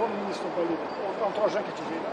Ministro Bolívar, on trochę que tu veux là.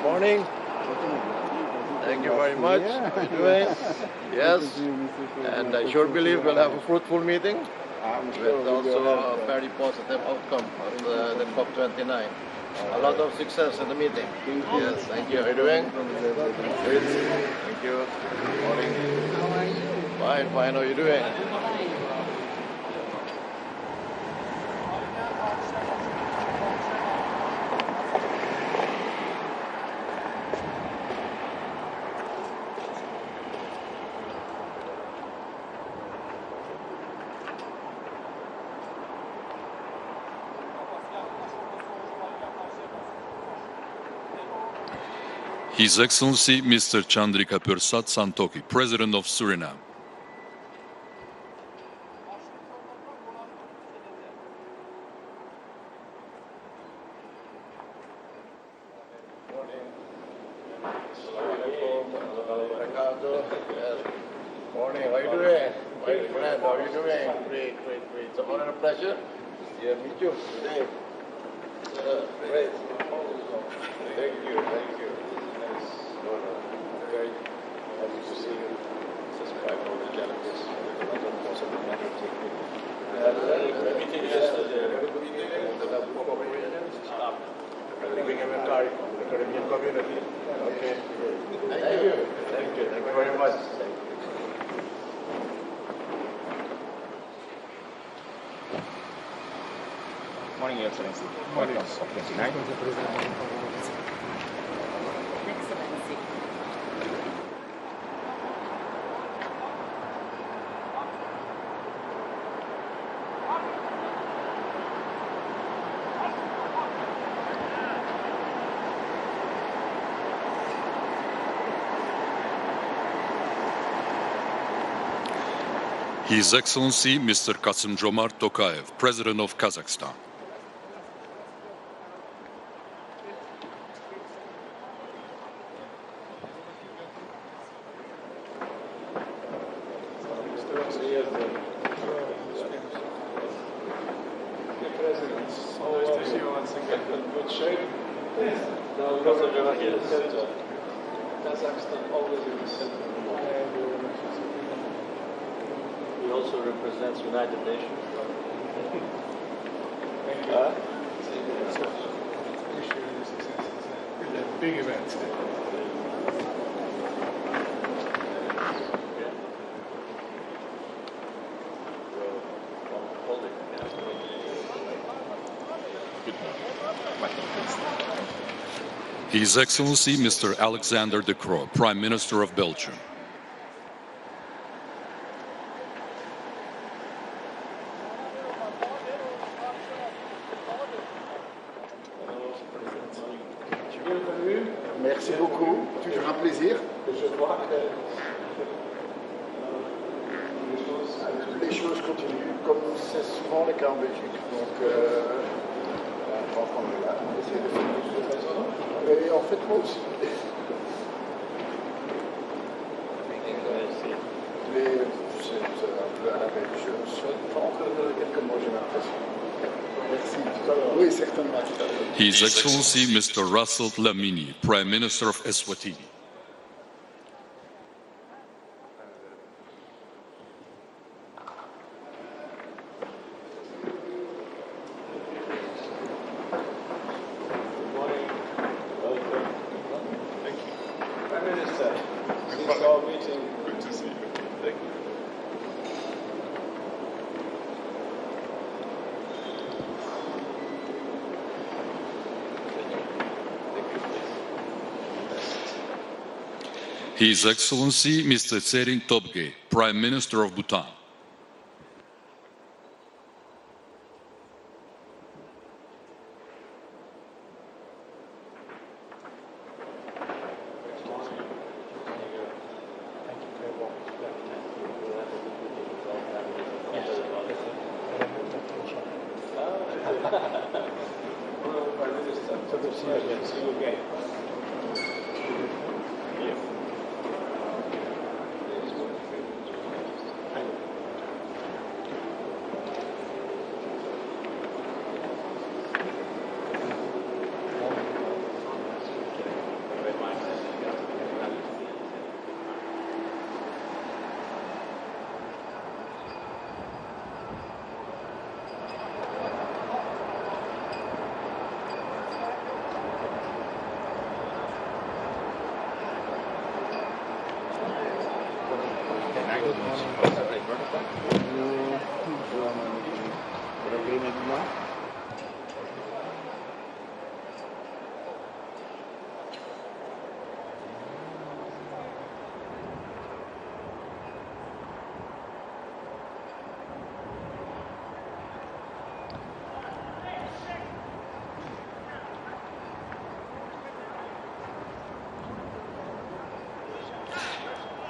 Morning. Thank you very much. How are you doing? Yes. And I sure believe we'll have a fruitful meeting with also a very positive outcome of the COP29. A lot of success in the meeting. Yes, thank you. How are you doing? Good. Thank you. Morning. How are you? Fine, fine. How are you doing? His Excellency Mr. Chandrika Persat Santokhi, President of Suriname. Morning, how are you doing? My friend, how are you doing? Great, great, great. It's an honor and a pleasure. Yeah, meet you today. Great. Thank you, thank you. Nice. Very happy to see you. Despite all the challenges, a lot of possible matters taken. The meeting yesterday. The meeting of the Caribbean community. Okay. Thank you. Thank you. Thank you very much. Morning, Your Excellency. Welcome to COP29. Excellency. His Excellency Mr. Kassym-Jomart Tokayev, President of Kazakhstan. The presidents. Kazakhstan always in the center. He also represents United Nations. Thank you. Wish you the success. It's a big event. His Excellency Mr. Alexander De Croo, Prime Minister of Belgium. Bienvenue, merci beaucoup, toujours un plaisir. Je vois que les choses continuent, comme c'est souvent le cas en Belgique. Donc, on est là, on essaie de faire plus de raison. Et en fait, moi aussi. Mais c'est un peu à la belge. Encore quelques mots, j'ai l'impression. Merci. Tout à l'heure. Oui, certainement. Tout à l'heure. His Excellency Mr. Russell Dlamini, Prime Minister of Eswatini. His Excellency Mr. Tshering Tobgay, Prime Minister of Bhutan.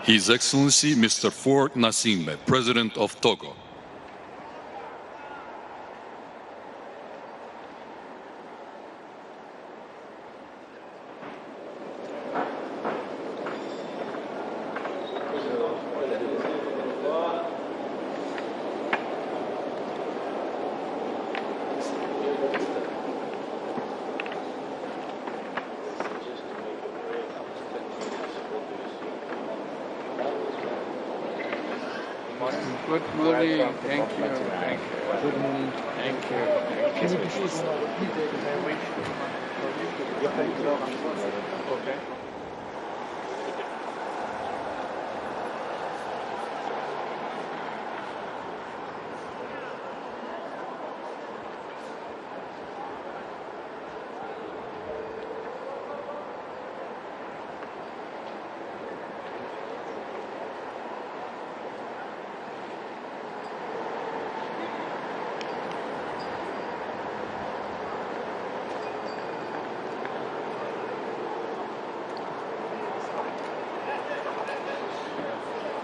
His Excellency Mr. Ford Nassimbe, President of Togo. Good morning. Thank you. Thank you. Good morning. Thank you. Can you please repeat the wish? Okay.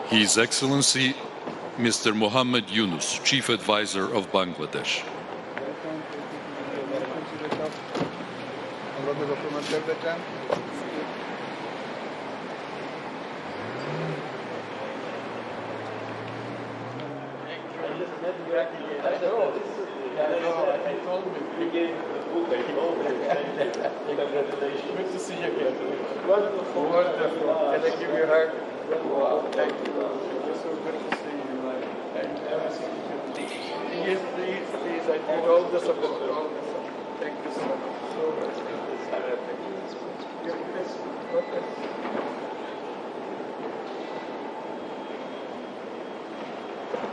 His Excellency Mr. Mohammed Yunus, Chief Advisor of Bangladesh. I told me. You gave the book, I told you. Thank you. Congratulations. Good to see you again. Wonderful. Wonderful. Can I give you a hug? Wow, thank you. It's so good to see you. Please, please, please, I need all the support. All the support. Thank you so much. So much.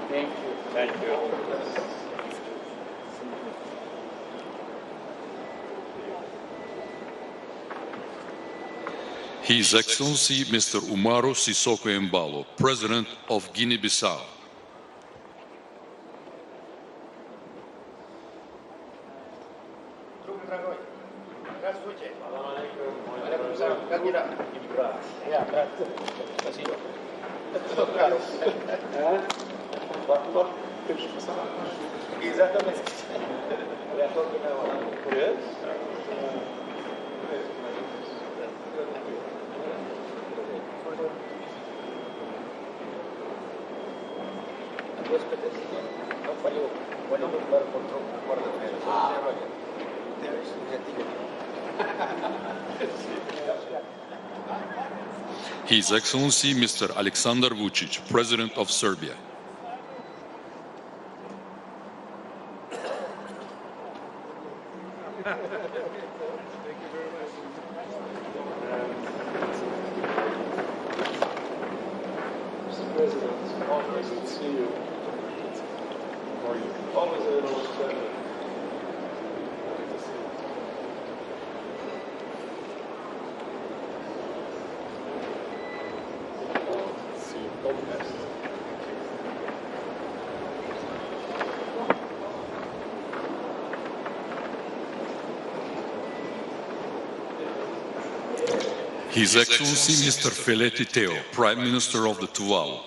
Thank you. Thank you. His Excellency Mr. Umaru Sissoco Embalo, President of Guinea-Bissau. Exatamente. Yes? Não falhou. Olha no lugar contra o quarta-feira. His Excellency Mr. Alexander Vučić, President of Serbia. Mr. President, always good to see you. How are you? Always a little pleasure. Good to see you. See you. All the best. His Excellency Mr. Feleti Teo, Prime Minister of the Tuvalu.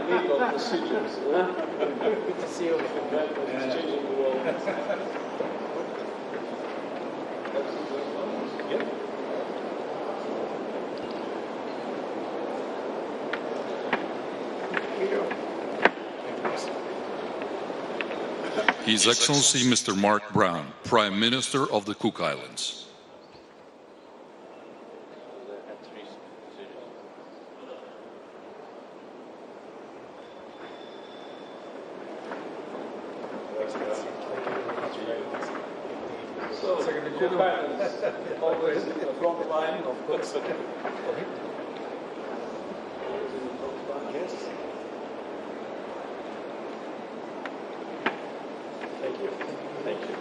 Legal procedures. Good to see you. It's changing the world. Yeah. His Excellency Mr. Mark Brown, Prime Minister of the Cook Islands. So, Cook Islands, always in the front line of course. Yes. Thank you. Thank you.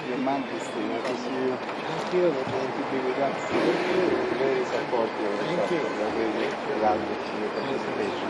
Your Majesty, nice to see you. Thank you. Thank you to be with us. Very supportive. Thank you. We're really glad with your participation.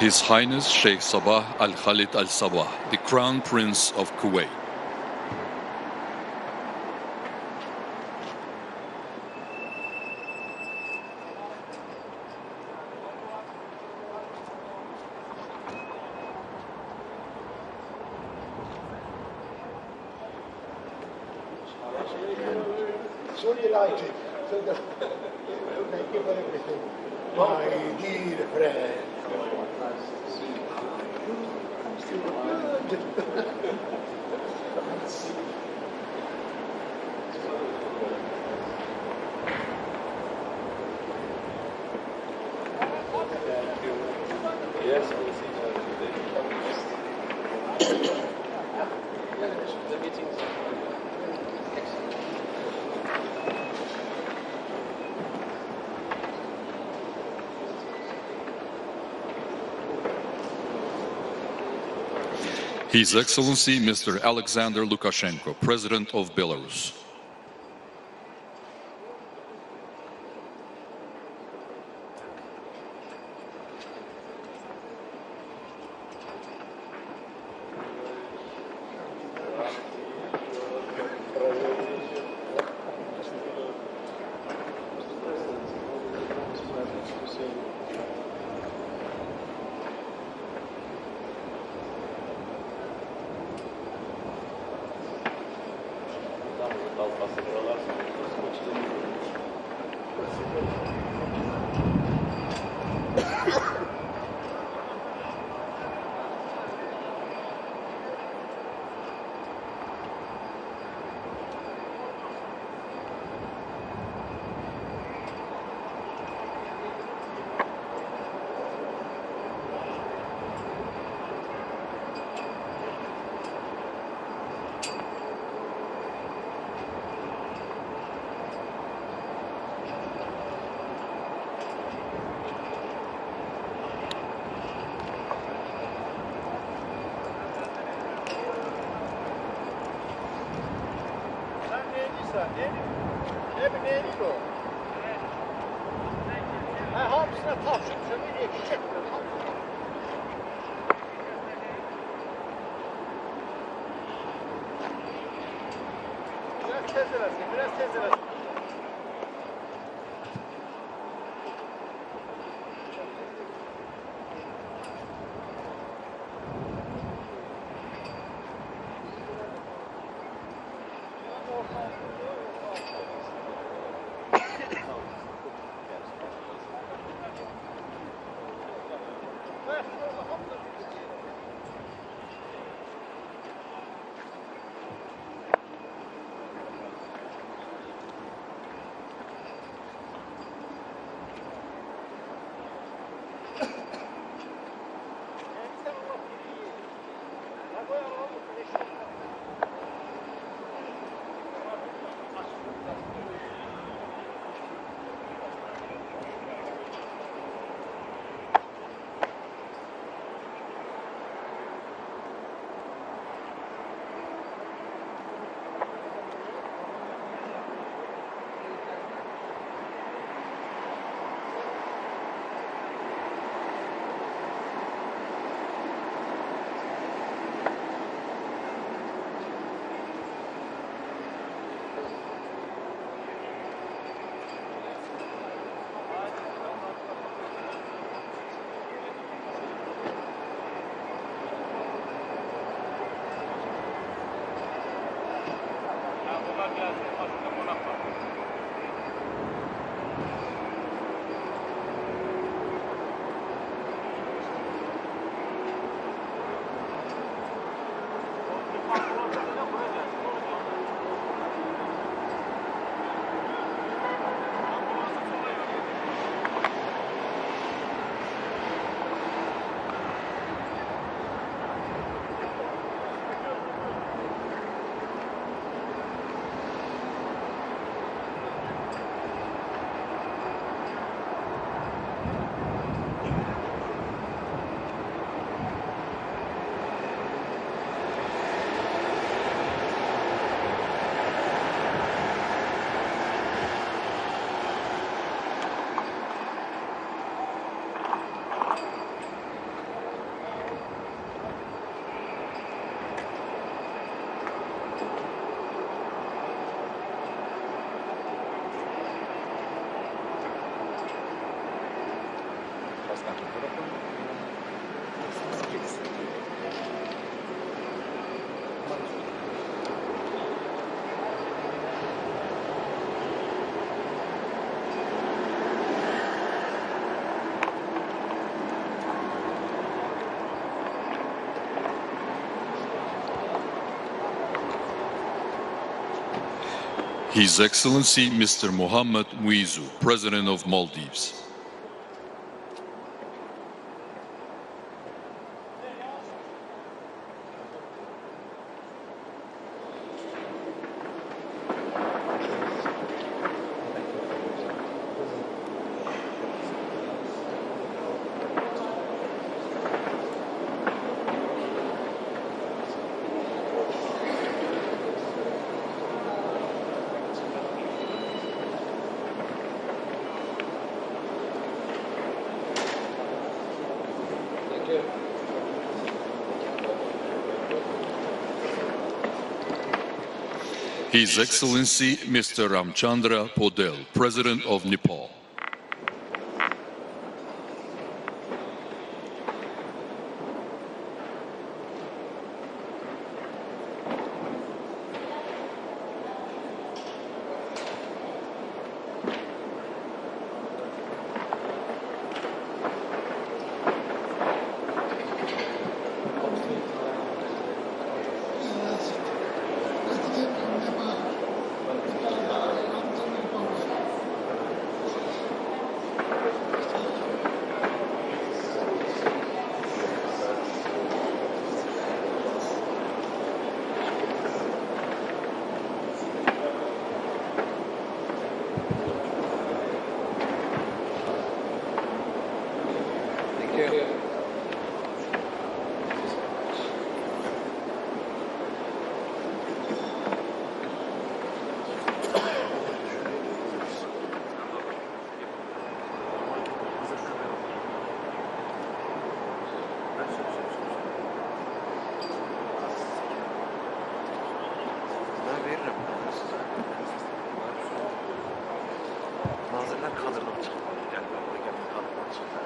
His Highness Sheikh Sabah Al Khalid Al Sabah, the Crown Prince of Kuwait. Surely like it. So thank you for everything. My dear friend. I'm still good. Yes, we'll see each other today. The meeting's excellent. His Excellency Mr. Alexander Lukashenko, President of Belarus. His Excellency Mr. Mohammed Muizu, President of Maldives. His Excellency Mr. Ramchandra Podel, President of Nepal. Nazırlar kaldırılıp çıkmalı. Yani buraya kaldırılıp çıkmalı.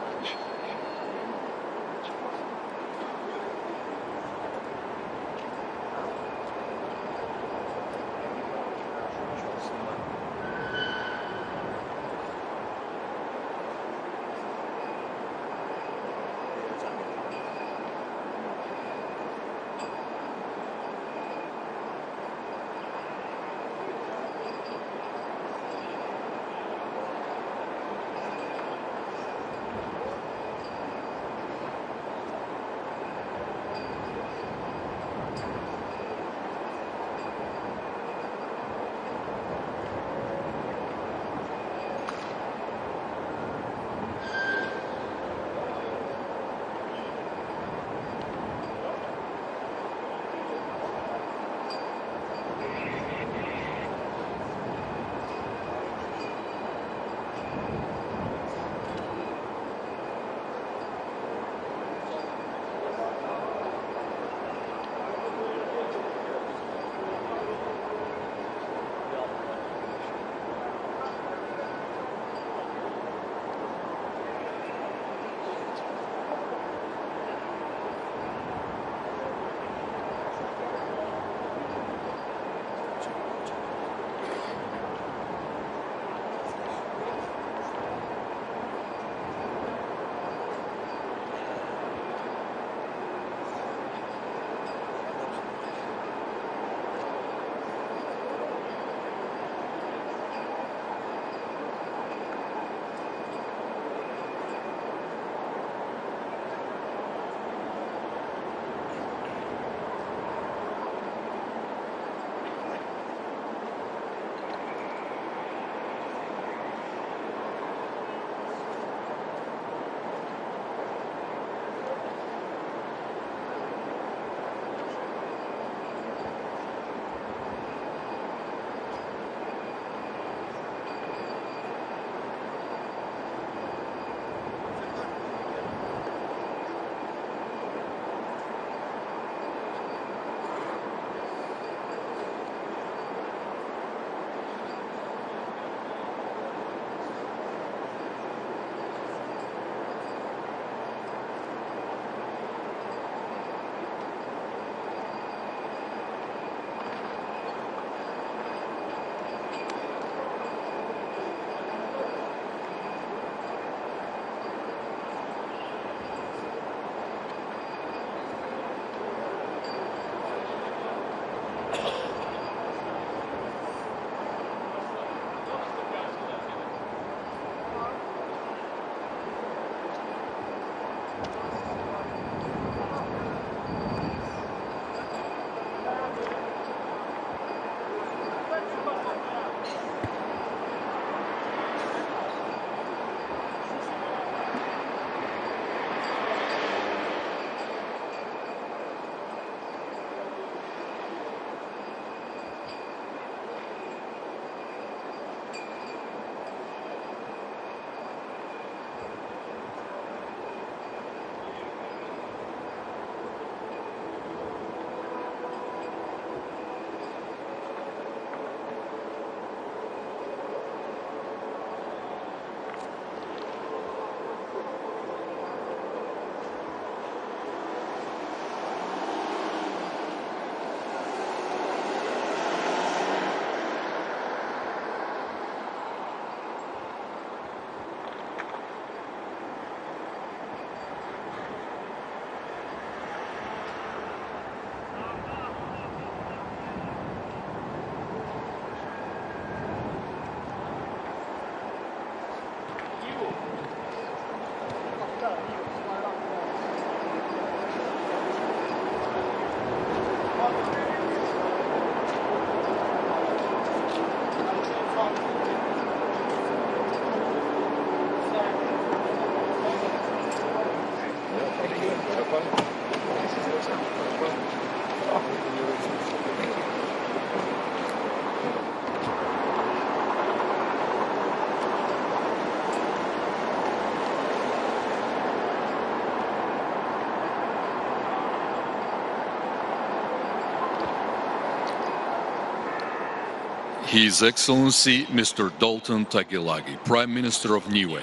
His Excellency Mr. Dalton Tagilagi, Prime Minister of Niue.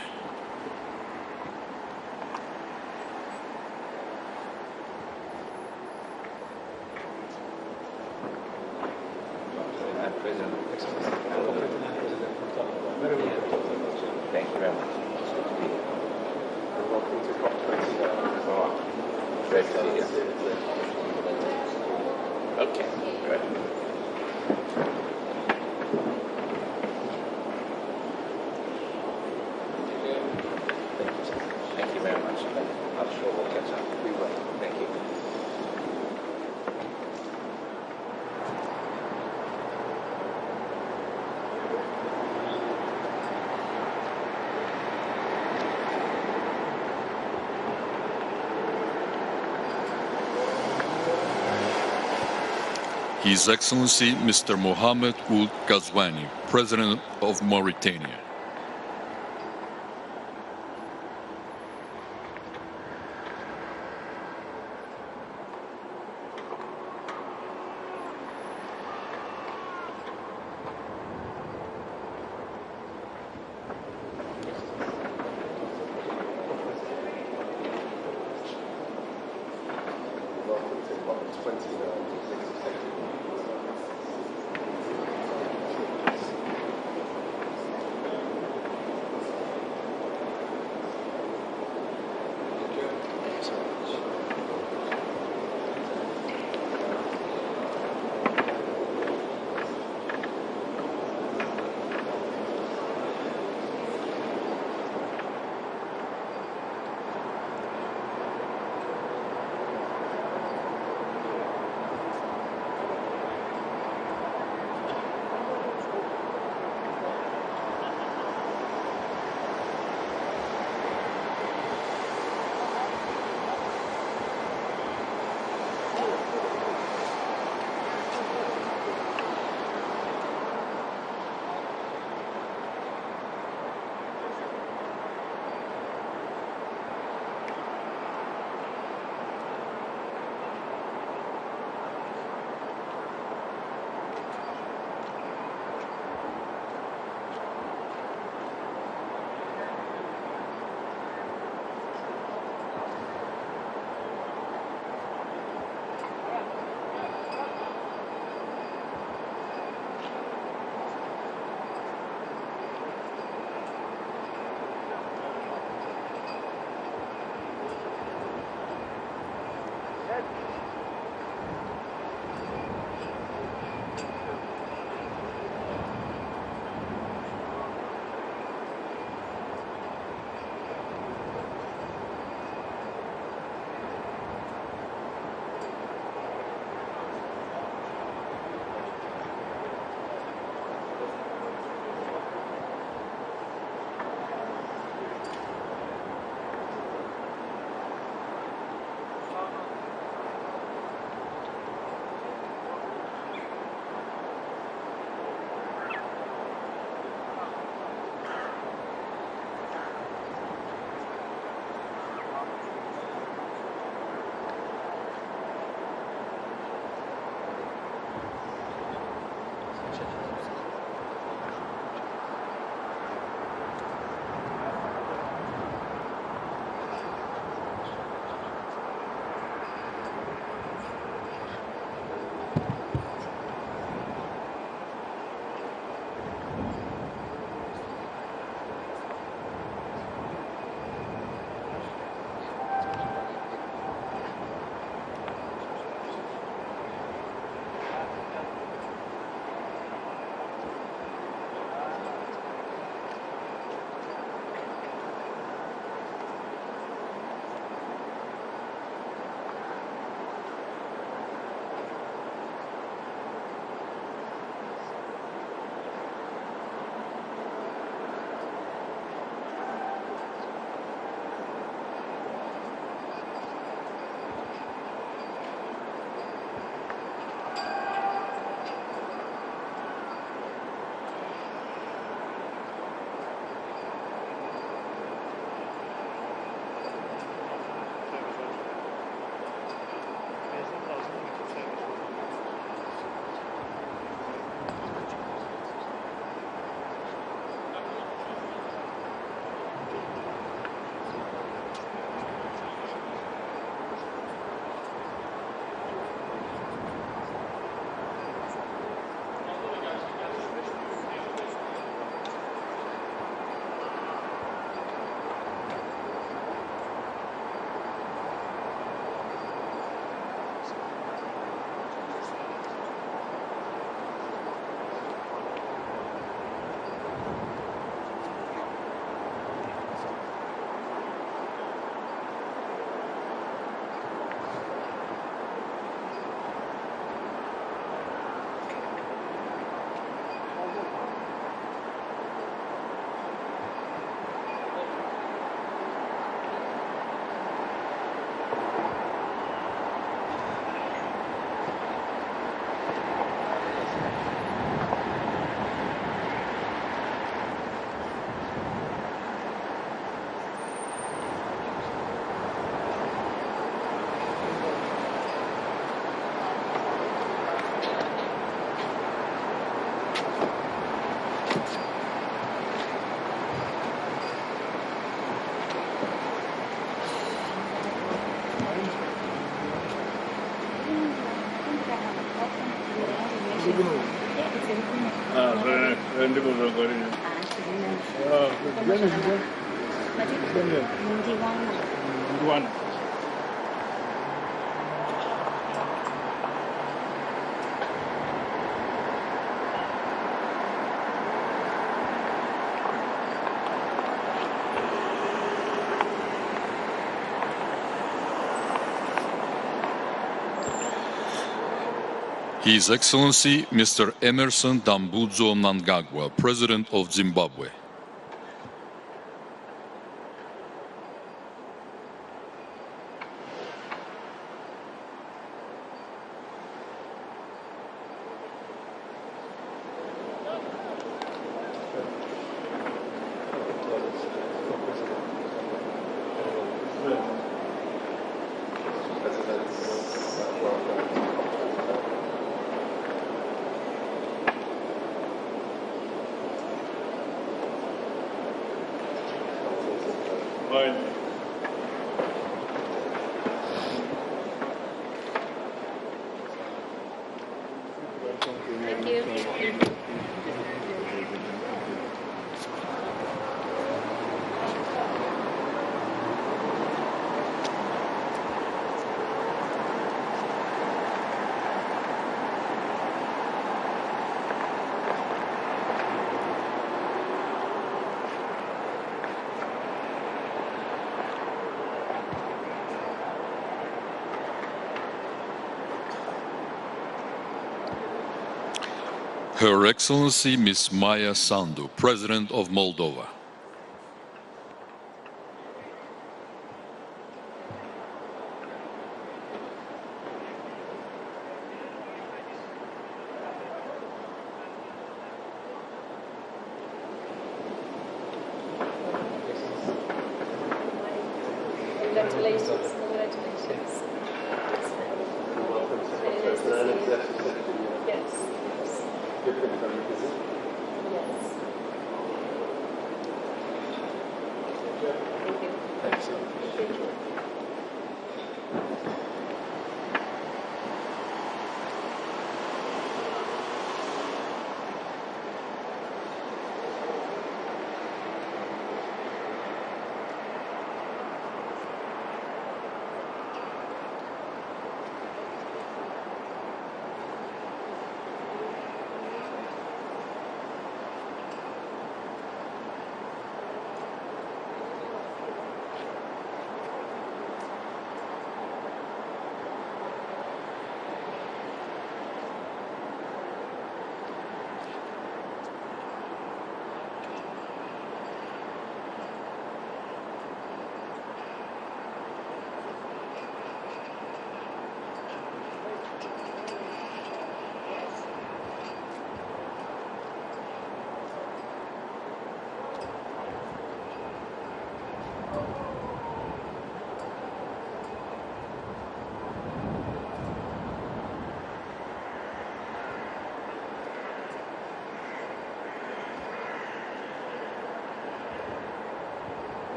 Thank you very much. Welcome to COP29. Great to see you. Okay, good. Thank you very much. I'm sure we'll catch up. We will. Thank you. His Excellency Mr. Mohamed Ould Ghazouani, President of Mauritania. Welcome to COP29. His Excellency Mr. Emerson Dambudzo Mnangagwa, President of Zimbabwe. Thank you. Her Excellency Ms. Maya Sandu, President of Moldova. Congratulations. Congratulations. Yes. Yes. Thank you. Thank you.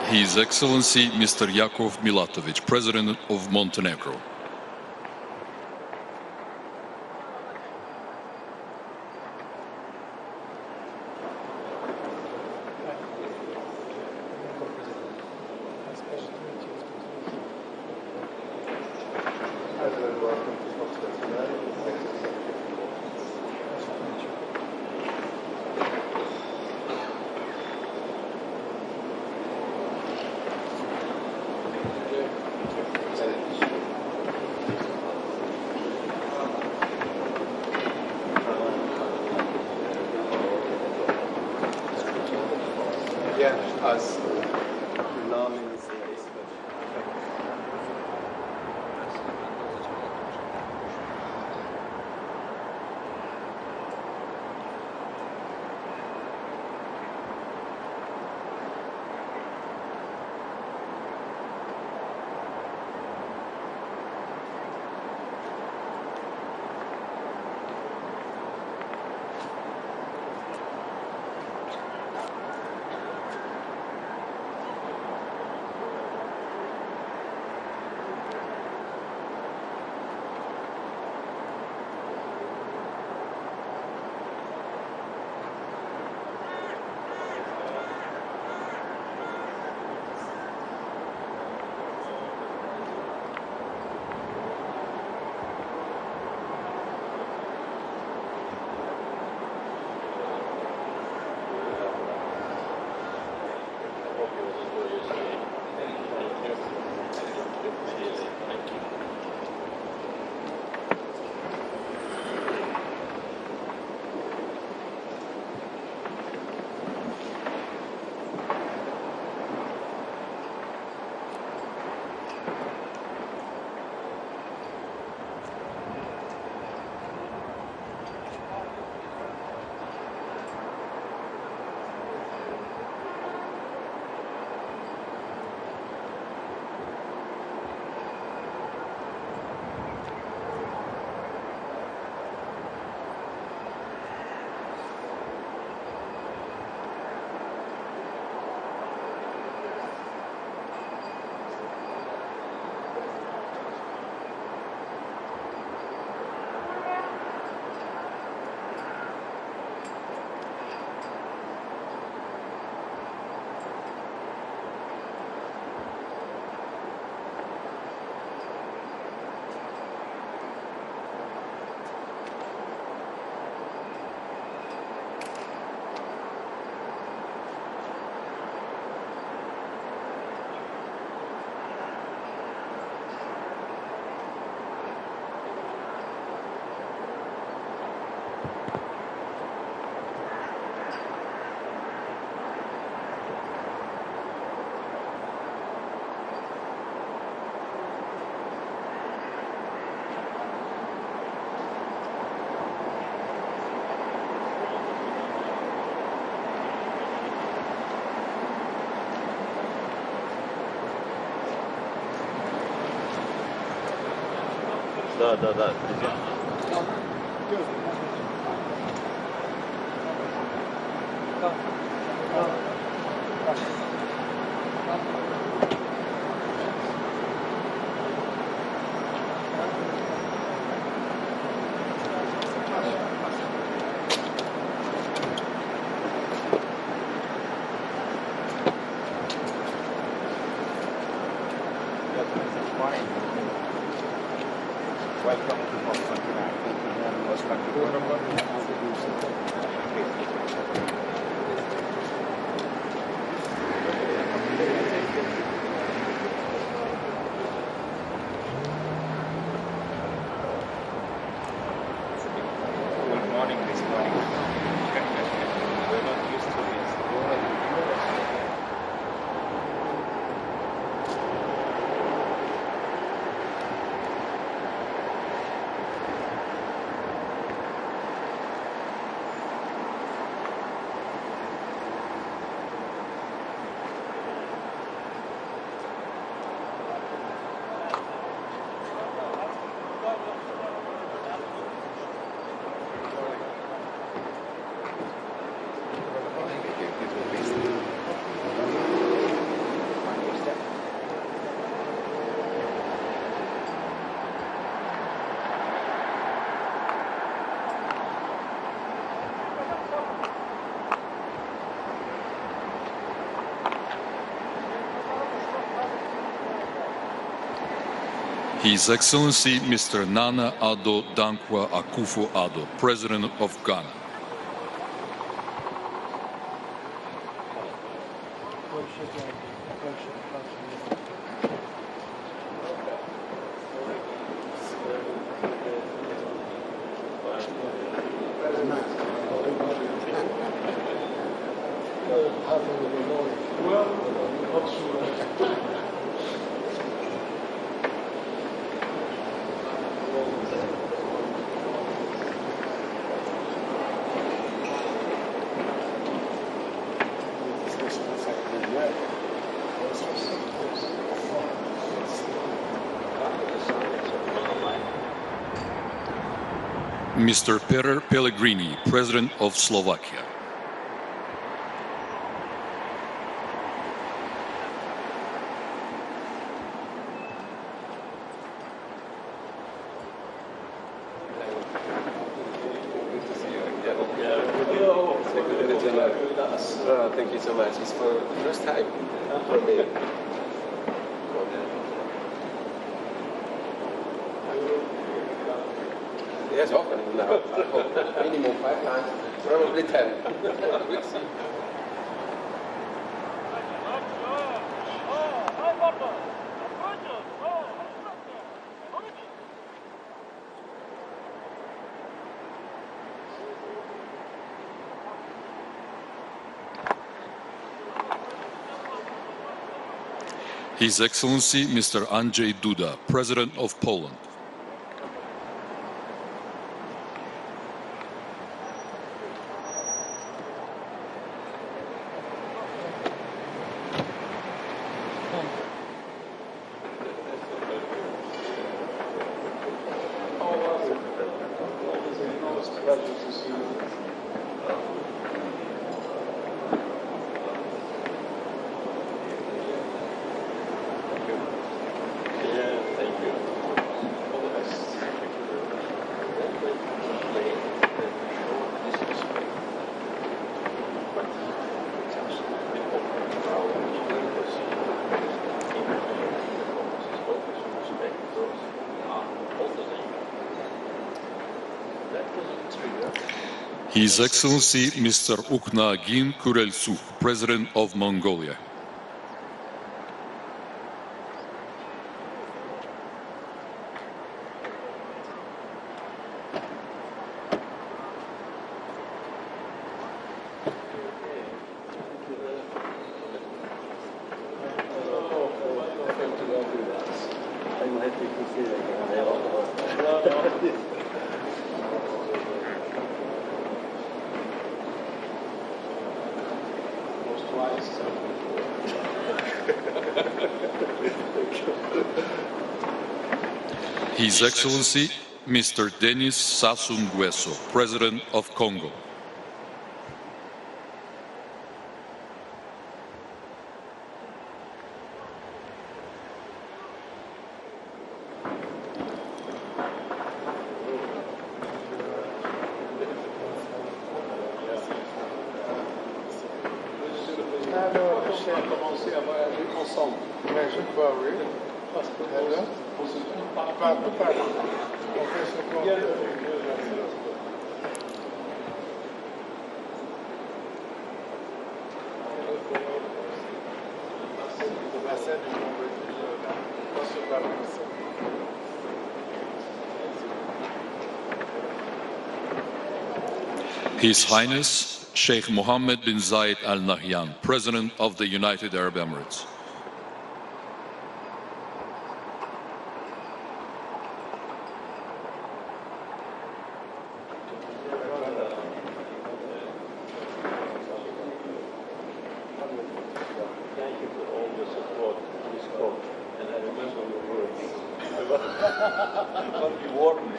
His Excellency Mr. Jakov Milatovic, President of Montenegro. Again, as long as Да. welcome to COP29. Most Good morning this morning. We're not used to this. His Excellency Mr. Nana Addo Dankwa Akufo-Addo, President of Ghana. Mr. Peter Pellegrini, President of Slovakia. Thank you so much. It's for the first time for me. Yes, often now. Minimum 5 times, probably 10. We'll see. His Excellency Mr. Andrzej Duda, President of Poland. His Excellency Mr. Ukhnagin Kurelsuh, President of Mongolia. His Excellency Mr. Denis Sassou Nguesso, President of Congo. His Highness Sheikh Mohammed bin Zayed Al Nahyan, President of the United Arab Emirates. Thank you for all your support in this COP, and I remember your words. But you warned me.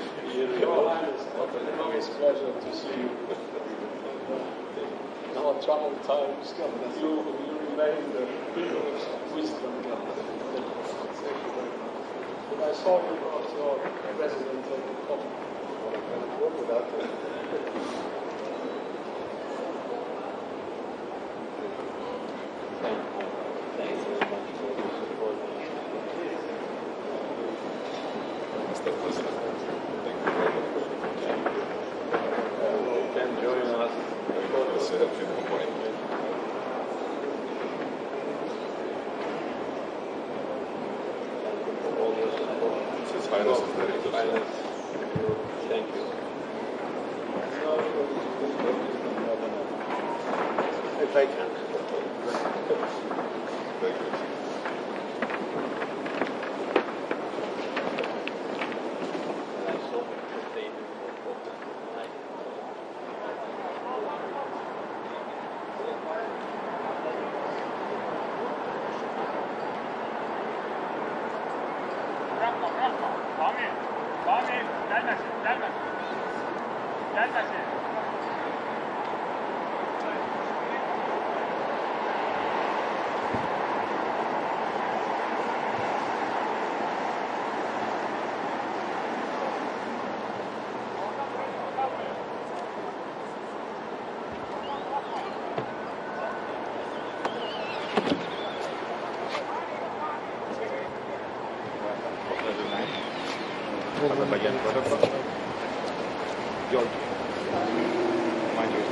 Your Highness, it's always a pleasure to see you. Now troubled times, you remain the pillar of wisdom. But I saw you as your president of the COP. What would that be? Thank you very much for your support. Thank you. If I can. Azerbaijan product. Georgia. Maju.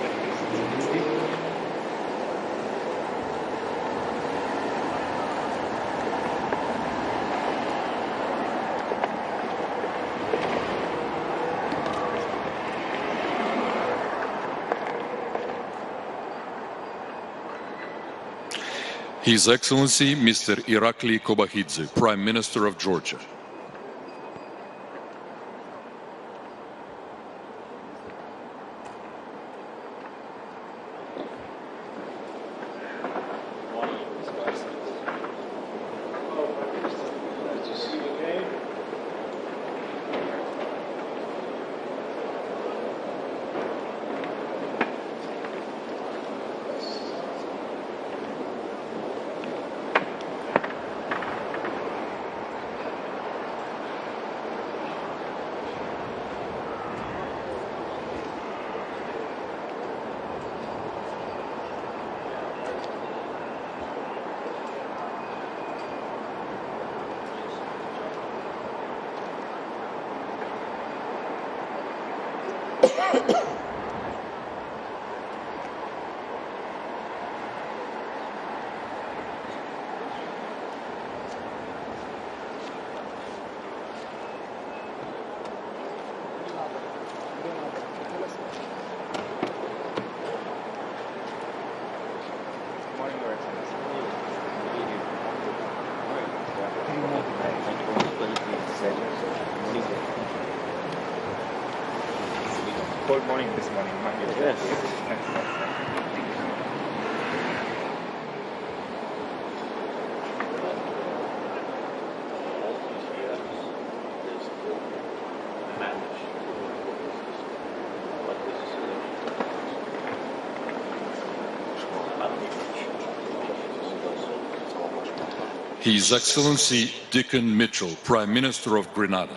His Excellency Mr. Irakli Kobakidze, Prime Minister of Georgia. Cold morning this morning. Yes. His Excellency Dickon Mitchell, Prime Minister of Grenada.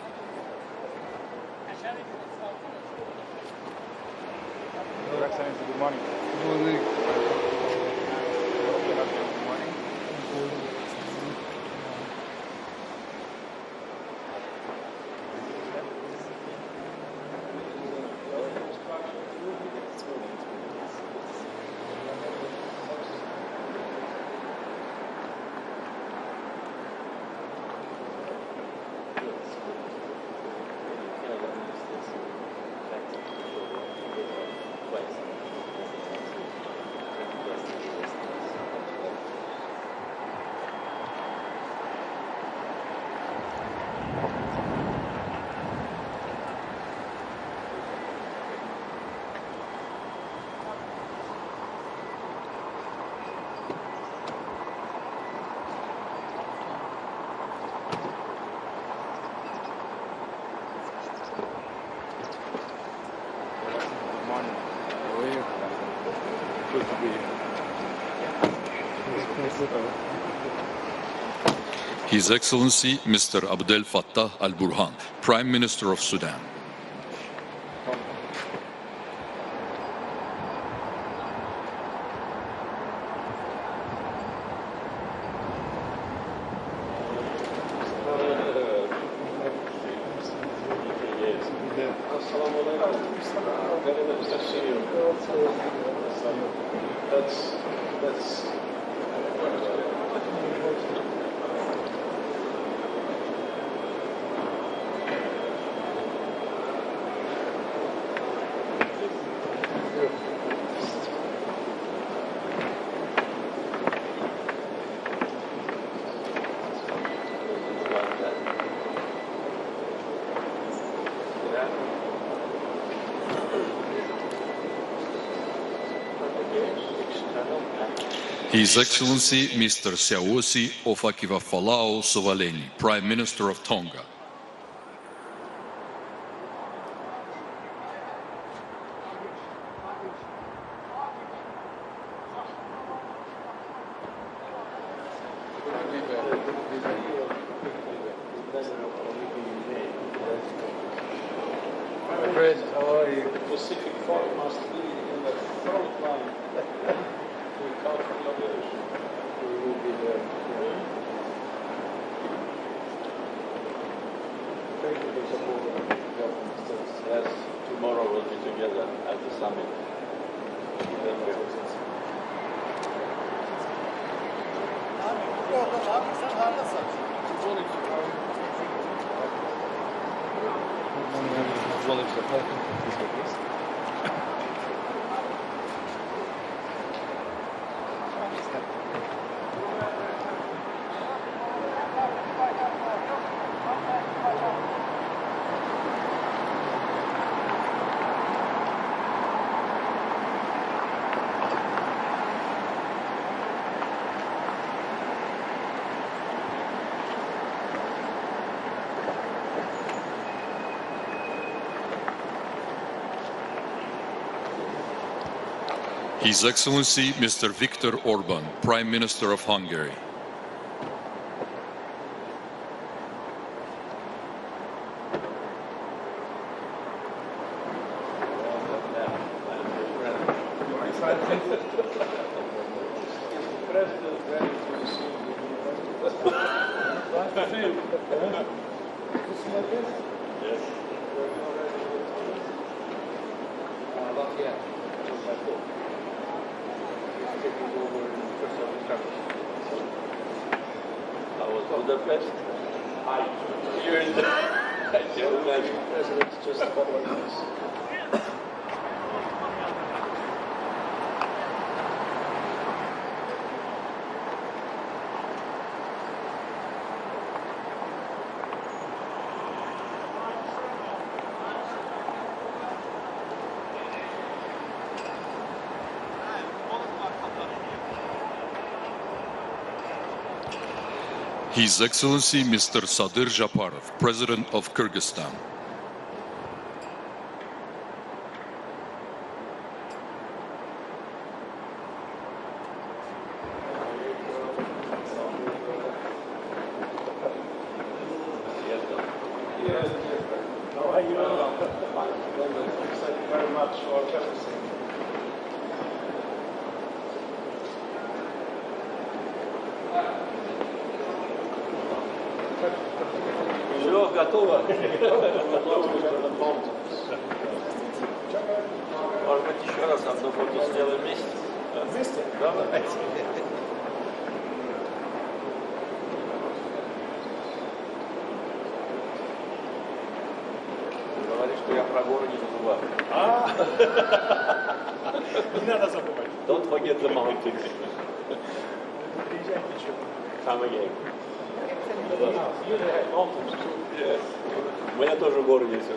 Your Excellency, good morning. Good morning. His Excellency Mr. Abdel Fattah al-Burhan, Prime Minister of Sudan. His Excellency Mr. Siaosi Ofakivafalau Sovaleni, Prime Minister of Tonga. My friend, how are you? The Pacific Front must be in the front line. We can't collaborate. We will be there. Thank you for supporting. Yes, tomorrow we'll be together at the summit. Thank you. His Excellency Mr. Viktor Orban, Prime Minister of Hungary. President ready to receive the Nice to see you. Yes. Not yet. Taking over in first of instructions. I was Budapest. Here in the I can imagine. President's just following us. His Excellency Mr. Sadir Japarov, President of Kyrgyzstan. Yes. How are you? Thank you very much for everything. Все, готово. Может быть, еще раз одну фото сделаем вместе? Вместе? Давайте. Говорит, что я про горы не забываю. Не надо забывать. Don't forget the mountains. Приезжайте еще. Come again. You have mountains too. Yes. У меня тоже горы есть.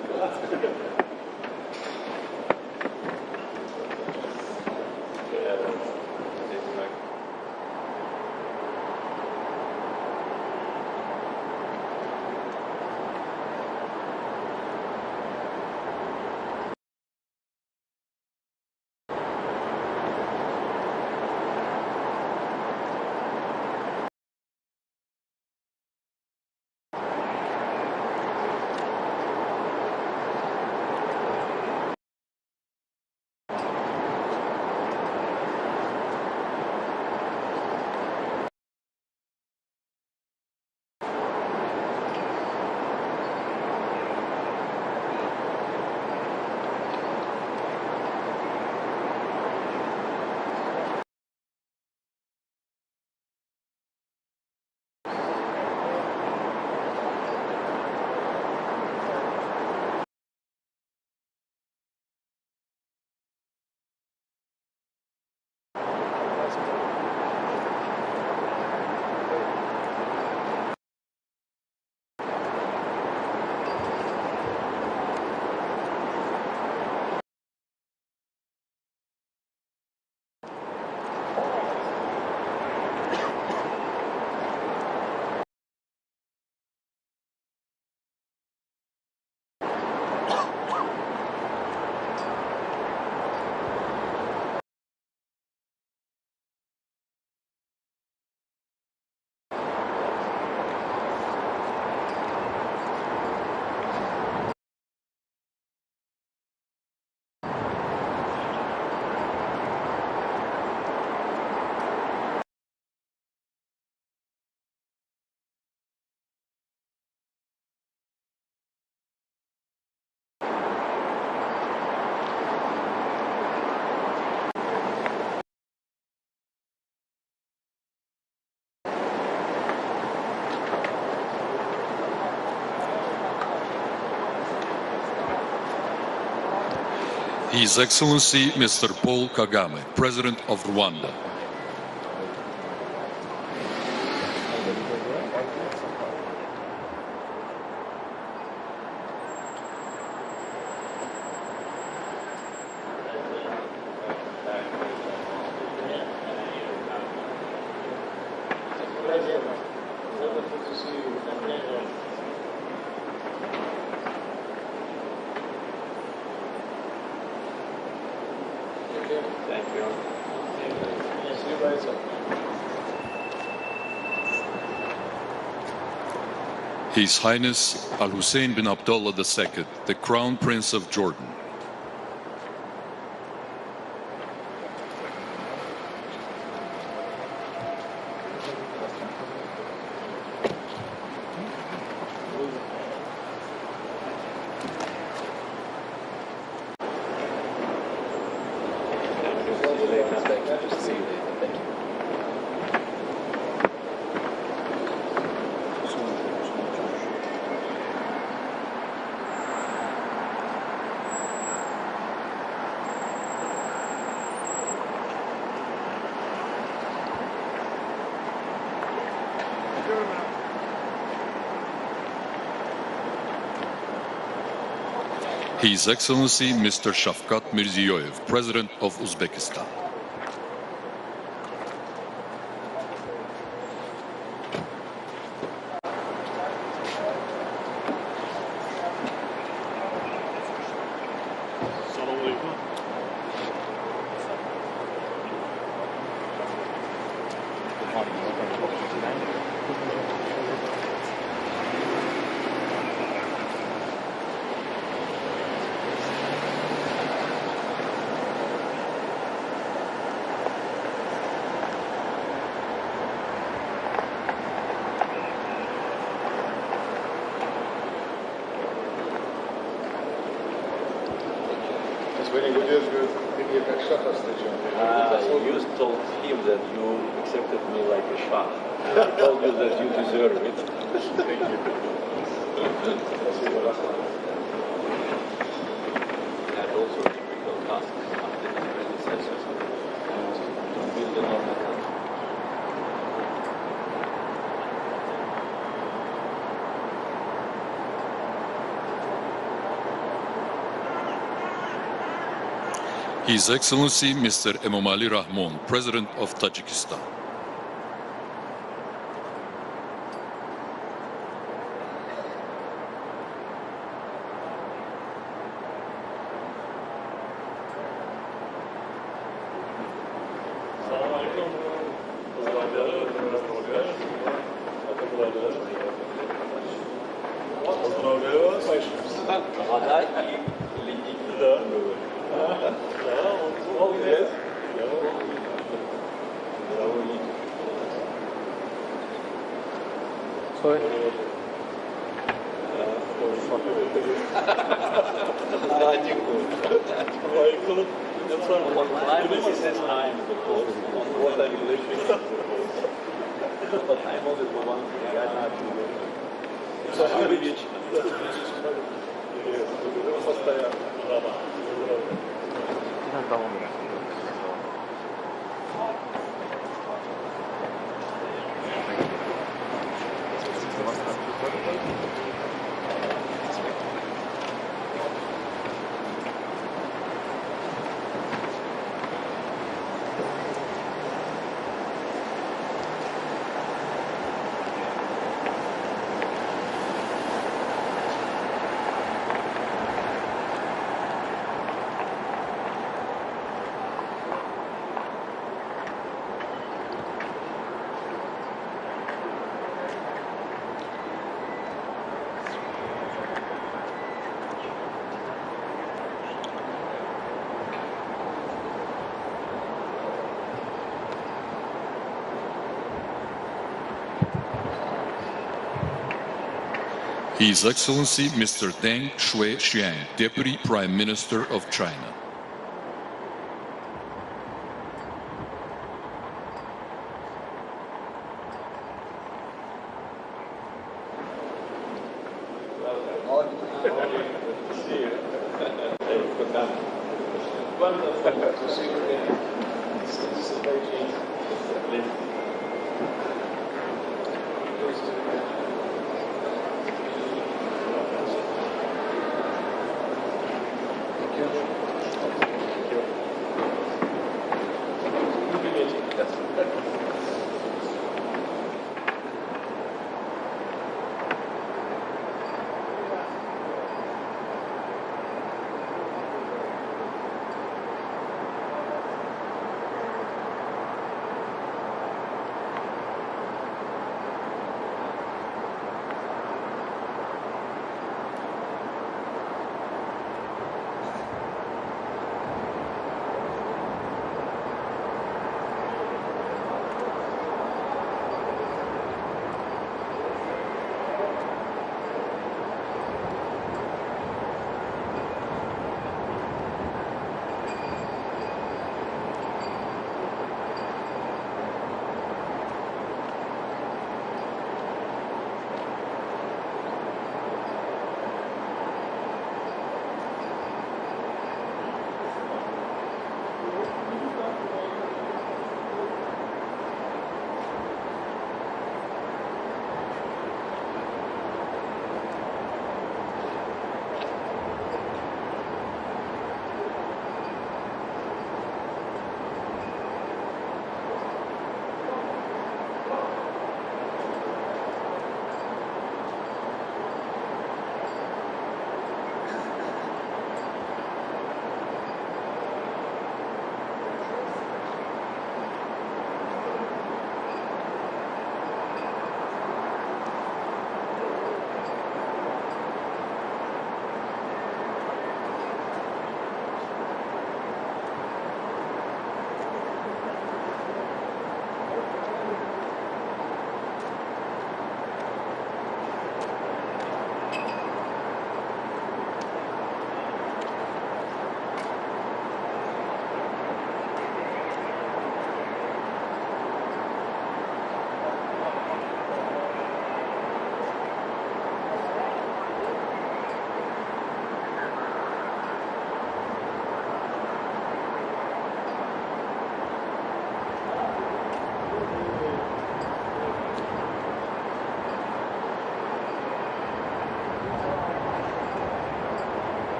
His Excellency Mr. Paul Kagame, President of Rwanda. Thank you. See you guys. His Highness Al Hussein bin Abdullah II, the Crown Prince of Jordan. His Excellency Mr. Shafkat Mirziyoyev, President of Uzbekistan. You told him that you accepted me like a shah. I told you that you deserve it. Thank you. And also a difficult task after his predecessors to build a normal country. His Excellency Mr. Emomali Rahmon, President of Tajikistan. His Excellency Mr. Deng Shui-xiang, Deputy Prime Minister of China. Wonderful to see you again. It's Azerbaijan.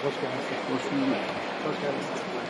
Hoş geldiniz. Hoş bulduk. Hoş geldiniz.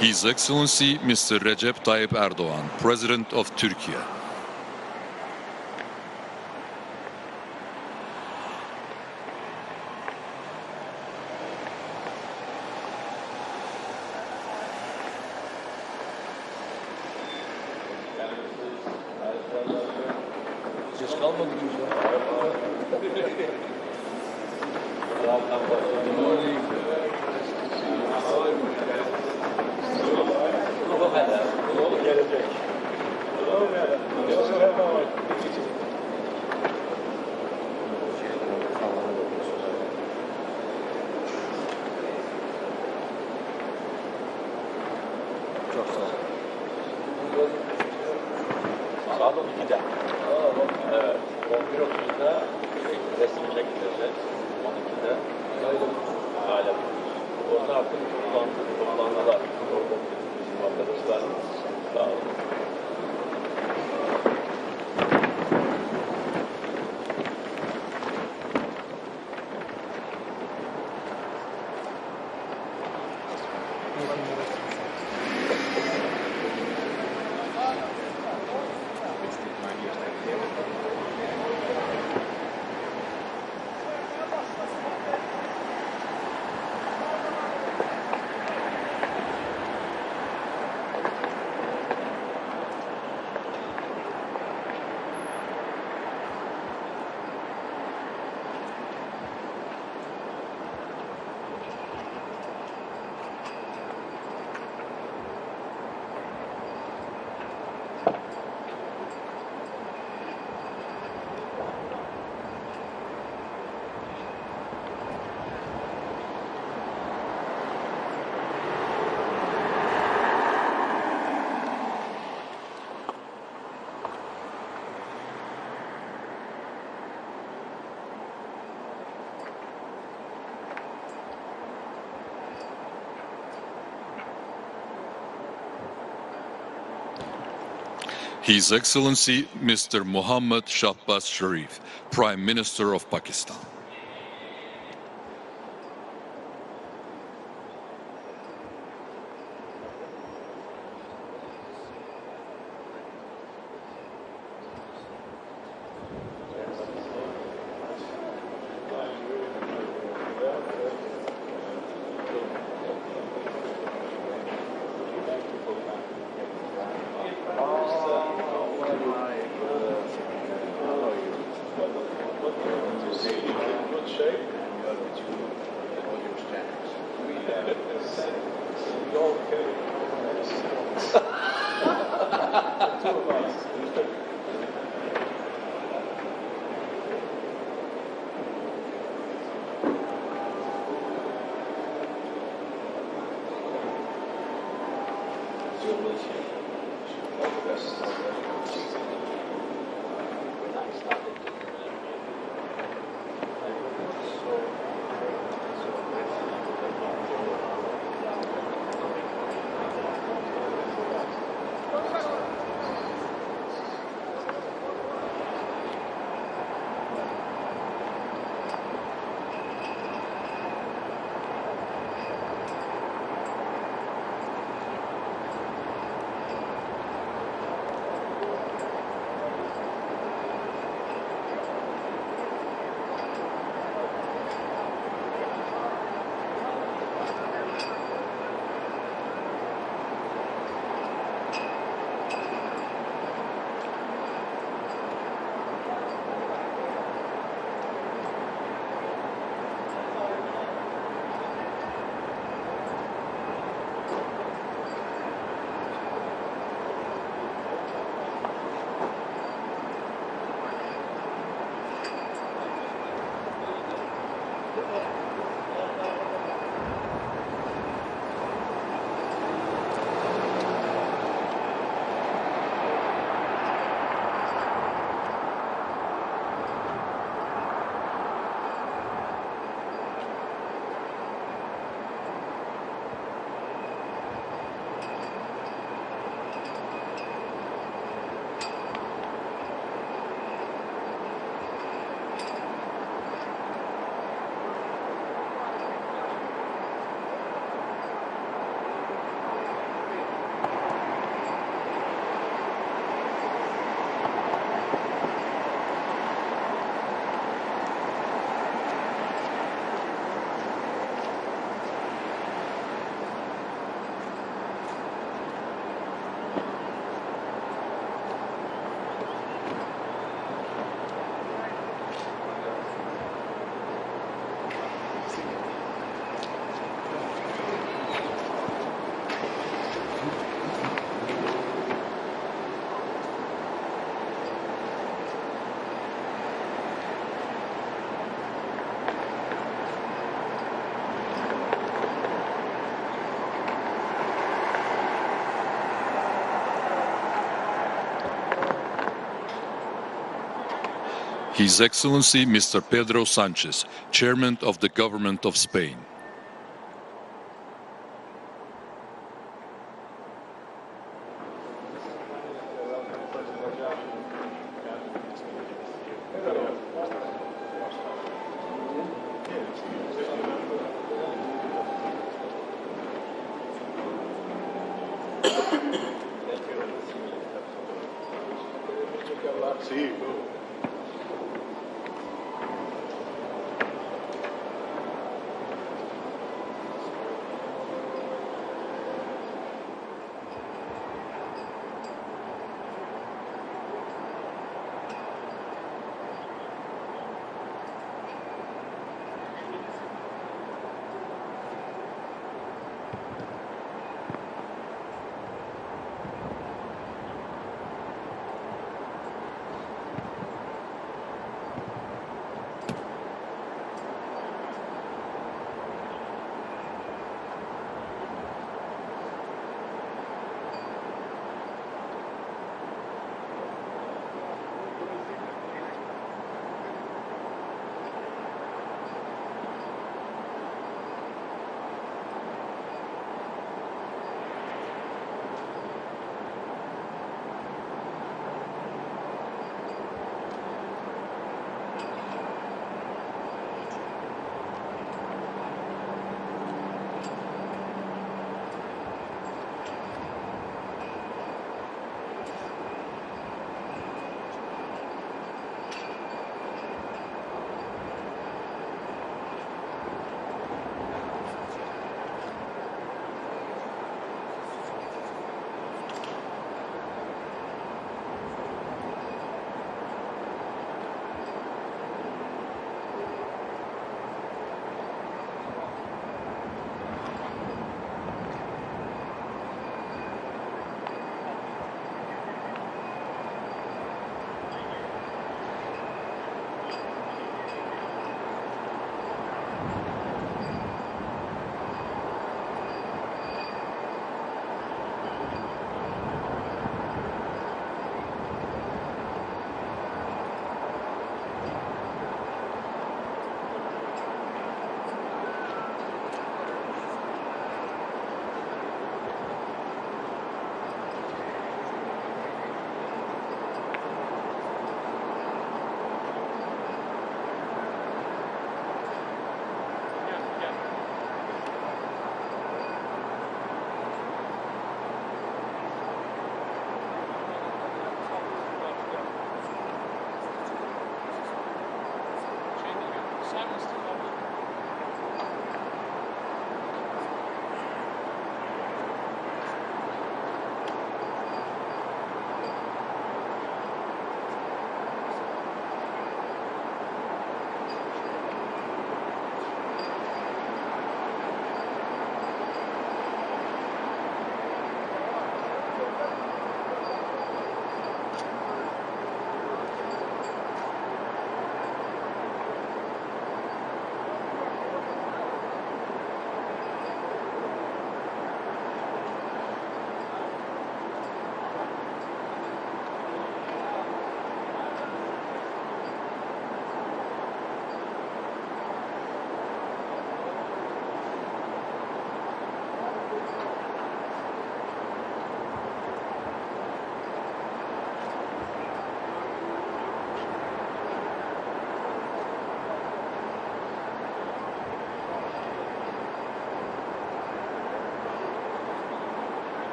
His Excellency Mr. Recep Tayyip Erdogan, President of Turkey. Geç kalmadık mı Çok sağ olun. Saat 12'de. Evet. 11.30'da resmi çekilirler. 12'de hala orada artık toplanmalar. Orada bizim arkadaşlarımız sağ olun. His Excellency Mr. Mohammad Shahbaz Sharif, Prime Minister of Pakistan. His Excellency Mr. Pedro Sanchez, Chairman of the Government of Spain. Sí.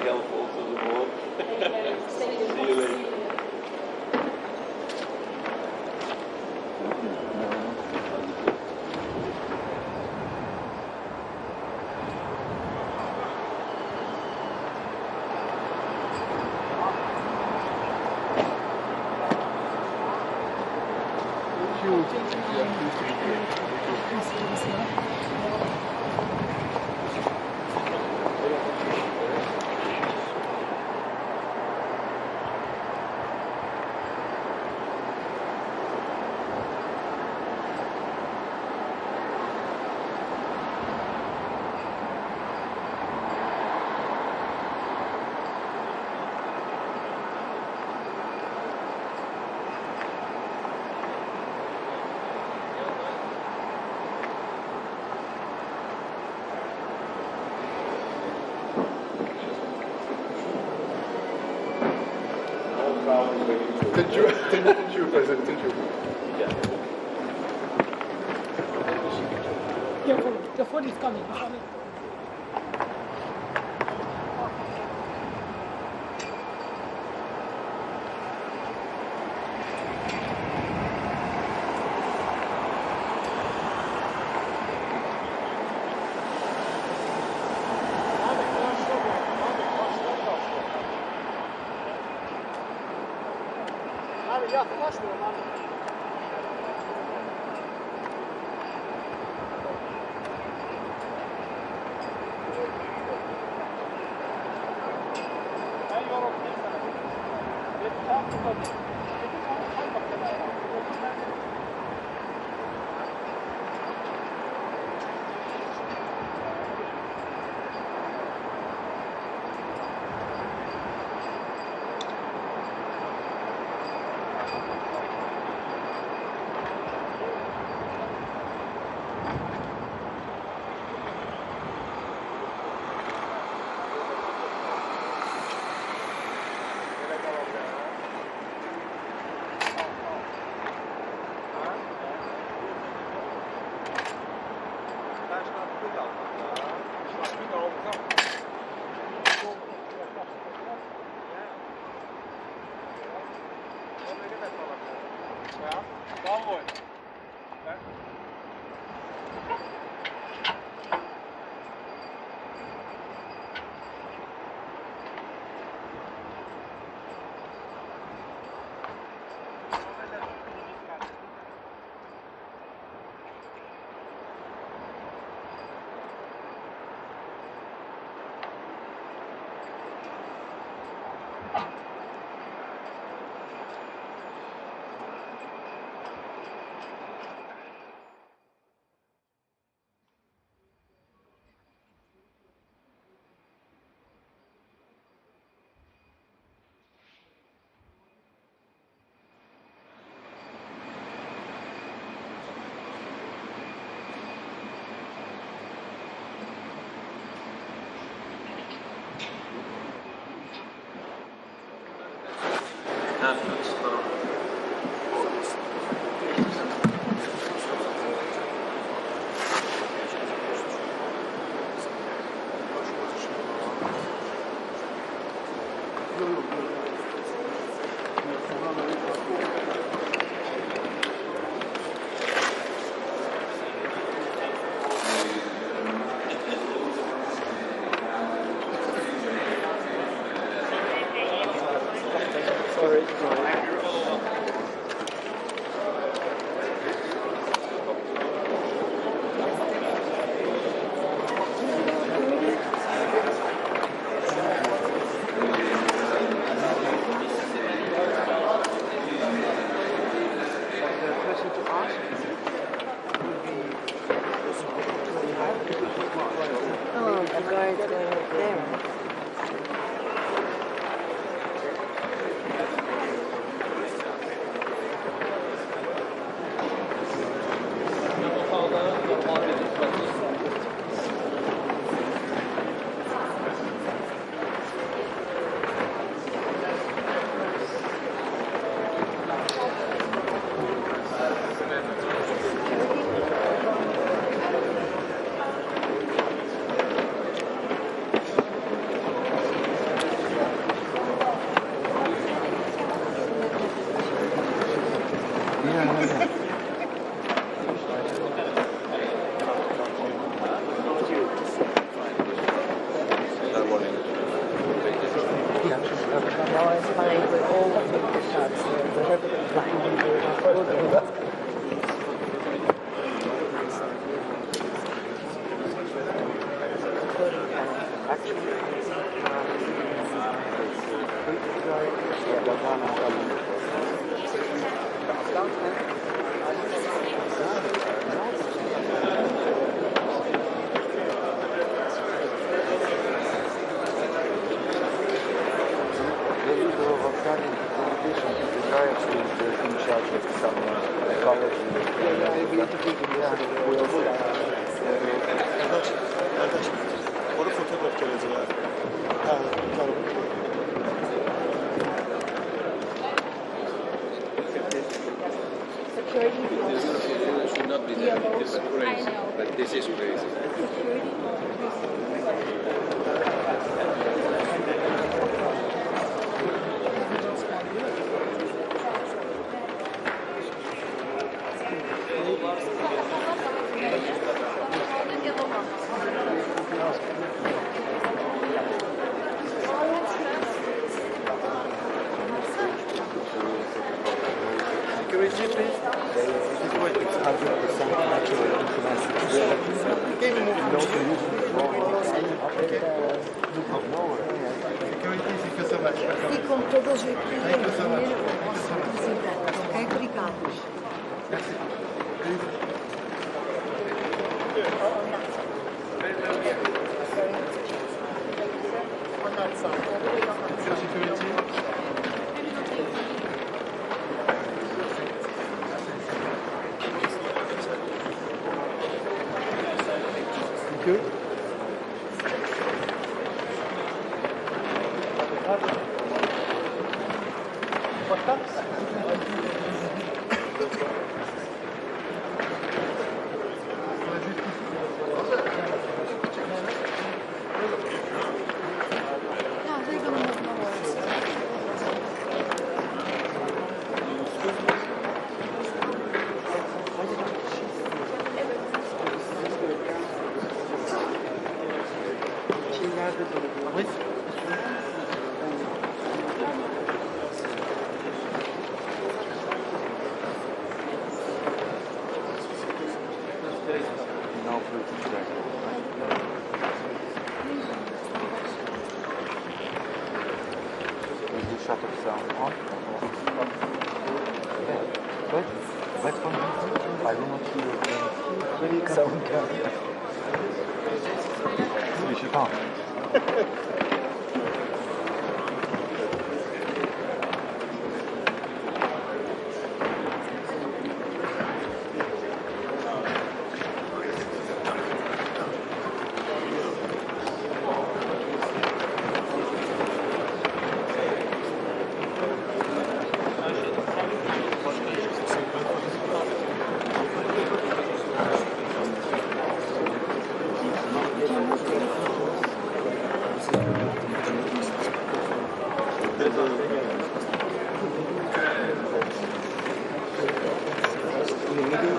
helpful to the board. See you later. Thank you, President. Thank you. The food is coming. Abi yaklaşmıyorum abi. Ben yorum etmedim. Bir tam tutalım. No, it's fine with all of the shots. Whatever the plan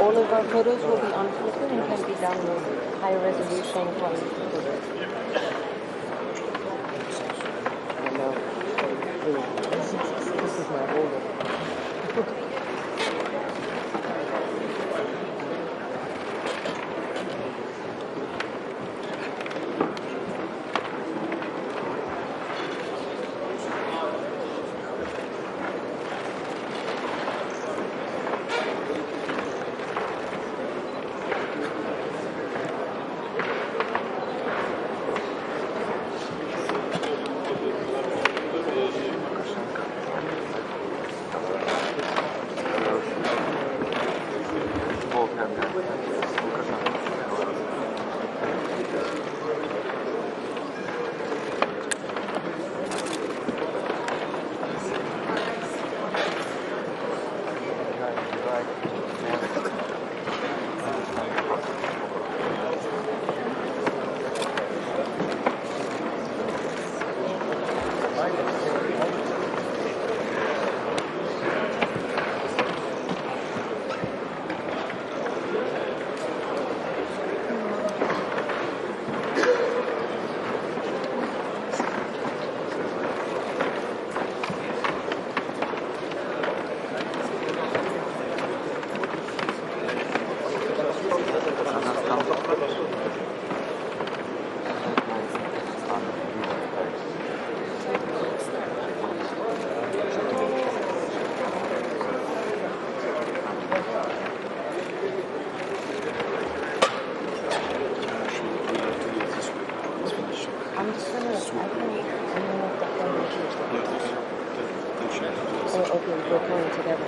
All of our photos will be unfiltered and can be downloaded. High resolution quality photos. I know. This is my older. We're coming together.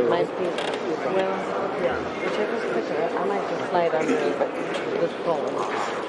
Might be, well, yeah, whichever's quicker. I might just slide on this phone.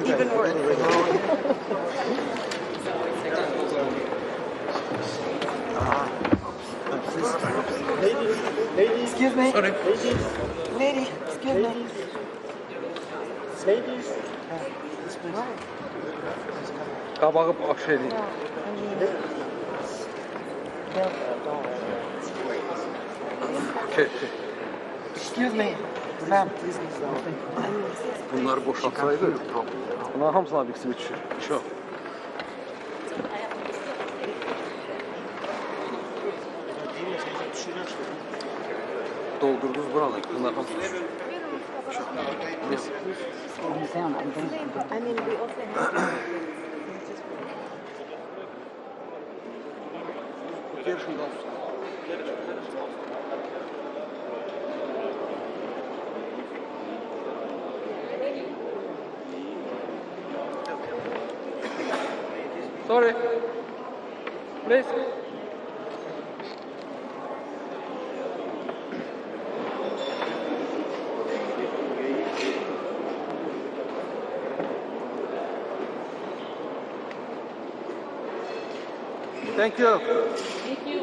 Even worse. Ladies, excuse me. Sorry. Lady, excuse me. Ladies. Qabağı akşeyi. Excuse me. Ma'am. Bunları boşaltsaydı. Bunların hamısına bir kısmı düşür. Çok. Doldurdunuz buraları. Bunlar hamısı düşür. I mean, we also have... Sorry. Please. Thank you. Thank you.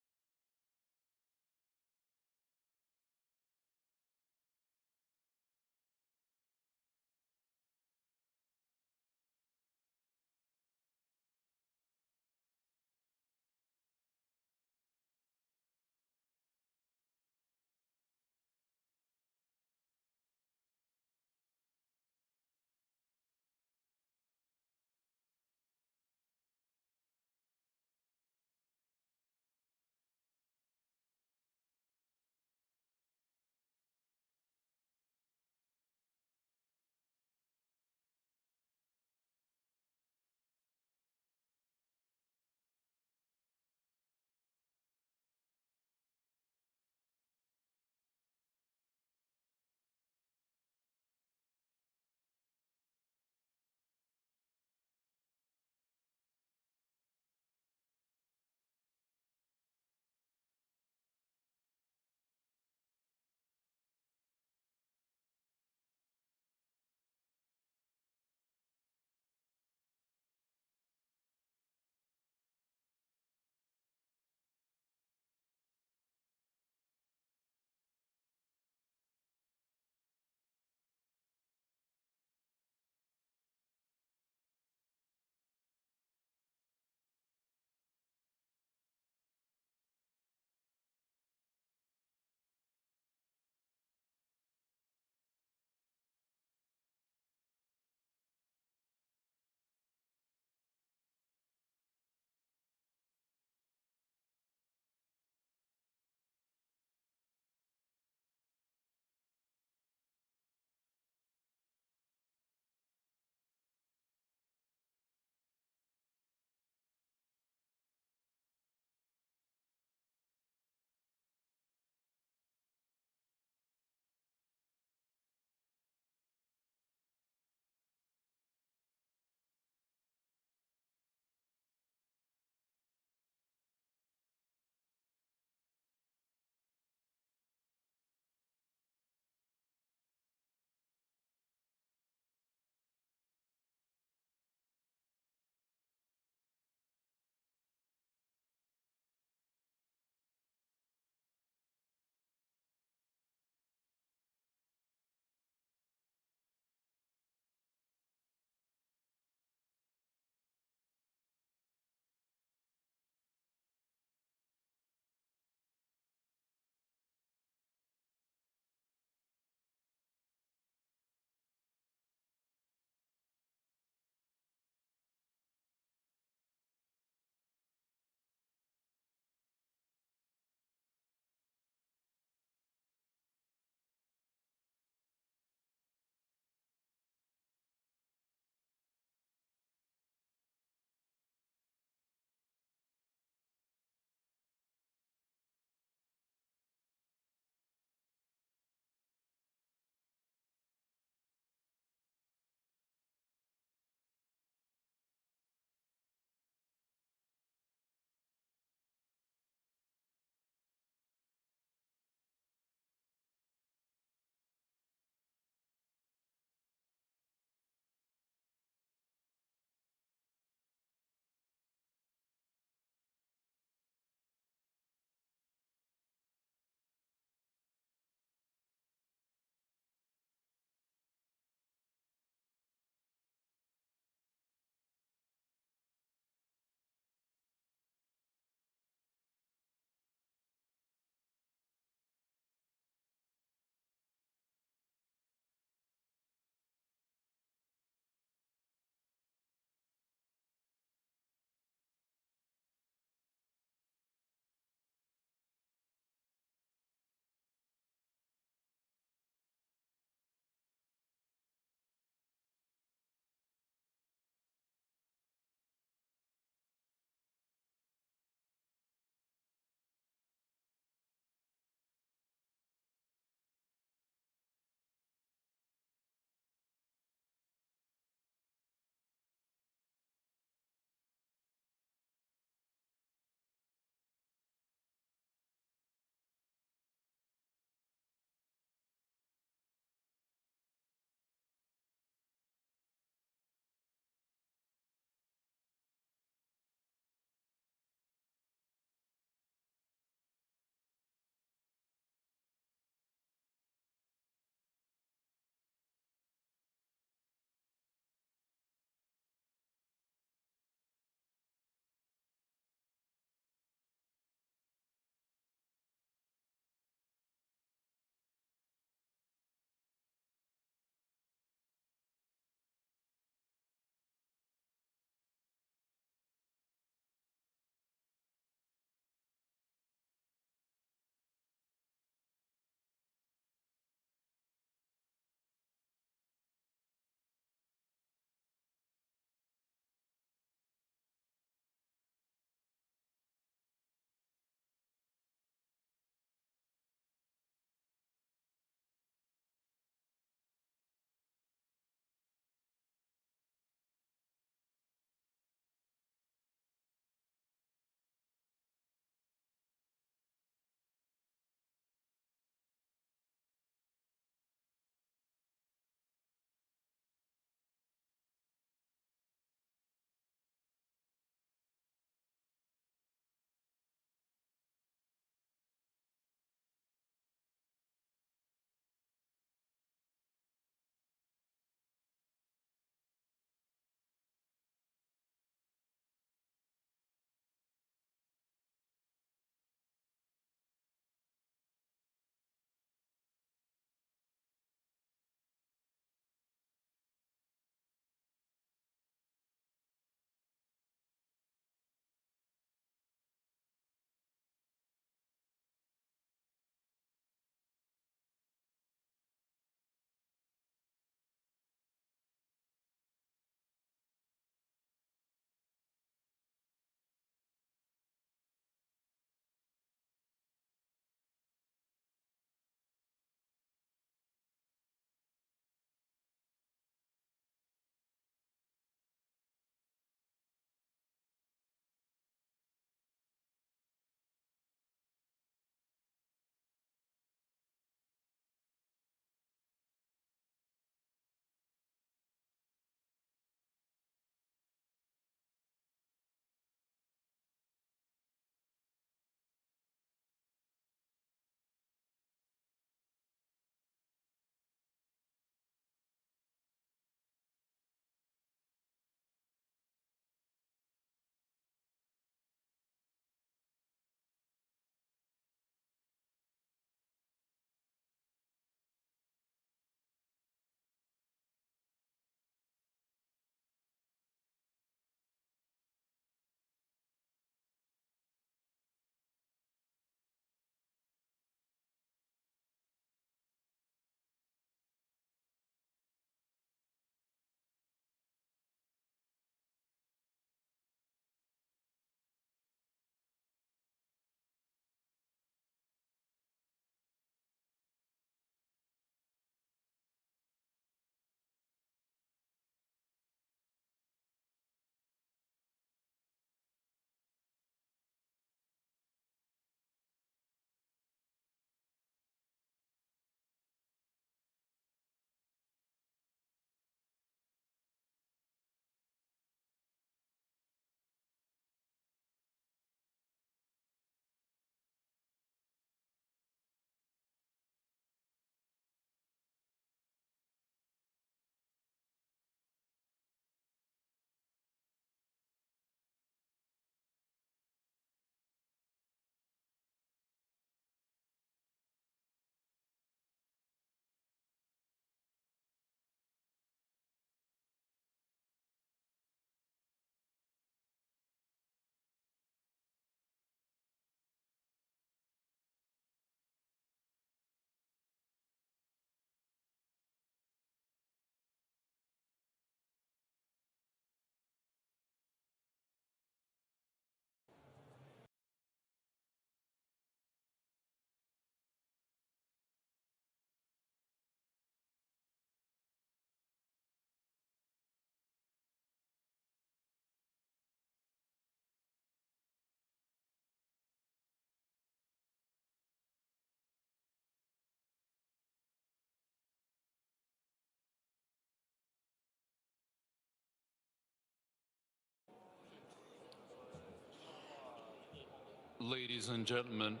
Ladies and gentlemen,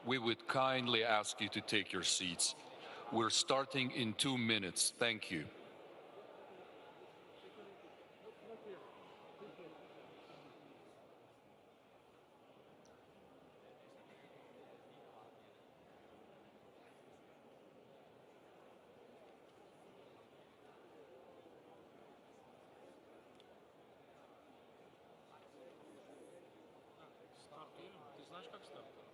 we would kindly ask you to take your seats. We're starting in 2 minutes. Thank you. Ты знаешь, как ставка?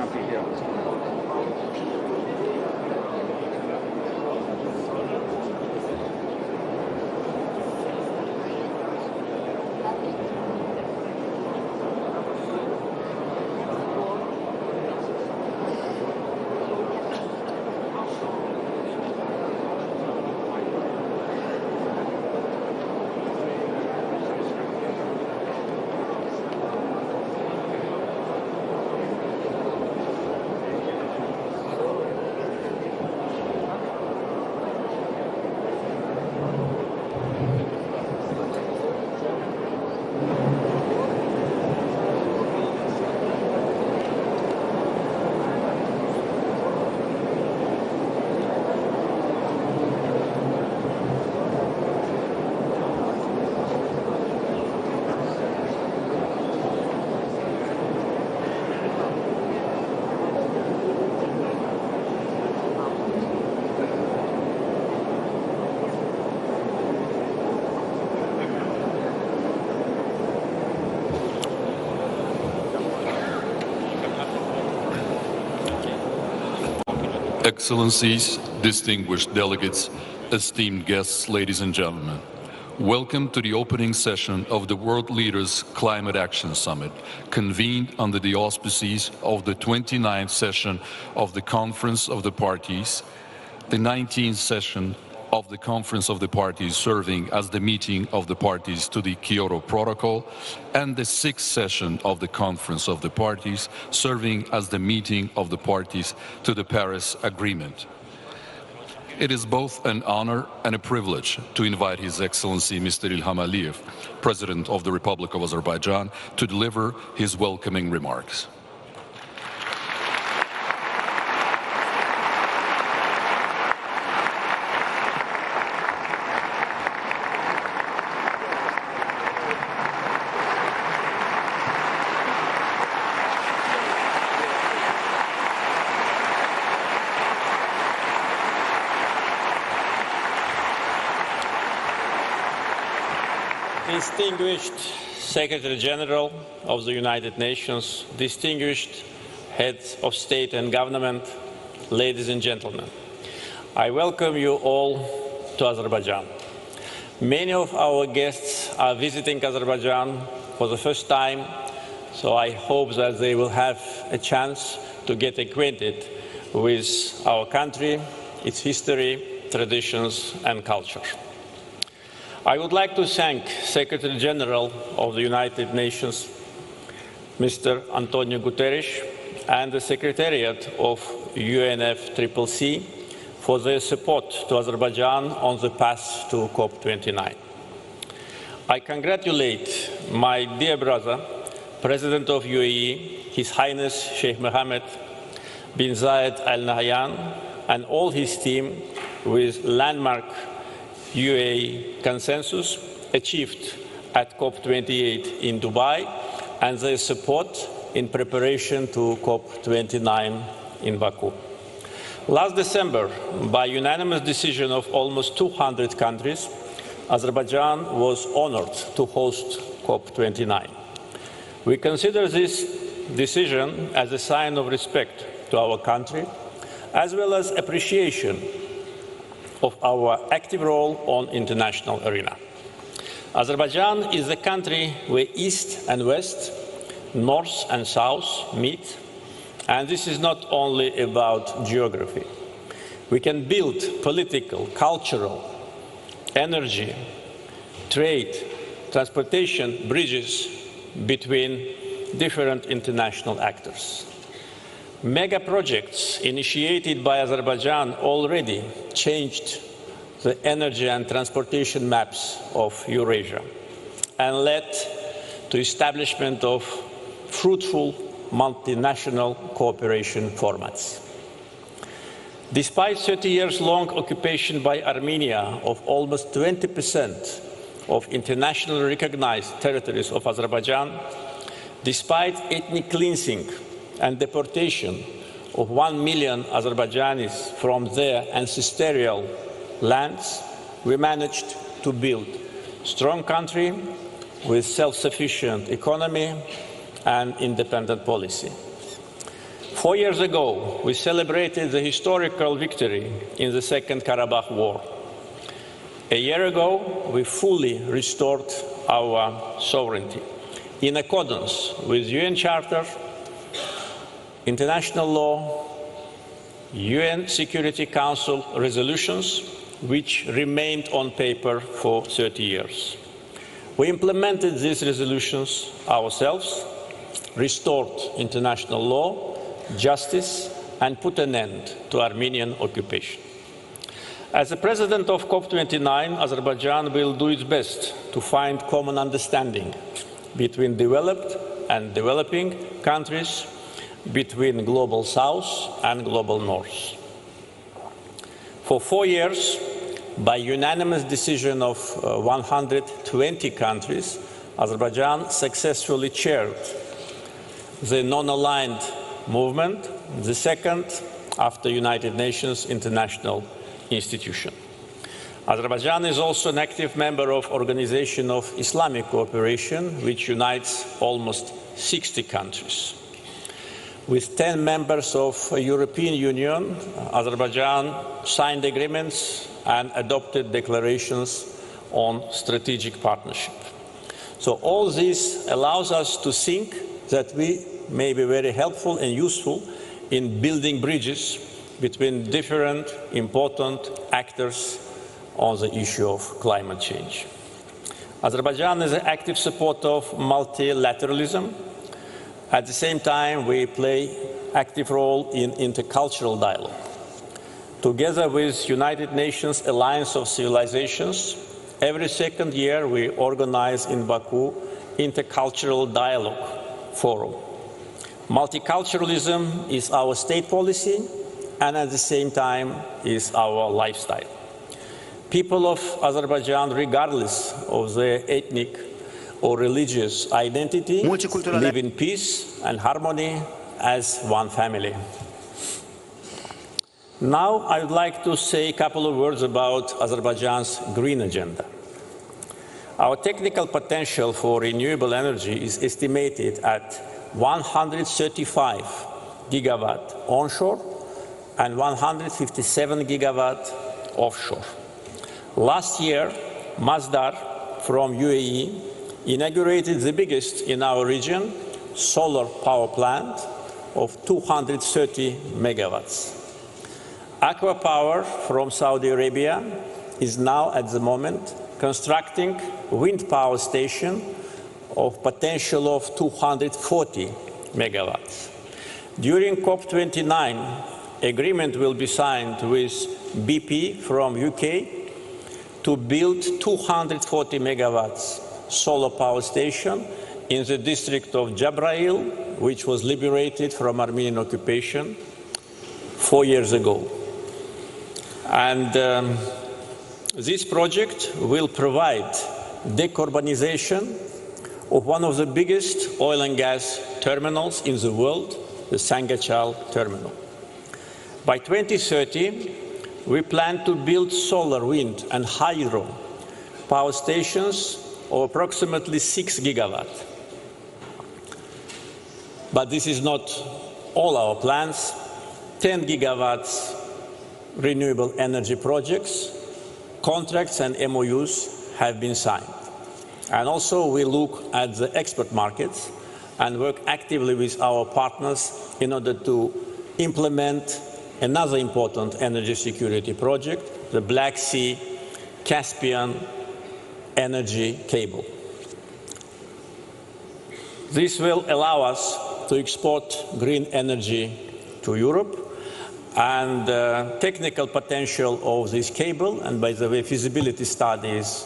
country here. Excellencies, distinguished delegates, esteemed guests, ladies and gentlemen, welcome to the opening session of the World Leaders Climate Action Summit, convened under the auspices of the 29th session of the Conference of the Parties, the 19th session of the Conference of the Parties serving as the meeting of the parties to the Kyoto Protocol, and the 6th session of the Conference of the Parties serving as the meeting of the parties to the Paris Agreement. It is both an honor and a privilege to invite His Excellency Mr. Ilham Aliyev, President of the Republic of Azerbaijan, to deliver his welcoming remarks. Distinguished Secretary General of the United Nations, distinguished heads of state and government, ladies and gentlemen, I welcome you all to Azerbaijan. Many of our guests are visiting Azerbaijan for the first time, so I hope that they will have a chance to get acquainted with our country, its history, traditions and culture. I would like to thank Secretary General of the United Nations, Mr. Antonio Guterres, and the Secretariat of UNFCCC for their support to Azerbaijan on the path to COP29. I congratulate my dear brother, President of UAE, His Highness Sheikh Mohammed bin Zayed Al Nahyan, and all his team with landmark UAE consensus achieved at COP28 in Dubai and their support in preparation to COP29 in Baku. Last December, by unanimous decision of almost 200 countries, Azerbaijan was honored to host COP29. We consider this decision as a sign of respect to our country, as well as appreciation of our active role on international arena. Azerbaijan is a country where East and West, North and South meet, and this is not only about geography. We can build political, cultural, energy, trade, transportation bridges between different international actors. Mega projects initiated by Azerbaijan already changed the energy and transportation maps of Eurasia and led to establishment of fruitful multinational cooperation formats. Despite 30 years long occupation by Armenia of almost 20% of internationally recognized territories of Azerbaijan, despite ethnic cleansing and deportation of 1 million Azerbaijanis from their ancestral lands, we managed to build a strong country with self-sufficient economy and independent policy. 4 years ago, we celebrated the historical victory in the Second Karabakh War. A year ago, we fully restored our sovereignty in accordance with UN Charter, international law, UN Security Council resolutions, which remained on paper for 30 years. We implemented these resolutions ourselves, restored international law, justice, and put an end to Armenian occupation. As the president of COP29, Azerbaijan will do its best to find common understanding between developed and developing countries, between Global South and Global North. For 4 years, by unanimous decision of 120 countries, Azerbaijan successfully chaired the non-aligned movement, the second after United Nations International Institution. Azerbaijan is also an active member of Organization of Islamic Cooperation, which unites almost 60 countries. With 10 members of the European Union, Azerbaijan signed agreements and adopted declarations on strategic partnership. So all this allows us to think that we may be very helpful and useful in building bridges between different important actors on the issue of climate change. Azerbaijan is an active supporter of multilateralism. At the same time, we play an active role in intercultural dialogue. Together with United Nations Alliance of Civilizations, every second year we organize in Baku Intercultural Dialogue Forum. Multiculturalism is our state policy and at the same time is our lifestyle. People of Azerbaijan, regardless of their ethnic or religious identity, live in peace and harmony as one family. Now I would like to say a couple of words about Azerbaijan's green agenda. Our technical potential for renewable energy is estimated at 135 gigawatt onshore and 157 gigawatt offshore. Last year, Masdar from UAE inaugurated the biggest in our region solar power plant of 230 megawatts. Aqua Power from Saudi Arabia is now at the moment constructing wind power station of potential of 240 megawatts. During COP29, agreement will be signed with BP from UK to build 240 megawatts solar power station in the district of Jabrail, which was liberated from Armenian occupation 4 years ago. And this project will provide decarbonization of one of the biggest oil and gas terminals in the world, the Sangachal terminal. By 2030, we plan to build solar, wind and hydro power stations of approximately 6 gigawatts. But this is not all our plans. 10 gigawatts renewable energy projects, contracts and MOUs have been signed. And also we look at the export markets and work actively with our partners in order to implement another important energy security project, the Black Sea Caspian energy cable. This will allow us to export green energy to Europe, and the technical potential of this cable, and by the way, feasibility study is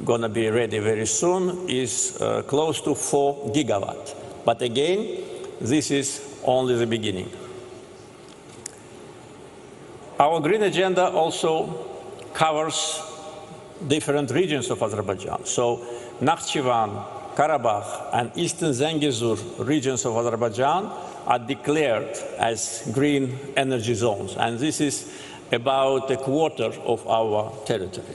going to be ready very soon, is close to 4 gigawatts. But again, this is only the beginning. Our green agenda also covers different regions of Azerbaijan. So Nakhchivan, Karabakh and Eastern Zangezur regions of Azerbaijan are declared as green energy zones, and this is about a quarter of our territory.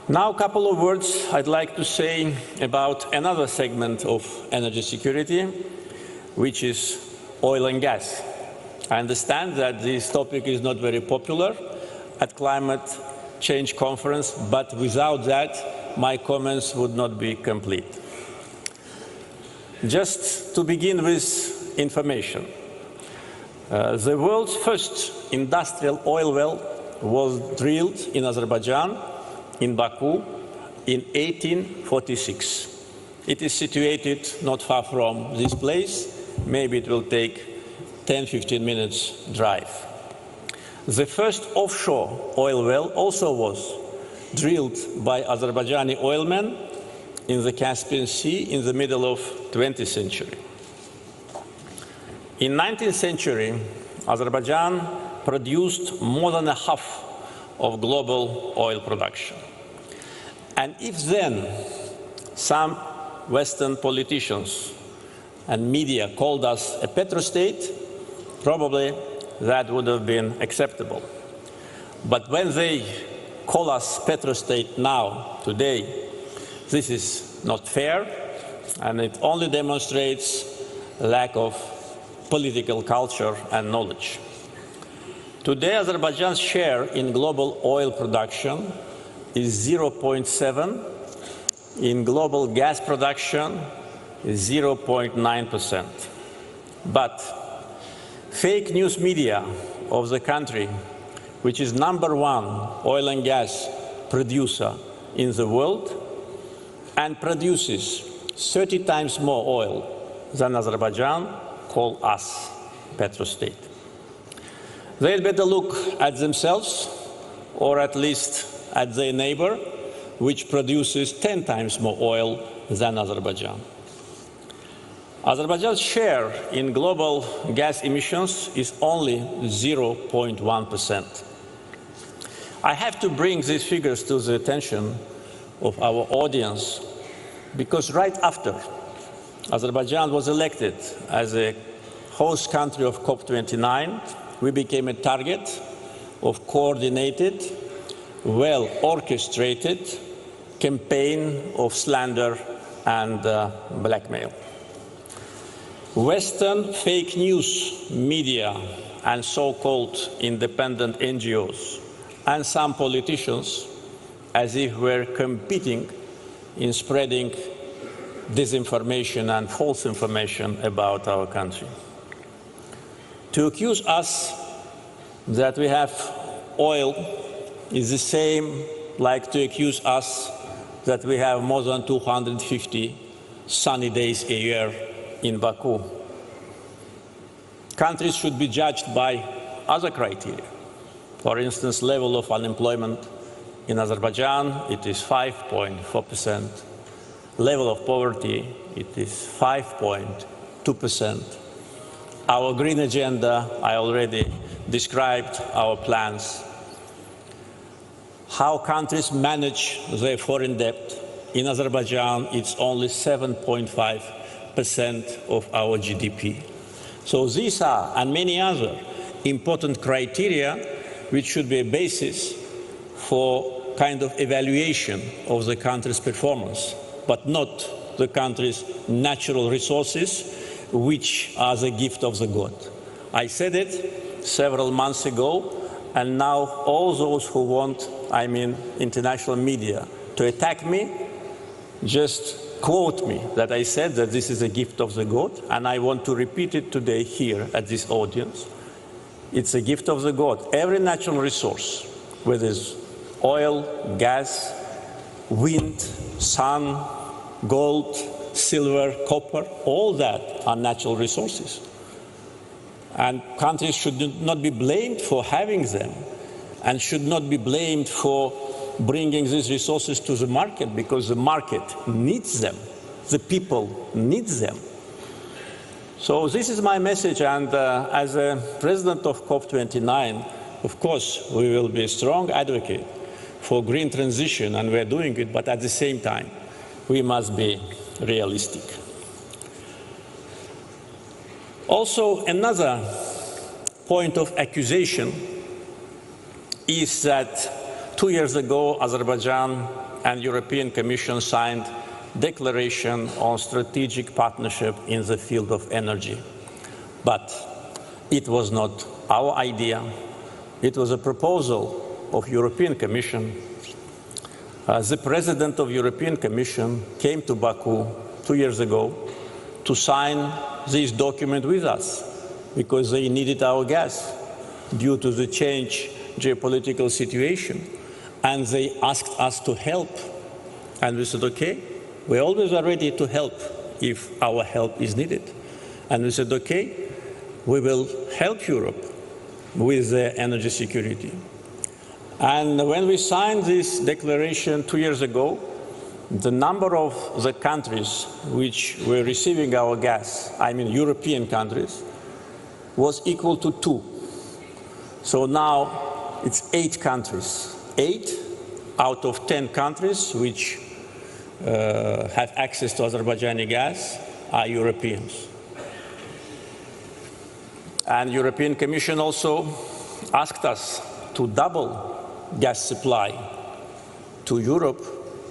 Now a couple of words I'd like to say about another segment of energy security, which is oil and gas. I understand that this topic is not very popular at climate change conference, but without that, my comments would not be complete. Just to begin with information. The world's first industrial oil well was drilled in Azerbaijan, in Baku, in 1846. It is situated not far from this place. Maybe it will take 10-15 minutes drive. The first offshore oil well also was drilled by Azerbaijani oilmen in the Caspian Sea in the middle of 20th century. In 19th century, Azerbaijan produced more than a half of global oil production. And if then some Western politicians and media called us a petrostate, probably that would have been acceptable. But when they call us petrostate now, today, this is not fair, and it only demonstrates lack of political culture and knowledge. Today, Azerbaijan's share in global oil production is 0.7%, in global gas production is 0.9%. But fake news media of the country, which is #1 oil and gas producer in the world and produces 30 times more oil than Azerbaijan, call us petrostate. They'd better look at themselves, or at least at their neighbor, which produces 10 times more oil than Azerbaijan. Azerbaijan's share in global gas emissions is only 0.1%. I have to bring these figures to the attention of our audience because right after Azerbaijan was elected as a host country of COP29, we became a target of coordinated, well-orchestrated campaign of slander and blackmail. Western fake news media and so-called independent NGOs and some politicians, as if we're competing in spreading disinformation and false information about our country. To accuse us that we have oil is the same like to accuse us that we have more than 250 sunny days a year in Baku. Countries should be judged by other criteria. For instance, level of unemployment. In Azerbaijan, it is 5.4%. Level of poverty, it is 5.2%. Our green agenda, I already described our plans. How countries manage their foreign debt. In Azerbaijan, it's only 7.5% of our GDP. So these are, and many other, important criteria which should be a basis for kind of evaluation of the country's performance, but not the country's natural resources, which are the gift of the God. I said it several months ago, and now all those who want, international media, to attack me, just quote me that I said that this is a gift of the God, and I want to repeat it today here at this audience. It's a gift of the God. Every natural resource, whether it's oil, gas, wind, sun, gold, silver, copper, all that are natural resources. And countries should not be blamed for having them and should not be blamed for bringing these resources to the market because the market needs them. The people need them. So this is my message, and as a president of COP29, of course, we will be a strong advocate for green transition, and we're doing it, but at the same time, we must be realistic. Also, another point of accusation is that 2 years ago, Azerbaijan and European Commission signed declaration on strategic partnership in the field of energy. But it was not our idea. It was a proposal of European Commission. The President of European Commission came to Baku 2 years ago to sign this document with us because they needed our gas due to the change geopolitical situation. And they asked us to help. And we said, okay, we always are ready to help if our help is needed. And we said, okay, we will help Europe with energy security. And when we signed this declaration 2 years ago, the number of the countries which were receiving our gas, I mean European countries, was equal to 2. So now it's 8 countries. 8 out of 10 countries which have access to Azerbaijani gas are Europeans. And European Commission also asked us to double gas supply to Europe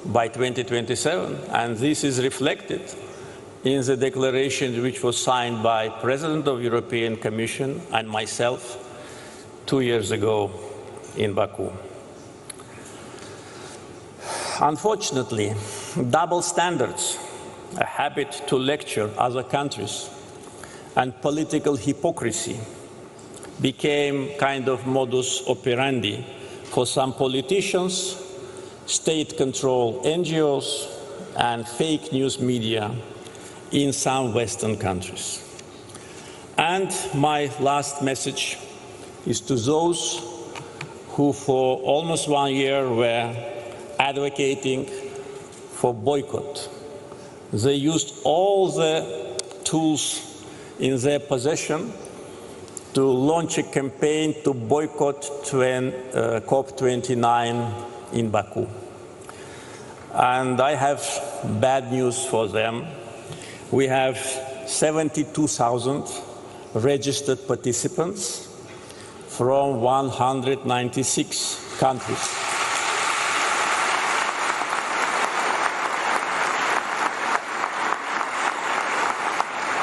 by 2027, and this is reflected in the declaration which was signed by President of European Commission and myself 2 years ago in Baku. Unfortunately, double standards, a habit to lecture other countries, and political hypocrisy became kind of modus operandi for some politicians, state-controlled NGOs, and fake news media in some Western countries. And my last message is to those who for almost 1 year were advocating for boycott. They used all the tools in their possession to launch a campaign to boycott COP29 in Baku. And I have bad news for them. We have 72,000 registered participants from 196 countries.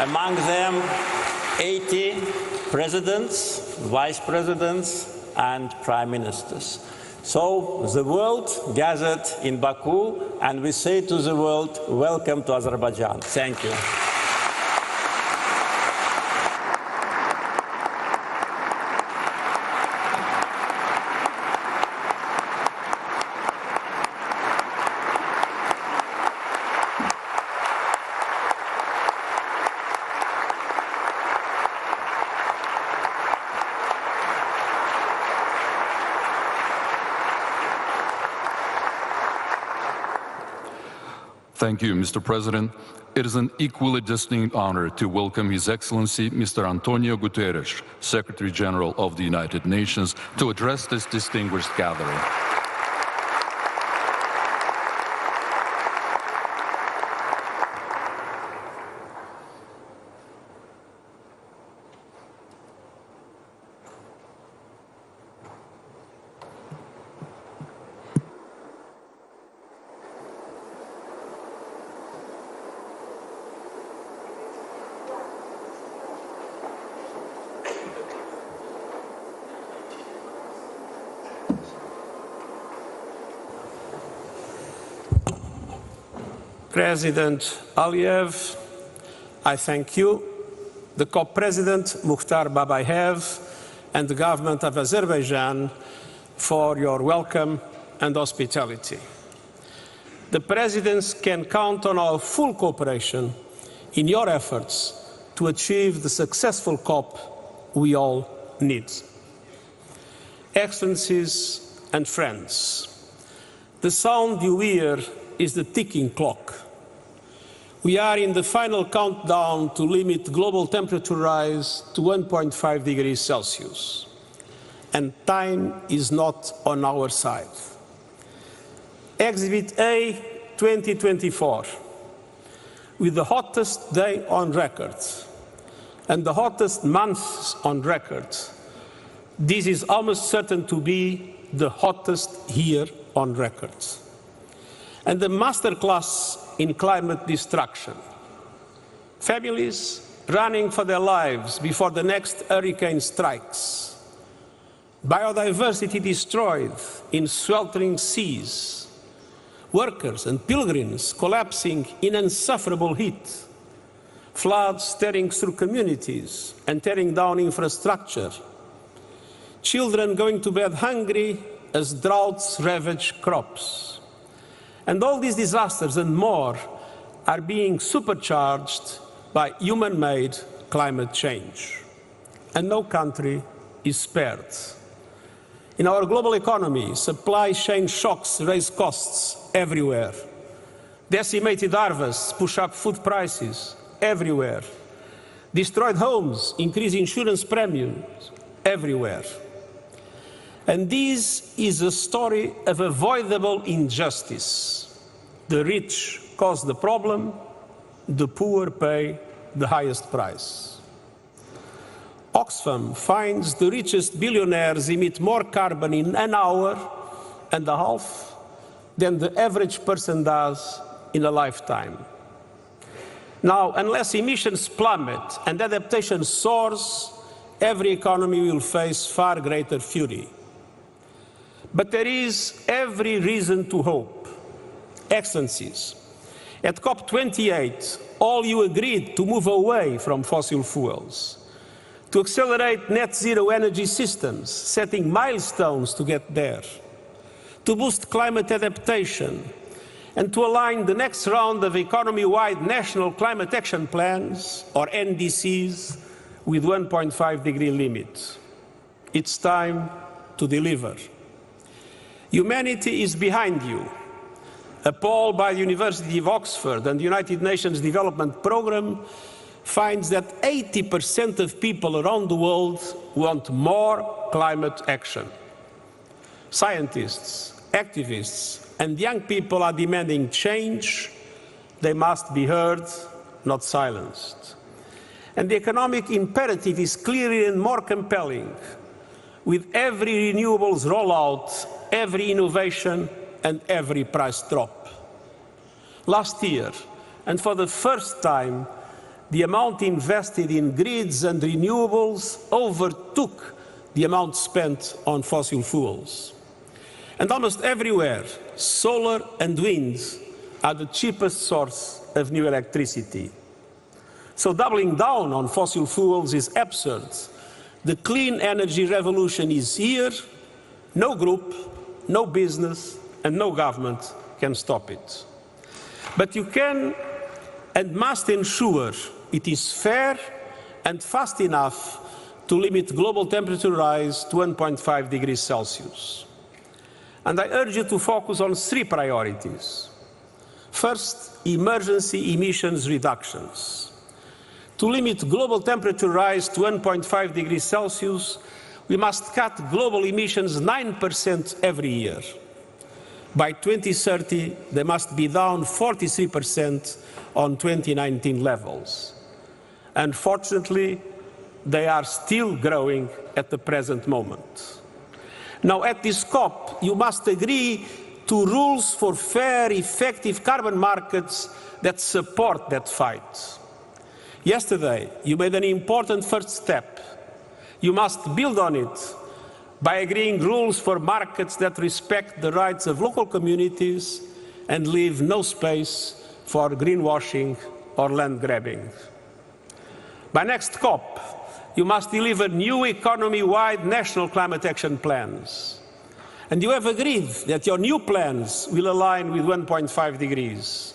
Among them, 80 presidents, vice presidents, and prime ministers. So the world gathered in Baku, and we say to the world, welcome to Azerbaijan. Thank you. Thank you, Mr. President. It is an equally distinct honor to welcome His Excellency Mr. Antonio Guterres, Secretary General of the United Nations, to address this distinguished gathering. President Aliyev, I thank you, the COP President Mukhtar Babayev, and the government of Azerbaijan for your welcome and hospitality. The Presidents can count on our full cooperation in your efforts to achieve the successful COP we all need. Excellencies and friends, the sound you hear is the ticking clock. We are in the final countdown to limit global temperature rise to 1.5 degrees Celsius. And time is not on our side. Exhibit A 2024, with the hottest day on record and the hottest months on record, this is almost certain to be the hottest year on record. And the masterclass in climate destruction. Families running for their lives before the next hurricane strikes, biodiversity destroyed in sweltering seas, workers and pilgrims collapsing in insufferable heat, floods tearing through communities and tearing down infrastructure, children going to bed hungry as droughts ravage crops. And all these disasters and more are being supercharged by human-made climate change. And no country is spared. In our global economy, supply chain shocks raise costs everywhere. Decimated harvests push up food prices everywhere. Destroyed homes increase insurance premiums everywhere. And this is a story of avoidable injustice. The rich cause the problem, the poor pay the highest price. Oxfam finds the richest billionaires emit more carbon in an hour and a half than the average person does in a lifetime. Now, unless emissions plummet and adaptation soars, every economy will face far greater fury. But there is every reason to hope. Excellencies, at COP28, all you agreed to move away from fossil fuels, to accelerate net zero energy systems, setting milestones to get there, to boost climate adaptation, and to align the next round of economy-wide national climate action plans, or NDCs, with 1.5-degree limit. It's time to deliver. Humanity is behind you. A poll by the University of Oxford and the United Nations Development Programme finds that 80% of people around the world want more climate action. Scientists, activists, and young people are demanding change. They must be heard, not silenced. And the economic imperative is clearer and more compelling. With every renewables rollout, every innovation, and every price drop. Last year, and for the first time, the amount invested in grids and renewables overtook the amount spent on fossil fuels. And almost everywhere, solar and wind are the cheapest source of new electricity. So doubling down on fossil fuels is absurd. The clean energy revolution is here. No group, no business, and no government can stop it. But you can and must ensure it is fair and fast enough to limit global temperature rise to 1.5 degrees Celsius. And I urge you to focus on three priorities. First, emergency emissions reductions. To limit global temperature rise to 1.5 degrees Celsius, we must cut global emissions 9% every year. By 2030, they must be down 43% on 2019 levels. Unfortunately, they are still growing at the present moment. Now, at this COP, you must agree to rules for fair, effective carbon markets that support that fight. Yesterday, you made an important first step. You must build on it by agreeing rules for markets that respect the rights of local communities and leave no space for greenwashing or land grabbing. By next COP, you must deliver new economy-wide national climate action plans. And you have agreed that your new plans will align with 1.5 degrees.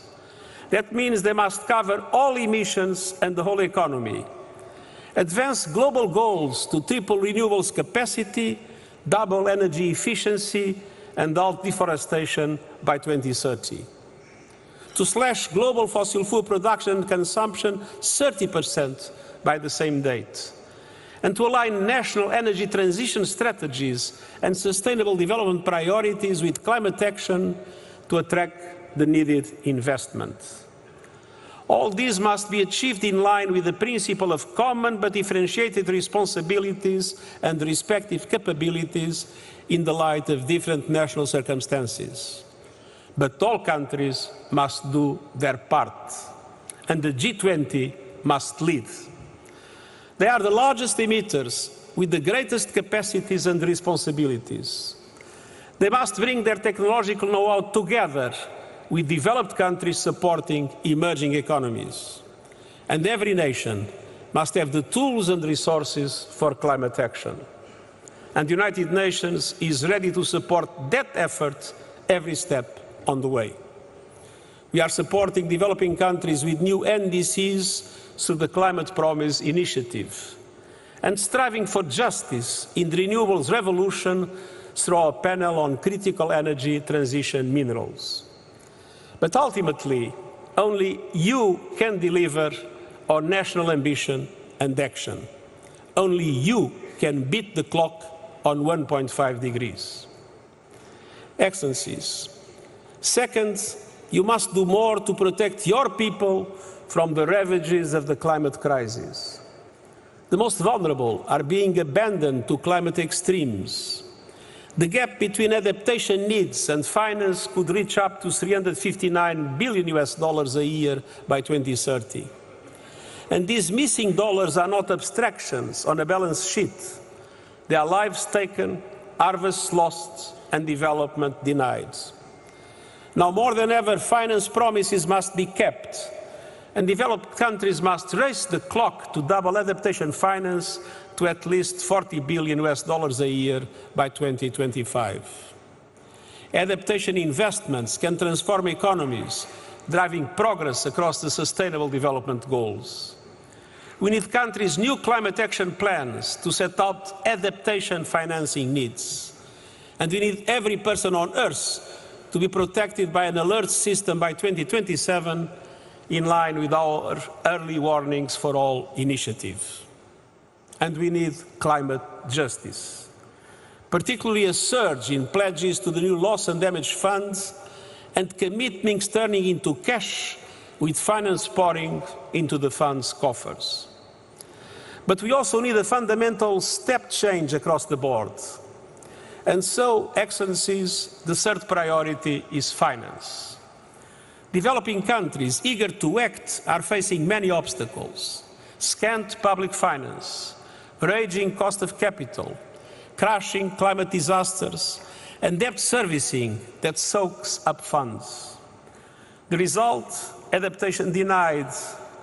That means they must cover all emissions and the whole economy. Advance global goals to triple renewables capacity, double energy efficiency, and halt deforestation by 2030. To slash global fossil fuel production and consumption 30% by the same date. And to align national energy transition strategies and sustainable development priorities with climate action to attract the needed investment. All these must be achieved in line with the principle of common but differentiated responsibilities and respective capabilities in the light of different national circumstances. But all countries must do their part, and the G20 must lead. They are the largest emitters with the greatest capacities and responsibilities. They must bring their technological know-how together with developed countries supporting emerging economies. And every nation must have the tools and resources for climate action. And the United Nations is ready to support that effort every step on the way. We are supporting developing countries with new NDCs through the Climate Promise Initiative, and striving for justice in the renewables revolution through our panel on critical energy transition minerals. But ultimately, only you can deliver on national ambition and action. Only you can beat the clock on 1.5 degrees. Excellencies, second, you must do more to protect your people from the ravages of the climate crisis. The most vulnerable are being abandoned to climate extremes. The gap between adaptation needs and finance could reach up to $359 billion a year by 2030. And these missing dollars are not abstractions on a balance sheet. They are lives taken, harvests lost, and development denied. Now more than ever, finance promises must be kept, and developed countries must race the clock to double adaptation finance to at least $40 billion a year by 2025. Adaptation investments can transform economies, driving progress across the Sustainable Development Goals. We need countries' new climate action plans to set out adaptation financing needs. And we need every person on Earth to be protected by an alert system by 2027, in line with our early warnings for all initiatives. And we need climate justice, particularly a surge in pledges to the new loss and damage funds and commitments turning into cash with finance pouring into the fund's coffers. But we also need a fundamental step change across the board. And so, Excellencies, the third priority is finance. Developing countries eager to act are facing many obstacles: scant public finance, raging cost of capital, crashing climate disasters, and debt servicing that soaks up funds. The result? Adaptation denied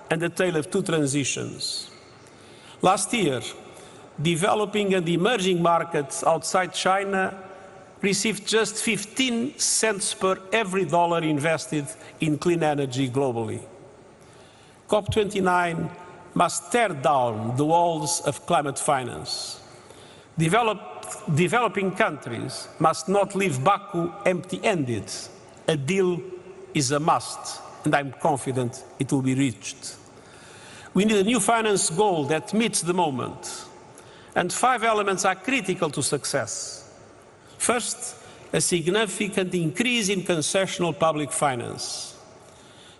and a tale of two transitions. Last year, developing and emerging markets outside China received just 15 cents per every dollar invested in clean energy globally. COP29 must tear down the walls of climate finance. Developing countries must not leave Baku empty-handed. A deal is a must, and I'm confident it will be reached. We need a new finance goal that meets the moment. And 5 elements are critical to success. First, a significant increase in concessional public finance.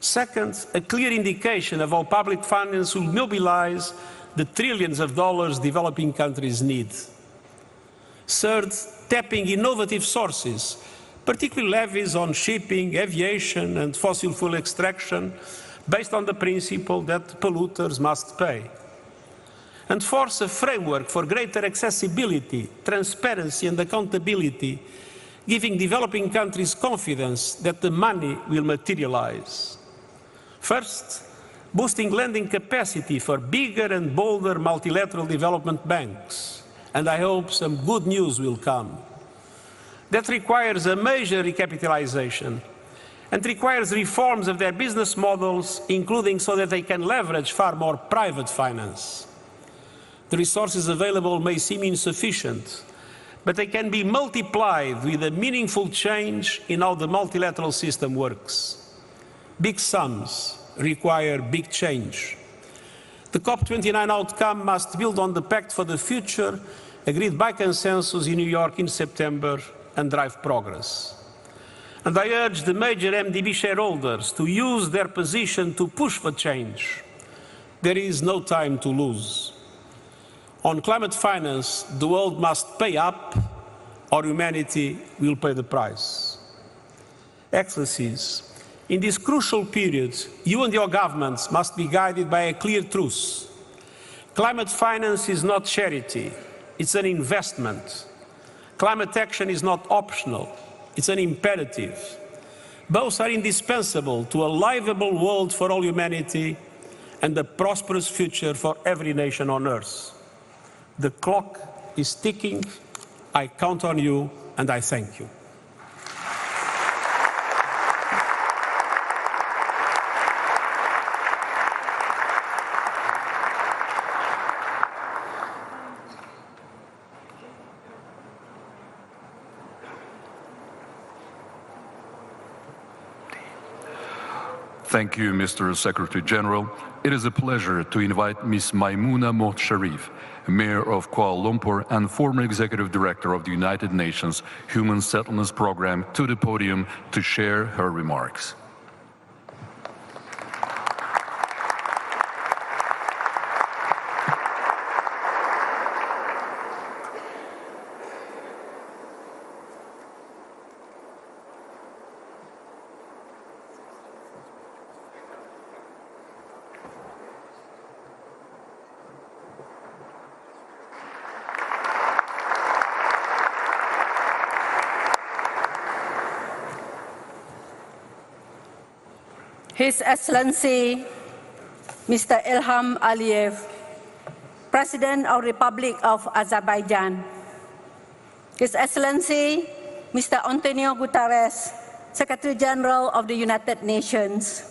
Second, a clear indication of how public finance will mobilize the trillions of dollars developing countries need. Third, tapping innovative sources, particularly levies on shipping, aviation, and fossil fuel extraction, based on the principle that polluters must pay. And fourth, a framework for greater accessibility, transparency, and accountability, giving developing countries confidence that the money will materialize. First, boosting lending capacity for bigger and bolder multilateral development banks. And I hope some good news will come. That requires a major recapitalization and requires reforms of their business models, including so that they can leverage far more private finance. The resources available may seem insufficient, but they can be multiplied with a meaningful change in how the multilateral system works. Big sums require big change. The COP29 outcome must build on the Pact for the Future, agreed by consensus in New York in September, and drive progress. And I urge the major MDB shareholders to use their position to push for change. There is no time to lose. On climate finance, the world must pay up, or humanity will pay the price. Excellencies, in this crucial period, you and your governments must be guided by a clear truth. Climate finance is not charity, it's an investment. Climate action is not optional, it's an imperative. Both are indispensable to a livable world for all humanity and a prosperous future for every nation on earth. The clock is ticking. I count on you and I thank you. Thank you, Mr. Secretary General. It is a pleasure to invite Ms. Maimouna Mohd Sharif, Mayor of Kuala Lumpur and former Executive Director of the United Nations Human Settlements Program, to the podium to share her remarks. His Excellency Mr. Ilham Aliyev, President of the Republic of Azerbaijan, His Excellency Mr. Antonio Guterres, Secretary General of the United Nations,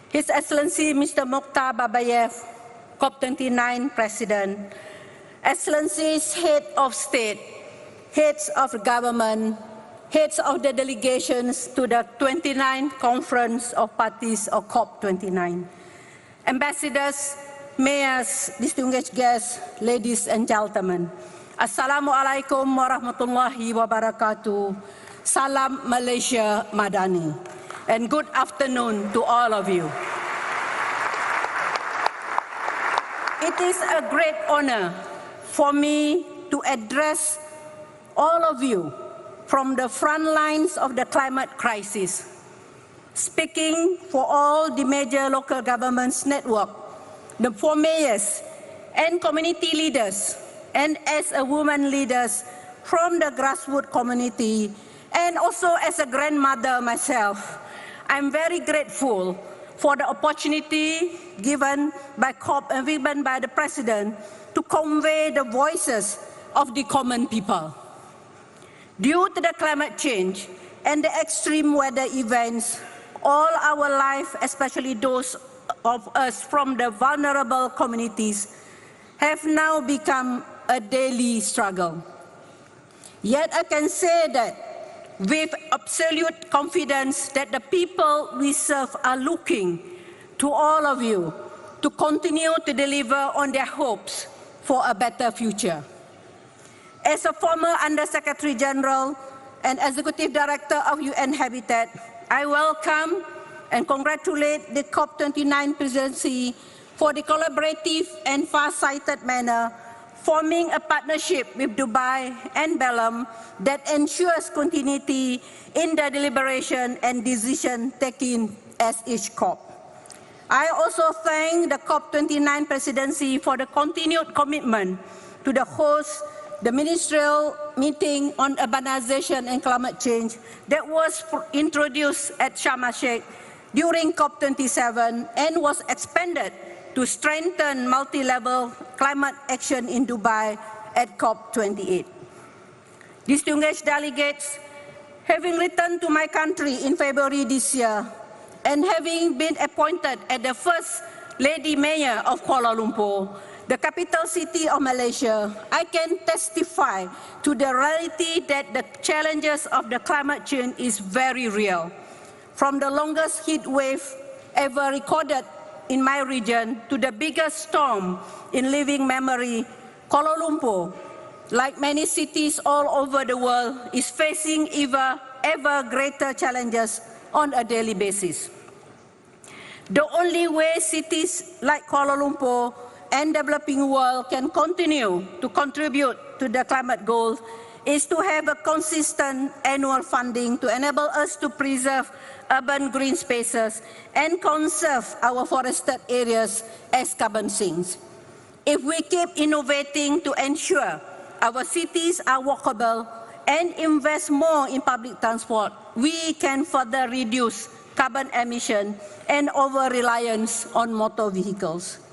His Excellency Mr. Mukhtar Babayev, COP29 President, Excellencies, Head of State, Heads of Government, Heads of the delegations to the 29th Conference of Parties of COP29, Ambassadors, Mayors, distinguished guests, ladies and gentlemen, Assalamualaikum warahmatullahi wabarakatuh, Salam Malaysia Madani, and good afternoon to all of you. It is a great honor for me to address all of you from the front lines of the climate crisis, speaking for all the major local governments network, the 4 mayors and community leaders, and as a woman leaders from the grassroots community, and also as a grandmother myself. I'm very grateful for the opportunity given by COP and given by the President to convey the voices of the common people. Due to the climate change and the extreme weather events, all our life, especially those of us from the vulnerable communities, have now become a daily struggle. Yet I can say that with absolute confidence that the people we serve are looking to all of you to continue to deliver on their hopes for a better future. As a former Under-Secretary General and Executive Director of UN Habitat, I welcome and congratulate the COP29 presidency for the collaborative and far-sighted manner, forming a partnership with Dubai and Belém that ensures continuity in the deliberation and decision taken as each COP. I also thank the COP29 presidency for the continued commitment to host the ministerial meeting on urbanization and climate change that was introduced at Sharm el-Sheikh during COP27 and was expanded to strengthen multi-level climate action in Dubai at COP28. Distinguished delegates, having returned to my country in February this year and having been appointed as the First Lady Mayor of Kuala Lumpur, the capital city of Malaysia, I can testify to the reality that the challenges of the climate change is very real. From the longest heat wave ever recorded in my region to the biggest storm in living memory, Kuala Lumpur, like many cities all over the world, is facing ever greater challenges on a daily basis. The only way cities like Kuala Lumpur and developing world can continue to contribute to the climate goals is to have a consistent annual funding to enable us to preserve urban green spaces and conserve our forested areas as carbon sinks. If we keep innovating to ensure our cities are walkable and invest more in public transport, we can further reduce carbon emission and over-reliance on motor vehicles.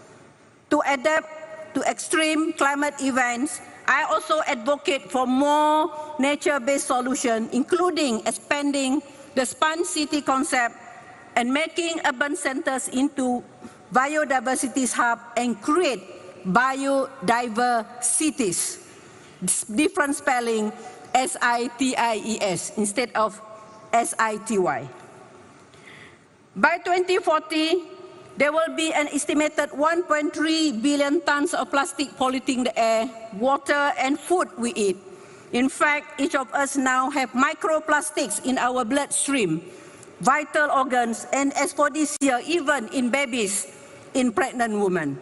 To adapt to extreme climate events, I also advocate for more nature-based solutions, including expanding the smart city concept and making urban centers into biodiversity hubs and create biodiverse cities. Different spelling, S-I-T-I-E-S instead of S-I-T-Y. By 2040, there will be an estimated 1.3 billion tons of plastic polluting the air, water, and food we eat. In fact, each of us now have microplastics in our bloodstream, vital organs, and as for this year, even in babies, in pregnant women.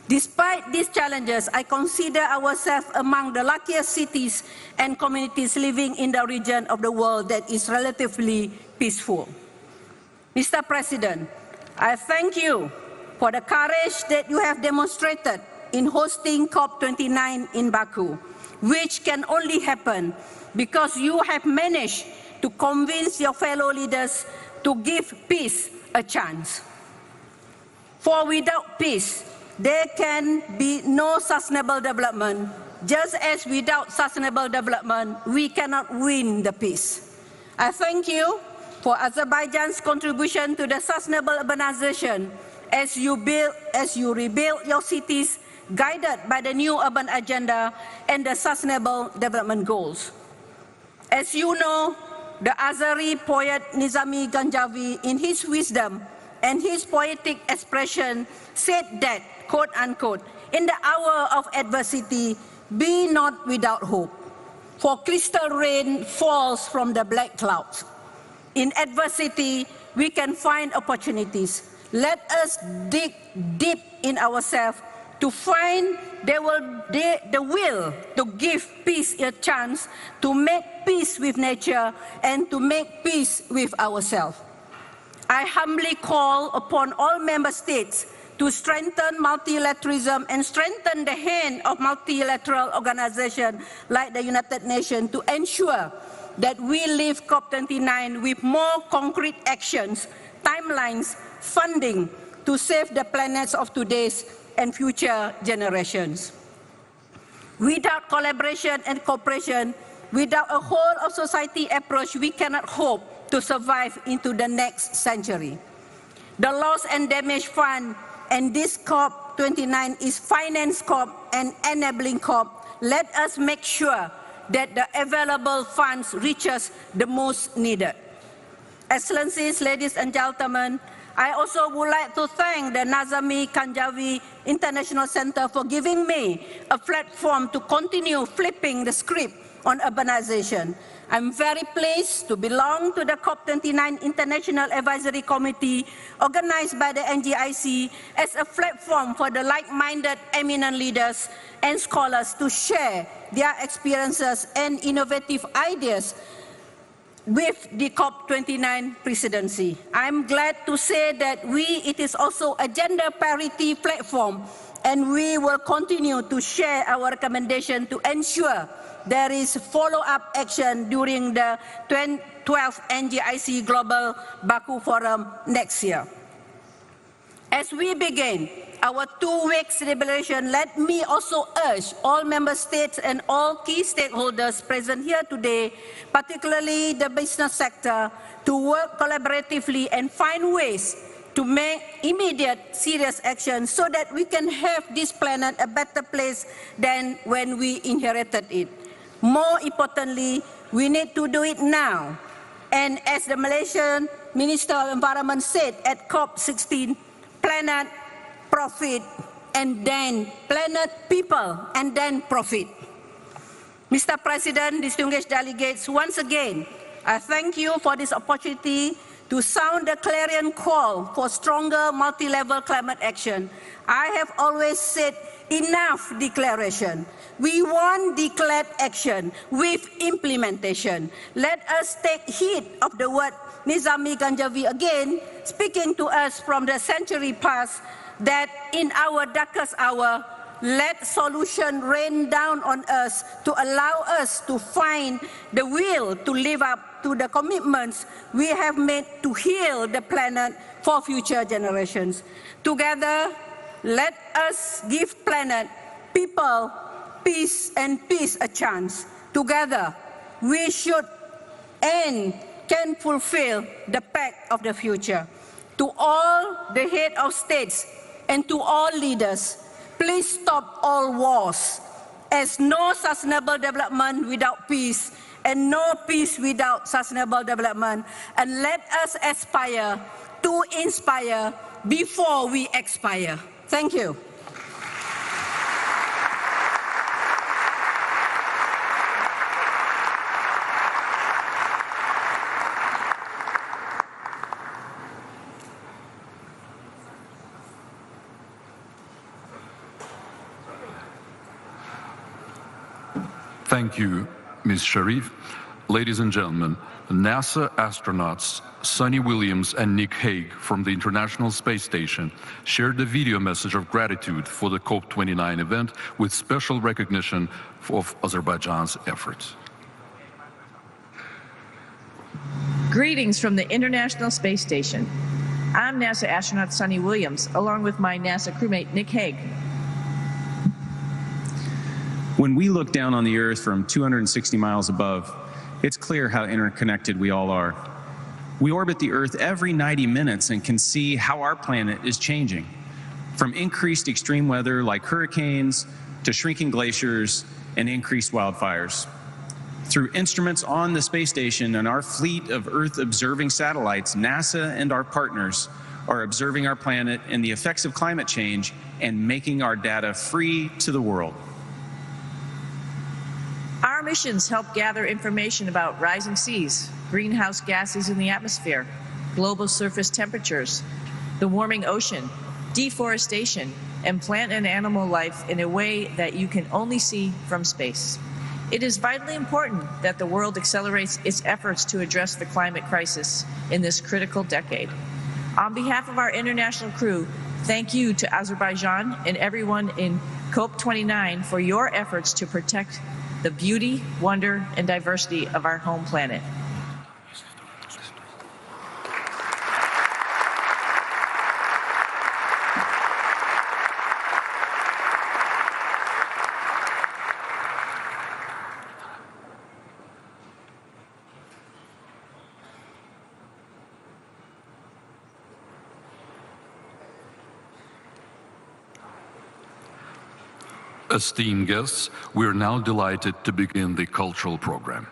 Despite these challenges, I consider ourselves among the luckiest cities and communities living in the region of the world that is relatively peaceful. Mr. President, I thank you for the courage that you have demonstrated in hosting COP29 in Baku, which can only happen because you have managed to convince your fellow leaders to give peace a chance. For without peace, there can be no sustainable development, just as without sustainable development, we cannot win the peace. I thank you for Azerbaijan's contribution to the sustainable urbanization as you rebuild your cities, guided by the new urban agenda and the sustainable development goals. As you know, the Azeri poet Nizami Ganjavi, in his wisdom and his poetic expression, said that, quote unquote, in the hour of adversity, be not without hope, for crystal rain falls from the black clouds. In adversity, we can find opportunities. Let us dig deep in ourselves to find the will to give peace a chance, to make peace with nature, and to make peace with ourselves. I humbly call upon all member states to strengthen multilateralism and strengthen the hand of multilateral organizations like the United Nations to ensure that we leave COP29 with more concrete actions, timelines, funding to save the planets of today's and future generations. Without collaboration and cooperation, without a whole of society approach, we cannot hope to survive into the next century. The Loss and Damage Fund and this COP29 is Finance COP and Enabling COP. Let us make sure that the available funds reaches the most needed. Excellencies, ladies and gentlemen, I also would like to thank the Nazami Ganjavi International Center for giving me a platform to continue flipping the script on urbanization. I'm very pleased to belong to the COP29 International Advisory Committee organized by the NGIC as a platform for the like-minded eminent leaders and scholars to share their experiences and innovative ideas with the COP29 presidency. I'm glad to say that it is also a gender parity platform, and we will continue to share our recommendation to ensure there is follow-up action during the 12th NGIC Global Baku Forum next year. As we begin our 2-week celebration, let me also urge all member states and all key stakeholders present here today, particularly the business sector, to work collaboratively and find ways to make immediate serious action so that we can have this planet a better place than when we inherited it. More importantly, we need to do it now. And as the Malaysian Minister of Environment said at COP16, planet, profit, and then planet, people, and then profit. Mr. President, distinguished delegates, once again, I thank you for this opportunity to sound the clarion call for stronger multi-level climate action. I have always said enough declaration. We want declared action with implementation. Let us take heed of the word Nizami Ganjavi again, speaking to us from the century past, that in our darkest hour, let solution rain down on us to allow us to find the will to live up to the commitments we have made to heal the planet for future generations. Together, let us give planet, people, peace and peace a chance. Together, we should and can fulfill the pact of the future. To all the heads of states and to all leaders, please stop all wars, as no sustainable development without peace and no peace without sustainable development. And let us aspire to inspire before we expire. Thank you. Thank you, Ms. Sharif. Ladies and gentlemen, NASA astronauts Sunny Williams and Nick Hague from the International Space Station shared a video message of gratitude for the COP29 event with special recognition of Azerbaijan's efforts. Greetings from the International Space Station. I'm NASA astronaut Sunny Williams, along with my NASA crewmate Nick Hague. When we look down on the Earth from 260 miles above, it's clear how interconnected we all are. We orbit the Earth every 90 minutes and can see how our planet is changing, from increased extreme weather like hurricanes to shrinking glaciers and increased wildfires. Through instruments on the space station and our fleet of Earth-observing satellites, NASA and our partners are observing our planet and the effects of climate change and making our data free to the world. Our missions help gather information about rising seas, greenhouse gases in the atmosphere, global surface temperatures, the warming ocean, deforestation, and plant and animal life in a way that you can only see from space. It is vitally important that the world accelerates its efforts to address the climate crisis in this critical decade. On behalf of our international crew, thank you to Azerbaijan and everyone in COP29 for your efforts to protect the beauty, wonder, and diversity of our home planet. Esteemed guests, we are now delighted to begin the cultural program.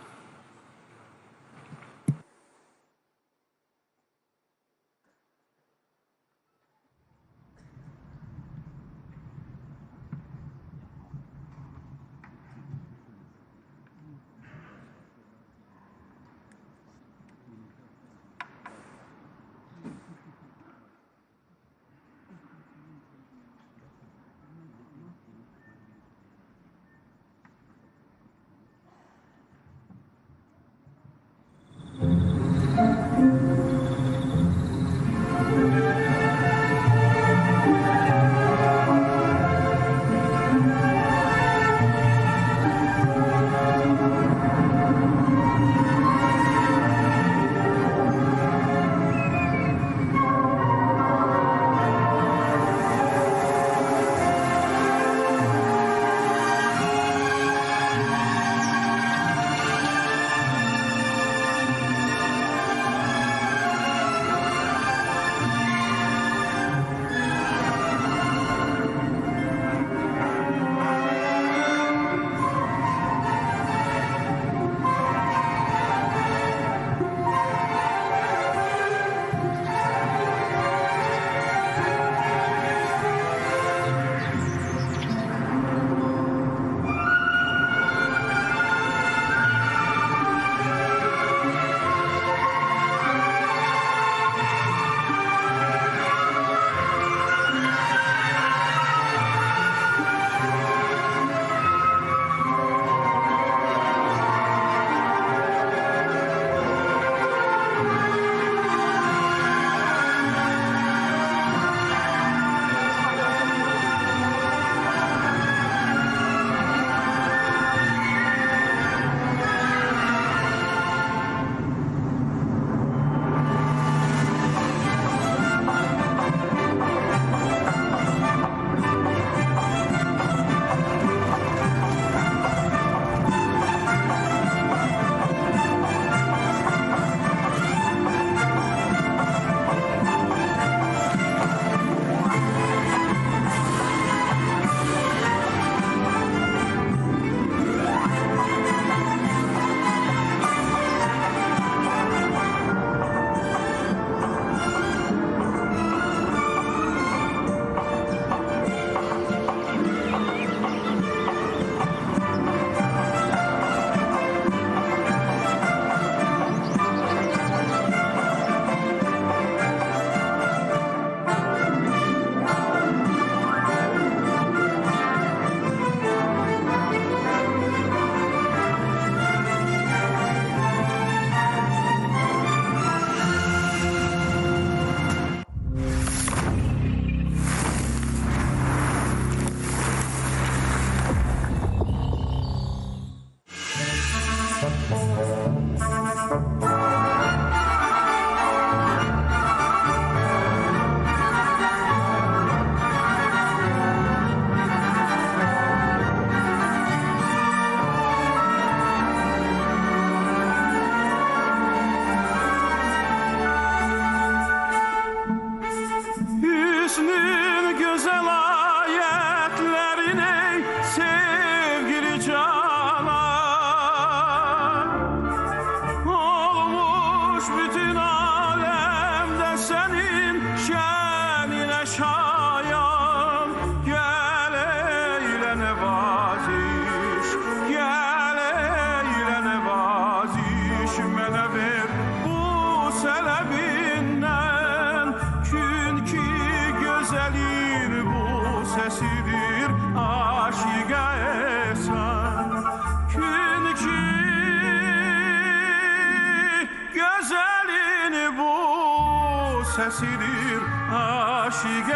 sesidir aşık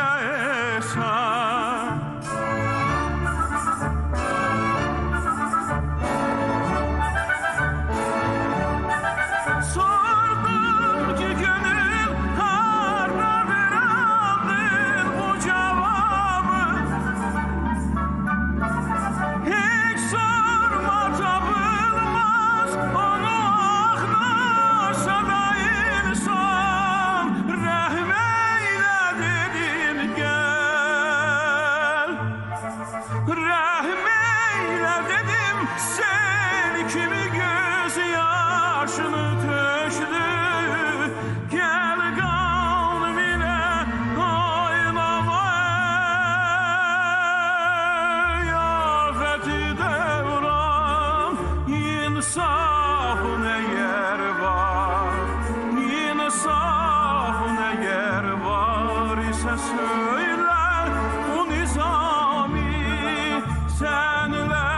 esan. Sordum ki gönül hardadır aldın bu cevabı. Hiç sorma tapılmaz onu aklasa da insan. Rehm eyle dedim gel. Rehm eyle dedim sen kimi göz yaşını tökdü. Gel kalbine oynama ey afeti devran. İnsafın eğer var, insafın eğer var ise söyle bu nizami senle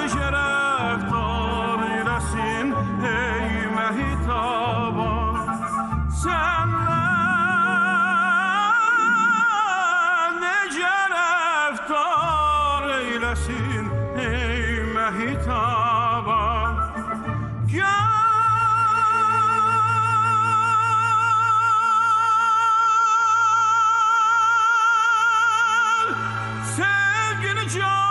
şereftar eylesin ey mehitaba. Senle nece reftar eylesin ey mehitaba. Sevgili canan.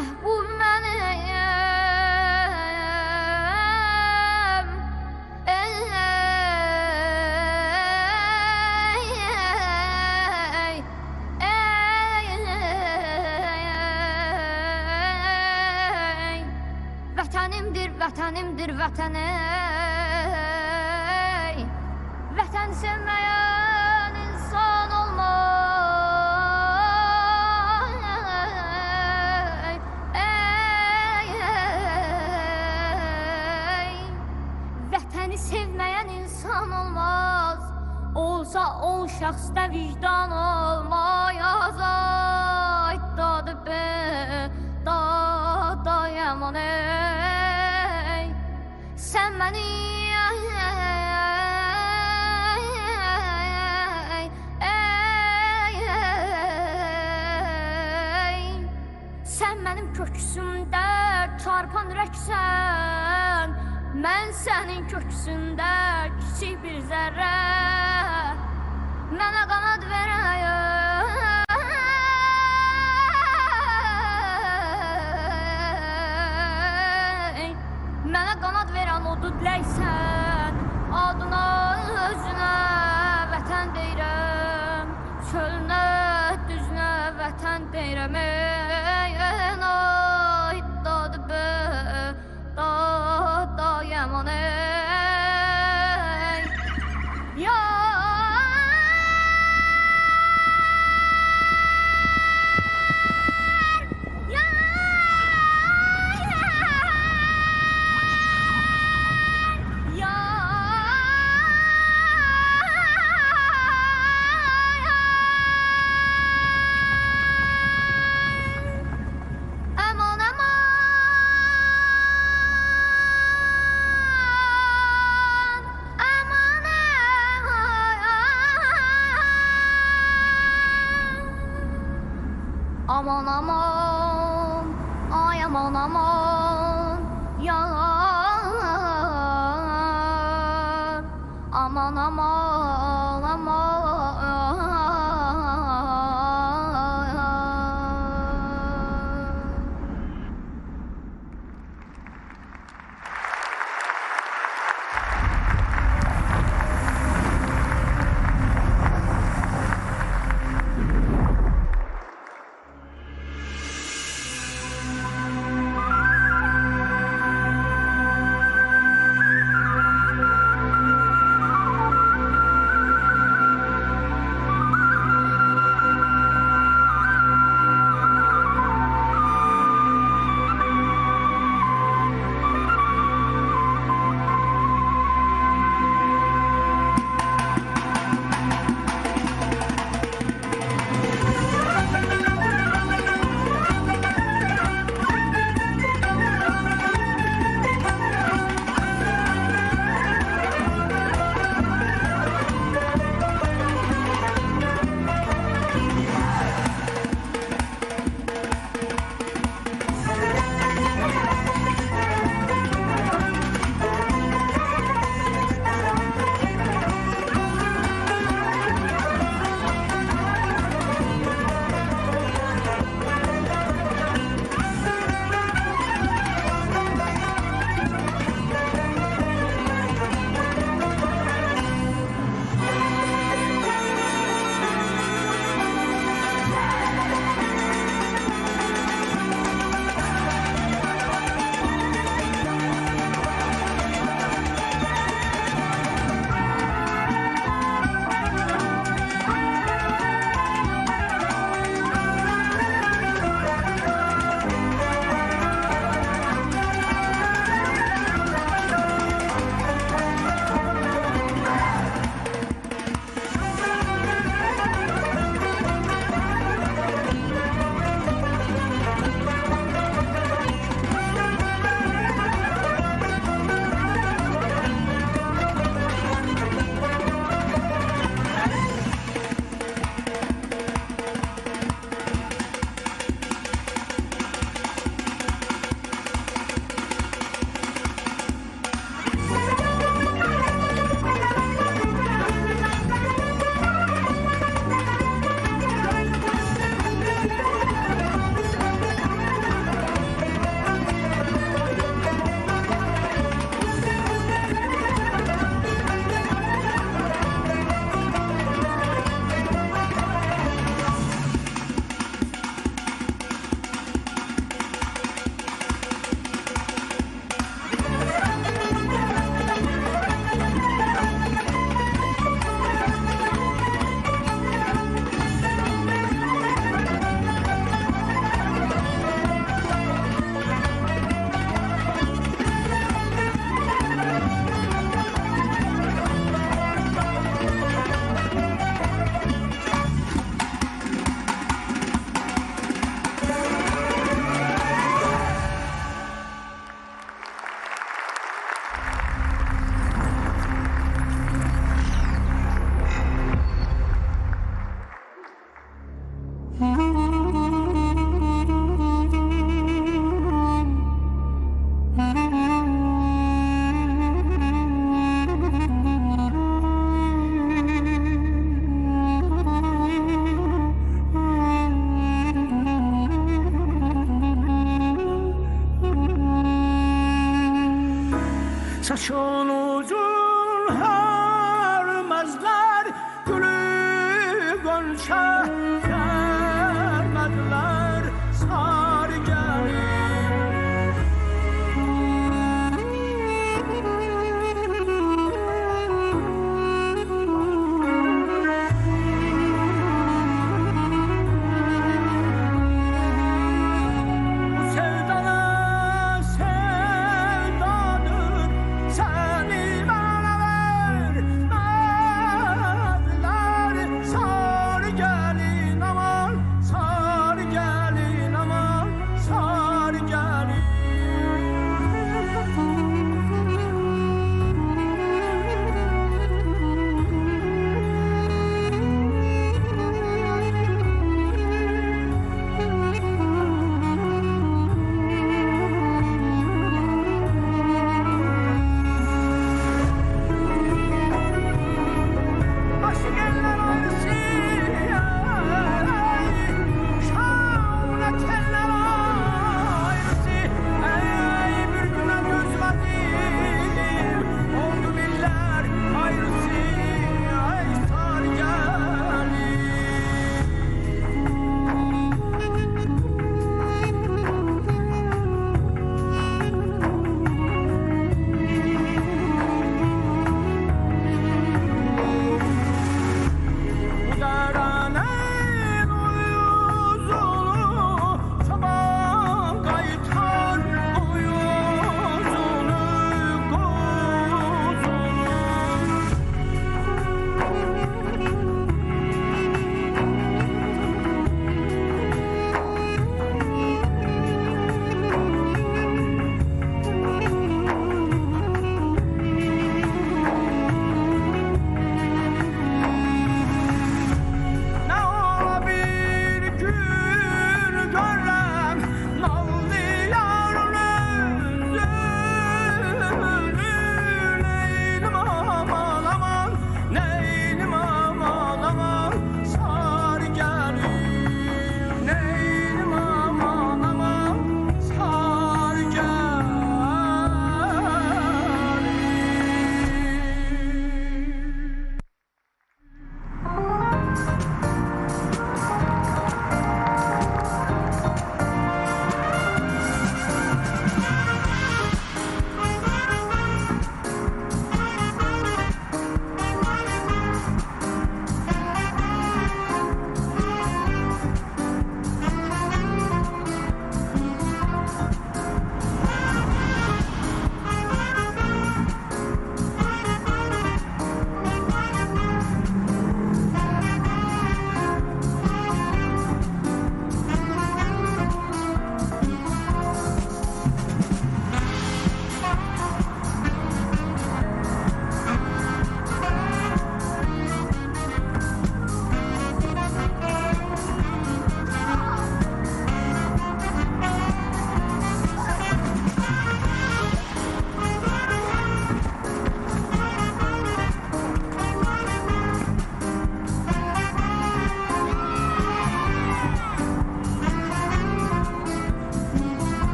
məhbub mənim. Vətənimdir, vətənimdir, vətənim. Vətən sevməyən insan olmaz. Vətəni sevməyən insan olmaz. Olsa ol şəxsdə vicdan olmayaz. Ay dadı be, da yaman ey. Sən məni sən mənim köksümdə çarpan ürəksən. Mən sənin köksündə kiçik bir zərrə. Mənə qanad verəyən, mənə qanad verən o düdləksən. Adına, özünə vətən deyirəm, çölünə, düzünə vətən deyirəm. Ay dadı be, da yaman ey. Aman aman, ay aman aman, yar. Aman aman, aman. saçın uzun hörmezler, gülü gonca vermediler sarı gelin. Seni bana vermediler sarı gelin.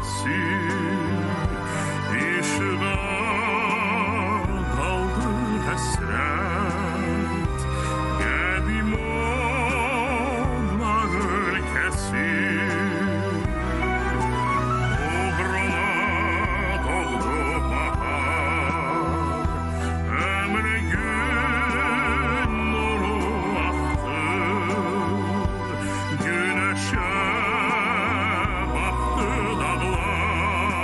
kesin işığa kaldı hasret Gedim onları kesin Uğruna doldu bahar Ömrü gün nuru aktı Güneşe baktı dağlar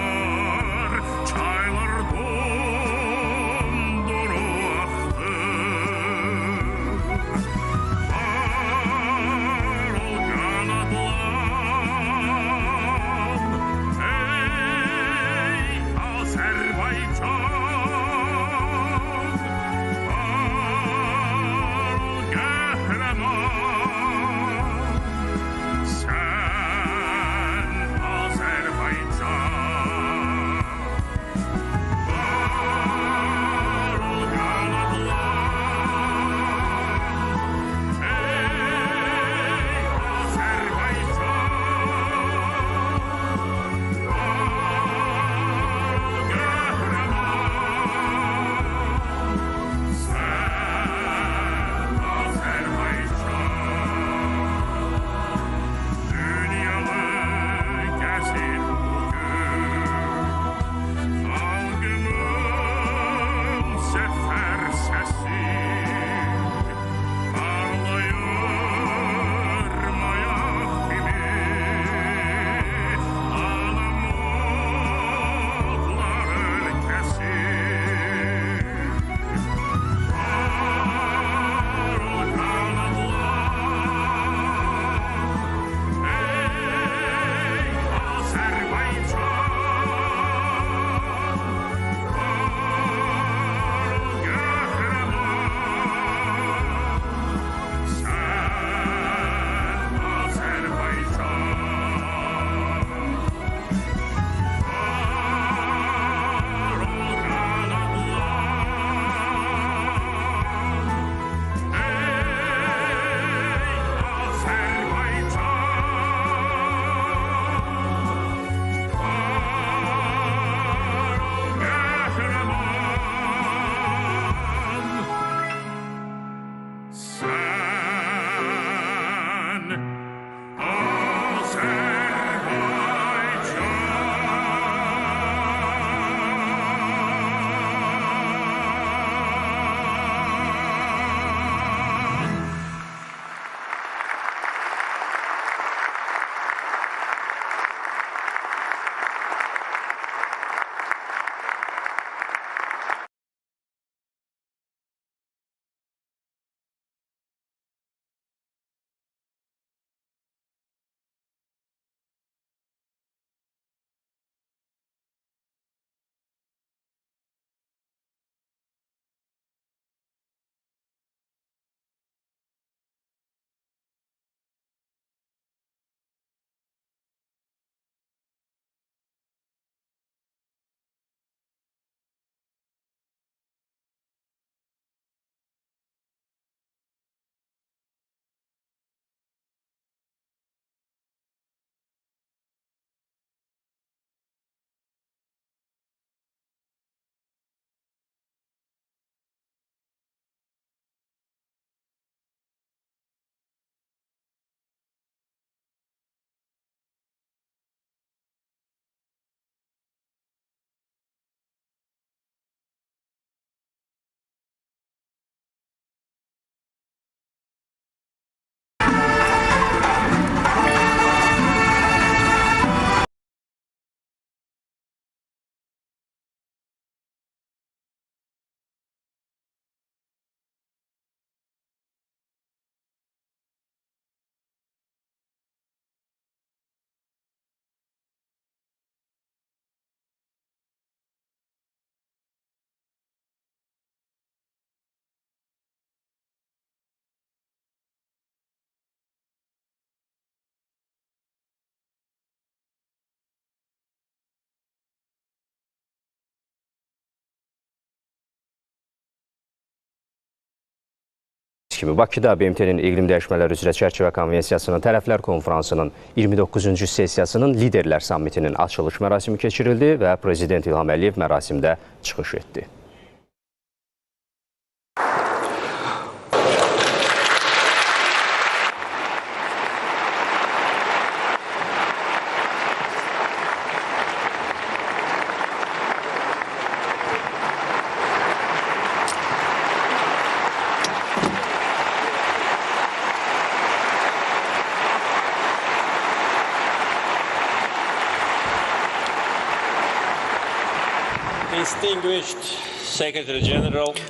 kimi Bakıda BMT-nin iqlim dəyişmələri üzrə çərçivə konvensiyasının tərəflər konfransının 29-cu sessiyasının liderlər sammitinin açılış mərasimi keçirildi və Prezident İlham Əliyev mərasimdə çıxış etdi.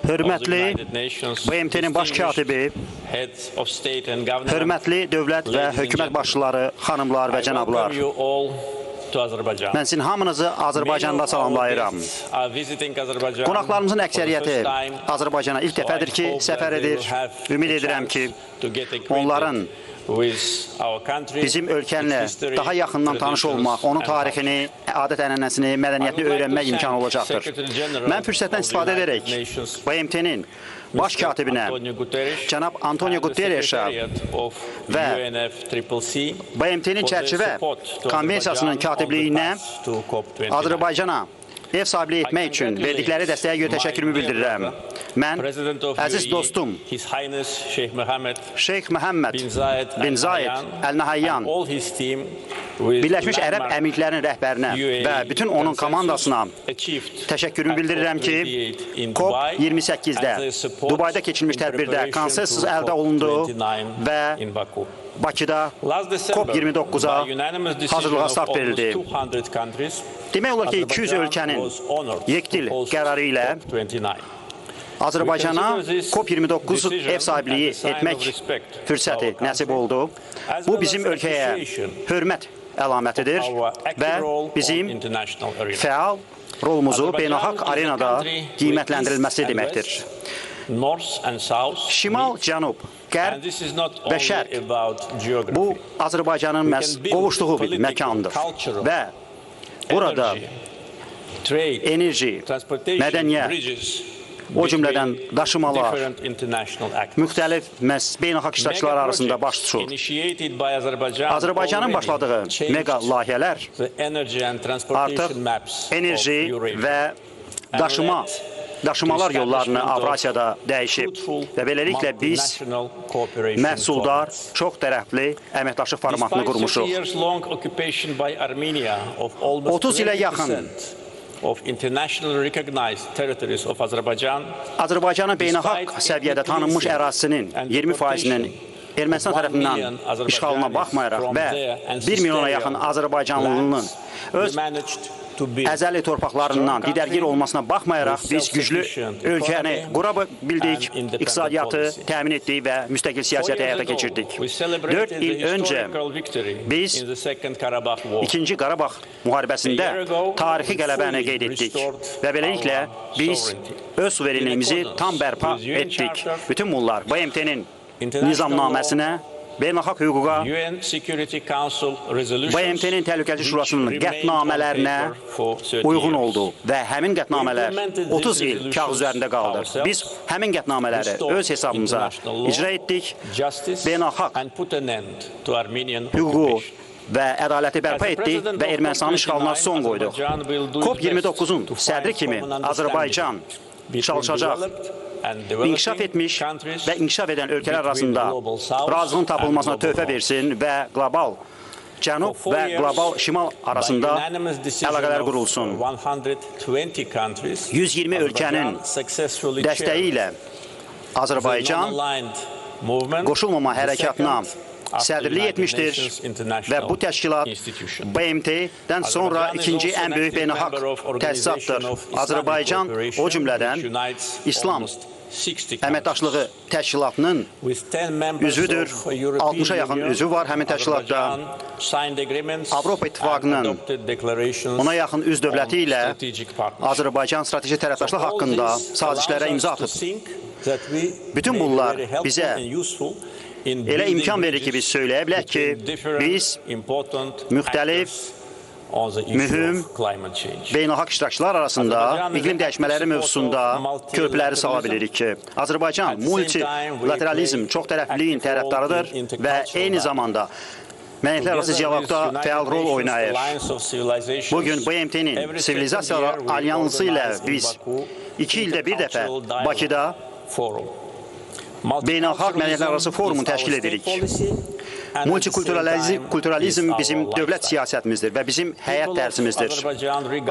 Hörmətli BMT-nin baş katibi, hörmətli dövlət və hökumət başçıları, xanımlar və cənablar, mən sizin hamınızı Azərbaycanda salamlayıram. Qonaqlarımızın əksəriyyəti Azərbaycana ilk dəfədir ki, səfər edir. Ümid edirəm ki, onların bizim ölkənlə daha yaxından tanış olmaq, onun tarixini, adət-ənənəsini, mədəniyyətini öyrənmək imkanı olacaqdır. Mən fürsətdən istifadə edərək BMT-nin baş katibinə, cənab Antonio Guterreşə və BMT-nin çərçivə konvensiyasının katibliyinə Azərbaycana ev sahibliyi etmək üçün verdikləri dəstəyə görə təşəkkürümü bildirirəm. Mən əziz dostum Şeyx Məhəmməd bin Zayed Əl Nəhayyan, Birləşmiş Ərəb Əmirliklərinin rəhbərinə və bütün onun komandasına təşəkkürümü bildirirəm ki, COP29-də Dubayda keçirilmiş tədbirdə konsensus əldə olundu və Bakıda COP29-a hazırlığa start verildi. Demək olar ki, 200 ölkənin yekdil qərarı ilə Azərbaycana COP29 ev sahibliyi etmək fürsəti nəsib oldu. Bu bizim ölkəyə hörmət əlamətidir və bizim fəal rolumuzu beynəlxalq arenada qiymətləndirilməsi deməkdir. Şimal, cənub, qərb və şərq bu Azərbaycanın qovuşduğu bir məkandır və burada enerji, mədəniyyət, o cümlədən daşımalar, müxtəlif beynəlxalq iştirakçılar arasında baş tutur. Azərbaycanın başladığı mega layihələr artıq enerji və daşımalar yollarını Avrasiyada dəyişib və beləliklə biz məhsuldar, çox tərəfli əməkdaşlıq formatını qurmuşuq. 30 ilə yaxın Azərbaycanın beynəlxalq səviyyədə tanınmış ərazisinin 20%-nin Ermənistan tərəfindən işğalına baxmayaraq və 1 milyona yaxın Azərbaycanlının öz əzəli torpaqlarından didərgir olmasına baxmayaraq biz güclü ölkəni qura bildik, iqtisadiyyatı təmin etdik və müstəqil siyasəti həyata keçirdik. 4 il öncə biz 2-ci Qarabağ müharibəsində tarixi qələbəni qeyd etdik və beləliklə biz öz suverenliyimizi tam bərpa etdik. Bütün bunlar BMT-nin nizamnaməsinə, beynəlxalq hüquqa, BMT-nin Təhlükəsizlik Şurasının qətnamələrinə uyğun oldu və həmin qətnamələr 30 il kağız üzərində qaldı. Biz həmin qətnamələri öz hesabımıza icra etdik, beynəlxalq hüququ və ədaləti bərpa etdik və Ermənistanın işğalına son qoyduq. COP29-un sədri kimi Azərbaycan çalışacaq. İnkişaf etmiş və inkişaf edən ölkələr arasında razılığın tapılmasına töhfə versin və qlobal cənub və qlobal şimal arasında əlaqələr qurulsun. 120 ölkənin dəstəyi ilə Azərbaycan qoşulmama hərəkatına sədrlik etmişdir və bu təşkilat BMT-dən sonra ikinci ən böyük beynəlxalq təsisatdır. Azərbaycan o cümlədən İslam əməkdaşlığı təşkilatının üzvüdür. 60-a yaxın üzvü var həmin təşkilatda. Avropa İttifaqının ona yaxın üz dövləti ilə Azərbaycan strateji tərəfdaşlıq haqqında sazişlərə imza atıb. Bütün bunlar bizə elə imkan verir ki, biz söyləyə bilək ki, biz müxtəlif mühüm beynəlxalq iştirakçılar arasında iqlim dəyişmələri mövzusunda körpüləri sala bilirik ki, Azərbaycan multilateralizm, çox tərəfliliyin tərəfdarıdır və eyni zamanda mədəniyyətlər arası dialoqda fəal rol oynayır. Bugün BMT-nin Sivilizasiyalar Alyansı ilə biz 2 ildə bir dəfə Bakıda beynəlxalq mədəniyyətlər arası forumu təşkil edirik. Multikulturalizm bizim dövlət siyasətimizdir və bizim həyat dərsimizdir.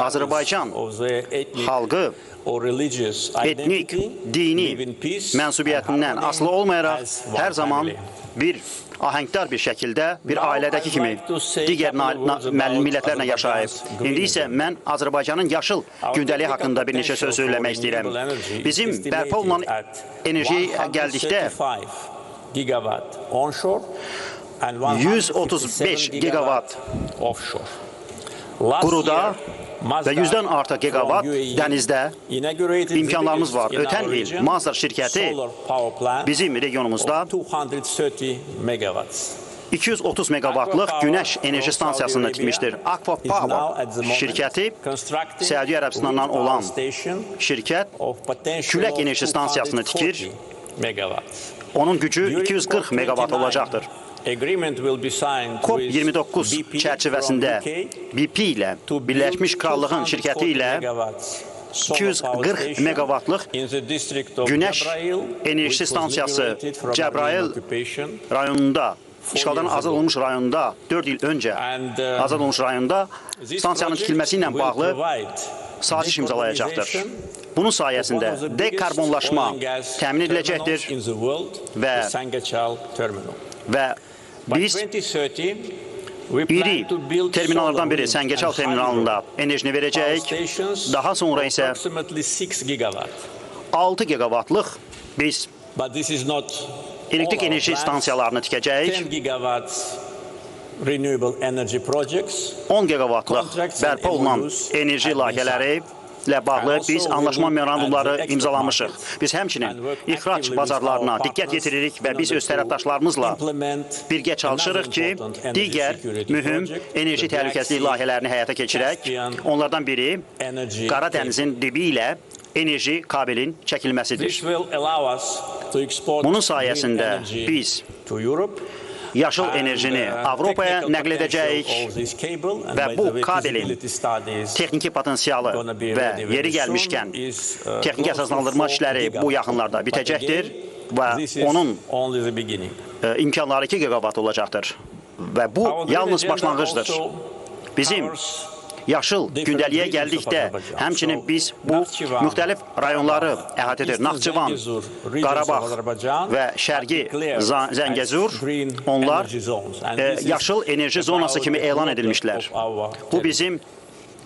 Azərbaycan xalqı etnik, dini mənsubiyyətindən asılı olmayaraq hər zaman bir ahəngdar bir şəkildə bir ailədəki kimi digər millətlərlə yaşayıb. İndi isə mən Azərbaycanın yaşıl gündəliyi haqqında bir neçə söz söyləmək istəyirəm. Bizim bərpa olunan enerjiyə gəldikdə 135 gigavat quruda və 100-dən artıq gigavat dənizdə imkanlarımız var. Ötən il Mazar şirkəti bizim regionumuzda 230 megavatlıq günəş enerji stansiyasını tikmişdir. Aqua Power şirkəti Səudiyyə Ərəbistanından olan şirkət külək enerji stansiyasını tikir. Onun gücü 240 megavat olacaqdır. COP29 çərçivəsində BP ilə, Birləşmiş Krallığın şirkəti ilə 240 megavatlıq günəş enerji stansiyası Cəbrayıl rayonunda, işğaldan azad olmuş rayonunda, 4 il öncə azad olmuş rayonunda stansiyanın tikilməsi ilə bağlı saziş imzalayacaqdır. Bunun sayəsində dekarbonlaşma təmin ediləcəkdir və biz iri terminallardan biri Səngəçal terminalında enerjini verəcəyik. Daha sonra isə 6 gigavatlıq biz elektrik enerji stansiyalarını tikəcəyik. 10 gigavatlıq bərpa olunan enerji layihələri ilə bağlı biz anlaşma memorandumları imzalamışıq. Biz həmçinin ixrac bazarlarına diqqət yetiririk və biz öz tərəfdaşlarımızla birgə çalışırıq ki, digər mühüm enerji təhlükəsizlik layihələrini həyata keçirək. Onlardan biri Qara dənizin dibi ilə enerji kabelin çəkilməsidir. Bunun sayəsində biz yaşıl enerjini Avropaya nəql edəcəyik və bu kabelin texniki potensialı və yeri gəlmişkən texniki əsaslandırma işləri bu yaxınlarda bitəcəkdir və onun imkanları 2 gigavat olacaqdır və bu yalnız başlanğıcdır. Bizim yaşıl gündəliyə gəldikdə, həmçinin biz bu müxtəlif rayonları əhatə edir. Naxçıvan, Qarabağ və Şərqi Zəngəzur, onlar yaşıl enerji zonası kimi elan edilmişlər. Bu bizim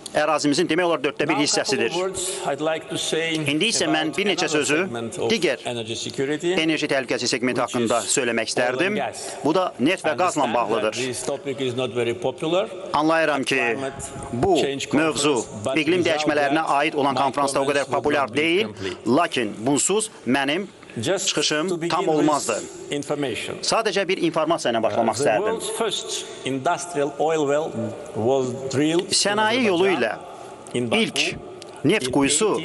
ərazimizin demək olar 1/4 hissəsidir. İndi isə mən bir neçə sözü digər enerji təhlükəsizlik segmenti haqqında söyləmək istərdim. Bu da neft və qazla bağlıdır. Anlayıram ki, bu mövzu iqlim dəyişmələrinə aid olan konferansda o qədər populyar deyil, lakin bunsuz mənim çıxışım tam olmazdı. Sadəcə bir informasiya ilə başlamaq istərdim. Sənaye yolu ilə ilk neft quyusu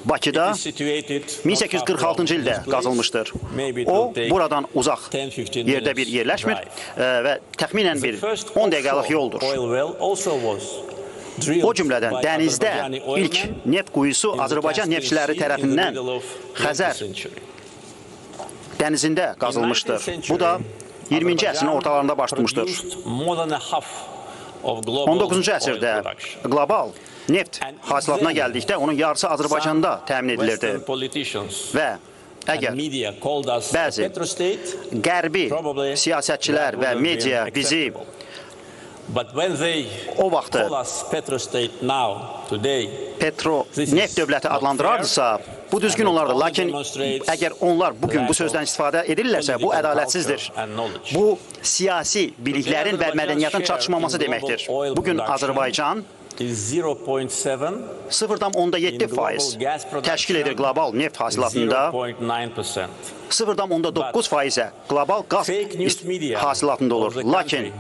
Bakıda 1846-cı ildə qazılmışdır. O, buradan uzaq yerdə bir yerləşmir və təxminən bir 10 dəqiqəlik yoldur. O cümlədən dənizdə ilk neft quyusu Azərbaycan neftçiləri tərəfindən Xəzər dənizində qazılmışdır. Bu da 20-ci əsrin ortalarında başlamışdır. 19-cu əsrdə qlobal neft hasilatına gəldikdə onun yarısı Azərbaycanda təmin edilirdi və əgər bəzi qərbi siyasətçilər və media bizi o vaxtı neft dövləti adlandırardısa, bu düzgün olardı. Lakin əgər onlar bugün bu sözdən istifadə edirlərsə, bu ədalətsizdir. Bu, siyasi biliklərin və mədəniyyətin çatışmaması deməkdir. Bugün Azərbaycan 0,7% təşkil edir qlobal neft hasilatında, 0,9%-ə qlobal qaz hasilatında olur. Lakin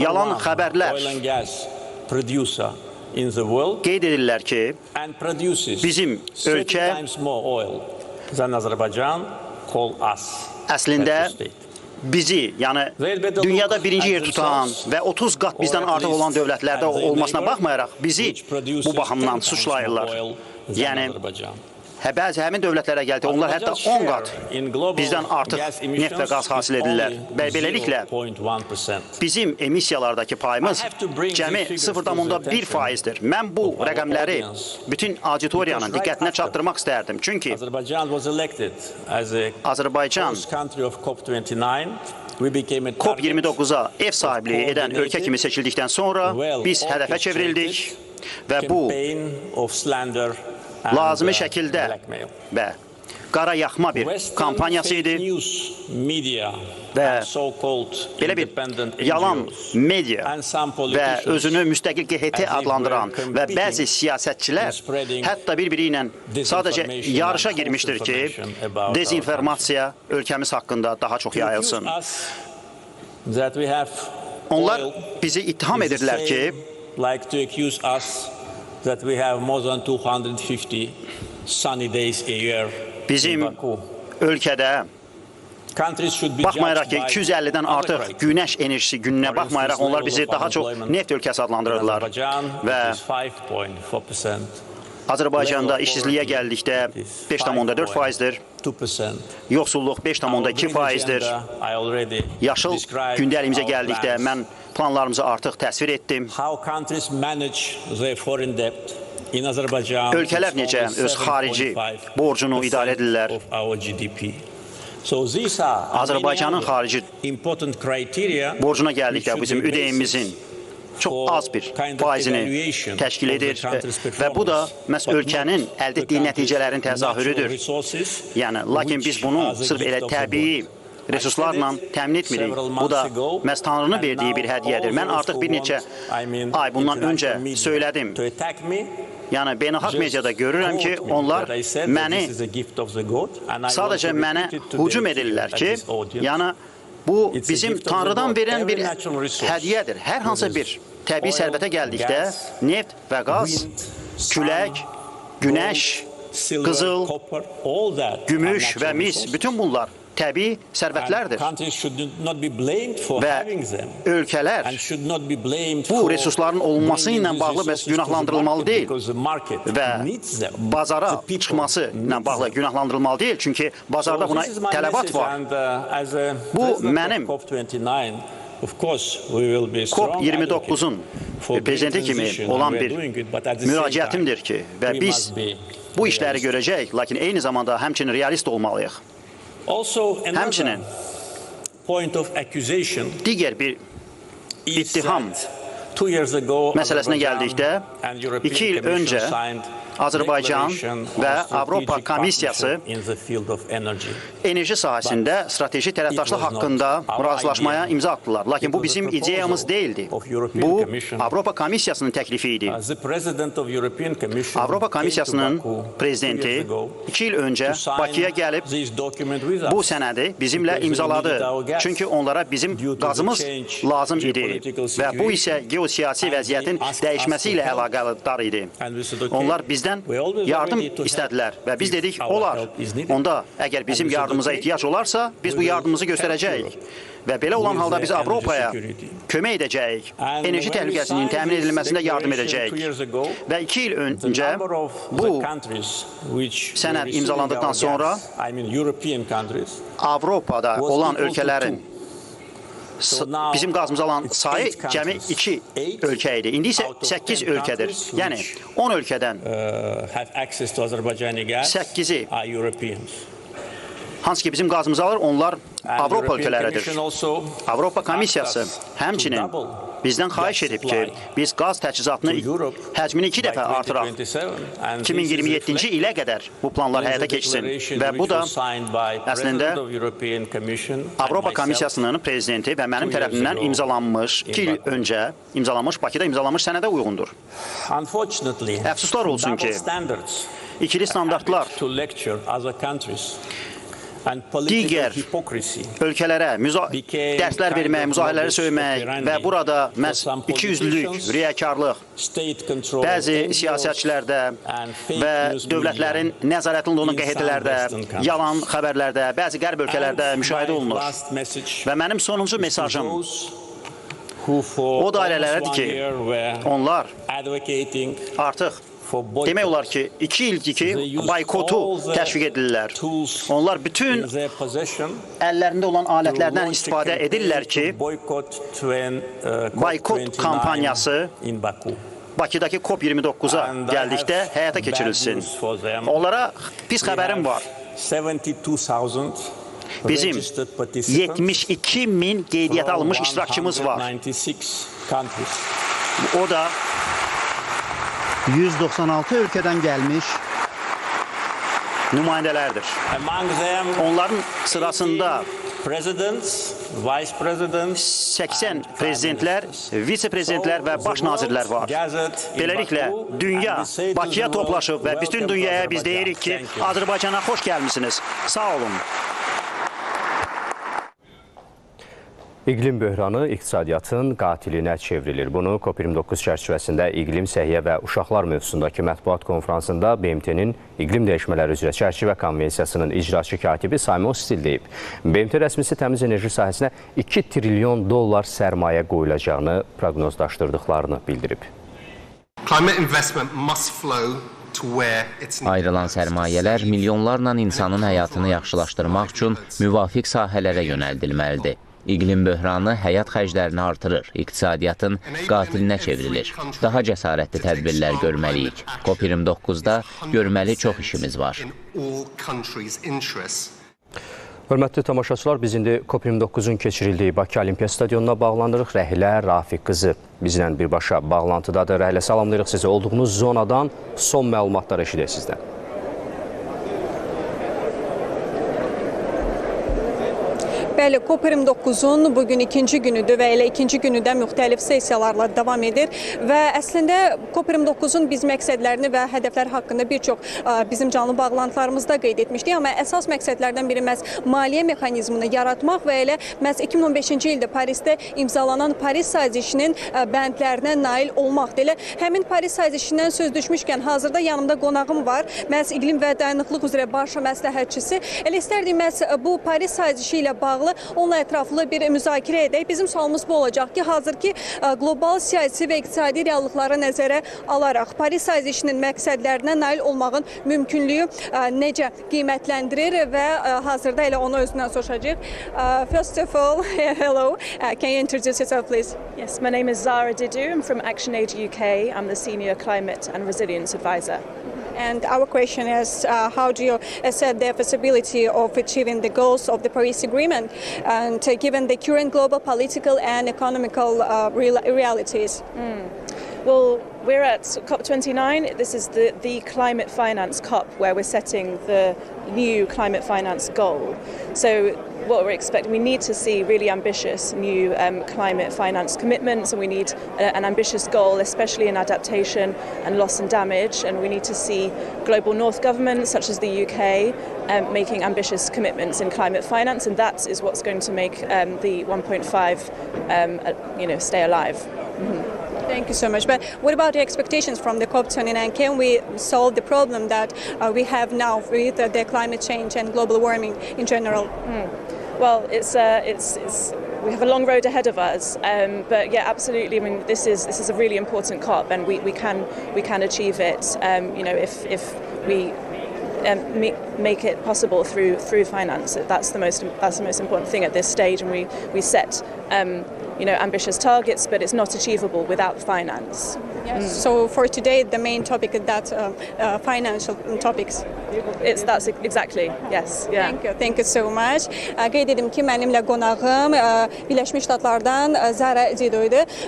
yalan xəbərlər qeyd edirlər ki, bizim ölkə əslində bizi, yəni dünyada birinci yer tutan və 30 qat bizdən artıq olan dövlətlərdə olmasına baxmayaraq bizi bu baxımdan suçlayırlar. Yəni, bəzi həmin dövlətlərə gəldi, onlar hətta 10 qat bizdən artıq neft və qaz hasil edirlər. Beləliklə, bizim emissiyalardakı payımız cəmi 0,1%-dir. Mən bu rəqəmləri bütün auditoriyanın diqqətinə çatdırmaq istərdim. Çünki Azərbaycan COP29-a ev sahibliyi edən ölkə kimi seçildikdən sonra biz hədəfə çevrildik və bu lazımi şəkildə və qara yaxma bir kampaniyası idi və belə bir yalan media və özünü müstəqil QHT adlandıran və bəzi siyasətçilər hətta bir-biri ilə sadəcə yarışa girmişdir ki, dezinformasiya ölkəmiz haqqında daha çox yayılsın. Onlar bizi ittiham edirlər ki, bizim ölkədə baxmayaraq ki, 250-dən artıq günəş enerjisi gününə baxmayaraq onlar bizi daha çox neft ölkəsi adlandırırlar və Azərbaycanda işsizliyə gəldikdə 5,4%-dir, yoxsulluq 5,2%-dir. Yaşıl gündəliyimizə gəldikdə mən planlarımızı artıq təsvir etdim. Ölkələr necə öz xarici borcunu idarə edirlər? Azərbaycanın xarici borcuna gəldikdə bizim ÜDM-imizin çox az bir faizini təşkil edir və bu da məhz ölkənin əldə etdiyi nəticələrin təzahürüdür. Yəni, lakin biz bunu sırf elə təbii resurslarla təmin etmirik. Bu da məhz Tanrının verdiyi bir hədiyyədir. Mən artıq bir neçə ay bundan öncə söylədim. Yəni, beynəlxalq mediada görürəm ki, onlar sadəcə mənə hücum edirlər ki, yəni, bu bizim Tanrıdan verən bir hədiyyədir. Hər hansı bir təbii sərvətə gəldikdə neft və qaz, külək, günəş, qızıl, gümüş və mis, bütün bunlar təbii sərvətlərdir. Və ölkələr bu resursların olunması ilə bağlı günahlandırılmalı deyil və bazara çıxması ilə bağlı günahlandırılmalı deyil. Çünki bazarda buna tələbat var. Bu mənim COP29-un prezidenti kimi olan bir müraciətimdir ki, və biz bu işləri görəcəyik, lakin eyni zamanda həmçinin realist olmalıyıq. Həmçinin digər bir ittiham məsələsinə gəldikdə 2 il öncə Azərbaycan və Avropa Komissiyası enerji sahəsində strateji tərəfdaşlıq haqqında razılaşmaya imza atdılar. Lakin bu bizim ideyamız deyildi. Bu, Avropa Komissiyasının təklifi idi. Avropa Komissiyasının prezidenti 2 il öncə Bakıya gəlib bu sənədi bizimlə imzaladı. Çünki onlara bizim qazımız lazım idi və bu isə geosiyasi vəziyyətin dəyişməsi ilə əlaqədar idi. Onlar bizdən yardım istədilər və biz dedik, olar. Onda əgər bizim yardımımıza ehtiyac olarsa, biz bu yardımımızı göstərəcəyik. Və belə olan halda biz Avropaya kömək edəcəyik, enerji təhlükəsinin təmin edilməsində yardım edəcəyik. Və 2 il öncə bu sənəd imzalandıqdan sonra Avropada olan ölkələrin bizim qazımıza alan sayı cəmi 2 ölkə idi. İndi isə 8 ölkədir. Yəni, 10 ölkədən 8-i hansı ki bizim qazımızı alır, onlar Avropa ölkələridir. Avropa Komissiyası həmçinin bizdən xahiş edib ki, biz qaz təchizatını həcmini 2 dəfə artıraq. 2027-ci ilə qədər bu planlar həyata keçsin. Və bu da əslində Avropa Komissiyasının prezidenti və mənim tərəfimdən imzalanmış, 2 il öncə imzalanmış, Bakıda imzalanmış sənədə uyğundur. Əfsuslar olsun ki, ikili standartlar digər ölkələrə dərslər vermək, müzahirələri söymək və burada məhz ikiyüzlülük, riyakarlıq bəzi siyasətçilərdə və dövlətlərin nəzarətində qəhətlərdə, yalan xəbərlərdə, bəzi qərb ölkələrdə müşahidə olunur. Və mənim sonuncu mesajım o dairələrədir ki, onlar artıq demək olar ki, 2 ildir ki, boykotu təşviq edirlər. Onlar bütün əllərində olan alətlərdən istifadə edirlər ki, boykot kampaniyası Bakıdakı COP29-a gəldikdə həyata keçirilsin. Onlara pis xəbərim var. Bizim 72 min qeydiyyata alınmış iştirakçımız var. O da 196 ölkədən gəlmiş nümayəndələrdir. Onların sırasında 80 prezidentlər, vitse-prezidentlər və baş nazirlər var. Beləliklə, dünya Bakıya toplaşıb və bütün dünyaya biz deyirik ki, Azərbaycana xoş gəlmişsiniz. Sağ olun. İqlim böhranı iqtisadiyyatın qatilinə çevrilir. Bunu COP29 çərçivəsində İqlim, Səhiyyə və Uşaqlar mövzusundakı mətbuat konfransında BMT-nin İqlim Dəyişmələri üzrə çərçivə konvensiyasının icraçı katibi Simon Stil deyib. BMT rəsmisi təmiz enerji sahəsinə 2 trilyon dollar sərmayə qoyulacağını proqnozlaşdırdıqlarını bildirib. Ayrılan sərmayələr milyonlarla insanın həyatını yaxşılaşdırmaq üçün müvafiq sahələrə yönəldilməlidir. İqlim böhranı həyat xərclərini artırır, iqtisadiyyatın qatilinə çevrilir. Daha cəsarətli tədbirlər görməliyik. COP29-da görməli çox işimiz var. Hörmətli tamaşaçılar, biz indi COP29-un keçirildiyi Bakı Olimpiya Stadionuna bağlanırıq. Rəhlə Rafiq qızı bizlə birbaşa bağlantıdadır. Rəhlə, salamlayırıq sizi. Olduğunuz zonadan son məlumatlar eşidək sizdən. Bəli, COP29-un bugün ikinci günüdür və elə ikinci günü də müxtəlif sessiyalarla davam edir və əslində COP29-un biz məqsədlərini və hədəfləri haqqında bir çox bizim canlı bağlantılarımızda qeyd etmişdik, amma əsas məqsədlərdən biri məhz maliyyə mexanizmini yaratmaq və elə məhz 2015-ci ildə Parisdə imzalanan Paris sazişinin bəndlərinə nail olmaqdır. Elə həmin Paris sazişindən söz düşmüşkən hazırda yanımda qonağım var, məhz iqlim və dayanıqlıq üzrə baş məsləhətçisi. Elə istərdik məhz bu Paris sazişi ilə bağlı onunla ətraflı bir müzakirə edək. Bizim sualımız bu olacaq ki, hazırki qlobal siyasi və iqtisadi reallıqları nəzərə alaraq Paris sazişinin məqsədlərinə nail olmağın mümkünlüyü necə qiymətləndirir və hazırda elə onu özündən soruşacaq. First of all, hello. Can you introduce yourself, please? Yes, my name is Zara Didu. I'm from ActionAid UK. I'm the Senior Climate and Resilience Advisor. And our question is, how do you assess the feasibility of achieving the goals of the Paris Agreement, and given the current global political and economical realities? Well, we're at COP29. This is the climate finance COP, where we're setting the new climate finance goal. So what we're expecting, we need to see really ambitious new climate finance commitments, and we need an ambitious goal, especially in adaptation and loss and damage, and we need to see global north governments such as the UK making ambitious commitments in climate finance, and that is what's going to make the 1.5 stay alive. Thank you so much. But what about the expectations from the COP29? Can we solve the problem that we have now with the climate change and global warming in general? Well, we have a long road ahead of us, but yeah, absolutely. I mean, this is a really important COP, and we can achieve it. If we make it possible through finance. That's the most important thing at this stage, and we set ambitious targets, but it's not achievable without finance. Yes. So for today, the main topic is that financial topics. That's exactly, yes. Yeah. Thank you so much. Qeyd edim ki, mənimlə qonağım Birləşmiş Ştatlardan Zara Didu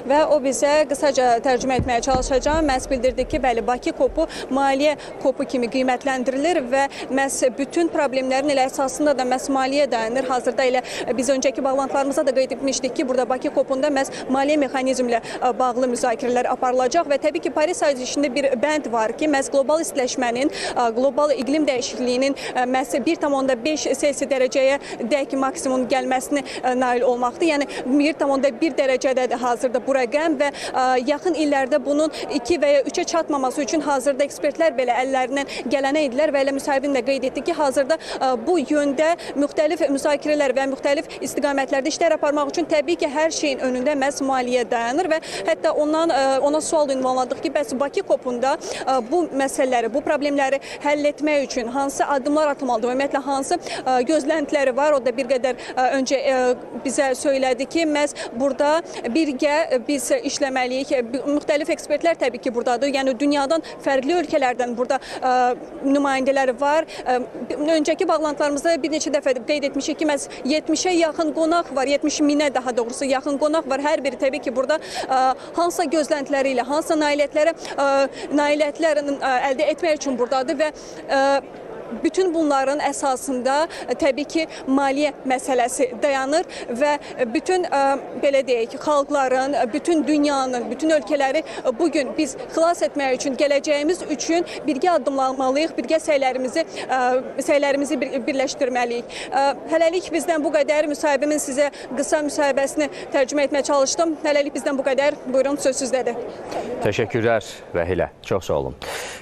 və o bizə qısaca tərcümə etməyə çalışacağım. Məhz bildirdi ki, bəli, Bakı kopu maliyyə kopu kimi qiymətləndirilir və məhz bütün problemlərin elə əsasında da məhz maliyyə dayanır. Hazırda elə biz öncəki bağlantılarımızda da qeyd etmişdik ki, burada Bakı kopunda məhz maliyyə mexanizmlə bağlı müzakirələr aparılacaq olacaq və təbii ki, Paris sazişində bir bənd var ki, məhz qlobal istiləşmənin, qlobal iqlim dəyişikliyinin məhz 1,5 Selsi dərəcəyə dək maksimum gəlməsini nail olmaqdır. Yəni 1,1 dərəcədədir hazırda bu rəqəm və yaxın illərdə bunun 2 və ya 3-ə çatmaması üçün hazırda ekspertlər belə əllərindən gələnə idilər və elə müsahibin də qeyd etdi ki, hazırda bu yöndə müxtəlif müzakirələr və müxtəlif istiqamətlərdə işlər aparmaq üçün təbii ki, hər şeyin önündə məhz maliyyə dayanır və hətta ona sual ünvanladıq ki, bəs Bakı COP-unda bu məsələləri, bu problemləri həll etmək üçün hansı addımlar atılmalıdır, ümumiyyətlə hansı gözləntiləri var, o da bir qədər öncə bizə söylədi ki, məhz burada birgə biz işləməliyik. Müxtəlif ekspertlər təbii ki, buradadır. Yəni dünyadan fərqli ölkələrdən burada nümayəndələri var. Öncəki bağlantılarımızda bir neçə dəfə qeyd etmişik ki, məhz 70-ə yaxın qonaq var, 70 minə daha doğrusu yaxın qonaq var. Hər biri təbii ki, burada hansısa gözləntiləri ilə, hansısa nailiyyətlər əldə etmək üçün buradadır və bütün bunların əsasında təbii ki, maliyyə məsələsi dayanır və bütün belə deyək, xalqların, bütün dünyanın, bütün ölkələri bugün biz xilas etmək üçün, gələcəyimiz üçün birgə addımlamalıyıq, birgə səylərimizi birləşdirməliyik. Hələlik bizdən bu qədər. Müsahibimin sizə qısa müsahibəsini tərcümə etməyə çalışdım. Hələlik bizdən bu qədər. Buyurun, söz sizdədir. Təşəkkürlər Vəhilə. Çox sağ olun.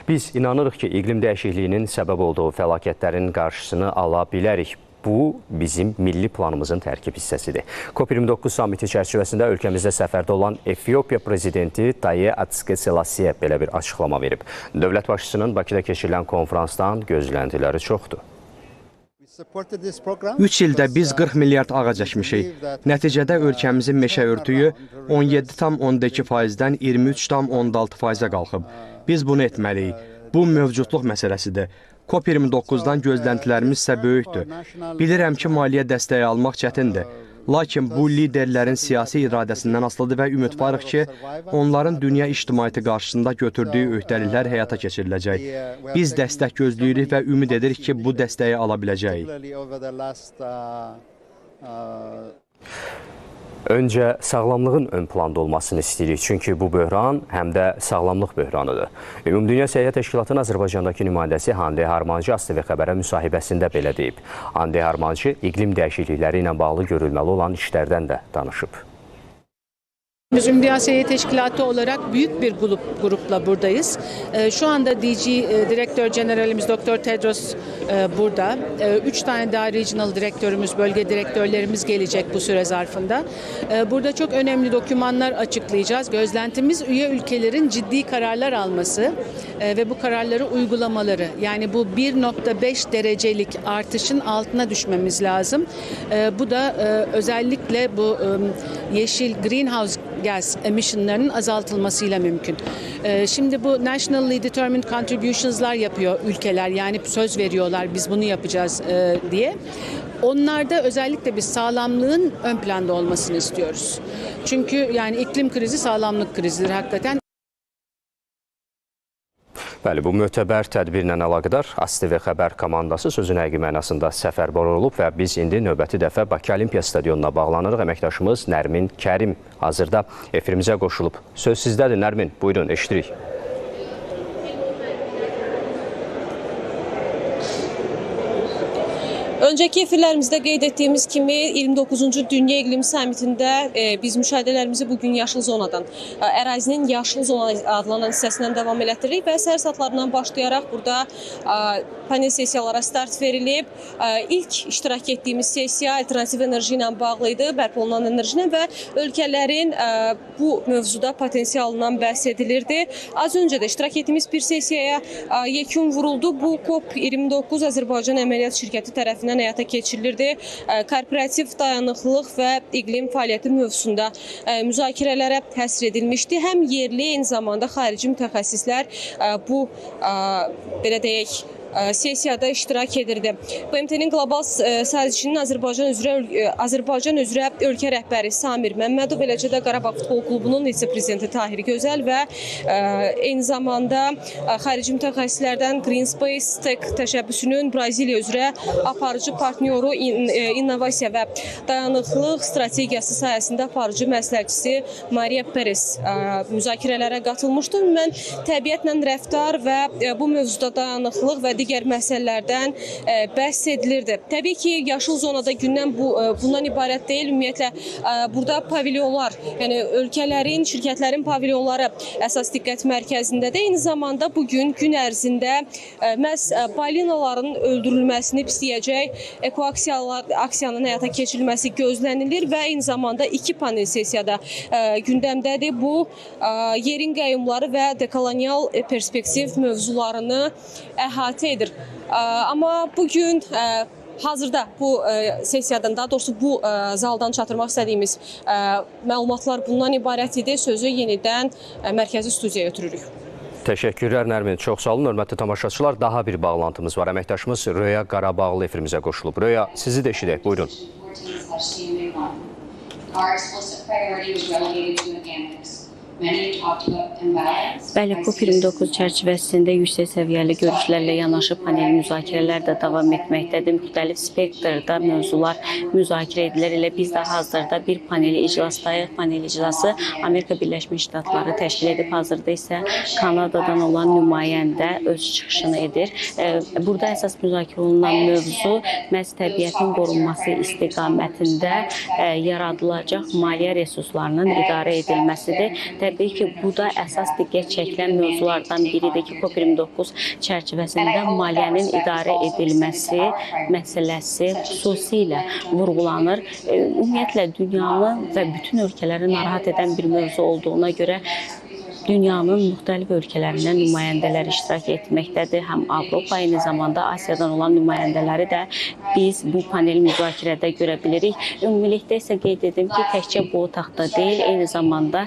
Biz inanırıq ki, iqlim dəyişikliyinin səbəb olduğu fəlakətlərin qarşısını ala bilərik. Bu, bizim milli planımızın tərkib hissəsidir. COP29 samiti çərçivəsində ölkəmizdə səfərdə olan Efiopiya prezidenti Taye Atske-Selassie belə bir açıqlama verib. Dövlət başçısının Bakıda keçirilən konferansdan gözləntiləri çoxdur. 3 ildə biz 40 milyard ağac əkmişik. Nəticədə ölkəmizin meşə örtüyü 17,2%-dən 23,6%-ə qalxıb. Biz bunu etməliyik. Bu mövcudluq məsələsidir. COP29-dan gözləntilərimiz isə böyükdür. Bilirəm ki, maliyyə dəstəyi almaq çətindir. Lakin bu liderlərin siyasi iradəsindən asılıdır və ümidvarıq ki, onların dünya ictimaiyyəti qarşısında götürdüyü öhdəliklər həyata keçiriləcək. Biz dəstək gözləyirik və ümid edirik ki, bu dəstəyi ala biləcəyik. Öncə sağlamlığın ön planda olmasını istəyirik, çünki bu böhran həm də sağlamlıq böhranıdır. Ümumdünya Səhiyyə Təşkilatının Azərbaycandakı nümayəndəsi Hande Harmancı AZTV xəbərə müsahibəsində belə deyib. Hande Harmancı iqlim dəyişiklikləri ilə bağlı görülməli olan işlərdən də danışıb. Biz Ümumdünya Səhiyyə Teşkilatı olarak büyük bir grupla buradayız. Şu anda DG Direktör Generalimiz Dr. Tedros burada. 3 tane daha regional direktörümüz, bölge direktörlerimiz gelecek bu süre zarfında. Burada çok önemli dokümanlar açıklayacağız. Gözlentimiz üye ülkelerin ciddi kararlar alması ve bu kararları uygulamaları. Yani bu 1,5 derecelik artışın altına düşmemiz lazım. Bu da özellikle bu yeşil greenhouse gas emissionlarının azaltılmasıyla mümkün. Şimdi bu nationally determined contributions'lar yapıyor ülkeler, yani söz veriyorlar biz bunu yapacağız diye. Onlarda özellikle biz sağlamlığın ön planda olmasını istiyoruz. Çünkü yani iklim krizi sağlamlık krizidir hakikaten. Bəli, bu mötəbər tədbirlə əlaqədar AZTV xəbər komandası sözün həqiqi mənasında səfərbər olub və biz indi növbəti dəfə Bakı Olimpiya stadionuna bağlanırıq. Əməkdaşımız Nərmin Kərim hazırda efirimizə qoşulub. Söz sizdədir Nərmin, buyurun, eşidirik. Önceki efirlərimizdə qeyd etdiyimiz kimi 29-cu Dünya İqlim Sammitində biz müşahidələrimizi bugün yaşıl zonadan, ərazinin yaşıl zona adlanan hissəsindən davam elətdiririk və səhər saatlarından başlayaraq burada panel sessiyalara start verilib. İlk iştirak etdiyimiz sessiya alternativ enerji ilə bağlı idi, bərpa olunan enerji ilə və ölkələrin bu mövzuda potensialından bəhs edilirdi. Az öncə də iştirak etdiyimiz bir sessiyaya yekun vuruldu. Bu COP29 Azərbaycan əməliyyat şirkəti tərəfindən həyata keçirilirdi. Korporativ dayanıqlılıq və iqlim fəaliyyəti mövzusunda müzakirələrə həsr edilmişdi. Həm yerli, eyni zamanda xarici mütəxəssislər bu belə deyək sessiyada iştirak edirdi. BMT-nin qlobal sazişinin Azərbaycan üzrə ölkə rəhbəri Samir Məmmədov, eləcə də Qarabağ Futbol Klubunun vitse-prezidenti Tahir Gözəl və eyni zamanda xarici mütəxəssislərdən Green Space Tech təşəbbüsünün Braziliya üzrə aparıcı partnyoru innovasiya və dayanıqlıq strategiyası sayəsində aparıcı məsləhətçisi Maria Perez müzakirələrə qatılmışdı. Ümumən təbiətlə rəftar və bu mövzuda dayanıqlıq və digər məsələlərdən bəhs edilirdi. Təbii ki, yaşıl zonada gündən bundan ibarət deyil. Ümumiyyətlə, burada pavilyonlar, yəni ölkələrin, şirkətlərin pavilyonları əsas diqqət mərkəzindədir. Eyni zamanda bugün gün ərzində məhz balinaların öldürülməsini pisləyəcək ekoaksiyanın həyata keçirilməsi gözlənilir və eyni zamanda 2 panel sessiyada gündəmdədir. Bu, yerin qəyyumları və dekolonial perspektiv mövzularını əhatə edir. Amma bugün hazırda bu sessiyadan, daha doğrusu bu zaldan çatdırmaq istədiyimiz məlumatlar bundan ibarət idi. Sözü yenidən mərkəzi studiyaya ötürürük. Təşəkkürlər Nərmin, çox sağ olun. Hörmətli tamaşaçılar, daha bir bağlantımız var. Əməkdaşımız Röya Qarabağlı efrimizə qoşulub. Röya, sizi də eşidək, buyurun. Bəli, COP29 çərçivəsində yüksək səviyyəli görüşlərlə yanaşı panel müzakirələr də davam etməkdədir. Müxtəlif spektrdə mövzular müzakirə edilir. Elə biz də hazırda bir panel iclasdayıq. Panel iclası Amerika Birləşmiş Ştatları təşkil edib. Hazırda isə Kanadadan olan nümayəndə öz çıxışını edir. Burada əsas müzakirə olunan mövzu məhz təbiətin qorunması istiqamətində yaradılacaq maliyyə resurslarının idarə edilməsidir. Təbii ki, bu da əsas diqqət çəkilən mövzulardan biridir ki, COP29 çərçivəsində maliyyənin idarə edilməsi məsələsi xüsusilə vurğulanır. Ümumiyyətlə, dünyanı və bütün ölkələri narahat edən bir mövzu olduğuna görə dünyanın müxtəlif ölkələrindən nümayəndələr iştirak etməkdədir. Həm Avropa, eyni zamanda Asiyadan olan nümayəndələri də biz bu panel müzakirədə görə bilirik. Ümumilikdə isə qeyd edim ki, təkcə bu otaqda deyil, eyni zamanda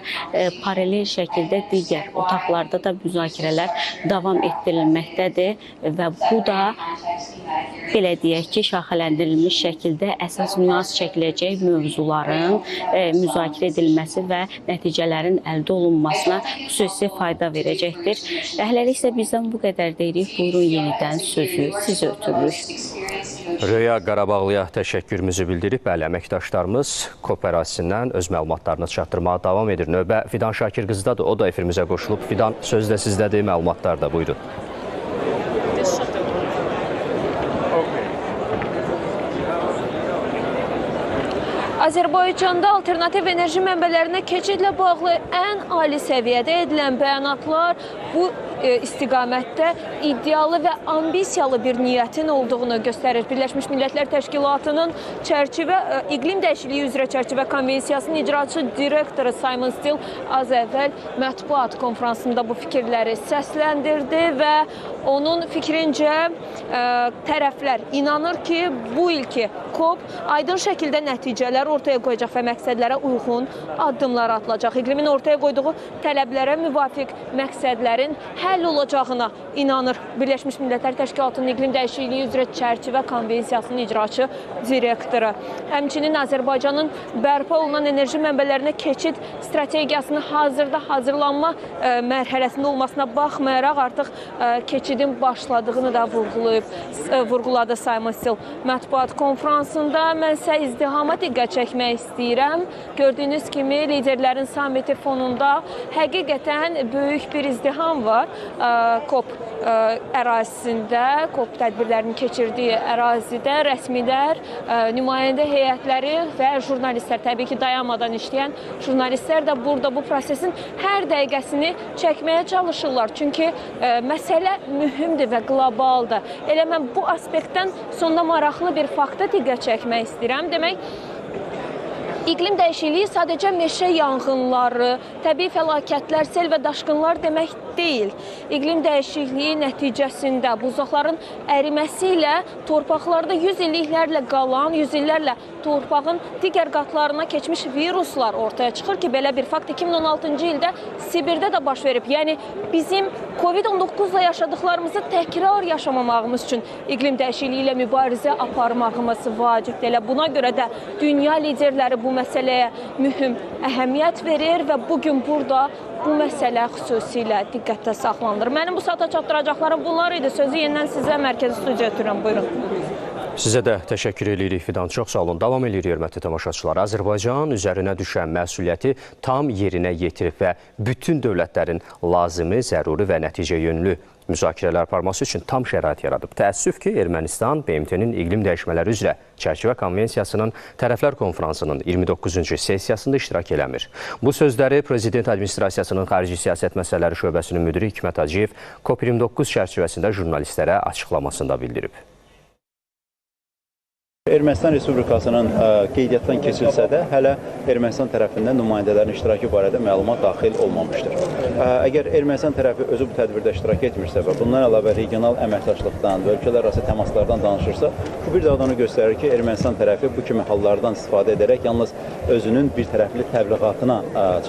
paralel şəkildə digər otaqlarda da müzakirələr davam etdirilməkdədir və bu da belə deyək ki, şaxələndirilmiş şəkildə əsas nüans çəkiləcək mövzuların müzakirə edilməsi və nəticələrin əldə olunmasına xüsusi fayda verəcəkdir. Hələlik isə bizdən bu qədər deyirik. Buyurun yenidən sözü sizə ötürürük. Röya Qarabağlıya təşəkkürümüzü bildirib. Bəli, əməkdaşlarımız COP ərazisindən öz məlumatlarını çatdırmağa davam edir. Növbə Fidan Şakir qızdadır. O da efrimizə qoşulub. Fidan, söz də sizdədir, məlumatlar da buyurun. Azərbaycanda alternativ enerji mənbələrinə keçidlə bağlı ən ali səviyyədə edilən bəyanatlar bu istiqamətdə iddialı və ambisiyalı bir niyyətin olduğunu göstərir. Birləşmiş Millətlər Təşkilatının İqlim dəyişikliyi üzrə çərçivə konvensiyasının icraçı direktoru Simon Still az əvvəl mətbuat konfransında bu fikirləri səsləndirdi və onun fikrincə tərəflər inanır ki, bu ilki COP aydın şəkildə nəticələr ortaya qoyacaq və məqsədlərə uyğun addımlar atılacaq. İqlimin ortaya qoyduğu tələblərə müvafiq məqsədlərin həll olacağına inanır Birləşmiş Millətlər Təşkilatının İqlim dəyişikliyi üzrə çərçivə konvensiyasının icraçı direktoru. Həmçinin Azərbaycanın bərpa olunan enerji mənbələrinə keçid strategiyasının hazırda hazırlanma mərhələsində olmasına baxmayaraq artıq keçidin başladığını da vurğuladı Simon Still. Mətbuat konfransında mənsə izdihama diqqət çəkmək istəyirəm. Gördüyünüz kimi liderlərin samiti fonunda həqiqətən böyük bir izdiham var. COP ərazisində, COP tədbirlərinin keçirdiyi ərazidə rəsmilər, nümayəndə heyətləri və jurnalistlər, təbii ki, dayanmadan işləyən jurnalistlər də burada bu prosesin hər dəqiqəsini çəkməyə çalışırlar. Çünki məsələ mühümdür və qlobaldır. Elə mən bu aspektdən sonda maraqlı bir fakta diqqət çəkmək istəyirəm. Demək, İqlim dəyişikliyi sadəcə meşə yanğınları, təbii fəlakətlər, sel və daşqınlar demək deyil. İqlim dəyişikliyi nəticəsində buzaqların əriməsi ilə torpaqlarda 100 illiklərlə qalan, 100 illərlə torpağın digər qatlarına keçmiş viruslar ortaya çıxır ki, belə bir fakt 2016-cı ildə Sibirdə də baş verib. Yəni, bizim COVID-19-la yaşadıqlarımızı təkrar yaşamamağımız üçün iqlim dəyişikliyi ilə mübarizə aparmağımız vacibdir. Elə buna görə də dünya liderləri bu məsələyə mühüm əhəmiyyət verir və bugün burada bu məsələ xüsusilə diqqətdə saxlanılır. Mənim bu saata çatdıracaqlarım bunlar idi. Sözü yenidən sizə mərkəzi studiya ötürürəm. Buyurun. Sizə də təşəkkür edirik Fidan. Çox sağ olun. Davam edir hörmətli tamaşaçılar. Azərbaycan üzərinə düşən məsuliyyəti tam yerinə yetirib və bütün dövlətlərin lazımi, zəruri və nəticə yönlü müzakirələr aparması üçün tam şərait yaradıb. Təəssüf ki, Ermənistan BMT-nin iqlim dəyişmələri üzrə çərçivə konvensiyasının tərəflər konfransının 29-cu sessiyasında iştirak eləmir. Bu sözləri Prezident Administrasiyasının Xarici Siyasət Məsələləri Şöbəsinin müdiri Hikmət Aliyev COP29 çərçivəsində jurnalistlərə açıqlamasında bildirib. Ermənistan Respublikasının qeydiyyatdan keçilsə də, hələ Ermənistan tərəfindən nümayəndələrin iştirakı barədə məlumat daxil olmamışdır. Əgər Ermənistan tərəfi özü bu tədbirdə iştirak etmirsə və bundan əlavə regional əməkdaşlıqdan və ölkələr arası təmaslardan danışırsa, bu bir daha da onu göstərir ki, Ermənistan tərəfi bu kimi hallardan istifadə edərək yalnız özünün bir tərəfli təbliğatına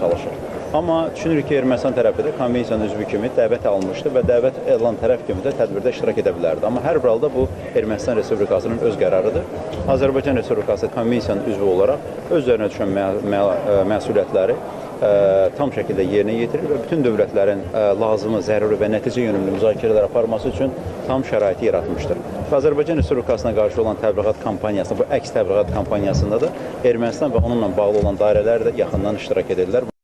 çalışır. Amma düşünürük ki, Ermənistan tərəfi də konvensiyanın üzvü kimi dəvət almışdı və dəvət edən tərəf kimi də tədbirdə iştirak edə bilərdi. Amma hər bir halda bu Ermənistan Respublikasının öz qərarıdır. Azərbaycan Respublikası konvensiyanın üzvü olaraq öz üzərinə düşən məsuliyyətləri tam şəkildə yerinə yetirir və bütün dövlətlərin lazımı, zəruri və nəticə yönümlü müzakirələr aparması üçün tam şəraiti yaratmışdır. Azərbaycan Respublikasına qarşı olan təbliğat kampaniyasında, bu əks təbliğat kampaniyasında da Ermənistan və onunla bağlı olan dairələr də yaxından iştirak edirlər.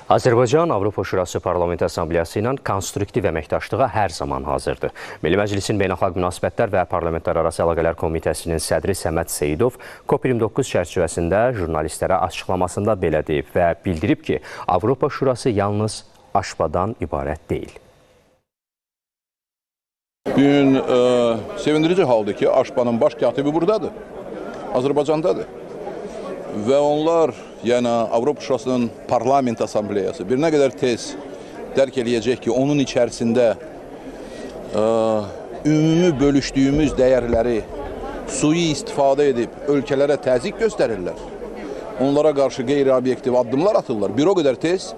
Azərbaycan Avropa Şurası Parlament Assambleyası ilə konstruktiv əməkdaşlığa hər zaman hazırdır. Milli Məclisin Beynəlxalq Münasibətlər və Parlamentlərarası Əlaqələr Komitəsinin sədri Səməd Seyidov COP29 çərçivəsində jurnalistlərə açıqlamasında belə deyib və bildirib ki, Avropa Şurası yalnız aşpadan ibarət deyil. Bugün sevindirici haldır ki, aşpanın baş katibi buradadır, Azərbaycandadır. Və onlar, yəni Avropa Şurasının Parlament Assambleyası bir nə qədər tez dərk eləyəcək ki, onun içərisində ümumi bölüşdüyümüz dəyərləri sui istifadə edib ölkələrə təzyiq göstərirlər. Onlara qarşı qeyri-obyektiv addımlar atırlar. Bir o qədər tez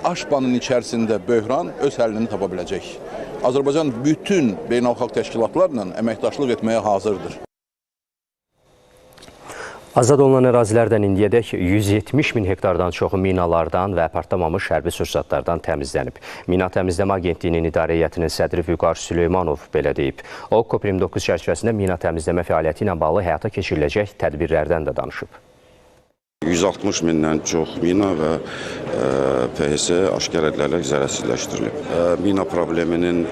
aşpanın içərisində böhran öz həllini tapa biləcək. Azərbaycan bütün beynəlxalq təşkilatlarla əməkdaşlıq etməyə hazırdır. Azad olunan ərazilərdən indiyədək 170 min hektardan çoxu minalardan və partlamamış hərbi sursatlardan təmizlənib. Mina Təmizləmə Agentliyinin İdarə Heyətinin sədri Vüqar Süleymanov belə deyib. O, COP29 çərçivəsində mina təmizləmə fəaliyyəti ilə bağlı həyata keçiriləcək tədbirlərdən də danışıb. 160 mindən çox mina və PHS aşkar edilərək zərərsizləşdirilib. Mina probleminin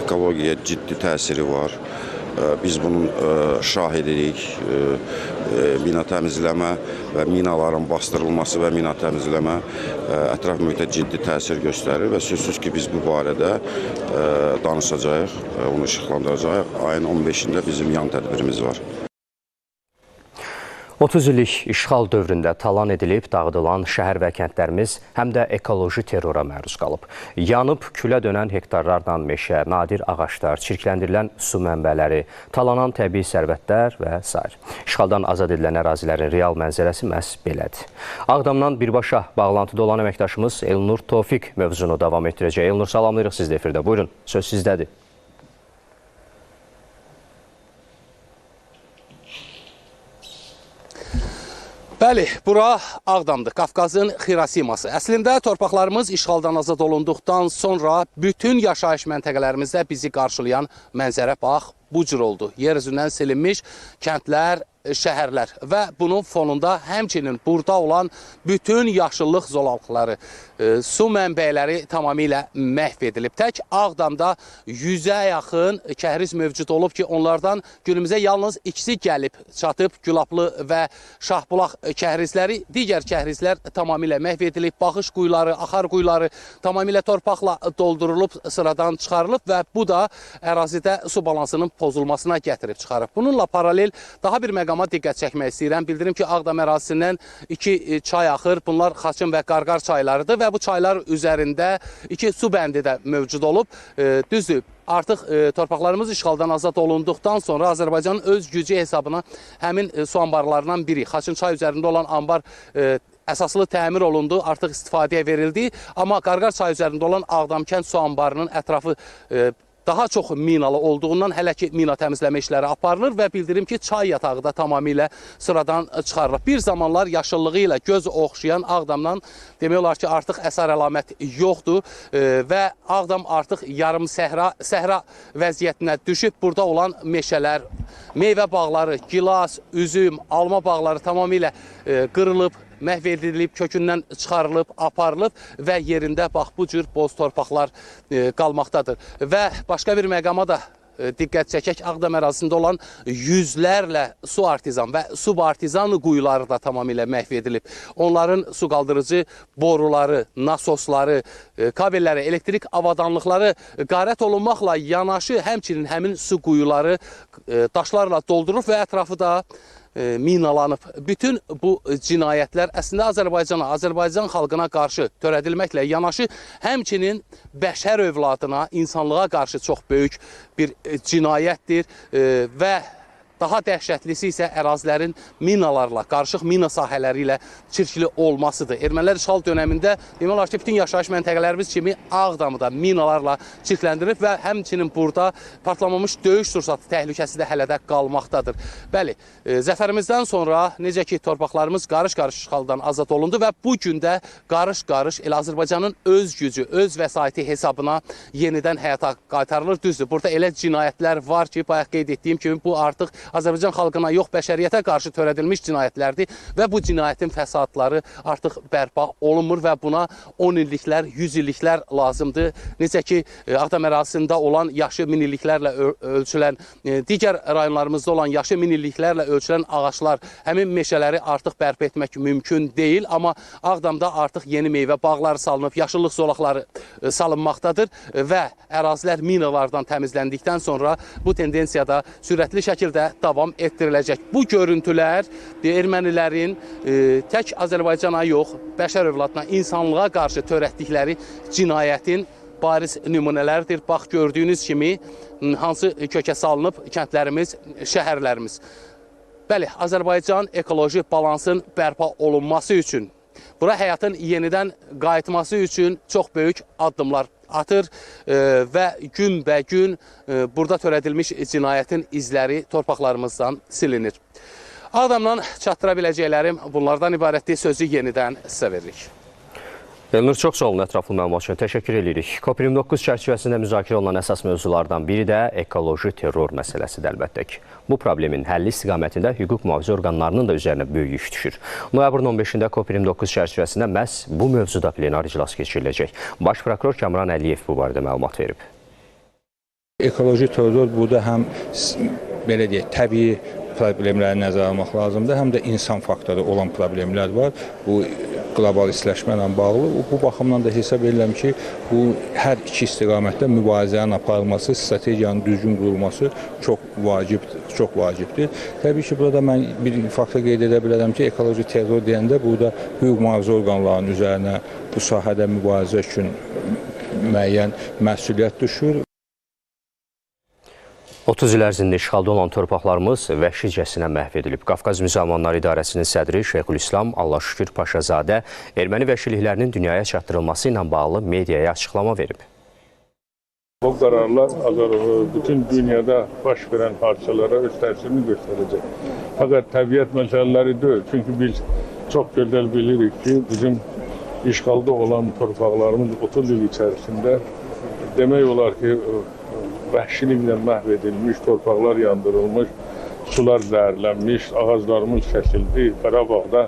ekologiyaya ciddi təsiri var. Biz bunun şahidirik. Mina təmizləmə və minaların bastırılması və mina təmizləmə ətraf mühitə ciddi təsir göstərir və sözsüz ki, biz bu barədə danışacağıq, onu işıqlandıracağıq. Ayın 15-də bizim yan tədbirimiz var. 30 illik işğal dövründə talan edilib, dağıdılan şəhər və kəndlərimiz həm də ekoloji terrora məruz qalıb. Yanıb, külə dönən hektarlarla meşə, nadir ağaçlar, çirkləndirilən su mənbələri, talanan təbii sərvətlər və s. İşğaldan azad edilən ərazilərin real mənzərəsi məhz belədir. Ağdamdan birbaşa bağlantıda olan əməkdaşımız Elnur Tofiq mövzunu davam etdirəcək. Elnur, salamlayırıq siz də efirdə. Buyurun, söz sizdədir. Bəli, bura Ağdamdır, Qafqazın Xirosiması. Əslində torpaqlarımız işğaldan azad olunduqdan sonra bütün yaşayış məntəqələrimizdə bizi qarşılayan mənzərə bax bu cür oldu. Yer üzündən silinmiş kəndlər, şəhərlər və bunun fonunda həmçinin burada olan bütün yaşıllıq zolaltıları, su mənbəyləri tamamilə məhv edilib. Tək Ağdamda 100-ə yaxın kəhriz mövcud olub ki, onlardan günümüzə yalnız ikisi gəlib çatıb. Gülablı və Şahbulaq kəhrizləri, digər kəhrizlər tamamilə məhv edilib. Baxış quyuları, axar quyuları tamamilə torpaqla doldurulub, sıradan çıxarılıb və bu da ərazidə su balansının pozulmasına gətirib çıxarıb. Bununla paralel daha bir məqam məqama diqqət çəkmək istəyirəm. Bildirim ki, Ağdam ərazisindən 2 çay axır. Bunlar Xaçın və Qarqar çaylarıdır və bu çaylar üzərində 2 su bəndi də mövcud olub. Düzdür, artıq torpaqlarımız işğaldan azad olunduqdan sonra Azərbaycanın öz gücü hesabına həmin su anbarlarından biri, Xaçın çay üzərində olan anbar əsaslı təmir olundu, artıq istifadəyə verildi. Amma Qarqar çay üzərində olan Ağdamkənd su anbarının ətrafı daha çox minalı olduğundan hələ ki mina təmizləmə işləri aparılır və bildirim ki, çay yatağı da tamamilə sıradan çıxarılır. Bir zamanlar yaşıllığı ilə göz oxşayan Ağdamdan demək olar ki, artıq əsər əlamət yoxdur və Ağdam artıq yarım səhra vəziyyətinə düşüb. Burada olan meşələr, meyvə bağları, gilas, üzüm, alma bağları tamamilə qırılıb, məhv edilib, kökündən çıxarılıb, aparılıb və yerində bax bu cür boz torpaqlar qalmaqdadır. Və başqa bir məqama da diqqət çəkək, Ağdam ərazisində olan yüzlərlə su artizan və subartizan quyuları da tamamilə məhv edilib. Onların su qaldırıcı boruları, nasosları, kabelləri, elektrik avadanlıqları qarət olunmaqla yanaşı, həmçinin həmin su quyuları daşlarla doldurulub və ətrafı da minalanıb. Bütün bu cinayətlər əslində Azərbaycana, Azərbaycan xalqına qarşı törədilməklə yanaşı, həmçinin bəşər övladına, insanlığa qarşı çox böyük bir cinayətdir və daha dəhşətlisi isə ərazilərin minalarla, qarışıq mina sahələri ilə çirkli olmasıdır. Ermənilər işğal dönəmində demək olar ki, bütün yaşayış məntəqələrimiz kimi Ağdamı da minalarla çirkləndirib və həmçinin burada partlamamış döyüş sursatı təhlükəsi də hələ də qalmaqdadır. Bəli, zəfərimizdən sonra necə ki, torpaqlarımız qarış-qarış işğaldan azad olundu və bu gün də qarış-qarış elə Azərbaycanın öz gücü, öz vəsaiti hesabına yenidən həyata qaytarılır. Düzdür, burada elə cinayətlər var ki, bayaq qeyd etdiyim kimi, bu artıq Azərbaycan xalqına yox, bəşəriyyətə qarşı törədilmiş cinayətlərdir və bu cinayətin fəsadları artıq bərpa olunmur və buna 10 illiklər, 100 illiklər lazımdır. Necə ki, Ağdam ərazisində olan yaşı min illiklərlə ölçülən, digər rayonlarımızda olan yaşı min illiklərlə ölçülən ağaçlar, həmin meşələri artıq bərpa etmək mümkün deyil, amma Ağdamda artıq yeni meyvə bağları salınıb, yaşıllıq zolaqları salınmaqdadır və ərazilər minalardan təmizləndikdən sonra bu tendensiyada sürətli şəkildə davam etdiriləcək. Bu görüntülər ermənilərin tək Azərbaycana yox, bəşər övladına, insanlığa qarşı törətdikləri cinayətin bariz nümunələridir. Bax, gördüyünüz kimi hansı kökə salınıb kəndlərimiz, şəhərlərimiz. Bəli, Azərbaycan ekoloji balansın bərpa olunması üçün, bura həyatın yenidən qayıtması üçün çox böyük addımlar atır və günbəgün burada törədilmiş cinayətin izləri torpaqlarımızdan silinir. Ağdamdan çatdıra biləcəklərim bunlardan ibarətdir. Sözü yenidən sizə veririk. Elnur, çox sağ olun ətraflı məlumat üçün. Təşəkkür edirik. COP29 çərçivəsində müzakirə olunan əsas mövzulardan biri də ekoloji terror məsələsidir əlbəttə ki. Bu problemin həlli istiqamətində hüquq mühafizə orqanlarının da üzərinə böyük iş düşür. Noyabrın 15-də COP29 çərçivəsində məhz bu mövzuda plenar iclas keçiriləcək. Baş prokuror Kamran Aliyev bu barədə məlumat verib. Ekoloji terror burada həm belə deyək, təbii problemləri nəzərə almaq lazımdır, həm də insan faktoru olan problemlər var. Bu qlobal istiləşmə ilə bağlı. Bu baxımdan da hesab edirəm ki, bu hər iki istiqamətdə mübarizənin aparılması, strategiyanın düzgün qurulması çox vacibdir. Təbii ki, burada mən bir faktor qeyd edə bilərəm ki, ekoloji terror deyəndə burada hüquq mühafizə orqanlarının üzərinə bu sahədə mübarizə üçün müəyyən məsuliyyət düşür. 30 il ərzində işğalda olan torpaqlarımız vəhşicəsinə məhv edilib. Qafqaz Müsəlmanları İdarəsinin sədri Şeyxülislam Allahşükür Paşazadə erməni vəhşiliklərinin dünyaya çatdırılması ilə bağlı mediaya açıqlama verib. Bu qərarlar bütün dünyada baş verən hadisələrə öz təsirini göstərəcək. Fəqət təbiət məsələləri deyil. Çünki biz çox gözəl bilirik ki, bizim işğalda olan torpaqlarımız 30 il içərisində demək olar ki, vəhşiliklə məhv edilmiş, torpaqlar yandırılmış, sular zəhərlənmiş, ağaclarımız kəsildi Qarabağda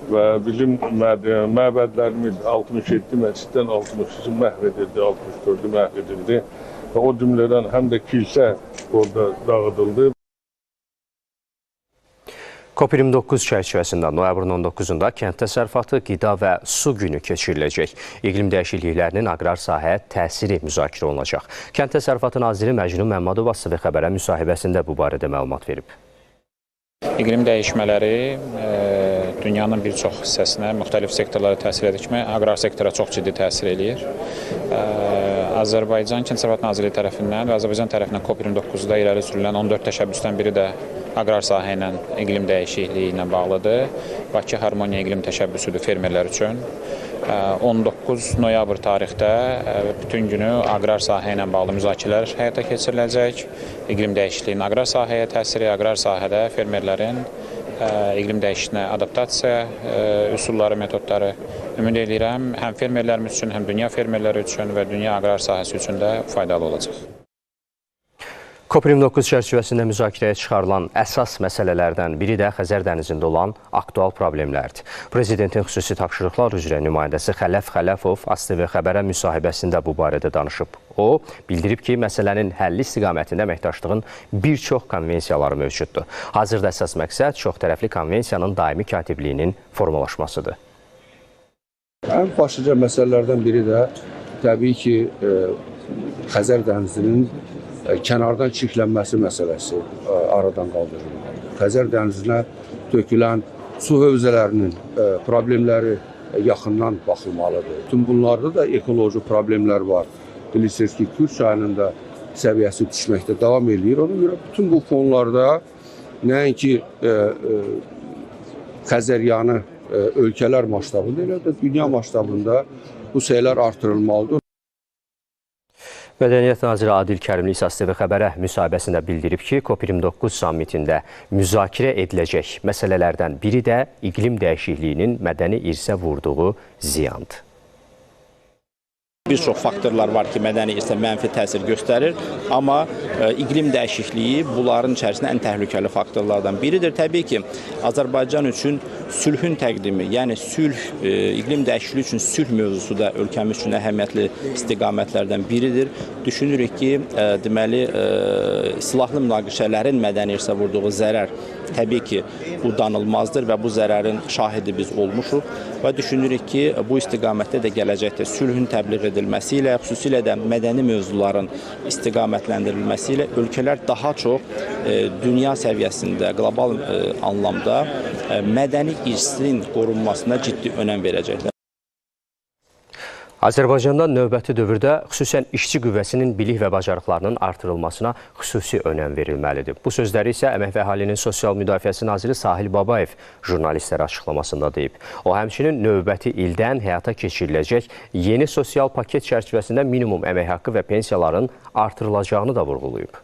və bizim məbədlərimiz 67 məsciddən 63-ü məhv edildi, 64-ü məhv edildi və o cümlədən həm də kilsə orada dağıdıldı. COP29 çərçivəsində noyabrın 19-da kənd təsərrüfatı, qida və su günü keçiriləcək. İqlim dəyişikliklərinin aqrar sahəyə təsiri müzakirə olunacaq. Kənd təsərrüfatı naziri Məcnun Məmmədov AZTV xəbərə müsahibəsində bu barədə məlumat verib. İqlim dəyişmələri dünyanın bir çox hissəsinə, müxtəlif sektorlara təsir edir kimi, aqrar sektora çox ciddi təsir eləyir. Azərbaycan Kənd Təsərrüfatı Nazirliyi tərəfindən və Azərbaycan tərəfindən COP29-da irəli sürülən 14 təşəbbüsdən biri də aqrar sahə ilə, iqlim dəyişikliyi ilə bağlıdır. Bakı Harmoniya iqlim təşəbbüsüdür fermerlər üçün. 19 noyabr tarixdə bütün günü aqrar sahə ilə bağlı müzakirələr həyata keçiriləcək. İqlim dəyişikliyinin aqrar sahəyə təsiri, aqrar sahədə fermerlərin iqlim dəyişikliyinə adaptasiya üsulları, metodları ümid edirəm həm fermerlərimiz üçün, həm dünya fermerləri üçün və dünya aqrar sahəsi üçün də faydalı olacaq. COP29 çərçivəsində müzakirəyə çıxarılan əsas məsələlərdən biri də Xəzər dənizində olan aktual problemlərdir. Prezidentin xüsusi tapşırıqlar üzrə nümayəndəsi Xələf Xələfov AZTV xəbərə müsahibəsində bu barədə danışıb. O, bildirib ki, məsələnin həlli istiqamətində əməkdaşlığın bir çox konvensiyaları mövcuddur. Hazırda əsas məqsəd çoxtərəfli konvensiyanın daimi katibliyinin formalaşmasıdır. Ən başlıca məsələlərdən biri də təbii ki, Xəzər dənizinin kənardan çirklənməsi məsələsi aradan qaldırılmalıdır. Xəzər dənizinə tökülən su hövzələrinin problemləri yaxından baxılmalıdır. Bütün bunlarda da ekoloji problemlər var. Bilirsiniz ki, Kür çayının da səviyyəsi düşməkdə davam edir. Ona görə bütün bu fonlarda nəinki Xəzəryanı ölkələr maştabında, elə də dünya maştabında bu sayılar artırılmalıdır. Mədəniyyət naziri Adil Kərimli AZTV xəbərə müsahibəsində bildirib ki, COP29 sammitində müzakirə ediləcək məsələlərdən biri də iqlim dəyişikliyinin mədəni irsə vurduğu ziyandır. Bir çox faktorlar var ki, mədəni irsə mənfi təsir göstərir, amma iqlim dəyişikliyi bunların içərisində ən təhlükəli faktorlardan biridir. Təbii ki, Azərbaycan üçün sülhün təqdimi, yəni iqlim dəyişikliyi üçün sülh mövzusu da ölkəmiz üçün əhəmiyyətli istiqamətlərdən biridir. Düşünürük ki, deməli, silahlı münaqişələrin mədəni irsə vurduğu zərər təbii ki, bu danılmazdır və bu zərərin şahidi biz olmuşuq və düşünürük ki, bu istiqamətdə də gələcəkdə sülhün təbliğ edilməsi ilə, xüsusilə də mədəni mövzuların istiqamətləndirilməsi ilə ölkələr daha çox dünya səviyyəsində, qlobal anlamda mədəni irsin qorunmasına ciddi önəm verəcəklər. Azərbaycanda növbəti dövrdə xüsusən işçi qüvvəsinin bilik və bacarıqlarının artırılmasına xüsusi önəm verilməlidir. Bu sözləri isə Əmək və Əhalinin Sosial Müdafiəsi Naziri Sahil Babayev jurnalistlərə açıqlamasında deyib. O, həmçinin növbəti ildən həyata keçiriləcək yeni sosial paket çərçivəsində minimum əmək haqqı və pensiyaların artırılacağını da vurğulayıb.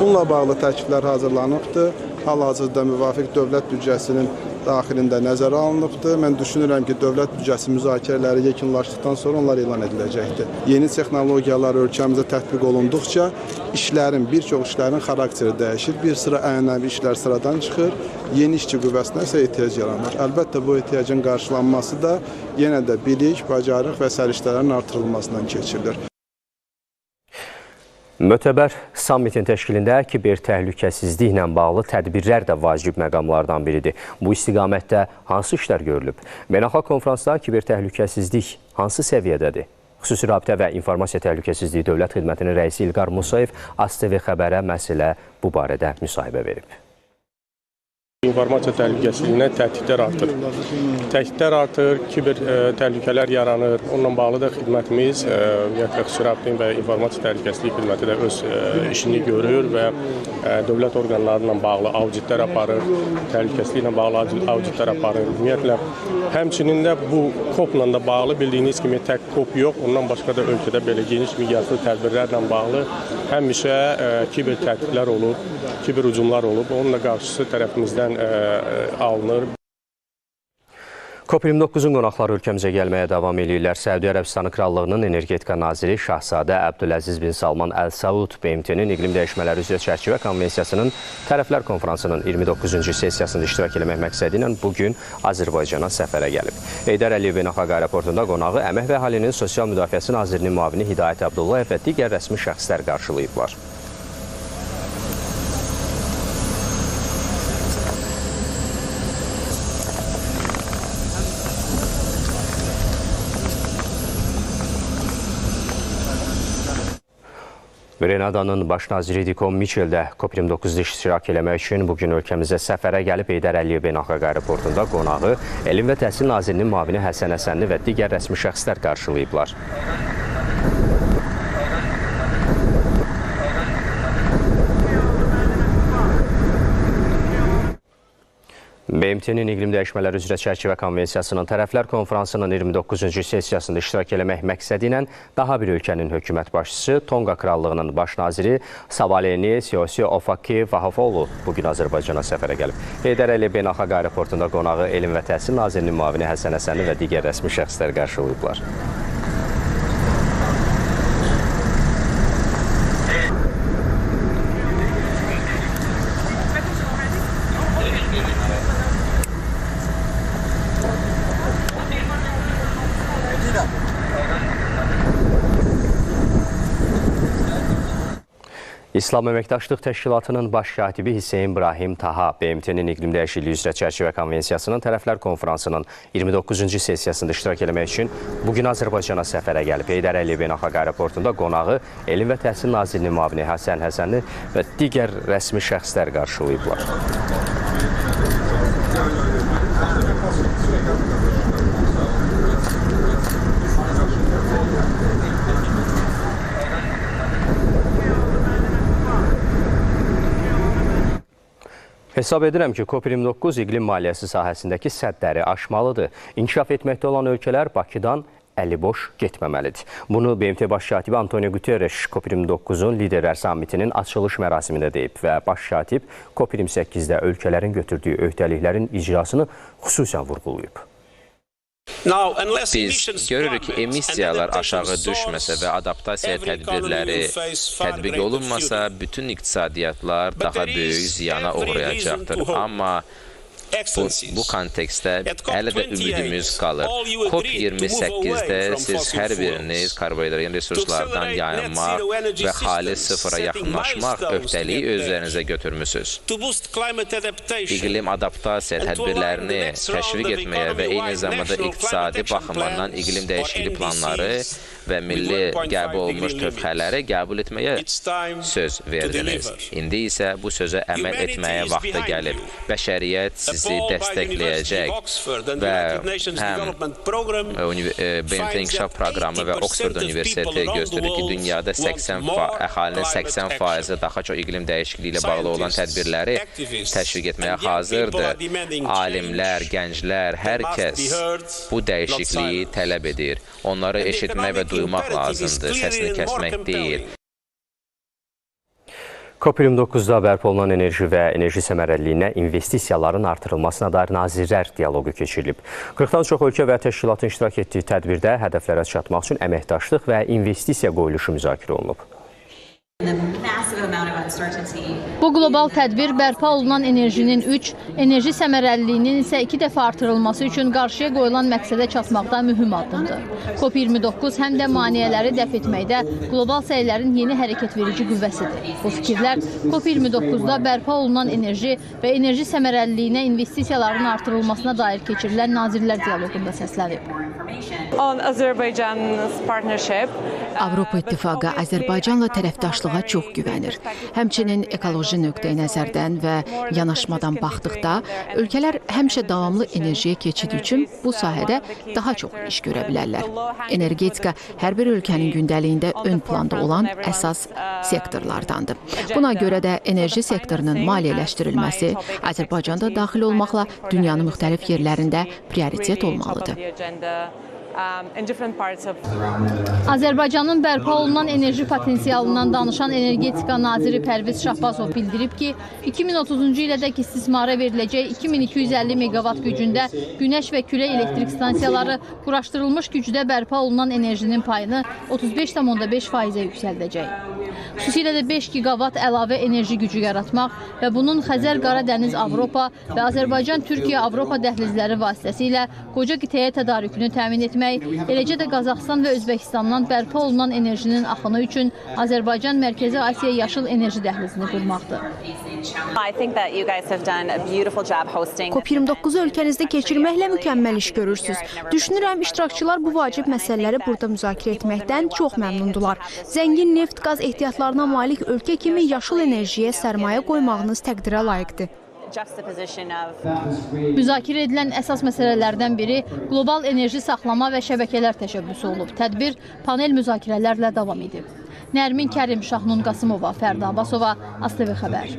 Bununla bağlı təkliflər hazırlanıbdır. Hal-hazırda müvafiq dövlət büdcəsinin daxilində nəzərə alınıbdır. Mən düşünürəm ki, dövlət büdcəsi müzakirələri yekunlaşdıqdan sonra onlar elan ediləcəkdir. Yeni texnologiyalar ölkəmizə tətbiq olunduqca bir çox işlərin xarakteri dəyişir. Bir sıra ənənəvi işlər sıradan çıxır. Yeni işçi qüvvəsinə isə ehtiyac yaranır. Əlbəttə, bu ehtiyacın qarşılanması da yenə də bilik, bacarıq və səriştələrin artırılmasından keçirilir. Mötəbər sammitin təşkilində kiber təhlükəsizliklə bağlı tədbirlər də vacib məqamlardan biridir. Bu istiqamətdə hansı işlər görülüb? Beynəlxalq konferansda kiber təhlükəsizlik hansı səviyyədədir? Xüsusi Rabitə və İnformasiya Təhlükəsizliyi Dövlət Xidmətinin rəisi İlqar Musayev AZTV xəbərə məsələ bu barədə müsahibə verib. İnformasiya təhlükəsizliyinə təhdidlər artır. Təhdidlər artır, kiber təhlükələr yaranır. Onunla bağlı da xidmətimiz, Xüsusi Rabitə və İnformasiya Təhlükəsizliyi xidməti də öz işini görür və dövlət orqanlarıyla bağlı auditlər aparır, təhlükəsizliklə bağlı auditlər aparır. Ümumiyyətlə, həmçinin də bu COP-la da bağlı bildiyiniz kimi tək COP yox, ondan başqa da ölkədə belə geniş miqyaslı tədbirlərlə bağlı həmişə kiber təhdidlər olub, kiber hücumlar olub. Onun da qarşısı tərəfimizdən alınır. COP29-un qonaqları ölkəmizə gəlməyə davam edirlər. Səudi Ərəbistanı Krallığının Energetika Naziri Şahzadə Əbdüləziz bin Salman Əl-Saud BMT-nin İqlim Dəyişmələri üzrə çərçivə konvensiyasının Tərəflər Konfransının 29-cu sessiyasında iştirak etmək məqsədi ilə bugün Azərbaycana səfərə gəlib. Heydər Əliyev Beynəlxalq Aeroportunda qonağı Əmək və Əhalinin Sosial Müdafiəsi Nazirinin müavini Hidayət Əbdullayev və digər rəsmi şəxslər qarşılayıblar. Grenadanın baş naziri Dikom Michel də COP29-da iştirak eləmək üçün bugün ölkəmizə səfərə gəlib Aliyev beynəlxalq aeroportunda qonağı Elm və Təhsil Nazirinin müavini Həsən Həsənli və digər rəsmi şəxslər qarşılayıblar. BMT-nin iqlim dəyişmələri üzrə çərçivə konvensiyasının tərəflər konferansının 29-cu sessiyasında iştirak eləmək məqsədi ilə daha bir ölkənin hökumət başçısı Tonga Krallığının baş naziri Sabaleni Siyosi Ofaki Vahafolu bugün Azərbaycana səfərə gəlib. Aliyev beynəlxalq aeroportunda qonağı Elm və Təhsil Nazirinin müavini Həsən Həsənli və digər rəsmi şəxslər qarşılayıblar. İslam Əməkdaşlıq Təşkilatının baş katibi Hüseyn İbrahim Taha, BMT-nin iqlim dəyişikliyi üzrə çərçivə konvensiyasının tərəflər konferansının 29-cu sessiyasında iştirak eləmək üçün bugün Azərbaycana səfərə gəlib. Aliyev beynəlxalq aeroportunda qonağı Elm və Təhsil Nazirinin müavini Həsən Həsənli və digər rəsmi şəxslər qarşılayıblar. Hesab edirəm ki, COP29 iqlim maliyyəsi sahəsindəki səddləri aşmalıdır. İnkişaf etməkdə olan ölkələr Bakıdan əliboş getməməlidir. Bunu BMT baş katibi Antonio Guterres COP29-un liderlər sammitinin açılış mərasimində deyib və baş katib COP28-də ölkələrin götürdüyü öhdəliklərin icrasını xüsusən vurğulayıb. Biz görürük ki, emissiyalar aşağı düşməsə və adaptasiya tədbirləri tətbiq olunmasa, bütün iqtisadiyyatlar daha böyük ziyana uğrayacaqdır. Amma bu kontekstdə hələ də ümidimiz qalır. COP28-də siz hər biriniz karbohidrat resurslardan yayınmaq və xalis sıfıra yaxınlaşmaq öhdəliyi özlərinizə götürmüsünüz. İqlim adaptasiya tədbirlərini təşviq etməyə və eyni zamanda iqtisadi baxımdan iqlim dəyişikliyi planları və milli qəbul olunmuş tövhələri qəbul etməyə söz verdiniz. İndi isə bu sözə əməl etməyə vaxtı gəlib. Bəşəriyyət sizi dəstəkləyəcək və həm BMT İnkişaf Proqramı və Oxford Universiteti göstərir ki, dünyada əhalinin 80%-i daha çox iqlim dəyişikliyi ilə bağlı olan tədbirləri təşviq etməyə hazırdır. Alimlər, gənclər, hər kəs bu dəyişikliyi tələb edir. Onları eşitmək və duymaq lazımdır, səsini kəsmək deyil. COP29-da bərpa olunan enerji və enerji səmərəliliyinə investisiyaların artırılmasına dair nazirlər dialoqu keçirilib. 40-dan çox ölkə və təşkilatın iştirak etdiyi tədbirdə hədəflərə çatmaq üçün əməkdaşlıq və investisiya qoyuluşu müzakirə olunub. Bu qlobal tədbir bərpa olunan enerjinin 3, enerji səmərəliliyinin isə 2 dəfə artırılması üçün qarşıya qoyulan məqsədə çatmaqda mühüm addımdır. COP29 həm də maneələri dəf etməkdə qlobal səylərin yeni hərəkət verici qüvvəsidir. Bu fikirlər COP29-da bərpa olunan enerji və enerji səmərəliliyinə investisiyaların artırılmasına dair keçirilən nazirlər dialoqunda səslənib. Avropa İttifaqı Azərbaycanla tərəfdaşlığa çox güvənir. Həmçinin ekoloji nöqteyi nəzərdən və yanaşmadan baxdıqda, ölkələr həmişə davamlı enerjiyə keçid üçün bu sahədə daha çox iş görə bilərlər. Energetika hər bir ölkənin gündəliyində ön planda olan əsas sektorlardandır. Buna görə də enerji sektorunun maliyyələşdirilməsi Azərbaycanda daxil olmaqla dünyanın müxtəlif yerlərində prioritet olmalıdır. Azərbaycanın bərpa olunan enerji potensialından danışan energetika naziri Pərviz Şahbazov bildirib ki, 2030-cu ilədək istismara veriləcək 2250 meqavat gücündə günəş və külək elektrik stansiyaları quraşdırılmış gücdə bərpa olunan enerjinin payını 35,5%-ə yüksəldəcək. Xüsusilə də 5 gigavat əlavə enerji gücü yaratmaq və bunun Xəzər-Qaradəniz-Avropa və Azərbaycan-Türkiyə-Avropa dəhlizləri vasitəsilə qoca qitəyə tədarükünü təmin etmək, eləcə də Qazaxıstan və Özbəkistandan bərpa olunan enerjinin axını üçün Azərbaycan Mərkəzi Asiya Yaşıl Enerji Dəhlizini qurmaqdır. COP29-u ölkənizdə keçirməklə mükəmməl iş görürsünüz. Düşünürəm, iştirakçılar bu vacib məsələləri burada müzakirə etməkdən çox məmnundular. Zəngin neft, qaz ehtiyatları standartlarına malik ölkə kimi yaşıl enerjiyə sərmayə qoymağınız təqdirə layiqdir. Müzakirə edilən əsas məsələlərdən biri qlobal enerji saxlama və şəbəkələr təşəbbüsü olub. Tədbir panel müzakirələrlə davam edib. Nərmin Kərim, Şahnun Qasımova, Fərda Abbasova, AZTV xəbər.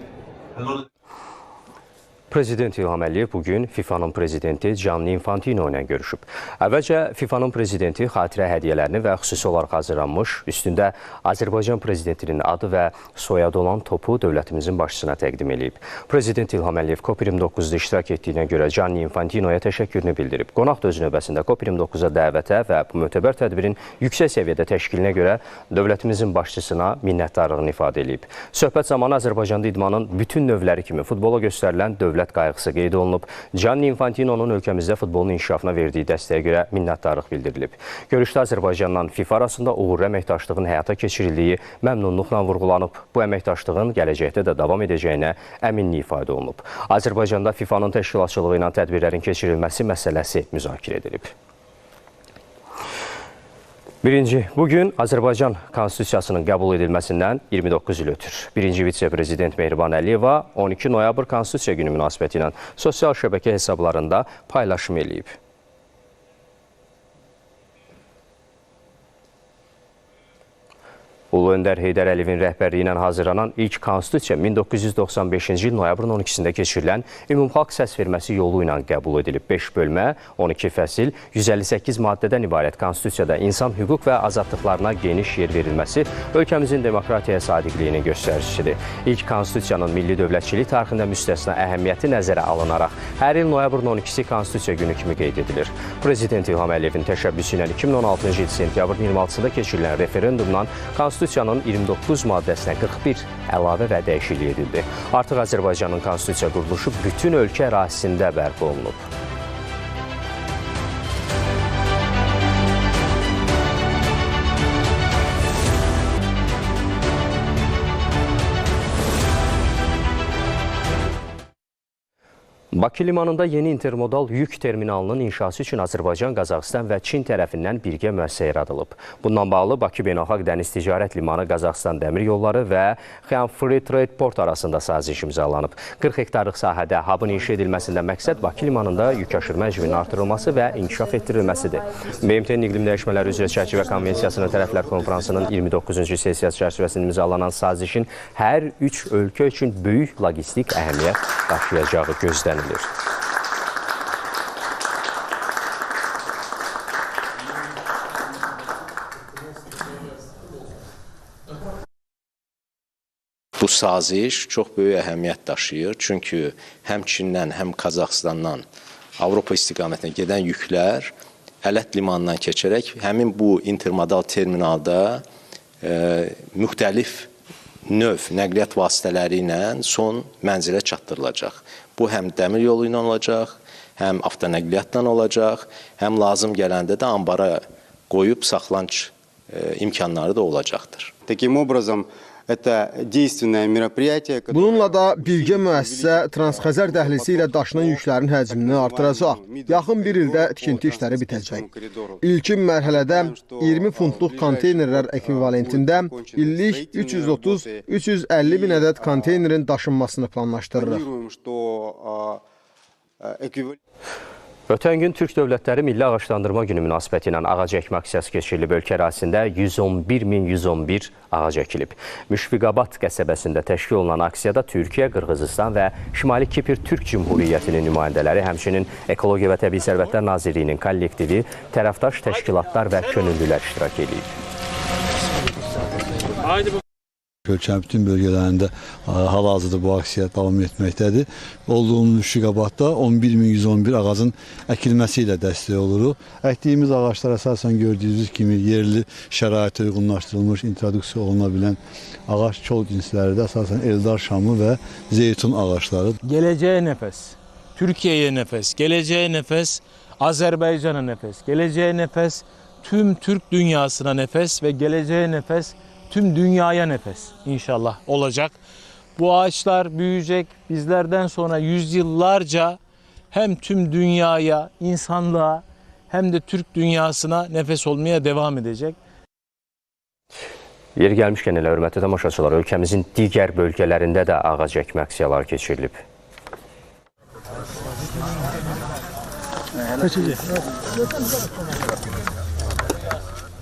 Prezident İlham Əliyev bugün FİFA'nın prezidenti Gianni Infantino ilə görüşüb. Əvvəlcə FİFA'nın prezidenti xatirə hədiyyələrini və xüsusi olaraq hazırlanmış, üstündə Azərbaycan prezidentinin adı və soyadı olan topu dövlətimizin başçısına təqdim edib. Prezident İlham Əliyev COP29'da iştirak etdiyinə görə Gianni Infantino'ya təşəkkürünü bildirib. Qonaq da öz növbəsində COP29'a dəvətə və bu mötəbər tədbirin yüksək səviyyədə təşkilinə görə dövlətimizin başçısına minnətdarlığını ifadə edib. Söhbət zamanı Azərbaycanda idmanın bütün növləri kimi futbola göstərilən dövlət qayğısı qeyd olunub. Gianni Infantino'nun ölkəmizdə futbolun inkişafına verdiyi dəstəyə görə minnətdarlıq bildirilib. Görüşdə Azərbaycanla FIFA arasında uğurlu əməkdaşlığın həyata keçirildiyi məmnunluqla vurğulanıb. Bu əməkdaşlığın gələcəkdə də davam edəcəyinə əminlik ifadə olunub. Azərbaycanda FİFA'nın təşkilatçılığı ilə tədbirlərin keçirilməsi məsələsi müzakirə edilib. Bugün Azərbaycan Konstitusiyasının qəbul edilməsindən 29 il ötür. Birinci vitse-prezident Mehriban Əliyeva 12 noyabr Konstitusiya günü münasibəti ilə sosial şəbəkə hesablarında paylaşım eləyib. Ulu Öndər Heydər Əliyevin rəhbərliyi ilə hazırlanan ilk konstitusiya 1995-ci il noyabrın 12-sində keçirilən ümumxalq səsverməsi yolu ilə qəbul edilib. 5 bölmə, 12 fəsil, 158 maddədən ibarət konstitusiyada insan hüquq və azadlıqlarına geniş yer verilməsi ölkəmizin demokratiyaya sadiqliyinin göstəricisidir. İlk konstitusiyanın milli dövlətçilik tarixində müstəsna əhəmiyyəti nəzərə alınaraq hər il noyabrın 12-si konstitusiya günü kimi qeyd edilir. Prezident İlham Əliyevin təşəbbüsü ilə 2016-cı il sentyabrın 26-sında keçirilən referendumdan Konstitusiyanın 29 maddəsinə 41 əlavə və dəyişiklik edildi. Artıq Azərbaycanın konstitusiya quruluşu bütün ölkə ərazisində bərpa olunub. Bakı limanında yeni intermodal yük terminalının inşası üçün Azərbaycan, Qazaxıstan və Çin tərəfindən birgə müəssisə yaradılıb. Bundan bağlı Bakı Beynəlxalq Dəniz Ticarət Limanı, Qazaxıstan Dəmir Yolları və Xian Free Trade Port arasında saziş imzalanıb. 40 hektarlıq sahədə hubun inşa edilməsində məqsəd Bakı limanında yük aşırma həcminin artırılması və inkişaf etdirilməsidir. BMT-nin iqlim dəyişmələri üzrə çərçivə konvensiyasının tərəflər konferansının 29-cu sessiyası çərçivəsində imzalanan sazişin hər üç ölkə üçün böyük logistik əhəmiyyət daşıyacağı gözlənilir. Bu saziş çox böyük əhəmiyyət daşıyır. Çünki həm Çindən, həm Qazaxıstandan Avropa istiqamətinə gedən yüklər Ələt limanından keçərək həmin bu intermodal terminalda müxtəlif növ nəqliyyat vasitələri ilə son mənzilə çatdırılacaq. Bu həm dəmir yolu ilə olacaq, həm avtonəqliyyatla olacaq, həm lazım gələndə də ambara qoyub saxlanç imkanları da olacaqdır. Таким образом, это действенное мероприятие. Bununla da birgə müəssisə Transxəzər dəhlizi ilə daşınan yüklərin həcmini artıracaq. Yaxın bir ildə tikinti işləri bitəcək. İlkin mərhələdə 20 funtluq konteynerlər ekvivalentində illik 330-350 min ədəd konteynerin daşınmasını planlaşdırırıq. Ötən gün Türk Dövlətləri Milli Ağaclandırma Günü münasibəti ilə ağac əkmə aksiyası keçirilib. Ölkə ərazisində 111.111 ağac əkilib. Müşfiqabad qəsəbəsində təşkil olunan aksiyada Türkiyə, Qırğızıstan və Şimali Kipr Türk Cümhuriyyətinin nümayəndələri, həmçinin Ekologiya və Təbii Sərvətlər Nazirliyinin kollektivi, tərəfdaş təşkilatlar və könüllülər iştirak edib. Ölkənin bütün bölgələrində hal-hazırda bu aksiya davam etməkdədir. Olduğumuz Müşfiqabadda 11.111 ağacın əkilməsi ilə dəstək oluruq. Əkdiyimiz ağaclar əsasən gördüyünüz kimi yerli şəraitə uyğunlaşdırılmış, introduksiya oluna bilən ağac kol cinsləri də əsasən eldar şamı və zeytun ağacları. Gələcəyə nəfəs, Türkiyəyə nəfəs, gələcəyə nəfəs, Azərbaycana nəfəs, gələcəyə nəfəs, tüm Türk dünyasına nəfəs və gələcəyə nəfəs, tüm dünyaya nefes inşallah olacak. Bu ağaçlar büyüyecek. Bizlerden sonra yüzyıllarca hem tüm dünyaya, insanlığa hem de Türk dünyasına nefes olmaya devam edecek. Yeri gəlmişkən elə hörmətli tamaşaçılar, ölkəmizin digər bölgələrində də ağac əkmə aksiyaları keçirilib.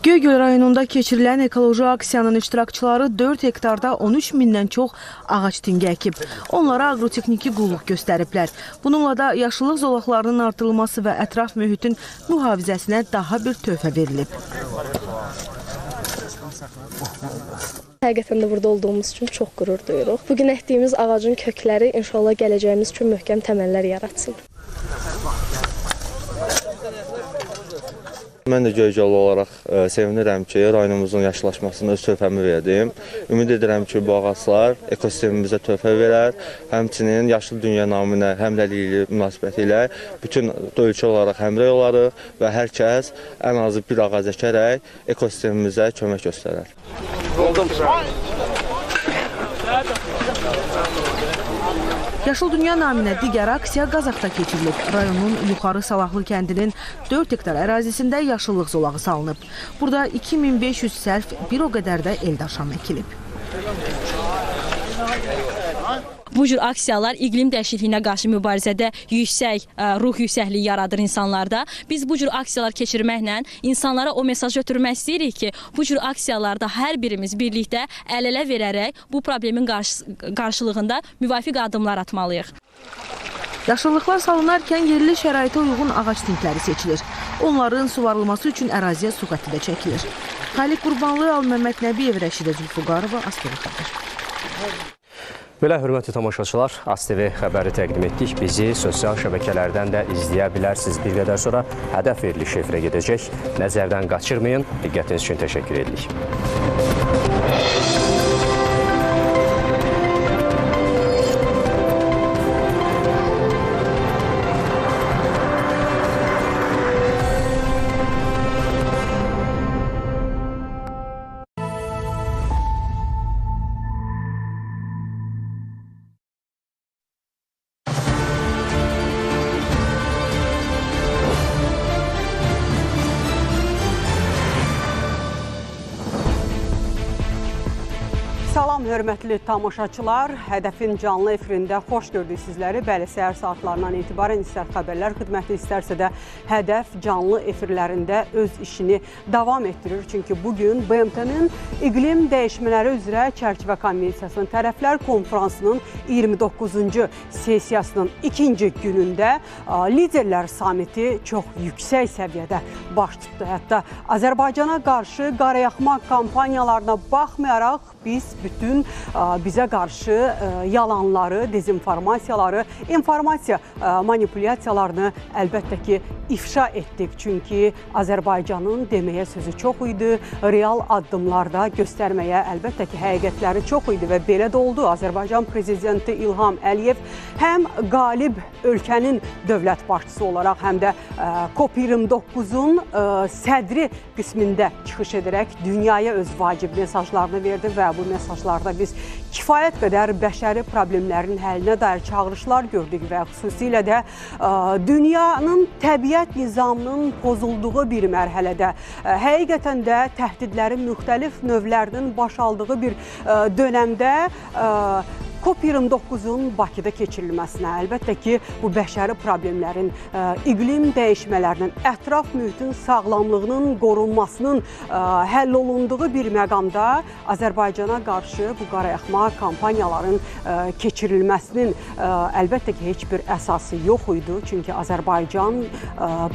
Göygöl rayonunda keçirilən ekoloji aksiyanın iştirakçıları 4 hektarda 13 mindən çox ağac tinqi əkib. Onlara agrotexniki qulluq göstəriblər. Bununla da yaşıllıq zolaqlarının artırılması və ətraf mühitin mühafizəsinə daha bir töhfə verilib. Həqiqətən də burada olduğumuz üçün çox qürur duyuruq. Bugün əkdiyimiz ağacın kökləri inşallah gələcəyimiz üçün möhkəm təməllər yaratsın. Mən də Göygöl olaraq sevinirəm ki, rayonumuzun yaşıllaşmasına öz töhfəmi verdim. Ümid edirəm ki, bu ağaclar ekosistemimizə töhfə verər. Həmçinin yaşıl dünya naminə həmrəyliyi münasibəti ilə bütün ölkə olaraq həmrəy olarıq və hər kəs ən azı bir ağac əkərək ekosistemimizə kömək göstərər. Yaşıl Dünya naminə digər aksiya Qazaxda keçirilib. Rayonun Yuxarı Salahlı kəndinin 4 hektar ərazisində yaşıllıq zolağı salınıb. Burada 2500 sərf, bir o qədər də eldaşam əkilib. Bu cür aksiyalar iqlim dəyişikliyinə qarşı mübarizədə yüksək ruh yüksəkliyi yaradır insanlarda. Biz bu cür aksiyalar keçirməklə insanlara o mesajı ötürmək istəyirik ki, bu cür aksiyalarda hər birimiz birlikdə əl-ələ verərək bu problemin qarşılığında müvafiq addımlar atmalıyıq. Yaşıllıqlar salınarkən yerli şəraitə uyğun ağac tinkləri seçilir. Onların suvarılması üçün əraziyə su qəti də çəkilir. Xaliq Qurbanlı, Al-Məmməd Nəbiyev, Rəşidə Zülfüqarova, AZTV xəbər. Belə hörmətli tamaşaçılar, AZTV xəbəri təqdim etdik. Bizi sosial şəbəkələrdən də izləyə bilərsiniz. Bir qədər sonra hədəf verilişi efirə gedəcək. Nəzərdən qaçırmayın. Diqqətiniz üçün təşəkkür edirik. Salam, hörmətli tamaşaçılar. Hədəfin canlı efirində xoş gördük sizləri. Bəli, səhər saatlarından etibarən istər xəbərlər xidməti, istərsə də Hədəf canlı efirlərində öz işini davam etdirir. Çünki bugün BMT-nin iqlim dəyişmələri üzrə çərçivə konvensiyasının tərəflər konfransının 29-cu sessiyasının ikinci günündə liderlər samiti çox yüksək səviyyədə baş tutdu. Hətta Azərbaycana qarşı qarayaxma kampaniyalarına baxmayaraq biz bütün bizə qarşı yalanları, dezinformasiyaları, informasiya manipulyasiyalarını əlbəttə ki ifşa etdik. Çünki Azərbaycanın deməyə sözü çox idi, real addımlarda göstərməyə əlbəttə ki həqiqətləri çox idi və belə də oldu. Azərbaycan prezidenti İlham Əliyev həm qalib ölkənin dövlət başçısı olaraq, həm də COP29-un sədri qismində çıxış edərək dünyaya öz vacib mesajlarını verdi və bu mesajlarda biz kifayət qədər bəşəri problemlərin həllinə dair çağırışlar gördük və xüsusilə də dünyanın təbiət nizamının pozulduğu bir mərhələdə, həqiqətən də təhdidlərin müxtəlif növlərinin baş aldığı bir dönəmdə COP29-un Bakıda keçirilməsinə, əlbəttə ki, bu bəşəri problemlərin, iqlim dəyişmələrinin, ətraf mühitin sağlamlığının qorunmasının həll olunduğu bir məqamda Azərbaycana qarşı bu qarayaxma kampaniyaların keçirilməsinin əlbəttə ki, heç bir əsası yox idi. Çünki Azərbaycan,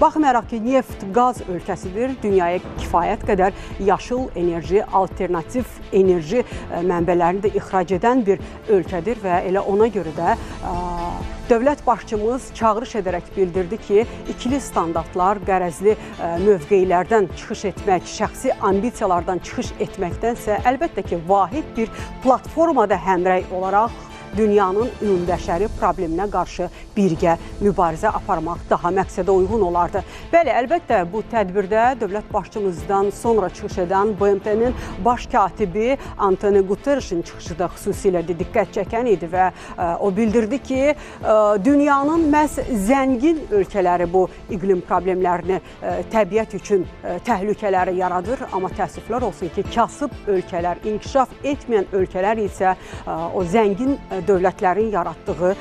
baxmayaraq ki, neft, qaz ölkəsidir, dünyaya kifayət qədər yaşıl enerji, alternativ enerji mənbələrini də ixrac edən bir ölkədir və elə ona görə də dövlət başçımız çağırış edərək bildirdi ki, ikili standartlar, qərəzli mövqelərdən çıxış etmək, şəxsi ambisiyalardan çıxış etməkdənsə əlbəttə ki, vahid bir platformada həmrəy olaraq dünyanın ümumbəşəri probleminə qarşı birgə mübarizə aparmaq daha məqsədə uyğun olardı. Bəli, əlbəttə bu tədbirdə dövlət başçımızdan sonra çıxış edən BMT-nin baş katibi Antoni Guterresin çıxışı da xüsusilə diqqət çəkən idi və o bildirdi ki, dünyanın məhz zəngin ölkələri bu iqlim problemlərini təbiət üçün təhlükələri yaradır. Amma təəssüflər olsun ki, kasıb ölkələr, inkişaf etməyən ölkələr isə o zəngin dövlətlərin yaratdığı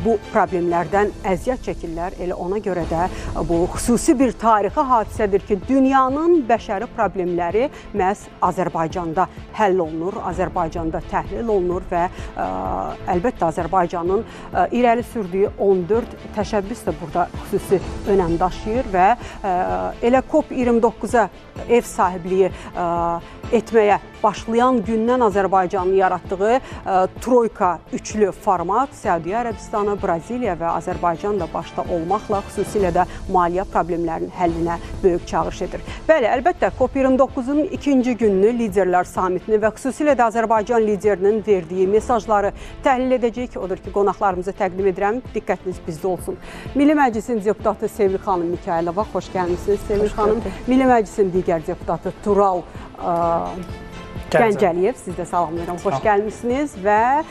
bu problemlərdən əziyyət çəkirlər. Elə ona görə də bu xüsusi bir tarixi hadisədir ki, dünyanın bəşəri problemləri məhz Azərbaycanda həll olunur, Azərbaycanda təhlil olunur və əlbəttə Azərbaycanın irəli sürdüyü 14 təşəbbüs də burada xüsusi önəm daşıyır və elə COP29-a ev sahibliyi etməyə başlayan gündən Azərbaycanın yaratdığı Troika üçlü format Səudiyyə Ərəbistanı, Braziliya və Azərbaycan da başda olmaqla xüsusilə də maliyyə problemlərinin həllinə böyük çağırış edir. Bəli, əlbəttə COP29-un ikinci gününü liderlər samitini və xüsusilə də Azərbaycan liderinin verdiyi mesajları təhlil edəcək. Odur ki, qonaqlarımızı təqdim edirəm. Diqqətiniz bizdə olsun. Milli Məclisin deputatı Sevil xanım Mikayelova, xoş gəlmişsiniz Sevil xanım. Milli Məclisin digər deputatı Tural Gəncəliyev, siz də salamlayıram, xoş gəlmişsiniz və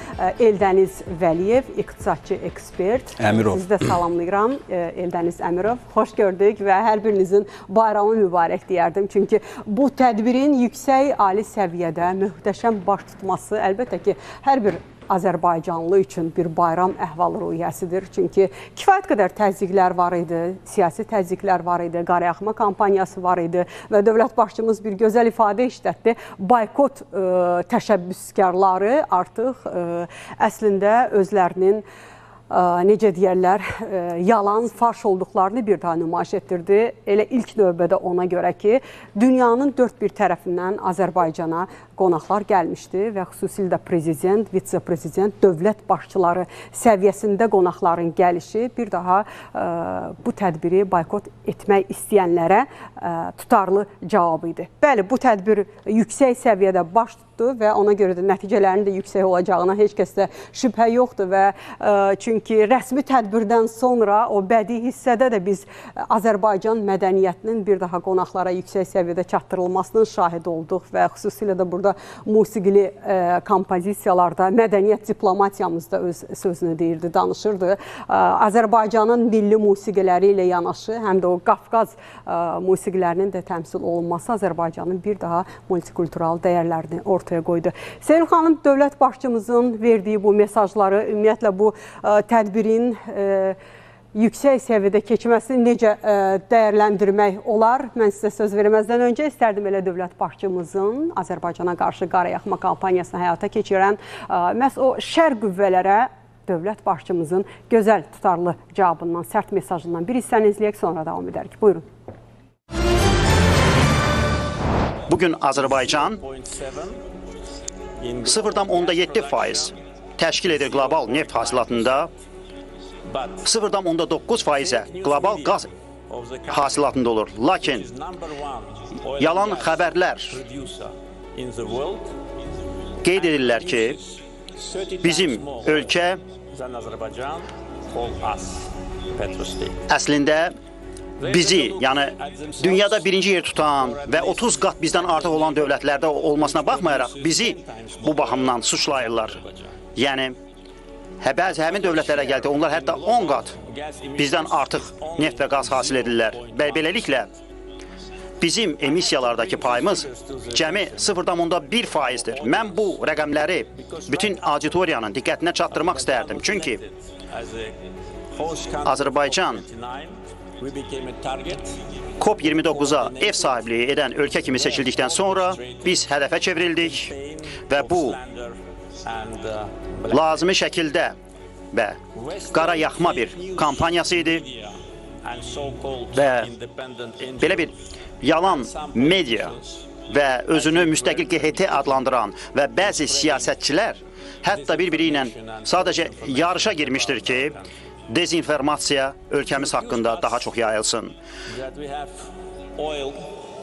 Eldəniz Vəliyev, iqtisadçı ekspert. Əmirov. Siz də salamlayıram, Eldəniz Əmirov, xoş gördük və hər birinizin bayramı mübarək deyərdim. Çünki bu tədbirin yüksək, ali səviyyədə, möhtəşəm baş tutması əlbəttə ki, hər bir Azərbaycanlı üçün bir bayram əhval-ruhiyyəsidir. Çünki kifayət qədər təzyiqlər var idi, siyasi təzyiqlər var idi, qarayaxma kampaniyası var idi və dövlət başçımız bir gözəl ifadə işlətdi. Boykot təşəbbüskarları artıq əslində özlərinin necə deyərlər, yalan, faş olduqlarını bir daha nümayiş etdirdi. Elə ilk növbədə ona görə ki, dünyanın dörd bir tərəfindən Azərbaycana qonaqlar gəlmişdi və xüsusilə də prezident, vitse-prezident, dövlət başçıları səviyyəsində qonaqların gəlişi bir daha bu tədbiri boykot etmək istəyənlərə tutarlı cavab idi. Bəli, bu tədbir yüksək səviyyədə baş tutdu və ona görə də nəticələrinin də yüksək olacağına heç kəsdə şübhə yoxdur və çünki rəsmi tədbirdən sonra o bədii hissədə də biz Azərbaycan mədəniyyətinin bir daha qonaqlara yüksək səviyyədə çatdırılmasının şahid olduq və xüsusilə də burada musiqili kompozisiyalarda mədəniyyət diplomatiyamızda öz sözünü deyirdi, danışırdı. Azərbaycanın milli musiqiləri ilə yanaşı, həm də o Qafqaz musiqilərinin də təmsil olunması Azərbaycanın bir daha multikultural dəyərlərini ortaya qoydu. Sevil xanım, dövlət başçımızın verdiyi bu mesajları, ümumiyyətlə bu tədbirin yüksək səviyyədə keçməsini necə dəyərləndirmək olar? Mən sizə söz verməzdən öncə istərdim elə dövlət başçımızın Azərbaycana qarşı qarayaxma kampaniyasını həyata keçirən məhz o şər qüvvələrə dövlət başçımızın gözəl, tutarlı cavabından, sərt mesajından bir hissəni izləyək, sonra davam edərik. Buyurun. Bugün Azərbaycan 0,7% təşkil edir qlobal neft hasilatında, 0,9% qlobal qaz hasilatında olur. Lakin yalan xəbərlər qeyd edirlər ki, bizim ölkə əslində bizi, yəni dünyada birinci yer tutan və 30 qat bizdən artıq olan dövlətlərdə olmasına baxmayaraq bizi bu baxımdan suçlayırlar. Yəni, bəzi həmin dövlətlərə gəldi, onlar hətta 10 qat bizdən artıq neft və qaz hasil edirlər. Beləliklə, bizim emissiyalardakı payımız cəmi 0,1%-dir. Mən bu rəqəmləri bütün auditoriyanın diqqətinə çatdırmaq istərdim. Çünki Azərbaycan COP29-a ev sahibliyi edən ölkə kimi seçildikdən sonra biz hədəfə çevrildik və bu lazımi şəkildə və qara yaxma bir kampaniyası idi və belə bir yalan media və özünü müstəqil QHT adlandıran və bəzi siyasətçilər hətta bir-biri ilə sadəcə yarışa girmişdir ki, dezinformasiya ölkəmiz haqqında daha çox yayılsın.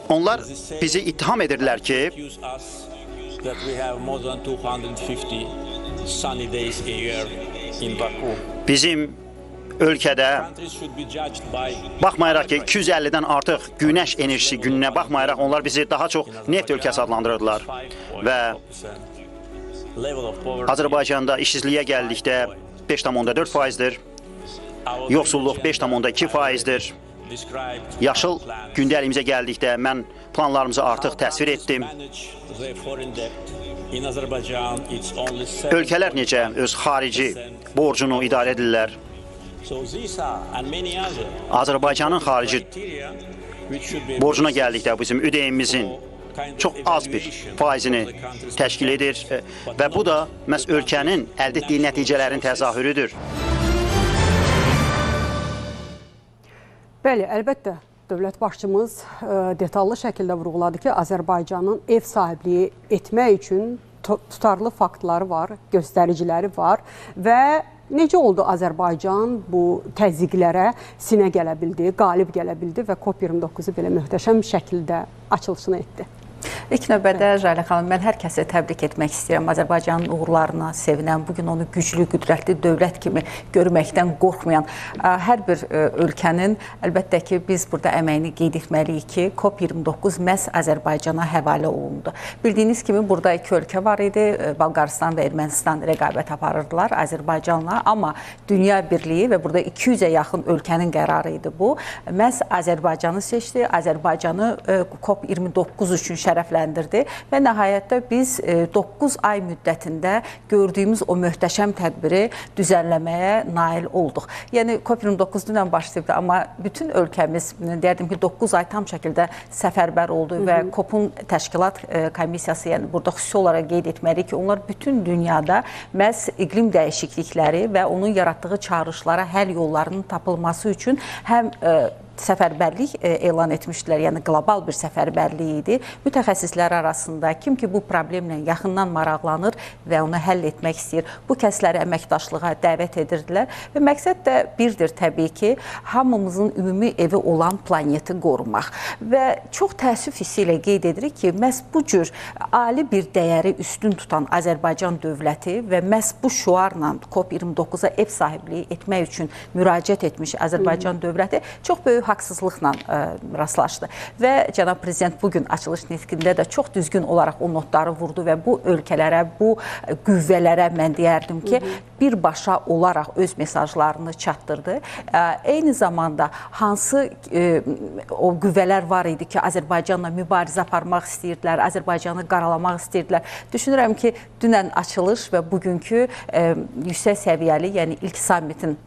Onlar bizi ittiham edirlər ki, Bizim ölkədə baxmayaraq ki 250-dən artıq günəş enerjisi gününə baxmayaraq onlar bizi daha çox neft ölkəsi adlandırırdılar və Azərbaycanda işsizliyə gəldikdə 5,4%-dir, yoxsulluq 5,2%-dir. Yaşıl gündəliyimizə gəldikdə mən planlarımızı artıq təsvir etdim. Ölkələr necə öz xarici borcunu idarə edirlər? Azərbaycanın xarici borcuna gəldikdə bizim ÜDM-imizin çox az bir faizini təşkil edir və bu da məhz ölkənin əldə etdiyi nəticələrin təzahürüdür. Bəli, əlbəttə, dövlət başçımız detallı şəkildə vurğuladı ki, Azərbaycanın ev sahibliyi etmək üçün tutarlı faktları var, göstəriciləri var və necə oldu Azərbaycan bu təzyiqlərə sinə gələ bildi, qalib gələ bildi və COP29-u belə möhtəşəm şəkildə açılışını etdi? İlk növbədə Jale xanım, mən hər kəsi təbrik etmək istəyirəm. Azərbaycanın uğurlarına sevinən, bugün onu güclü, qüdrətli dövlət kimi görməkdən qorxmayan hər bir ölkənin əlbəttə ki, biz burada əməyini qeyd etməliyik ki, COP29 məhz Azərbaycana həvalə olundu. Bildiyiniz kimi, burada iki ölkə var idi, Bolqarıstan və Ermənistan rəqabət aparırdılar Azərbaycanla, amma Dünya Birliyi və burada 200-ə yaxın ölkənin qərarı idi bu. Məhz Azərbaycanı seçdi, Azərbaycanı COP29 üçün şərəfləndirdi və nəhayətdə biz 9 ay müddətində gördüyümüz o möhtəşəm tədbiri düzənləməyə nail olduq. Yəni COP29 dünən başlayıbdı, amma bütün ölkəmiz, deyərdim ki, 9 ay tam şəkildə səfərbər oldu və COP-un təşkilat komissiyası, yəni burada xüsusi olaraq qeyd etməliyik ki, onlar bütün dünyada məhz iqlim dəyişiklikləri və onun yaratdığı çağırışlara həll yollarının tapılması üçün həm səfərbərlik elan etmişdilər, yəni qlobal bir səfərbərlik idi. Mütəxəssislər arasında kim ki bu problemlə yaxından maraqlanır və onu həll etmək istəyir, bu kəsləri əməkdaşlığa dəvət edirdilər və məqsəd də birdir təbii ki, hamımızın ümumi evi olan planeti qorumaq və çox təəssüf hissi ilə qeyd edirik ki, məhz bu cür ali bir dəyəri üstün tutan Azərbaycan dövləti və məhz bu şüarla COP29-a ev sahibliyi etmək üçün müraciət etmiş Azərbaycan dövləti çox böyük haqsızlıqla rastlaşdı və cənab prezident bugün açılış nitqində də çox düzgün olaraq o notları vurdu və bu ölkələrə, bu qüvvələrə mən deyərdim ki, birbaşa olaraq öz mesajlarını çatdırdı. Eyni zamanda hansı o qüvvələr var idi ki, Azərbaycanla mübarizə aparmaq istəyirdilər, Azərbaycanı qaralamaq istəyirdilər. Düşünürəm ki, dünən açılış və bugünkü yüksək səviyyəli, yəni ilk sammitin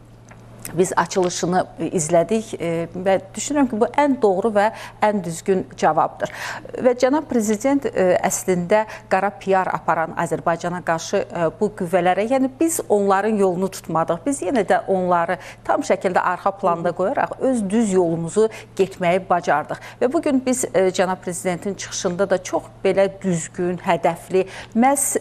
biz açılışını izlədik və düşünürəm ki, bu ən doğru və ən düzgün cavabdır. Və cənab prezident əslində qara PR aparan Azərbaycana qarşı bu qüvvələrə, yəni biz onların yolunu tutmadıq. Biz yenə də onları tam şəkildə arxa planda qoyaraq öz düz yolumuzu getməyi bacardıq. Və bugün biz cənab prezidentin çıxışında da çox belə düzgün, hədəfli, məhz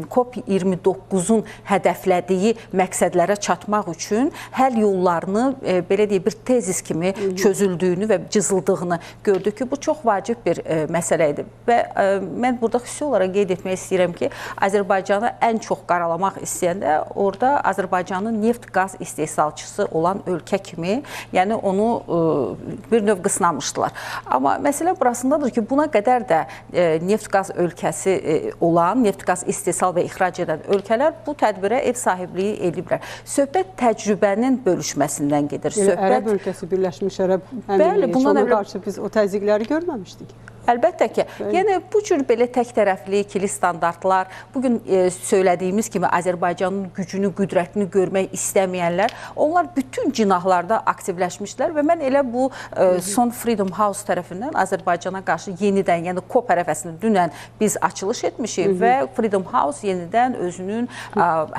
COP29-un hədəflədiyi məqsədlərə çatmaq üçün həll yollarını belə deyək bir tezis kimi çözüldüyünü və cızıldığını gördük ki, bu çox vacib bir məsələ idi. Və mən burada xüsusi olaraq qeyd etmək istəyirəm ki, Azərbaycanı ən çox qaralamaq istəyəndə orada Azərbaycanın neft-qaz istehsalçısı olan ölkə kimi, yəni onu bir növ qısnamışdılar. Amma məsələ burasındadır ki, buna qədər də neft-qaz ölkəsi olan, neft-qaz istehsal və ixrac edən ölkələr bu tədbirə ev sahibliyi ediblər. Söhbət təcrübənin bölüşməsindən gedir. Ərəb ölkəsi, Birləşmiş Ərəb Əmirliyi, ona qarşı biz o təzyiqləri görməmişdik. Əlbəttə ki, yəni bu cür belə tək tərəfli, ikili standartlar, bugün söylədiyimiz kimi Azərbaycanın gücünü, qüdrətini görmək istəməyənlər, onlar bütün cinahlarda aktivləşmişlər və mən elə bu son Freedom House tərəfindən Azərbaycana qarşı yenidən, yəni COP ərəfəsində dünən biz açılış etmişik və Freedom House yenidən özünün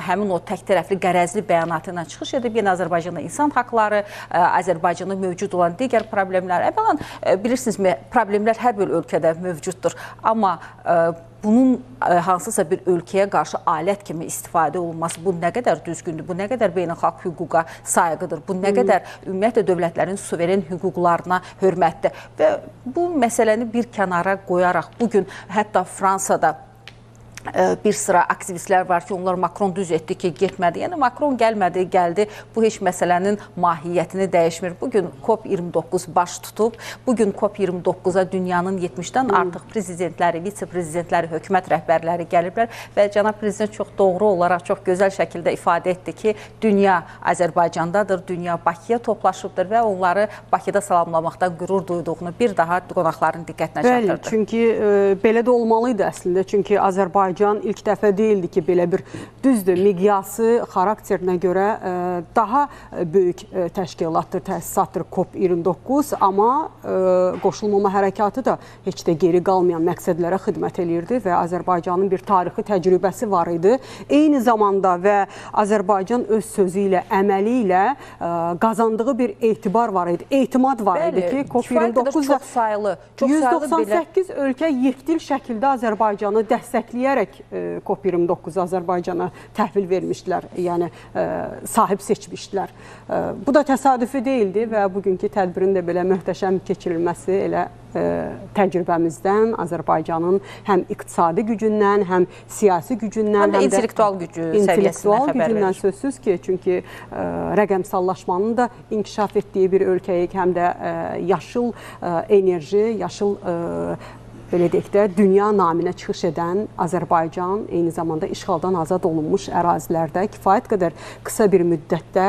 həmin o tək tərəfli qərəzli bəyanatı ilə çıxış edib, yəni Azərbaycanda insan haqları, Azərbaycanda mövcud olan digər problemlər, əvvələn bilirsinizmi, problemlər hər bir ölkədə mövcuddur. Amma bunun hansısa bir ölkəyə qarşı alət kimi istifadə olunması, bu nə qədər düzgündür, bu nə qədər beynəlxalq hüquqa sayğıdır, bu nə qədər ümumiyyətlə dövlətlərin suveren hüquqlarına hörmətdir. Və bu məsələni bir kənara qoyaraq, bugün hətta Fransada bir sıra aktivistlər var ki, onlar Makron düz etdi ki, getmədi. Yəni Makron gəlmədi, gəldi. Bu heç məsələnin mahiyyətini dəyişmir. Bugün COP29 baş tutub. Bugün COP29-a dünyanın 70-dən artıq prezidentləri, vitse-prezidentləri, hökumət rəhbərləri gəliblər və cənab prezident çox doğru olaraq, çox gözəl şəkildə ifadə etdi ki, dünya Azərbaycandadır, dünya Bakıya toplaşıbdır və onları Bakıda salamlamaqdan qürur duyduğunu bir daha qonaqların diqqətinə çatdırdı. Bəli, çünki belə də olmalıydı əslində. Çünki Azərbaycan ilk dəfə deyildi ki, belə bir düzdür, miqyası, xarakterinə görə daha böyük təşkilatdır, təsisatdır COP29, amma qoşulmama hərəkatı da heç də geri qalmayan məqsədlərə xidmət edirdi və Azərbaycanın bir tarixi təcrübəsi var idi. Eyni zamanda və Azərbaycan öz sözü ilə, əməli ilə qazandığı bir etibar var idi, etimad var idi ki, COP29-da 198 ölkə yekdil şəkildə Azərbaycanı dəstəkləyərək COP29 Azərbaycana təhvil vermişdilər, yəni sahib seçmişdilər. Bu da təsadüfi deyildi və bugünkü tədbirin də belə möhtəşəm keçirilməsi elə təcrübəmizdən, Azərbaycanın həm iqtisadi gücündən, həm siyasi gücündən, həm də intellektual gücündən sözsüz ki, çünki rəqəmsallaşmanın da inkişaf etdiyi bir ölkəyik, həm də yaşıl enerji, yaşıl belə deyək də, dünya naminə çıxış edən Azərbaycan eyni zamanda işğaldan azad olunmuş ərazilərdə kifayət qədər qısa bir müddətdə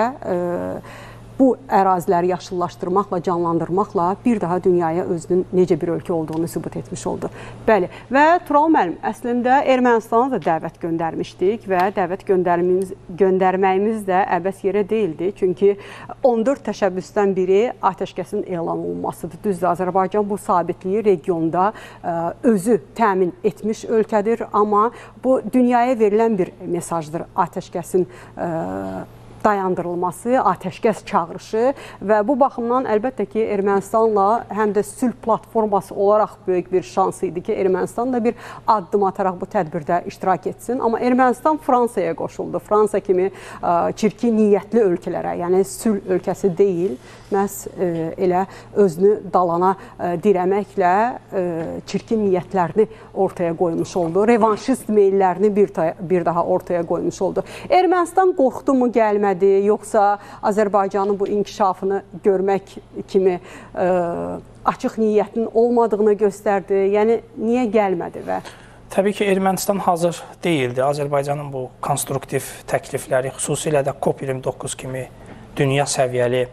bu əraziləri yaşıllaşdırmaqla, canlandırmaqla bir daha dünyaya özünün necə bir ölkə olduğunu sübut etmiş oldu. Bəli, və Tural müəllim, əslində Ermənistana da dəvət göndərmişdik və dəvət göndərməyimiz də əbəs yerə deyildi. Çünki 14 təşəbbüsdən biri atəşkəsin elan olunmasıdır. Düzdür, Azərbaycan bu sabitliyi regionda özü təmin etmiş ölkədir, amma bu dünyaya verilən bir mesajdır atəşkəsin dayandırılması, atəşkəs çağırışı və bu baxımdan əlbəttə ki, Ermənistanla həm də sülh platforması olaraq böyük bir şans idi ki, Ermənistan da bir addım ataraq bu tədbirdə iştirak etsin. Amma Ermənistan Fransaya qoşuldu. Fransa kimi çirkin niyyətli ölkələrə, yəni sülh ölkəsi deyil, məhz elə özünü dalana dirəməklə çirkin niyyətlərini ortaya qoymuş oldu. Revanşist meyllərini bir daha ortaya qoymuş oldu. Ermənistan qorxdu mu gəlmədi? Yoxsa Azərbaycanın bu inkişafını görmək kimi açıq niyyətinin olmadığını göstərdi? Yəni, niyə gəlmədi və? Təbii ki, Ermənistan hazır deyildi. Azərbaycanın bu konstruktiv təklifləri, xüsusilə də COP29 kimi dünya səviyyəli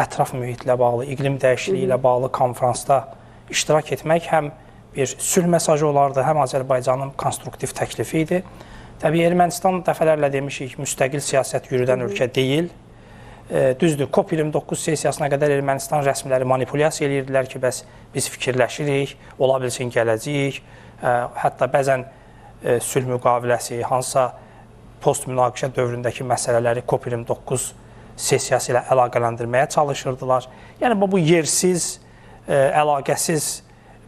ətraf mühitlə bağlı, iqlim dəyişikliyi ilə bağlı konferansda iştirak etmək həm bir sülh mesajı olardı, həm Azərbaycanın konstruktiv təklifi idi. Təbii Ermənistan dəfələrlə demişik, müstəqil siyasət yürüdən ölkə deyil. Düzdür, COP29 sesiyasına qədər Ermənistan rəsmiləri manipulyasiya edirdilər ki, bəs biz fikirləşirik, ola bilsin gələcəyik. Hətta bəzən sülh müqaviləsi, hansısa post-münaqişə dövründəki məsələləri COP29 sesiyası ilə əlaqələndirməyə çalışırdılar. Yəni, bu yersiz, əlaqəsiz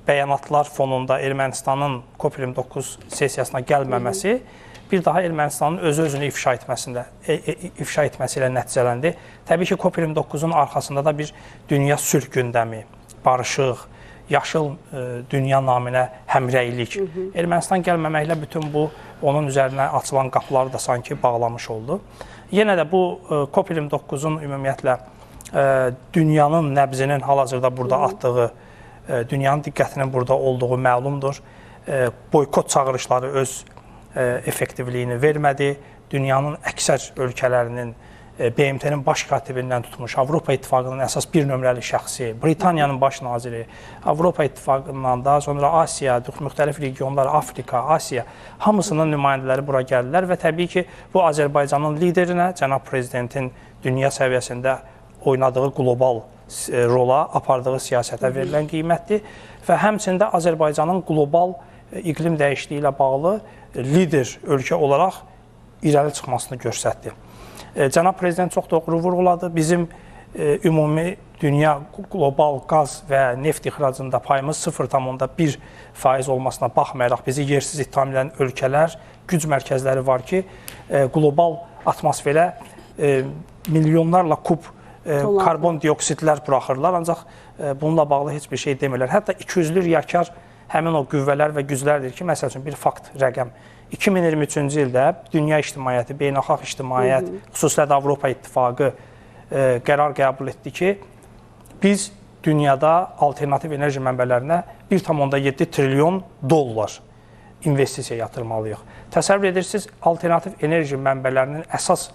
bəyanatlar fonunda Ermənistanın COP29 sesiyasına gəlməməsi bir daha Ermənistanın özünü ifşa etməsi ilə nəticələndi. Təbii ki, COP29-un arxasında da bir dünya sülh gündəmi, barışıq, yaşıl dünya naminə həmrəylik. Ermənistan gəlməməklə bütün bu, onun üzərinə açılan qapıları da sanki bağlamış oldu. Yenə də bu COP29-un ümumiyyətlə dünyanın nəbzinin hal-hazırda burada atdığı, dünyanın diqqətinin burada olduğu məlumdur. Boykot çağırışları öz effektivliyini vermədi. Dünyanın əksər ölkələrinin, BMT-nin baş katibindən tutmuş, Avropa İttifaqının əsas bir nömrəli şəxsi, Britaniyanın baş naziri, Avropa İttifaqından da sonra Asiya, müxtəlif regionlar, Afrika, Asiya, hamısının nümayəndələri bura gəldilər və təbii ki, bu Azərbaycanın liderinə, cənab prezidentin dünya səviyyəsində oynadığı qlobal rola, apardığı siyasətə verilən qiymətdir və həmçində Azərbaycanın qlobal iqlim dəyişikliyi ilə bağlı lider ölkə olaraq irəli çıxmasını göstərdi. Cənab prezident çox doğru vurğuladı. Bizim ümumi dünya qlobal qaz və neft ixracında payımız 0,1% olmasına baxmayaraq bizi yersiz ittiham edən ölkələr, güc mərkəzləri var ki, qlobal atmosferə milyonlarla kub karbon dioksitlər buraxırlar, ancaq bununla bağlı heç bir şey demirlər. Hətta 200'lü riyakar həmin o qüvvələr və güclərdir ki, məsəl üçün bir fakt, rəqəm. 2023-cü ildə dünya ictimaiyyəti, beynəlxalq ictimaiyyət, xüsusilə də Avropa İttifaqı qərar qəbul etdi ki, biz dünyada alternativ enerji mənbələrinə 1,7 trilyon dollar investisiya yatırmalıyıq. Təsəvvür edirsiniz, alternativ enerji mənbələrinin əsas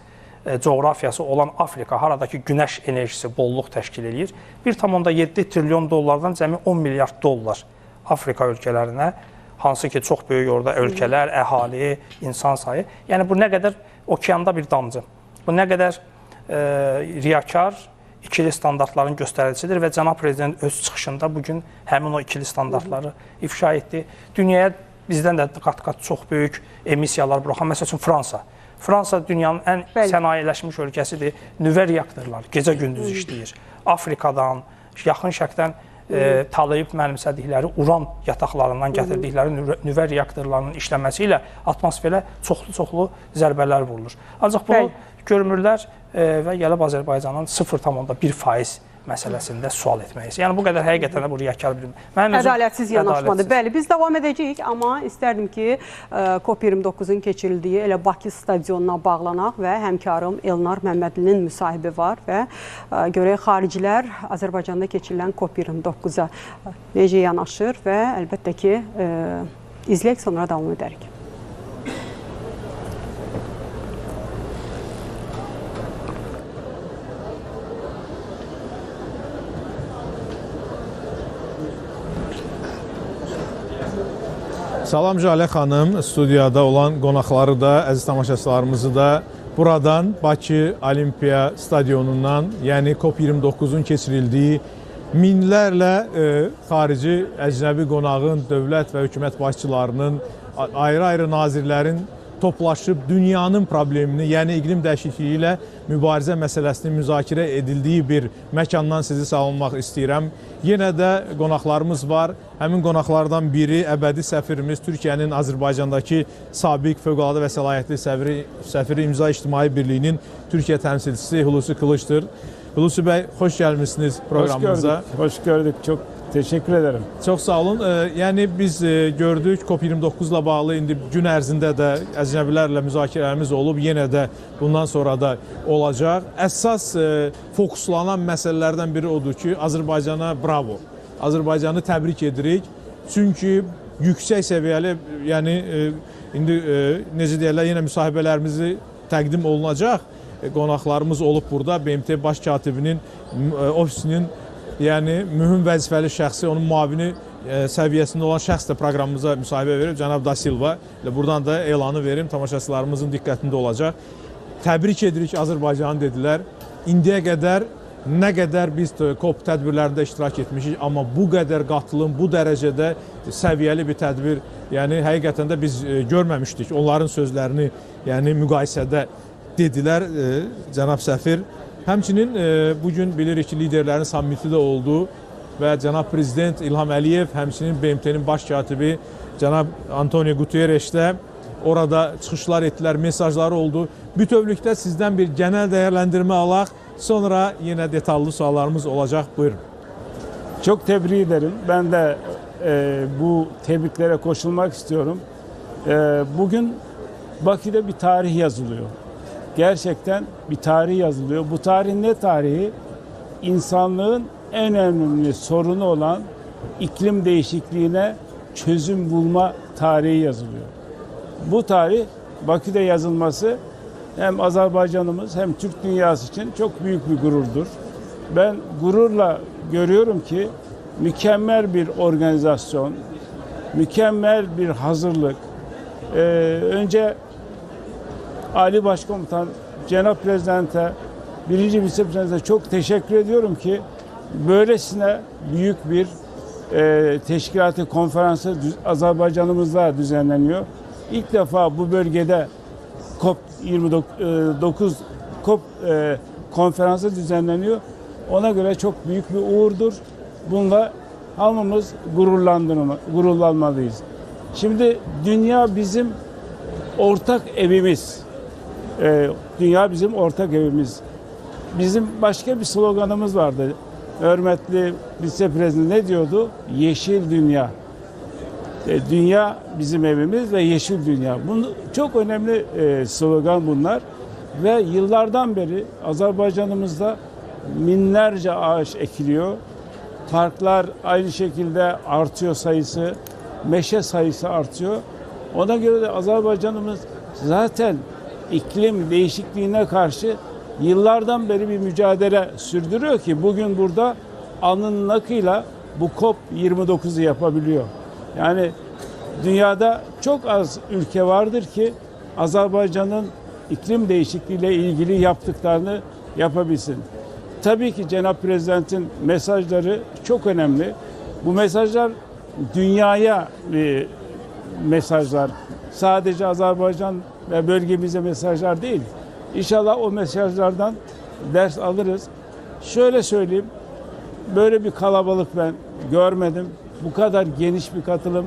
coğrafiyası olan Afrika, haradakı günəş enerjisi bolluq təşkil edir. 1,7 trilyon dollardan cəmi 10 milyard dollar Afrika ölkələrinə, hansı ki, çox böyük orada ölkələr, əhali, insan sayı. Yəni, bu nə qədər okeanda bir damcı. Bu nə qədər riyakar, ikili standartların göstəricisidir və cənab prezident öz çıxışında bugün həmin o ikili standartları ifşa etdi. Dünyaya bizdən də qat-qat çox böyük emissiyalar buraxan, məsəl üçün Fransa. Fransa dünyanın ən sənayeləşmiş ölkəsidir. Nüvə reaktorları gecə-gündüz işləyir. Afrikadan, yaxın şərqdən talayıb mənimsədikləri uran yataqlarından gətirdikləri nüvə reaktorlarının işləməsi ilə atmosferə çoxlu-çoxlu zərbələr vurulur. Ancaq bunu görmürlər və gəlib Azərbaycanın 0,1% məsələsində sual etməyəyiz. Yəni, bu qədər həqiqətən də bu riyakar bilim. Ədalətsiz yanaşmadır. Bəli, biz davam edəcəyik, amma istərdim ki, COP29-un keçirildiyi elə Bakı stadionuna bağlanaq və həmkarım Elnar Məmmədlinin müsahibi var və görək xaricilər Azərbaycanda keçirilən COP29-a necə yanaşır və əlbəttə ki, izləyək, sonra davam edərik. Salam Jalə xanım, studiyada olan qonaqları da, əziz tamaşaçılarımızı da buradan Bakı Olimpiya stadionundan, yəni COP29-un keçirildiyi minlərlə xarici əcnəbi qonağın, dövlət və hökumət başçılarının, ayrı-ayrı nazirlərin toplaşıb dünyanın problemini, yəni iqlim dəyişikliyi ilə mübarizə məsələsinin müzakirə edildiyi bir məkandan sizi salamlamaq istəyirəm. Yenə də qonaqlarımız var. Həmin qonaqlardan biri əbədi səfirimiz, Türkiyənin Azərbaycandakı sabiq fövqəladə və səlahiyyətli səfiri İmza İctimai Birliyinin Türkiyə təmsilçisi Hulusi Kılıçdır. Hulusi bəy, xoş gəlmişsiniz proqramımıza. Hoş gördük. Çok teşekkür ederim. Çox sağ olun. Yəni biz gördük COP29 ilə bağlı indi gün ərzində də əcnəbilərlə müzakirələrimiz olub, yenə də bundan sonra da olacaq. Əsas fokuslanan məsələlərdən biri odur ki, Azərbaycana bravo. Azərbaycanı təbrik edirik. Çünki yüksək səviyyəli, yəni indi necə deyirlər, yenə müsahibələrimizi təqdim olunacaq. Qonaqlarımız olub burada. BMT Baş Katibinin ofisinin, yəni mühüm vəzifəli şəxsi, onun müavini səviyyəsində olan şəxs də proqramımıza müsahibə verib, cənab Da Silva. Buradan da elanı verim, tamaşaçılarımızın diqqətində olacaq. Təbrik edirik Azərbaycanı dedilər. İndiyə qədər nə qədər biz COP tədbirlərində iştirak etmişik, amma bu qədər qatılım, bu dərəcədə səviyyəli bir tədbir, yəni həqiqətən də biz görməmişdik. Onların sözlərini, yəni müqayisədə dedilər cənab səfir. Həmçinin bugün bilirik ki, liderlərin sammiti də oldu və cənab prezident İlham Aliyev, həmçinin BMT-nin baş katibi cənab Antonio Guterres də orada çıxışlar etdilər, mesajları oldu. Bütövlükdə sizdən bir genel dəyərləndirmə alaq, sonra yenə detallı suallarımız olacaq. Buyurun. Çok tebrik ederim. Ben de bu tebriklere koşulmak istiyorum. Bugün Bakü'de bir tarih yazılıyor. Gerçekten bir tarih yazılıyor. Bu tarih ne tarihi? İnsanlığın en önemli sorunu olan iklim değişikliğine çözüm bulma tarihi yazılıyor. Bu tarih Bakü'de yazılması hem Azerbaycan'ımız hem Türk dünyası için çok büyük bir gururdur. Ben gururla görüyorum ki mükemmel bir organizasyon, mükemmel bir hazırlık. Önce Ali Başkomutan, Cenab Prezident'e, birinci Vice-Prezident'e çok teşekkür ediyorum ki böylesine büyük bir teşkilatı konferansı Azerbaycan'ımızda düzenleniyor. İlk defa bu bölgede COP29 konferansı düzenleniyor. Ona göre çok büyük bir uğurdur. Bununla hamımız gururlanmalıyız. Şimdi dünya bizim ortak evimiz. Dünya bizim ortak evimiz. Bizim başka bir sloganımız vardı. Hürmetli Vice-Prezident ne diyordu? Yeşil dünya. Dünya bizim evimiz ve yeşil dünya. Bunu çok önemli slogan bunlar. Ve yıllardan beri Azerbaycan'ımızda binlerce ağaç ekiliyor. Parklar aynı şekilde artıyor sayısı, meşe sayısı artıyor. Ona göre de Azerbaycan'ımız zaten iklim değişikliğine karşı yıllardan beri bir mücadele sürdürüyor ki bugün burada alnının akıyla bu COP29'u yapabiliyor. Yani dünyada çok az ülke vardır ki Azerbaycan'ın iklim değişikliğiyle ilgili yaptıklarını yapabilsin. Tabii ki Cenab-ı Prezident'in mesajları çok önemli. Bu mesajlar dünyaya mesajlar. Sadece Azerbaycan ve bölgemize mesajlar değil. İnşallah o mesajlardan ders alırız. Şöyle söyleyeyim, böyle bir kalabalık ben görmedim. Bu kadar geniş bir katılım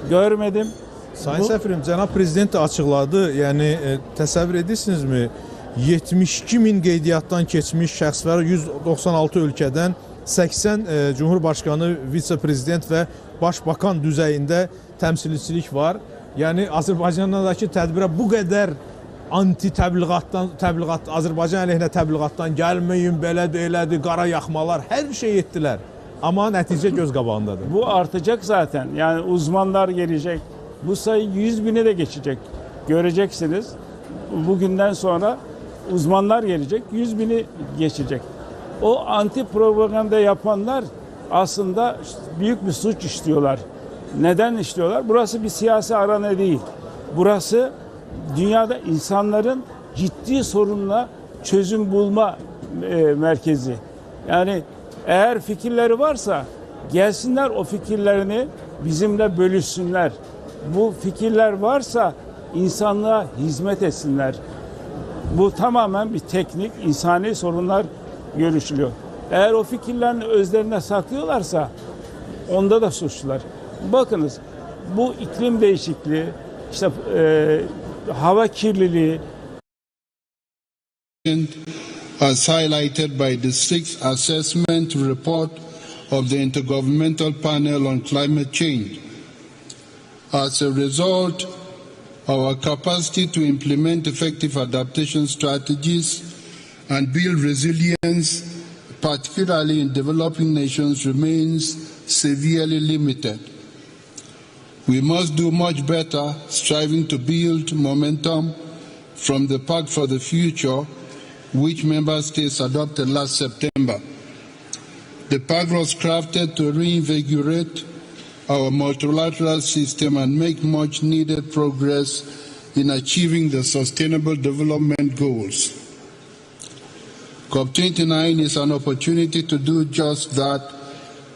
görmedim. Sayın Səfirim, Cənab Prezident də açıqladı. Yəni təsəvvür edirsinizmi? 72 min qeydiyyatdan keçmiş şəxslər 196 ölkədən 80 Cumhurbaşqanı, vitse-prezident və başbakan düzeyində təmsilçilik var. Yəni Azərbaycandakı tədbirə bu qədər təbliğat, Azərbaycan əleyhinə təbliğatdan gəlməyin, belədir, elədir, qara yaxmalar, hər bir şey etdilər. Ama nəticə göz qabağındadır. Bu artacak zaten. Yani uzmanlar gelecek. Bu sayı 100 bine de geçecek. Göreceksiniz. Bugünden sonra uzmanlar gelecek. 100 bini geçecek. O anti propaganda yapanlar aslında büyük bir suç işliyorlar. Neden işliyorlar? Burası bir siyasi arena değil. Burası dünyada insanların ciddi sorunla çözüm bulma merkezi. Yani eğer fikirleri varsa gelsinler, o fikirlerini bizimle bölüşsünler. Bu fikirler varsa insanlığa hizmet etsinler. Bu tamamen bir teknik, insani sorunlar görüşülüyor. Eğer o fikirlerini özlerine saklıyorlarsa onda da suçlular. Bakınız, bu iklim değişikliği, işte hava kirliliği, as highlighted by the sixth assessment report of the Intergovernmental Panel on Climate Change. As a result, our capacity to implement effective adaptation strategies and build resilience, particularly in developing nations, remains severely limited. We must do much better striving to build momentum from the Pact for the Future, which member states adopted last September. The pact was crafted to reinvigorate our multilateral system and make much needed progress in achieving the Sustainable Development Goals. COP29 is an opportunity to do just that,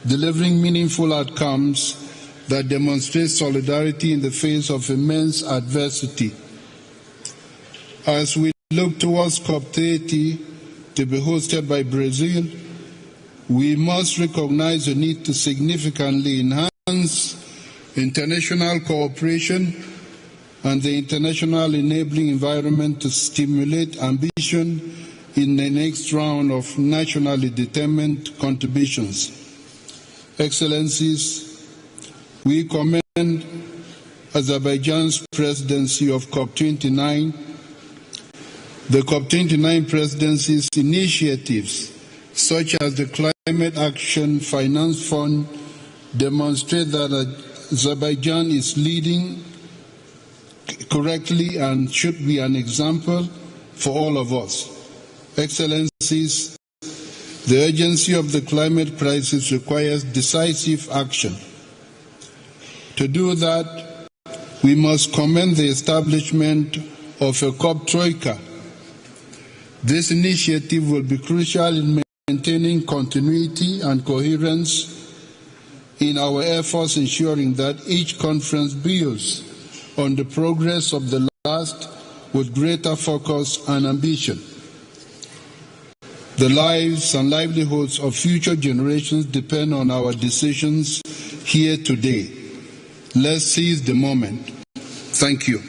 delivering meaningful outcomes that demonstrate solidarity in the face of immense adversity. As we look towards COP30 to be hosted by Brazil, we must recognize the need to significantly enhance international cooperation and the international enabling environment to stimulate ambition in the next round of nationally determined contributions. Excellencies, we commend Azerbaijan's presidency of COP29. The COP29 presidency's initiatives, such as the Climate Action Finance Fund, demonstrate that Azerbaijan is leading correctly and should be an example for all of us. Excellencies, the urgency of the climate crisis requires decisive action. To do that, we must commend the establishment of a COP Troika. This initiative will be crucial in maintaining continuity and coherence in our efforts, ensuring that each conference builds on the progress of the last with greater focus and ambition. The lives and livelihoods of future generations depend on our decisions here today. Let's seize the moment. Thank you.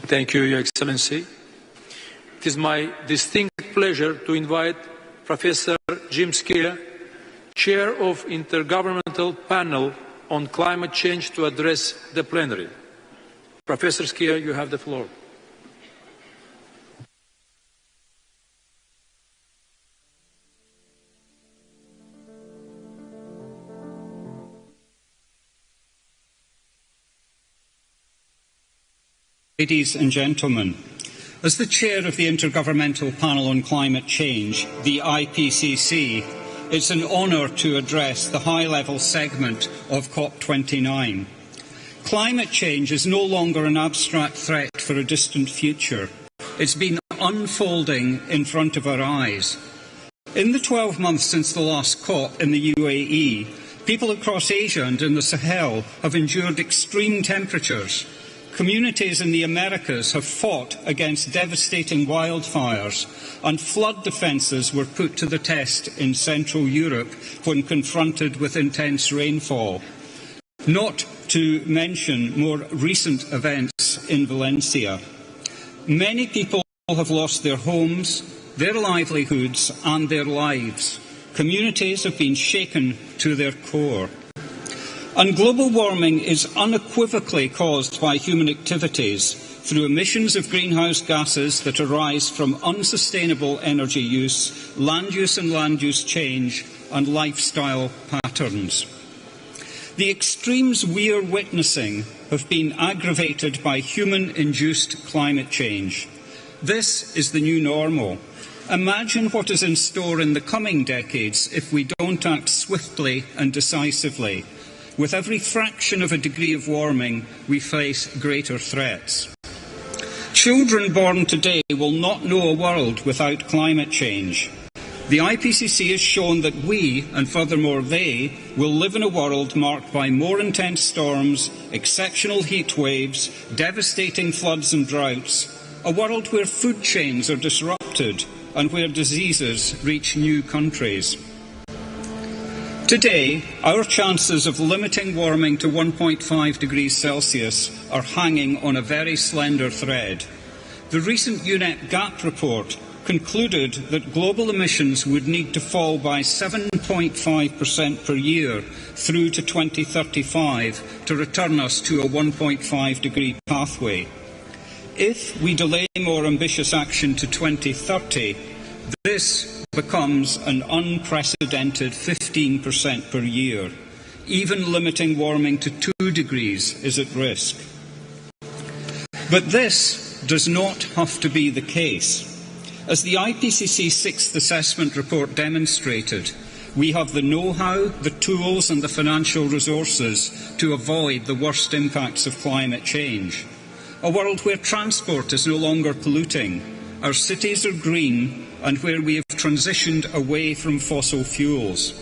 Thank you, Your Excellency. It is my distinct pleasure to invite Professor Jim Skier, Chair of Intergovernmental Panel on Climate Change, to address the plenary. Professor Skier, you have the floor. Ladies and gentlemen, as the chair of the Intergovernmental Panel on Climate Change, the IPCC, it's an honour to address the high-level segment of COP29. Climate change is no longer an abstract threat for a distant future. It's been unfolding in front of our eyes. In the 12 months since the last COP in the UAE, people across Asia and in the Sahel have endured extreme temperatures. Communities in the Americas have fought against devastating wildfires, and flood defences were put to the test in Central Europe when confronted with intense rainfall. Not to mention more recent events in Valencia. Many people have lost their homes, their livelihoods and their lives. Communities have been shaken to their core. And global warming is unequivocally caused by human activities through emissions of greenhouse gases that arise from unsustainable energy use, land use and land use change, and lifestyle patterns. The extremes we are witnessing have been aggravated by human-induced climate change. This is the new normal. Imagine what is in store in the coming decades if we don't act swiftly and decisively. With every fraction of a degree of warming, we face greater threats. Children born today will not know a world without climate change. The IPCC has shown that we, and furthermore they, will live in a world marked by more intense storms, exceptional heat waves, devastating floods and droughts, a world where food chains are disrupted and where diseases reach new countries. Today, our chances of limiting warming to 1.5 degrees Celsius are hanging on a very slender thread. The recent UNEP GAP report concluded that global emissions would need to fall by 7.5% per year through to 2035 to return us to a 1.5 degree pathway. If we delay more ambitious action to 2030, this becomes an unprecedented 15% per year. Even limiting warming to 2 degrees is at risk. But this does not have to be the case. As the IPCC 6th Assessment Report demonstrated, we have the know-how, the tools and the financial resources to avoid the worst impacts of climate change. A world where transport is no longer polluting, our cities are green, and where we have transitioned away from fossil fuels.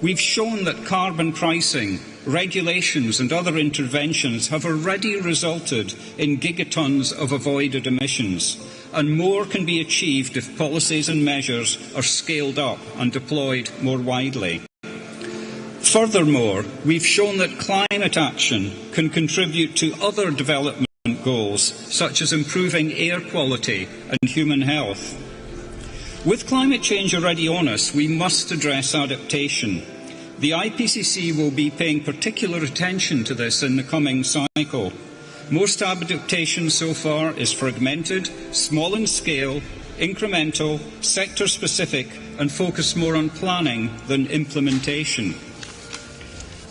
We've shown that carbon pricing, regulations and other interventions have already resulted in gigatons of avoided emissions, and more can be achieved if policies and measures are scaled up and deployed more widely. Furthermore, we've shown that climate action can contribute to other development goals, such as improving air quality and human health. With climate change already on us, we must address adaptation. The IPCC will be paying particular attention to this in the coming cycle. Most adaptation so far is fragmented, small in scale, incremental, sector-specific, and focused more on planning than implementation.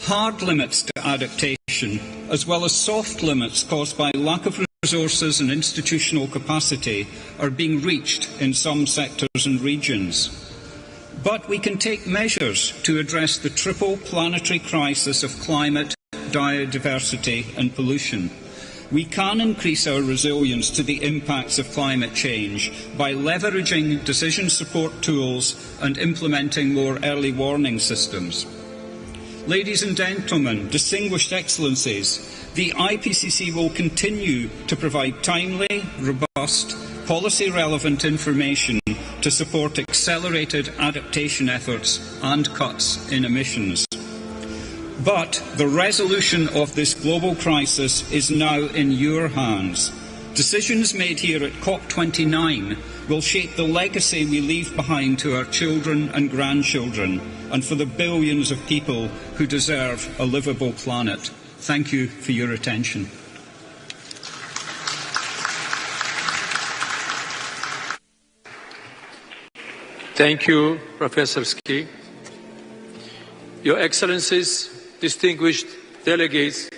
Hard limits to adaptation, as well as soft limits caused by lack of resources and institutional capacity, are being reached in some sectors and regions. But we can take measures to address the triple planetary crisis of climate, biodiversity and pollution. We can increase our resilience to the impacts of climate change by leveraging decision support tools and implementing more early warning systems. Ladies and gentlemen, distinguished excellencies, the IPCC will continue to provide timely, robust, policy-relevant information to support accelerated adaptation efforts and cuts in emissions. But the resolution of this global crisis is now in your hands. Decisions made here at COP29 will shape the legacy we leave behind to our children and grandchildren, and for the billions of people who deserve a livable planet. Thank you for your attention. Thank you, Professor Ski. Your Excellencies, distinguished delegates,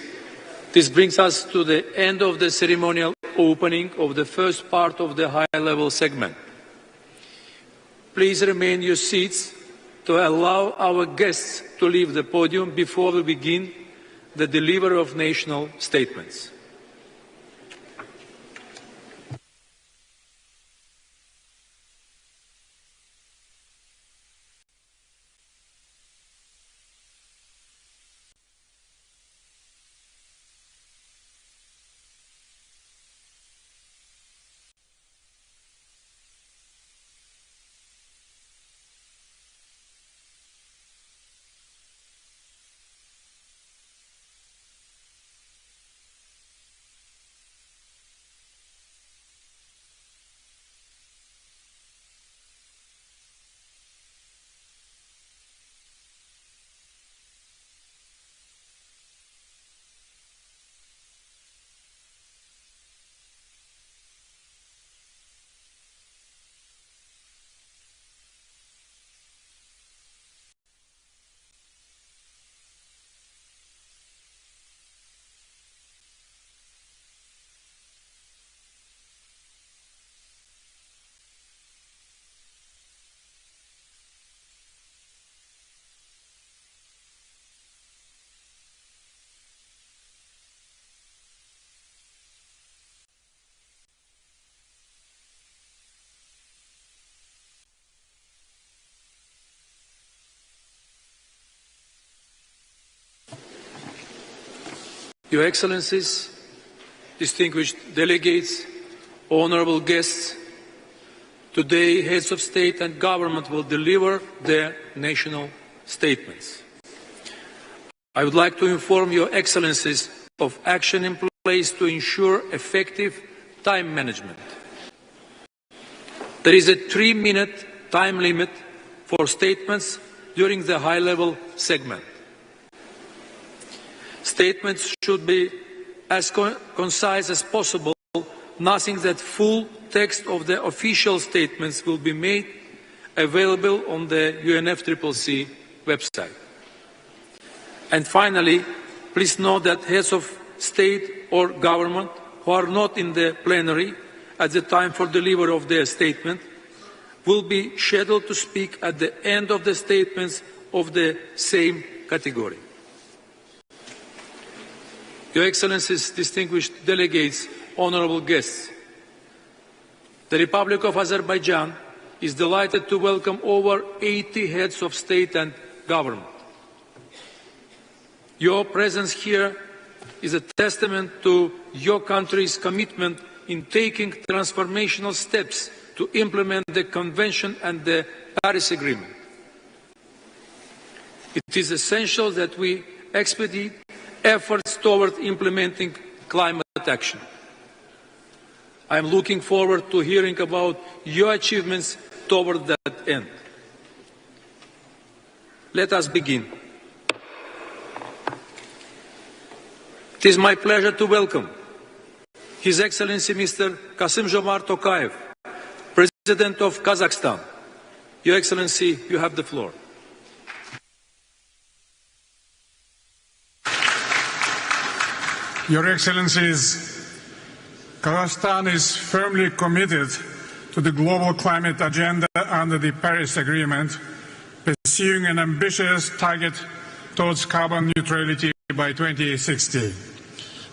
this brings us to the end of the ceremonial opening of the first part of the high-level segment. Please remain in your seats to allow our guests to leave the podium before we begin the delivery of national statements. Your Excellencies, distinguished delegates, honorable guests, today heads of state and government will deliver their national statements. I would like to inform Your Excellencies of action in place to ensure effective time management. There is a 3-minute time limit for statements during the high-level segment. Statements should be as concise as possible, noting that full text of the official statements will be made available on the UNFCCC website. And finally, please note that heads of state or government who are not in the plenary at the time for delivery of their statement will be scheduled to speak at the end of the statements of the same category. Your Excellencies, distinguished delegates, honorable guests, the Republic of Azerbaijan is delighted to welcome over 80 heads of state and government. Your presence here is a testament to your country's commitment in taking transformational steps to implement the Convention and the Paris Agreement. It is essential that we expedite efforts toward implementing climate action. I am looking forward to hearing about your achievements toward that end. Let us begin. It is my pleasure to welcome His Excellency Mr. Kassym-Jomart Tokayev, President of Kazakhstan. Your Excellency, you have the floor. Your Excellencies, Kazakhstan is firmly committed to the global climate agenda under the Paris Agreement, pursuing an ambitious target towards carbon neutrality by 2060.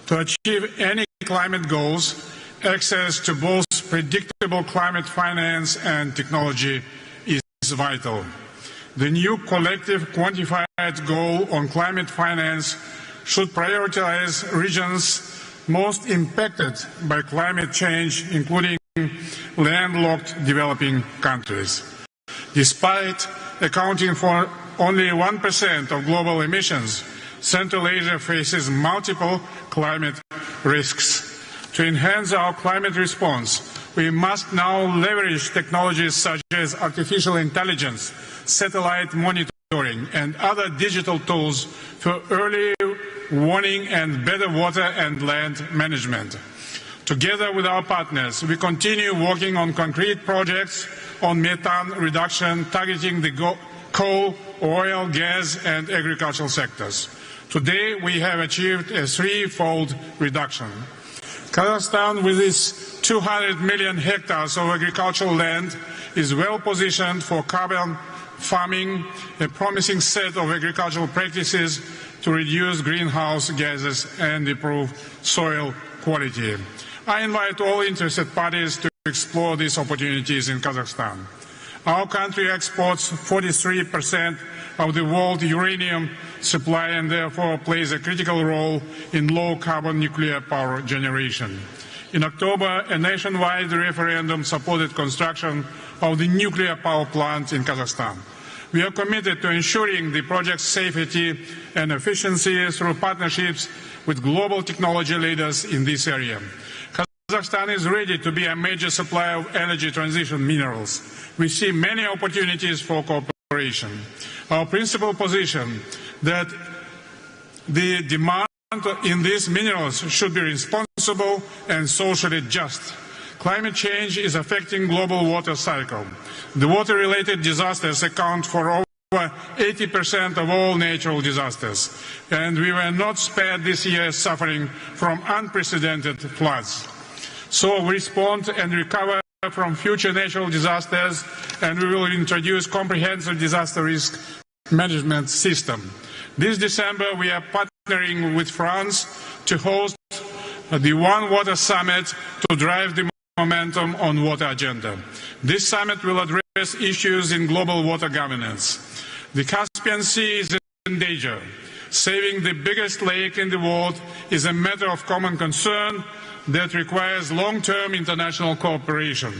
To achieve any climate goals, access to both predictable climate finance and technology is vital. The new collective quantified goal on climate finance should prioritize regions most impacted by climate change, including landlocked developing countries. Despite accounting for only 1% of global emissions, Central Asia faces multiple climate risks. To enhance our climate response, We must now leverage technologies such as artificial intelligence, satellite monitoring, and other digital tools for early warning and better water and land management. Together with our partners, we continue working on concrete projects on methane reduction, targeting the coal, oil, gas, and agricultural sectors. Today, we have achieved a threefold reduction. Kazakhstan, with its 200 million hectares of agricultural land, is well positioned for carbon farming, a promising set of agricultural practices to reduce greenhouse gases and improve soil quality. I invite all interested parties to explore these opportunities in Kazakhstan. Our country exports 43% of the world uranium supply and therefore plays a critical role in low-carbon nuclear power generation. In October, a nationwide referendum supported construction of the nuclear power plant in Kazakhstan. We are committed to ensuring the project's safety and efficiency through partnerships with global technology leaders in this area. Kazakhstan is ready to be a major supplier of energy transition minerals. We see many opportunities for cooperation. Our principal position that the demand in these minerals should be responsible and socially just. Climate change is affecting global water cycle. The water-related disasters account for over 80% of all natural disasters, and we were not spared this year suffering from unprecedented floods. So we respond and recover from future natural disasters, and we will introduce comprehensive disaster risk management system. This December, we are partnering with France to host the One Water Summit to drive the momentum on water agenda. This summit will address issues in global water governance. The Caspian Sea is in danger. Saving the biggest lake in the world is a matter of common concern that requires long-term international cooperation.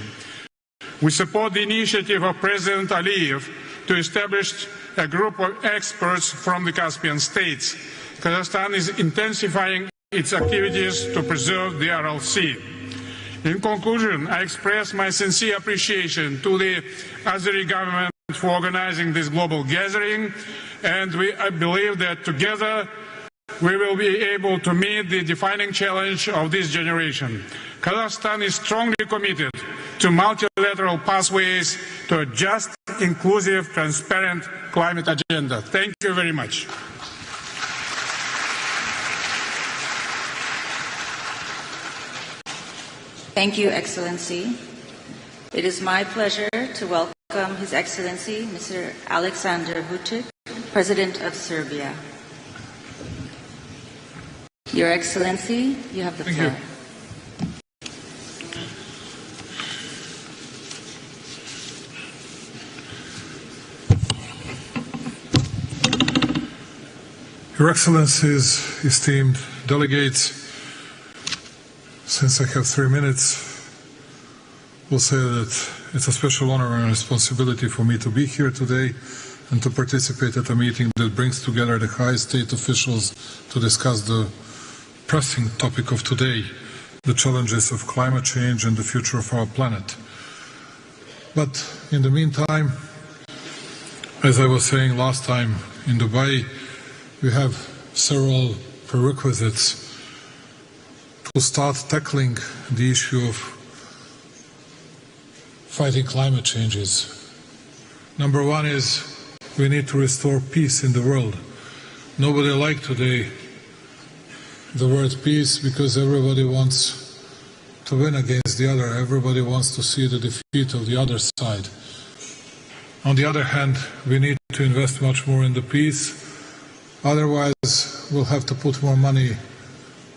We support the initiative of President Aliyev to establish a group of experts from the Caspian states. Kazakhstan is intensifying its activities to preserve the Aral Sea. In conclusion, I express my sincere appreciation to the Azeri government for organizing this global gathering, and I believe that together we will be able to meet the defining challenge of this generation. Kazakhstan is strongly committed to multilateral pathways to a just, inclusive, transparent climate agenda. Thank you very much. Thank you, Excellency. It is my pleasure to welcome His Excellency, Mr. Alexander Vučić, President of Serbia. Your Excellency, you have the floor. Thank you. Your Excellencies, esteemed delegates, since I have 3 minutes, will say that it's a special honor and responsibility for me to be here today and to participate at a meeting that brings together the high state officials to discuss the pressing topic of today, the challenges of climate change and the future of our planet. But in the meantime, as I was saying last time in Dubai, we have several prerequisites to start tackling the issue of fighting climate changes. Number one is we need to restore peace in the world. Nobody likes today the word peace because everybody wants to win against the other. Everybody wants to see the defeat of the other side. On the other hand, we need to invest much more in the peace. Otherwise, we'll have to put more money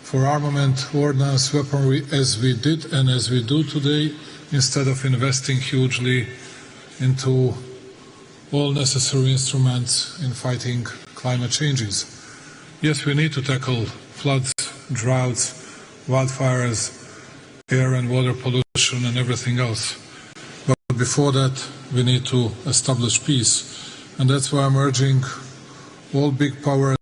for armament, ordnance, weaponry, as we did and as we do today, instead of investing hugely into all necessary instruments in fighting climate changes. Yes, we need to tackle floods, droughts, wildfires, air and water pollution and everything else. But before that, we need to establish peace. And that's why I'm urging all big powers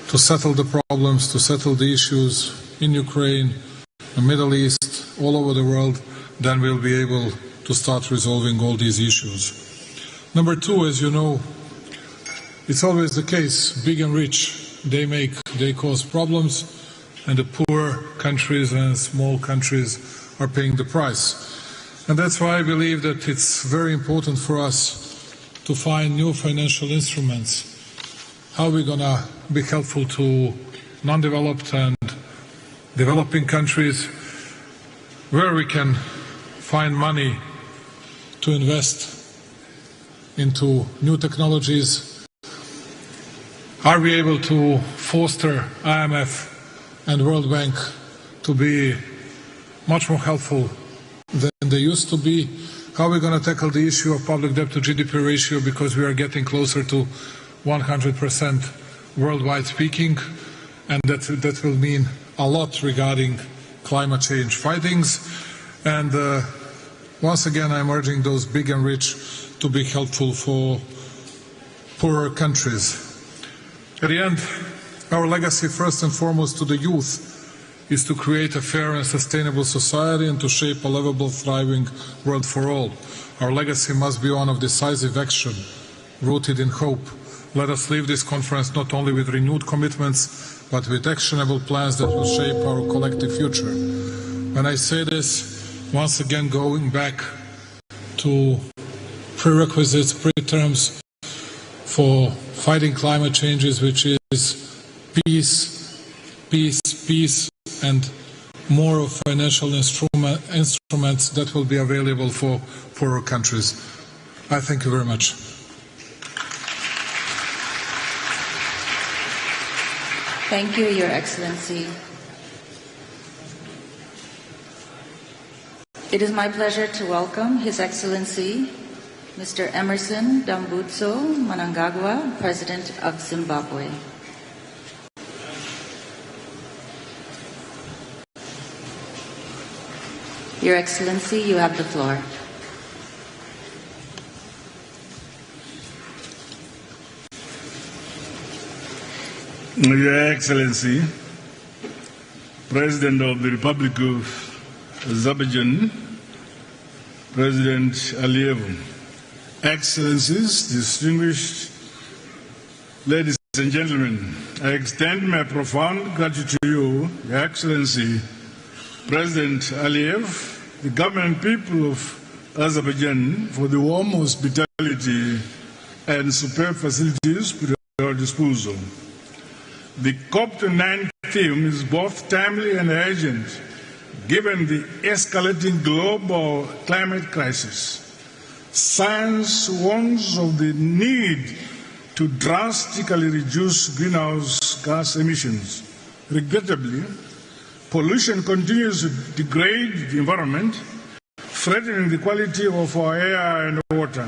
to settle the problems, to settle the issues in Ukraine, the Middle East, all over the world, then we'll be able to start resolving all these issues. Number two, as you know, it's always the case, big and rich, they cause problems, and the poor countries and small countries are paying the price. And that's why I believe that it's very important for us to find new financial instruments. How are we going to be helpful to non-developed and developing countries, where we can find money to invest into new technologies? Are we able to foster IMF and World Bank to be much more helpful than they used to be? How are we going to tackle the issue of public debt to GDP ratio, because we are getting closer to 100% worldwide speaking, and that will mean a lot regarding climate change fightings. And once again, I'm urging those big and rich to be helpful for poorer countries. At the end, our legacy, first and foremost to the youth, is to create a fair and sustainable society and to shape a livable, thriving world for all. Our legacy must be one of decisive action, rooted in hope. Let us leave this conference not only with renewed commitments, but with actionable plans that will shape our collective future. When I say this, once again going back to prerequisites, pre-terms for fighting climate changes, which is peace, peace, peace, and more of financial instruments that will be available for poorer countries. I thank you very much. Thank you, Your Excellency. It is my pleasure to welcome His Excellency Mr. Emerson Dambudzo Mnangagwa, President of Zimbabwe. Your Excellency, you have the floor. Your Excellency, President of the Republic of Azerbaijan, President Aliyev, Excellencies, distinguished ladies and gentlemen, I extend my profound gratitude to you, Your Excellency, President Aliyev, the government and people of Azerbaijan, for the warm hospitality and superb facilities put at our disposal. The COP29 theme is both timely and urgent, given the escalating global climate crisis. Science warns of the need to drastically reduce greenhouse gas emissions. Regrettably, pollution continues to degrade the environment, threatening the quality of our air and water,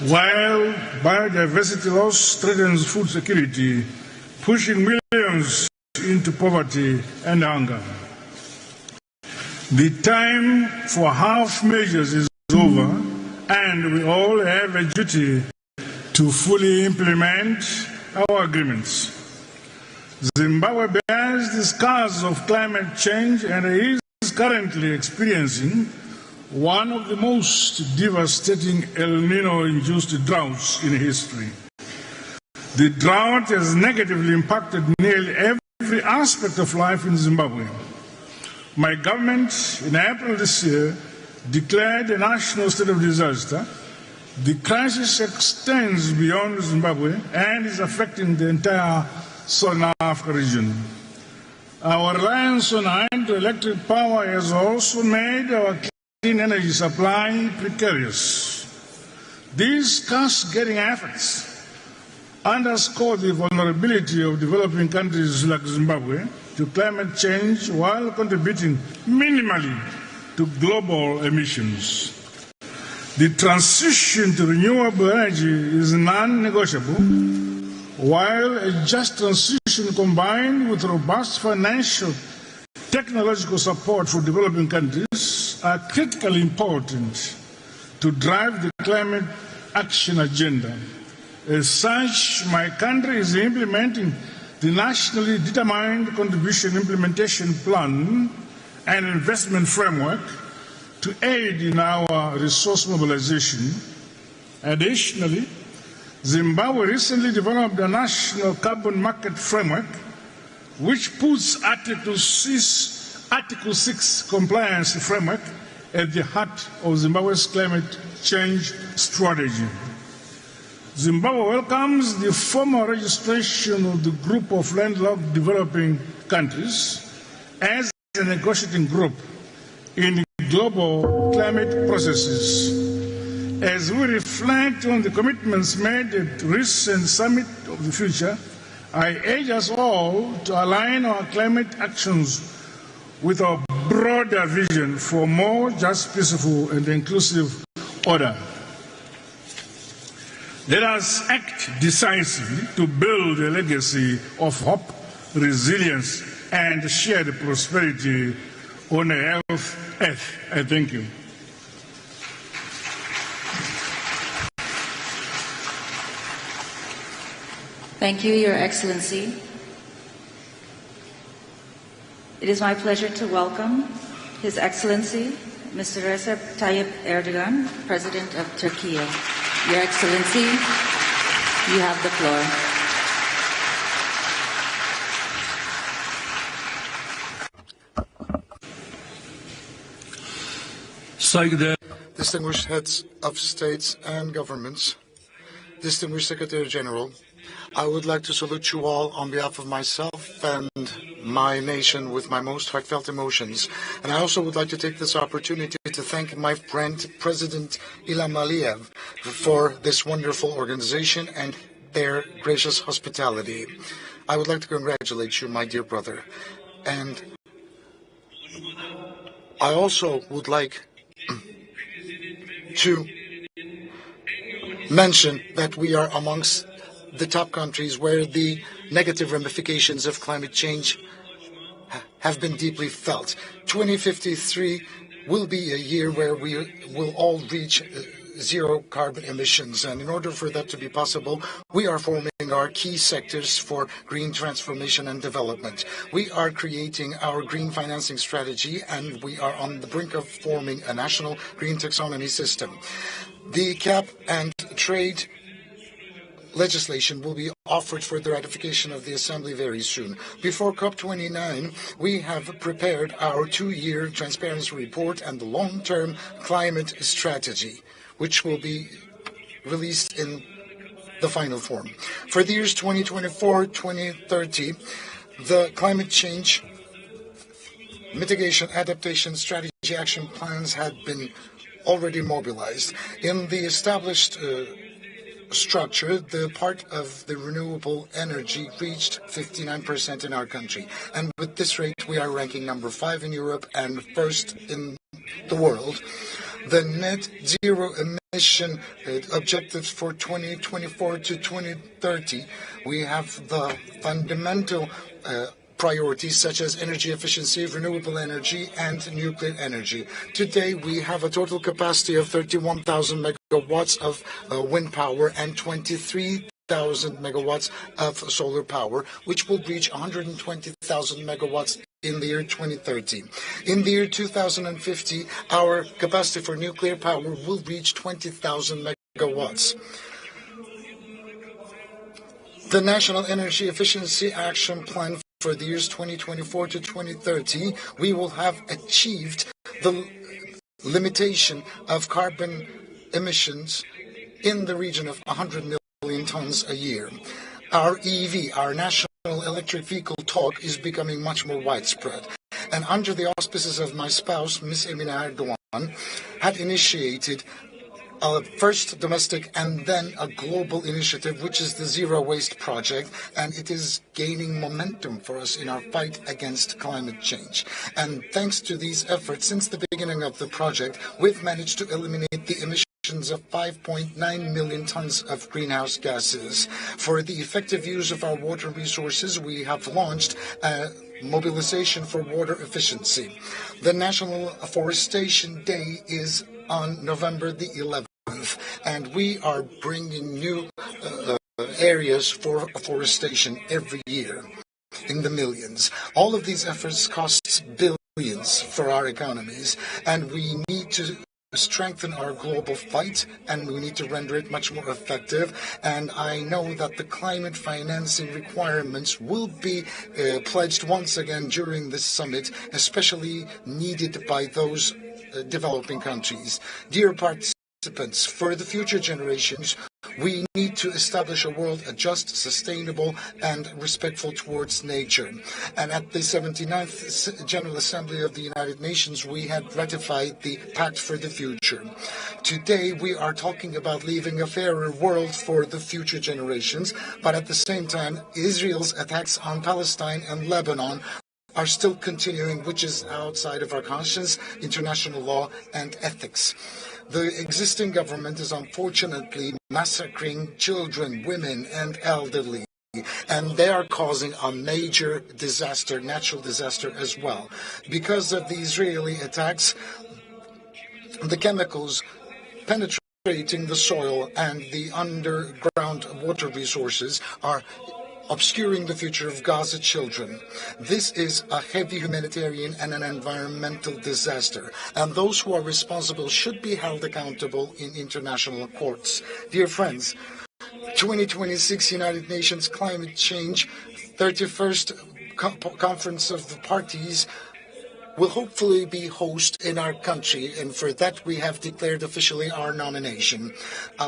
while biodiversity loss threatens food security, pushing millions into poverty and hunger. The time for half measures is over, and we all have a duty to fully implement our agreements. Zimbabwe bears the scars of climate change and is currently experiencing one of the most devastating El Nino-induced droughts in history. The drought has negatively impacted nearly every aspect of life in Zimbabwe. My government, in April this year, declared a national state of disaster. The crisis extends beyond Zimbabwe and is affecting the entire Southern Africa region. Our reliance on hydroelectric power has also made our clean energy supply precarious. These cascading efforts underscore the vulnerability of developing countries like Zimbabwe to climate change while contributing minimally to global emissions. The transition to renewable energy is non-negotiable, while a just transition combined with robust financial technological support for developing countries are critically important to drive the climate action agenda. As such, my country is implementing the nationally determined contribution implementation plan and investment framework to aid in our resource mobilization. Additionally, Zimbabwe recently developed a national carbon market framework which puts Article 6 compliance framework at the heart of Zimbabwe's climate change strategy. Zimbabwe welcomes the formal registration of the group of landlocked developing countries as a negotiating group in global climate processes. As we reflect on the commitments made at recent Summit of the Future, I urge us all to align our climate actions with our broader vision for more just, peaceful, and inclusive order. Let us act decisively to build a legacy of hope, resilience, and shared prosperity on a healthy earth. I thank you. Thank you, Your Excellency. It is my pleasure to welcome His Excellency, Mr. Recep Tayyip Erdogan, President of Turkey. Your Excellency, you have the floor. Distinguished heads of states and governments, distinguished Secretary General, I would like to salute you all on behalf of myself and my nation with my most heartfelt emotions. And I also would like to take this opportunity to thank my friend, President Ilham Aliyev, for this wonderful organization and their gracious hospitality. I would like to congratulate you, my dear brother. And I also would like to mention that we are amongst the top countries where the negative ramifications of climate change have been deeply felt. 2053 will be a year where we will all reach zero carbon emissions. And in order for that to be possible, we are forming our key sectors for green transformation and development. We are creating our green financing strategy, and we are on the brink of forming a national green taxonomy system. The cap and trade legislation will be offered for the ratification of the Assembly very soon. Before COP29, we have prepared our 2-year transparency report and the long-term climate strategy, which will be released in the final form. For the years 2024-2030, the climate change mitigation adaptation strategy action plans had been already mobilized. In the established structure, the part of the renewable energy reached 59% in our country. And with this rate, we are ranking number 5 in Europe and first in the world. The net zero emission objectives for 2024 to 2030, we have the fundamental priorities such as energy efficiency, renewable energy, and nuclear energy. Today, we have a total capacity of 31,000 megawatts of wind power and 23,000 megawatts of solar power, which will reach 120,000 megawatts in the year 2030. In the year 2050, our capacity for nuclear power will reach 20,000 megawatts. The National Energy Efficiency Action Plan for the years 2024 to 2030, we will have achieved the limitation of carbon emissions in the region of 100 million tons a year. Our EV, our National Electric Vehicle talk, is becoming much more widespread. And under the auspices of my spouse, Ms. Emine Erdogan, had initiated a first domestic and then a global initiative, which is the Zero Waste Project, and it is gaining momentum for us in our fight against climate change. And thanks to these efforts, since the beginning of the project, we've managed to eliminate the emissions of 5.9 million tons of greenhouse gases. For the effective use of our water resources, we have launched a mobilization for water efficiency. The National Afforestation Day is on November the 11th. And we are bringing new areas for afforestation every year in the millions. All of these efforts cost billions. for our economies, and we need to strengthen our global fight, and we need to render it much more effective. And I know that the climate financing requirements will be pledged once again during this summit, especially needed by those developing countries. Dear participants, for the future generations, we need to establish a world just, sustainable, and respectful towards nature. And at the 79th General Assembly of the United Nations, we had ratified the Pact for the Future. Today, we are talking about leaving a fairer world for the future generations, but at the same time, Israel's attacks on Palestine and Lebanon are still continuing, which is outside of our conscience, international law, and ethics. The existing government is unfortunately massacring children, women, and elderly, and they are causing a major disaster, natural disaster as well. Because of the Israeli attacks, the chemicals penetrating the soil and the underground water resources are obscuring the future of Gaza children. This is a heavy humanitarian and an environmental disaster, and those who are responsible should be held accountable in international courts. Dear friends, 2026 United Nations Climate Change 31st Conference of the Parties will hopefully be host in our country, and for that we have declared officially our nomination.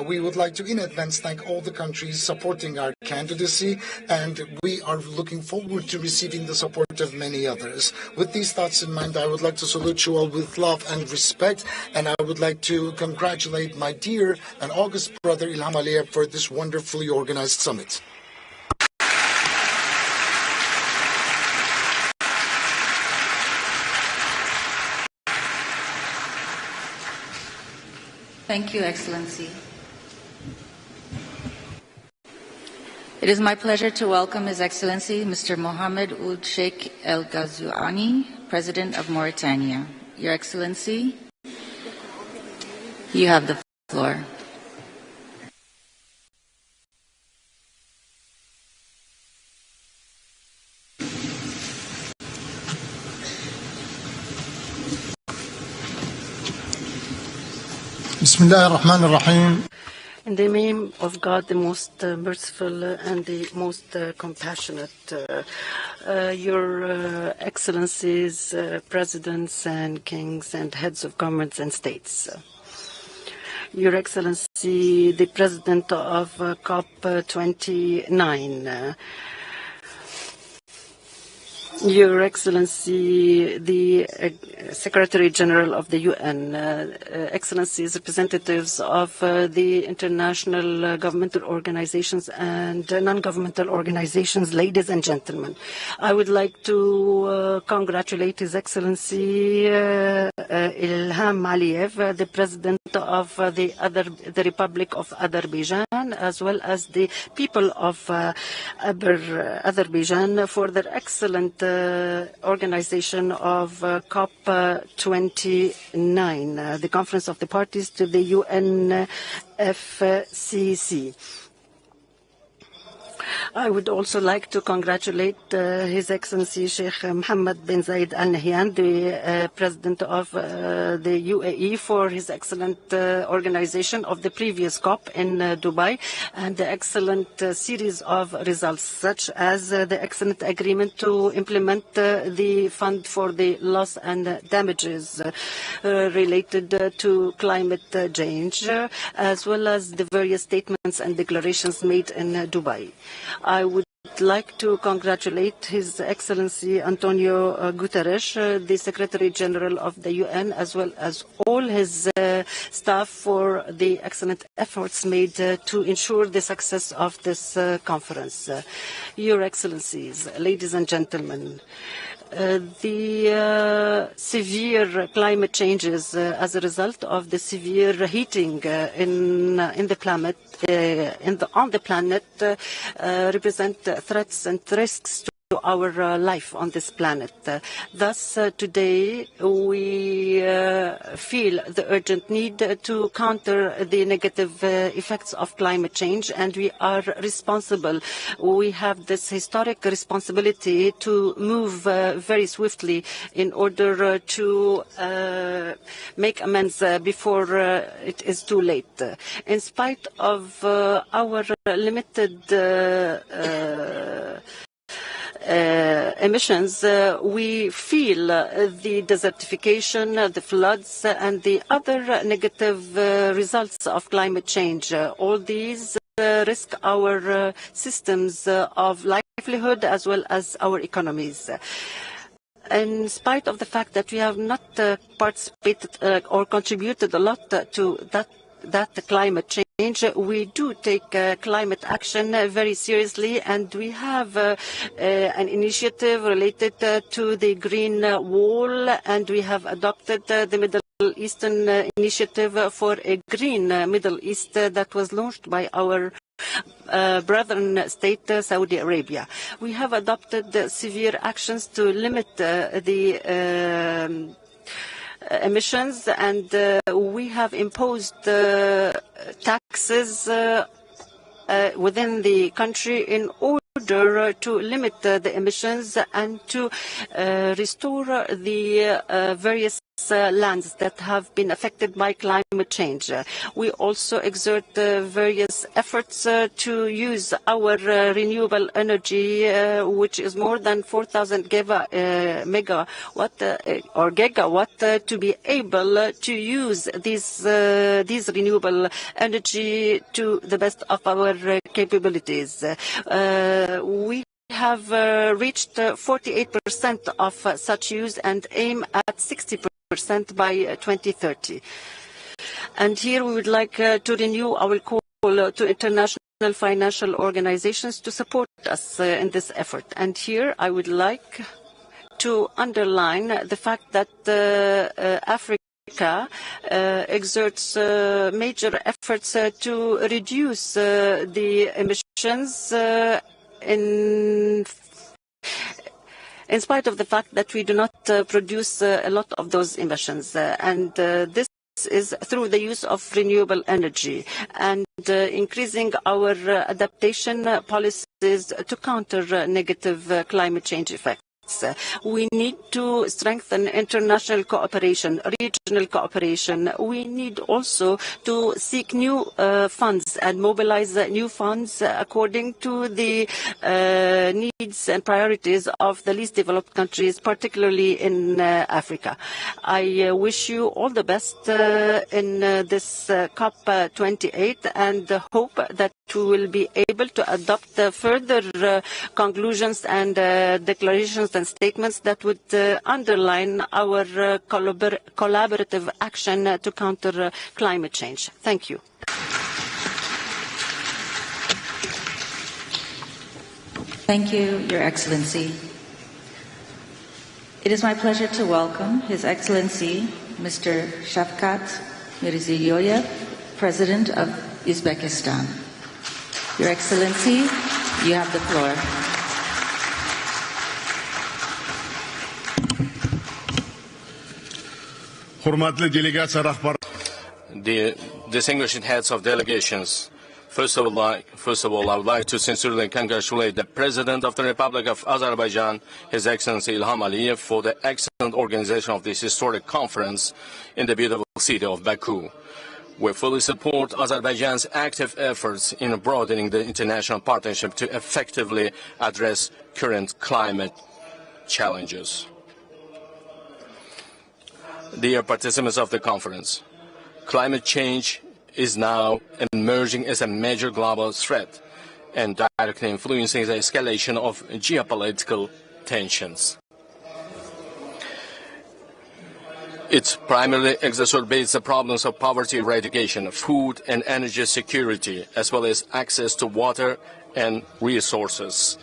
We would like to in advance thank all the countries supporting our candidacy, and we are looking forward to receiving the support of many others. With these thoughts in mind, I would like to salute you all with love and respect, and I would like to congratulate my dear and august brother Ilham Aliyev for this wonderfully organized summit. Thank you, Excellency. It is my pleasure to welcome His Excellency Mr. Mohammed Ould Sheikh El Ghazouani, President of Mauritania. Your Excellency, you have the floor. Bismillah ar-Rahman ar-Rahim. In the name of God, the most merciful and the most compassionate, Your Excellencies, Presidents and Kings and Heads of Governments and States. Your Excellency, the President of COP29, Your Excellency, the Secretary General of the UN, Excellencies, representatives of the international governmental organizations and non-governmental organizations, ladies and gentlemen. I would like to congratulate His Excellency Ilham Aliyev, the President of the Republic of Azerbaijan, as well as the people of Azerbaijan for their excellent organization of COP29, the Conference of the Parties to the UNFCCC. I would also like to congratulate His Excellency Sheikh Mohammed bin Zayed Al Nahyan, the President of the UAE, for his excellent organization of the previous COP in Dubai and the excellent series of results, such as the excellent agreement to implement the fund for the loss and damages related to climate change, as well as the various statements and declarations made in Dubai. I would like to congratulate His Excellency Antonio Guterres, the Secretary General of the UN, as well as all his staff for the excellent efforts made to ensure the success of this conference. Your Excellencies, ladies and gentlemen, the severe climate changes as a result of the severe heating on the planet represent threats and risks our life on this planet. Thus, today we feel the urgent need to counter the negative effects of climate change, and we are responsible. We have this historic responsibility to move very swiftly in order to make amends before it is too late. In spite of our limited emissions, we feel the desertification, the floods, and the other negative results of climate change. All these risk our systems of livelihood as well as our economies. In spite of the fact that we have not participated or contributed a lot to that climate change, we do take climate action very seriously, and we have an initiative related to the Green Wall, and we have adopted the Middle Eastern Initiative for a Green Middle East that was launched by our brethren state, Saudi Arabia. We have adopted severe actions to limit the emissions, and we have imposed taxes within the country in order to limit the emissions and to restore the various lands that have been affected by climate change. We also exert various efforts to use our renewable energy, which is more than 4,000 megawatt or gigawatt, to be able to use these renewable energy to the best of our capabilities. We have reached 48% of such use and aim at 60% by 2030. And here we would like to renew our call to international financial organizations to support us in this effort. And here I would like to underline the fact that Africa exerts major efforts to reduce the emissions in spite of the fact that we do not produce a lot of those emissions. And this is through the use of renewable energy and increasing our adaptation policies to counter negative climate change effects. We need to strengthen international cooperation, regional cooperation. We need also to seek new funds and mobilize new funds according to the needs and priorities of the least developed countries, particularly in Africa. I wish you all the best in this COP28 and hope that we will be able to adopt further conclusions and declarations and statements that would underline our collaborative action to counter climate change. Thank you. Thank you, Your Excellency. It is my pleasure to welcome His Excellency Mr. Shavkat Mirziyoyev, President of Uzbekistan. Your Excellency, you have the floor. The distinguished heads of delegations, first of all, I would like to sincerely congratulate the President of the Republic of Azerbaijan, His Excellency Ilham Aliyev, for the excellent organization of this historic conference in the beautiful city of Baku. We fully support Azerbaijan's active efforts in broadening the international partnership to effectively address current climate challenges. Dear participants of the conference, climate change is now emerging as a major global threat and directly influencing the escalation of geopolitical tensions. It primarily exacerbates the problems of poverty eradication, food and energy security, as well as access to water and resources.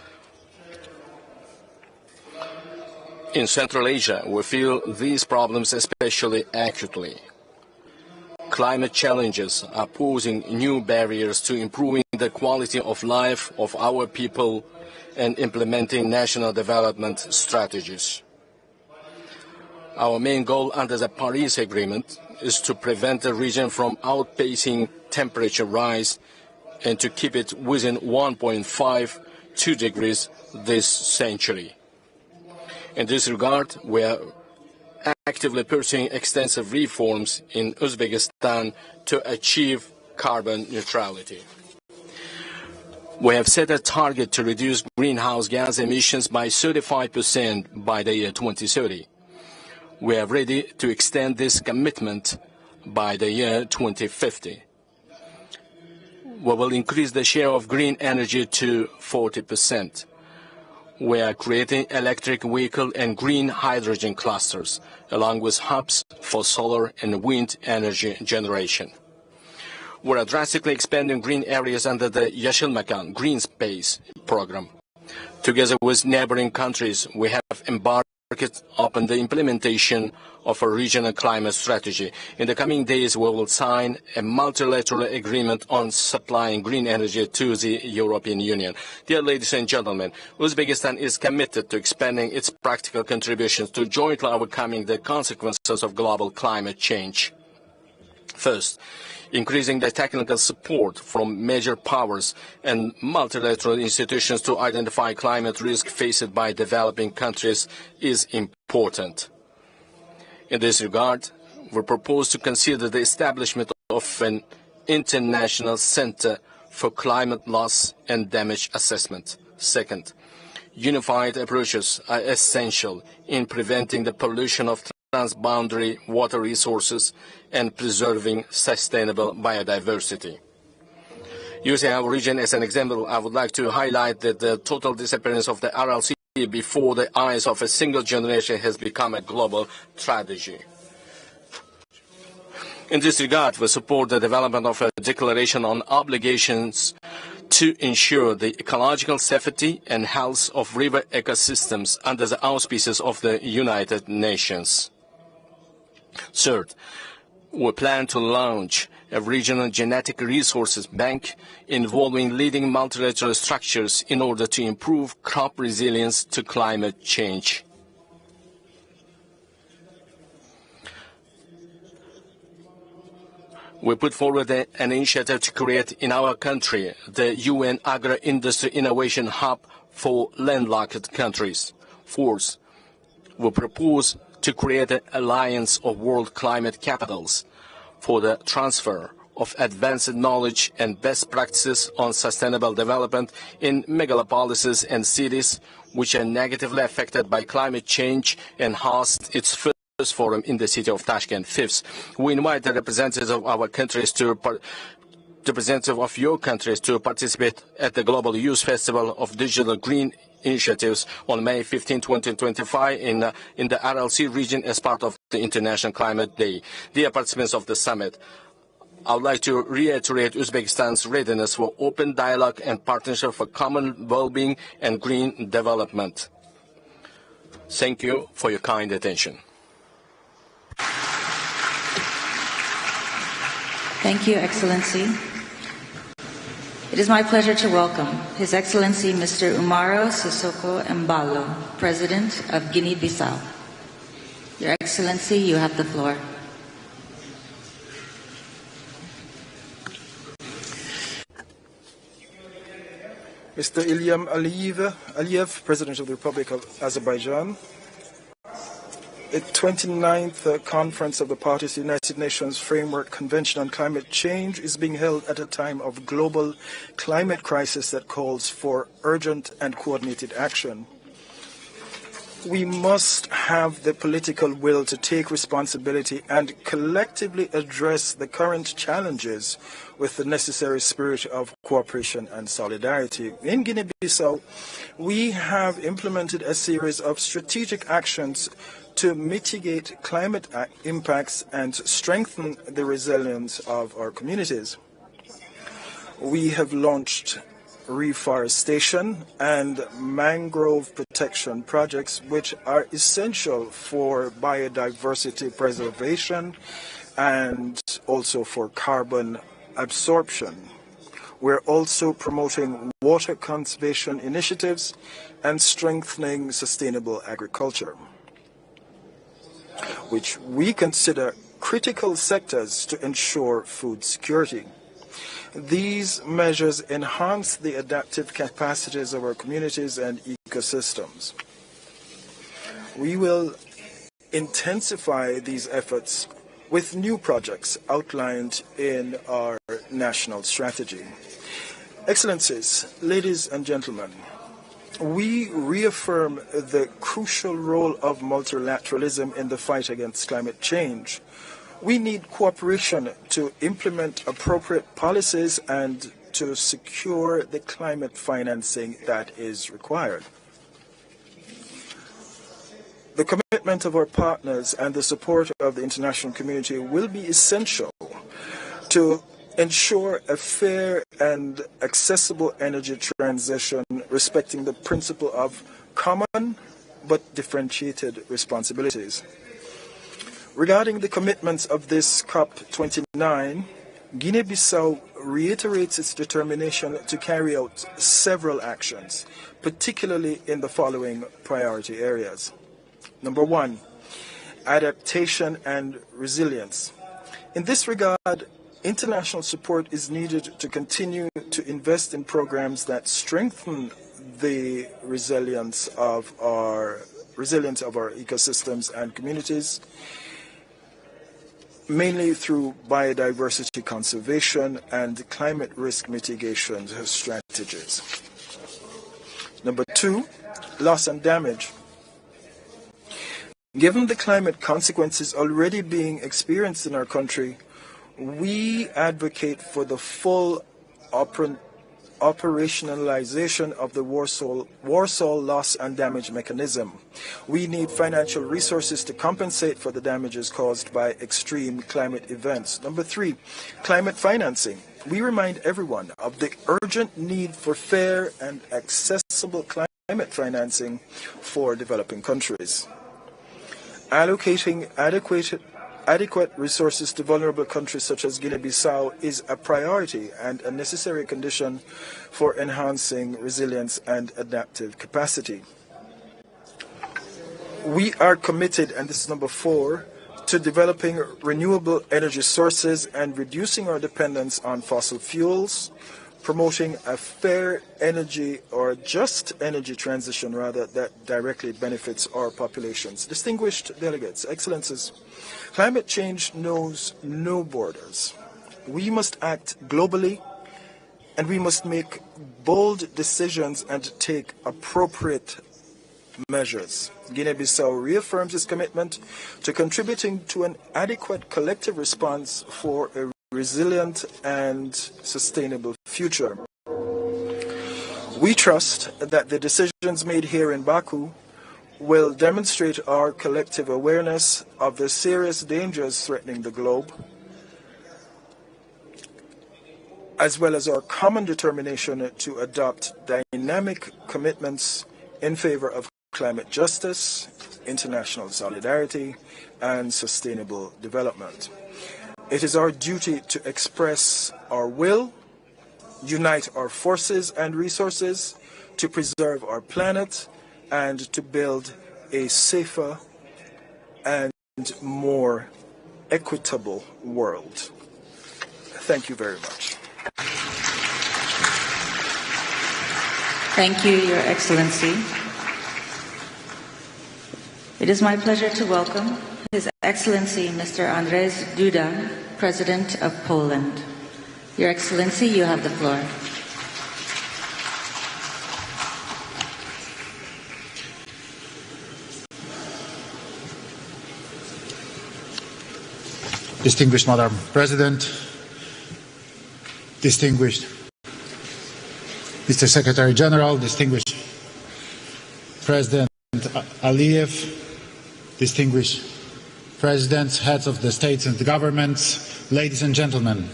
In Central Asia, we feel these problems especially acutely. Climate challenges are posing new barriers to improving the quality of life of our people and implementing national development strategies. Our main goal under the Paris Agreement is to prevent the region from outpacing temperature rise and to keep it within 1.52 degrees this century. In this regard, we are actively pursuing extensive reforms in Uzbekistan to achieve carbon neutrality. We have set a target to reduce greenhouse gas emissions by 35% by the year 2030. We are ready to extend this commitment by the year 2050. We will increase the share of green energy to 40%. We are creating electric vehicle and green hydrogen clusters, along with hubs for solar and wind energy generation. We are drastically expanding green areas under the Yeşil Mekan Green Space program. Together with neighboring countries, we have embarked upon the implementation of a regional climate strategy. In the coming days, we will sign a multilateral agreement on supplying green energy to the European Union. Dear ladies and gentlemen, Uzbekistan is committed to expanding its practical contributions to jointly overcoming the consequences of global climate change. First, increasing the technical support from major powers and multilateral institutions to identify climate risk faced by developing countries is important. In this regard, we propose to consider the establishment of an international center for climate loss and damage assessment. Second, unified approaches are essential in preventing the pollution of transboundary water resources and preserving sustainable biodiversity. Using our region as an example, I would like to highlight that the total disappearance of the RLC before the eyes of a single generation has become a global tragedy. In this regard, we support the development of a declaration on obligations to ensure the ecological safety and health of river ecosystems under the auspices of the United Nations. Third, we plan to launch a regional genetic resources bank involving leading multilateral structures in order to improve crop resilience to climate change. We put forward an initiative to create in our country the UN Agro-Industry Innovation Hub for landlocked countries. Fourth, we propose to create an alliance of world climate capitals for the transfer of advanced knowledge and best practices on sustainable development in megalopolises and cities which are negatively affected by climate change and host its first forum in the city of Tashkent. Fifth, we invite the representatives of our countries to participate at the Global Youth Festival of Digital Green Initiatives on May 15, 2025 in the RLC region as part of the International Climate Day. Dear participants of the summit, I would like to reiterate Uzbekistan's readiness for open dialogue and partnership for common well-being and green development. Thank you for your kind attention. Thank you, Excellency. It is my pleasure to welcome His Excellency Mr. Umaro Sissoko Embalo, President of Guinea-Bissau. Your Excellency, you have the floor. Mr. Ilham Aliyev, President of the Republic of Azerbaijan. The 29th Conference of the Parties to the United Nations Framework Convention on Climate Change is being held at a time of global climate crisis that calls for urgent and coordinated action. We must have the political will to take responsibility and collectively address the current challenges with the necessary spirit of cooperation and solidarity. In Guinea-Bissau, we have implemented a series of strategic actions to mitigate climate impacts and strengthen the resilience of our communities. We have launched reforestation and mangrove protection projects, which are essential for biodiversity preservation and also for carbon absorption. We're also promoting water conservation initiatives and strengthening sustainable agriculture, which we consider critical sectors to ensure food security. These measures enhance the adaptive capacities of our communities and ecosystems. We will intensify these efforts with new projects outlined in our national strategy. Excellencies, ladies and gentlemen, we reaffirm the crucial role of multilateralism in the fight against climate change. We need cooperation to implement appropriate policies and to secure the climate financing that is required. The commitment of our partners and the support of the international community will be essential to ensure a fair and accessible energy transition respecting the principle of common but differentiated responsibilities. Regarding the commitments of this COP29, Guinea-Bissau reiterates its determination to carry out several actions, particularly in the following priority areas. Number one, adaptation and resilience. In this regard, international support is needed to continue to invest in programs that strengthen the resilience of our ecosystems and communities, mainly through biodiversity conservation and climate risk mitigation strategies. Number two, loss and damage. Given the climate consequences already being experienced in our country, we advocate for the full operationalization of the Warsaw loss and damage mechanism. We need financial resources to compensate for the damages caused by extreme climate events. Number three, climate financing. We remind everyone of the urgent need for fair and accessible climate financing for developing countries. Allocating adequate resources to vulnerable countries such as Guinea-Bissau is a priority and a necessary condition for enhancing resilience and adaptive capacity. We are committed, and this is number four, to developing renewable energy sources and reducing our dependence on fossil fuels, promoting a fair energy or just energy transition rather that directly benefits our populations. Distinguished delegates, excellencies, climate change knows no borders. We must act globally and we must make bold decisions and take appropriate measures. Guinea-Bissau reaffirms its commitment to contributing to an adequate collective response for a resilient and sustainable future. We trust that the decisions made here in Baku will demonstrate our collective awareness of the serious dangers threatening the globe, as well as our common determination to adopt dynamic commitments in favor of climate justice, international solidarity, and sustainable development. It is our duty to express our will, unite our forces and resources to preserve our planet and to build a safer and more equitable world. Thank you very much. Thank you, Your Excellency. It is my pleasure to welcome His Excellency Mr. Andrzej Duda, President of Poland. Your Excellency, you have the floor. Distinguished Madam President, distinguished Mr. Secretary General, distinguished President Aliyev, distinguished Presidents, heads of the states and the governments, ladies and gentlemen,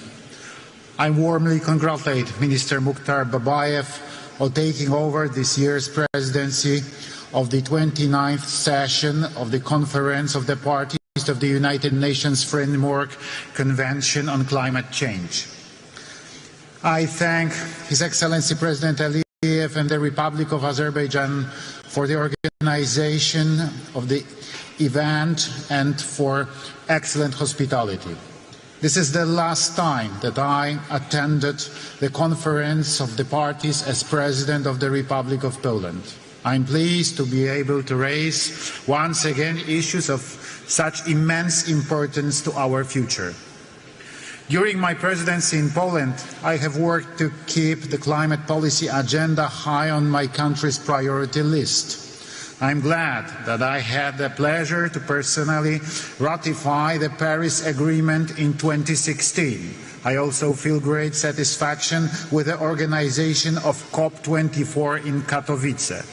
I warmly congratulate Minister Mukhtar Babayev on taking over this year's presidency of the 29th session of the Conference of the Parties of the United Nations Framework Convention on Climate Change. I thank His Excellency President Aliyev and the Republic of Azerbaijan for the organization of the event and for excellent hospitality. This is the last time that I attended the conference of the parties as President of the Republic of Poland. I am pleased to be able to raise once again issues of such immense importance to our future. During my presidency in Poland, I have worked to keep the climate policy agenda high on my country's priority list. I am glad that I had the pleasure to personally ratify the Paris Agreement in 2016. I also feel great satisfaction with the organization of COP24 in Katowice.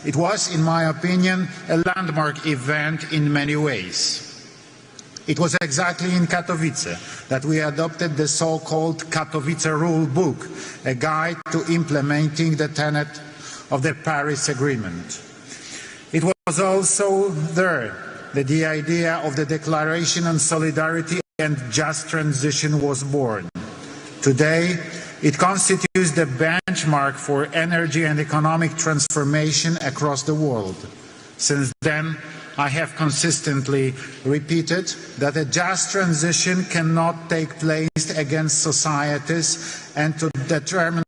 It was, in my opinion, a landmark event in many ways. It was exactly in Katowice that we adopted the so-called Katowice Rule Book, a guide to implementing the tenet of the Paris Agreement. It was also there that the idea of the Declaration on Solidarity and Just Transition was born. Today, it constitutes the benchmark for energy and economic transformation across the world. Since then, I have consistently repeated that a just transition cannot take place against societies and to determine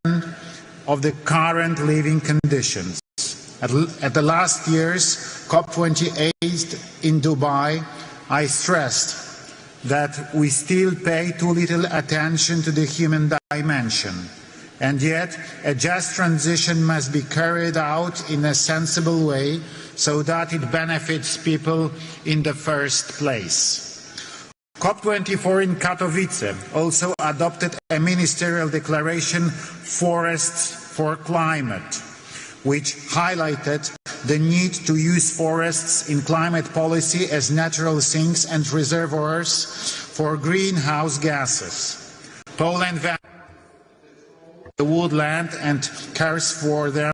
of the current living conditions. At the last year's COP28 in Dubai, I stressed that we still pay too little attention to the human dimension. And yet, a just transition must be carried out in a sensible way so that it benefits people in the first place. COP24 in Katowice also adopted a ministerial declaration, Forests for Climate, which highlighted the need to use forests in climate policy as natural sinks and reservoirs for greenhouse gases. Poland values the woodland and cares for them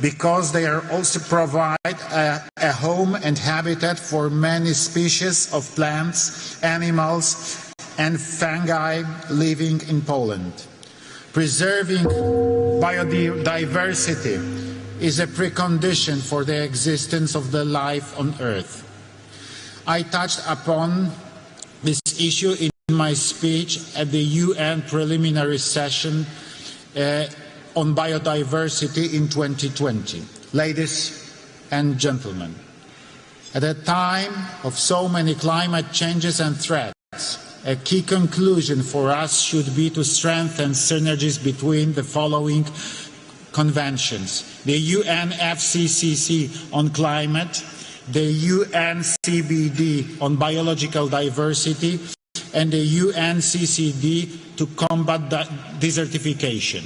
because they are also provide a home and habitat for many species of plants, animals and fungi living in Poland. Preserving biodiversity is a precondition for the existence of the life on Earth. I touched upon this issue in my speech at the UN preliminary session on biodiversity in 2020. Ladies and gentlemen, at a time of so many climate changes and threats, a key conclusion for us should be to strengthen synergies between the following conventions: the UNFCCC on climate, the UNCBD on biological diversity, and the UNCCD to combat desertification.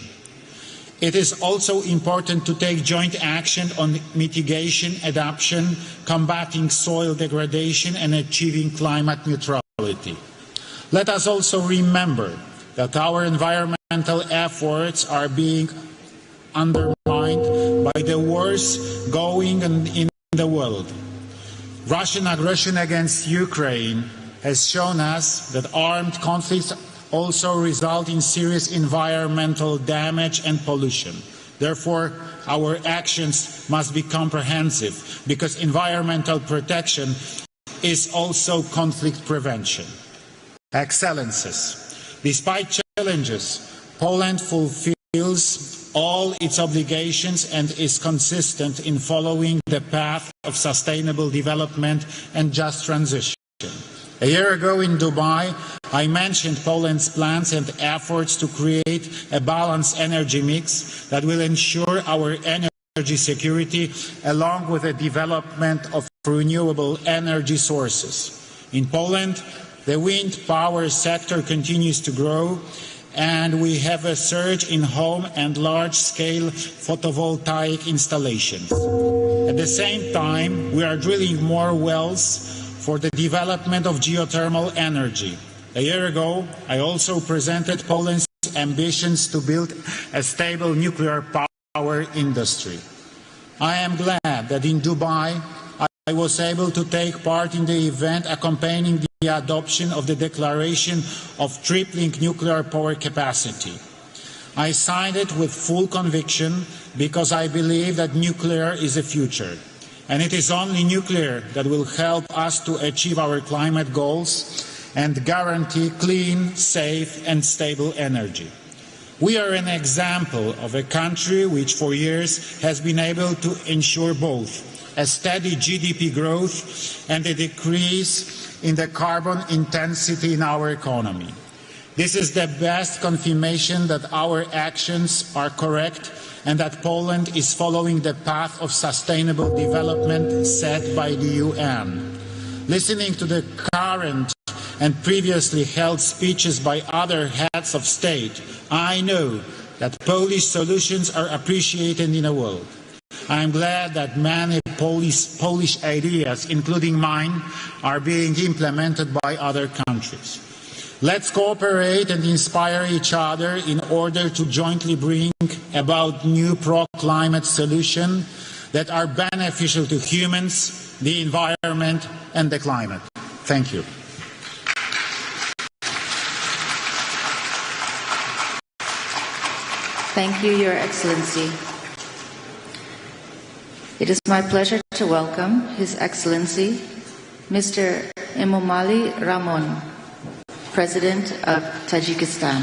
It is also important to take joint action on mitigation, adaptation, combating soil degradation, and achieving climate neutrality. Let us also remember that our environmental efforts are being undermined by the wars going on in the world. Russian aggression against Ukraine has shown us that armed conflicts also result in serious environmental damage and pollution. Therefore, our actions must be comprehensive, because environmental protection is also conflict prevention. Excellencies, despite challenges, Poland fulfills all its obligations and is consistent in following the path of sustainable development and just transition. A year ago in Dubai, I mentioned Poland's plans and efforts to create a balanced energy mix that will ensure our energy security, along with the development of renewable energy sources. In Poland, the wind power sector continues to grow, and we have a surge in home and large-scale photovoltaic installations. At the same time, we are drilling more wells for the development of geothermal energy. A year ago, I also presented Poland's ambitions to build a stable nuclear power industry. I am glad that in Dubai, I I was able to take part in the event accompanying the adoption of the Declaration of Tripling Nuclear Power Capacity. I signed it with full conviction because I believe that nuclear is the future. And it is only nuclear that will help us to achieve our climate goals and guarantee clean, safe and stable energy. We are an example of a country which for years has been able to ensure both a steady GDP growth and a decrease in the carbon intensity in our economy. This is the best confirmation that our actions are correct and that Poland is following the path of sustainable development set by the UN. Listening to the current and previously held speeches by other heads of state, I know that Polish solutions are appreciated in the world. I am glad that many Polish ideas, including mine, are being implemented by other countries. Let's cooperate and inspire each other in order to jointly bring about new pro-climate solutions that are beneficial to humans, the environment and the climate. Thank you. Thank you, Your Excellency. It is my pleasure to welcome His Excellency, Mr. Emomali Rahmon, President of Tajikistan.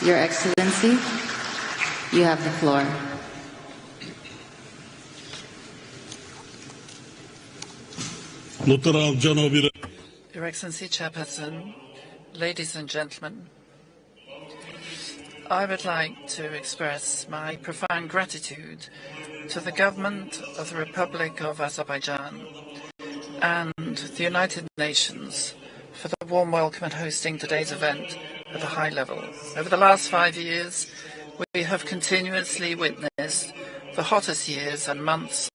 Your Excellency, you have the floor. Your Excellency, Chairperson, ladies and gentlemen, I would like to express my profound gratitude to the government of the Republic of Azerbaijan and the United Nations for the warm welcome and hosting today's event at a high level. Over the last 5 years, we have continuously witnessed the hottest years and months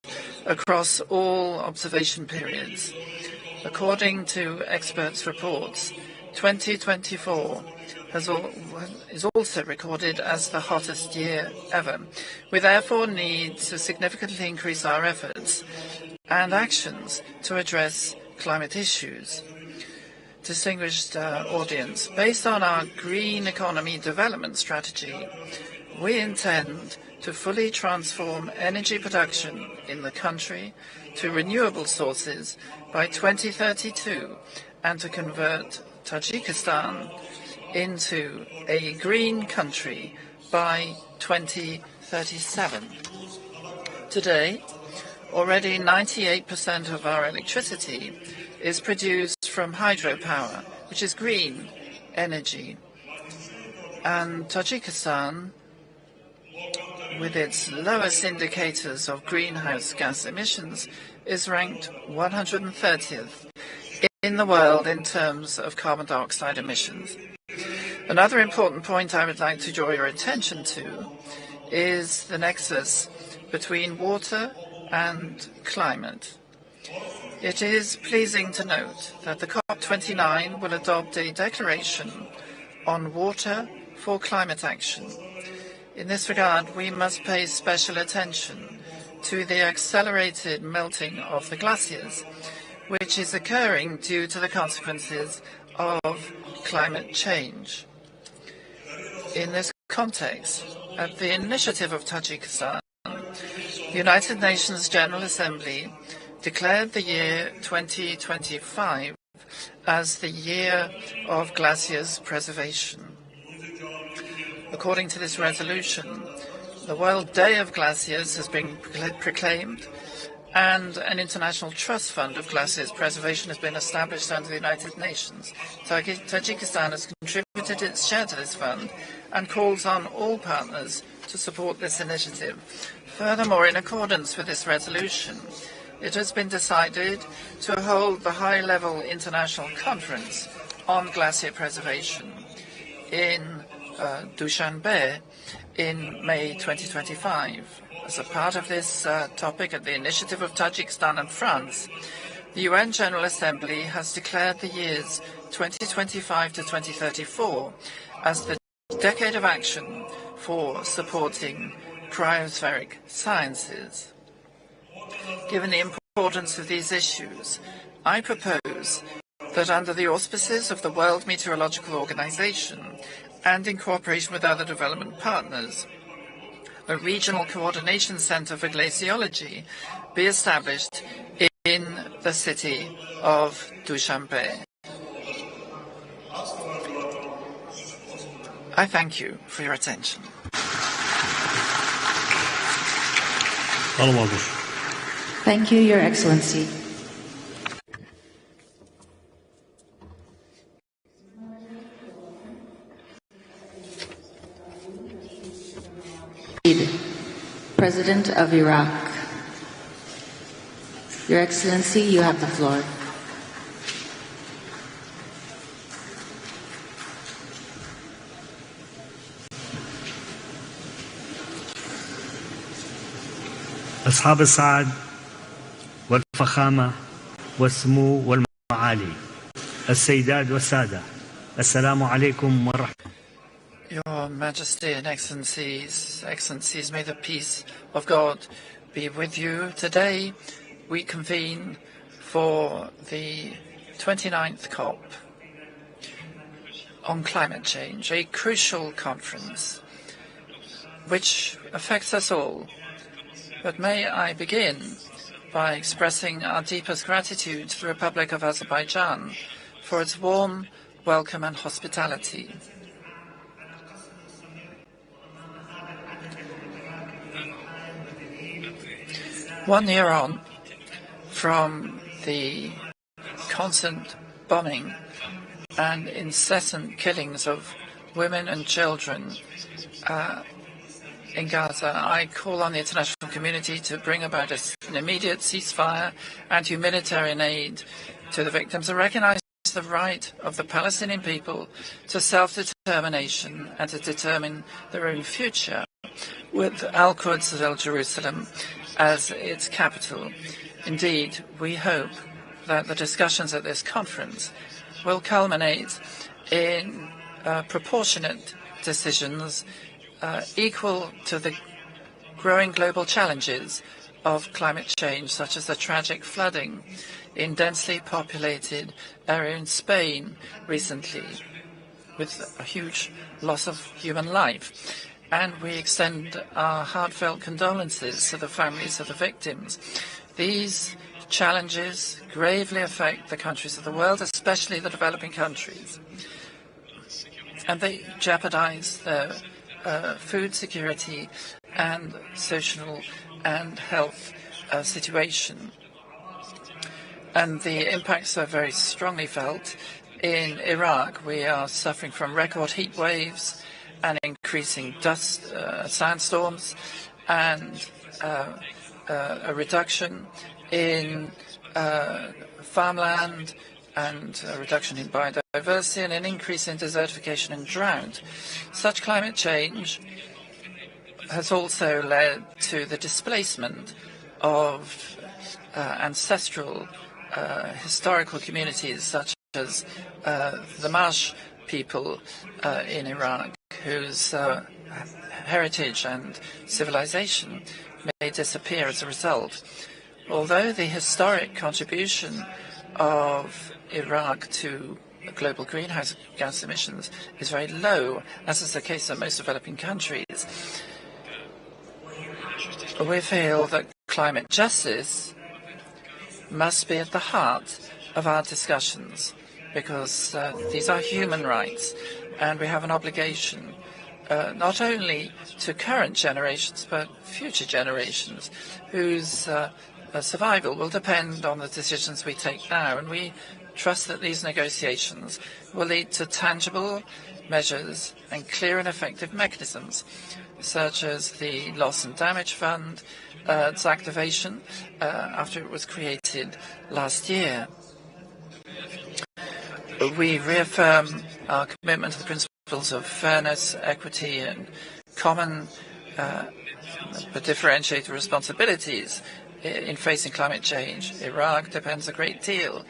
across all observation periods. According to experts' reports, 2024 is also recorded as the hottest year ever. We therefore need to significantly increase our efforts and actions to address climate issues. Distinguished audience, based on our green economy development strategy, we intend to fully transform energy production in the country to renewable sources by 2032 and to convert Tajikistan into a green country by 2037. Today, already 98% of our electricity is produced from hydropower, which is green energy. And Tajikistan, with its lowest indicators of greenhouse gas emissions, is ranked 130th in the world in terms of carbon dioxide emissions. Another important point I would like to draw your attention to is the nexus between water and climate. It is pleasing to note that the COP29 will adopt a declaration on water for climate action. In this regard, we must pay special attention to the accelerated melting of the glaciers, which is occurring due to the consequences of climate change. In this context, at the initiative of Tajikistan, the United Nations General Assembly declared the year 2025 as the year of glaciers preservation. According to this resolution, the World Day of Glaciers has been proclaimed, and an international trust fund of glaciers preservation has been established under the United Nations. Tajikistan has contributed its share to this fund and calls on all partners to support this initiative. Furthermore, in accordance with this resolution, it has been decided to hold the high-level international conference on glacier preservation in Dushanbe in May 2025. As a part of this topic, at the initiative of Tajikistan and France, the UN General Assembly has declared the years 2025 to 2034 as the decade of action for supporting cryospheric sciences. Given the importance of these issues, I propose that under the auspices of the World Meteorological Organization and in cooperation with other development partners, a regional coordination center for glaciology be established in the city of Dushanbe. I thank you for your attention. Thank you, Your Excellency. President of Iraq. Your Excellency, you have the floor. أصحاب السعادة والفخامة والسمو والمعالي السيدات والسادة السلام عليكم ورحمة Your Majesty and Excellencies, may the peace of God be with you. Today we convene for the 29th COP on climate change, a crucial conference which affects us all. But may I begin by expressing our deepest gratitude to the Republic of Azerbaijan for its warm welcome and hospitality. One year on from the constant bombing and incessant killings of women and children in Gaza, I call on the international community to bring about an immediate ceasefire and humanitarian aid to the victims and recognize the right of the Palestinian people to self-determination and to determine their own future, with Al-Quds of Jerusalem as its capital. Indeed, we hope that the discussions at this conference will culminate in proportionate decisions equal to the growing global challenges of climate change, such as the tragic flooding in densely populated area in Spain recently, with a huge loss of human life. And we extend our heartfelt condolences to the families of the victims. These challenges gravely affect the countries of the world, especially the developing countries, and they jeopardize their food security and social and health situation. And the impacts are very strongly felt. In Iraq, we are suffering from record heat waves and increasing dust, sandstorms, and a reduction in farmland, and a reduction in biodiversity, and an increase in desertification and drought. Such climate change has also led to the displacement of ancestral historical communities, such as the Marsh people in Iraq, whose heritage and civilization may disappear as a result. Although the historic contribution of Iraq to global greenhouse gas emissions is very low, as is the case in most developing countries, we feel that climate justice must be at the heart of our discussions, because these are human rights, and we have an obligation not only to current generations but future generations whose survival will depend on the decisions we take now. And we trust that these negotiations will lead to tangible measures and clear and effective mechanisms, such as the Loss and Damage Fund, its activation after it was created last year. We reaffirm our commitment to the principles of fairness, equity, and common but differentiated responsibilities in facing climate change. Iraq depends a great deal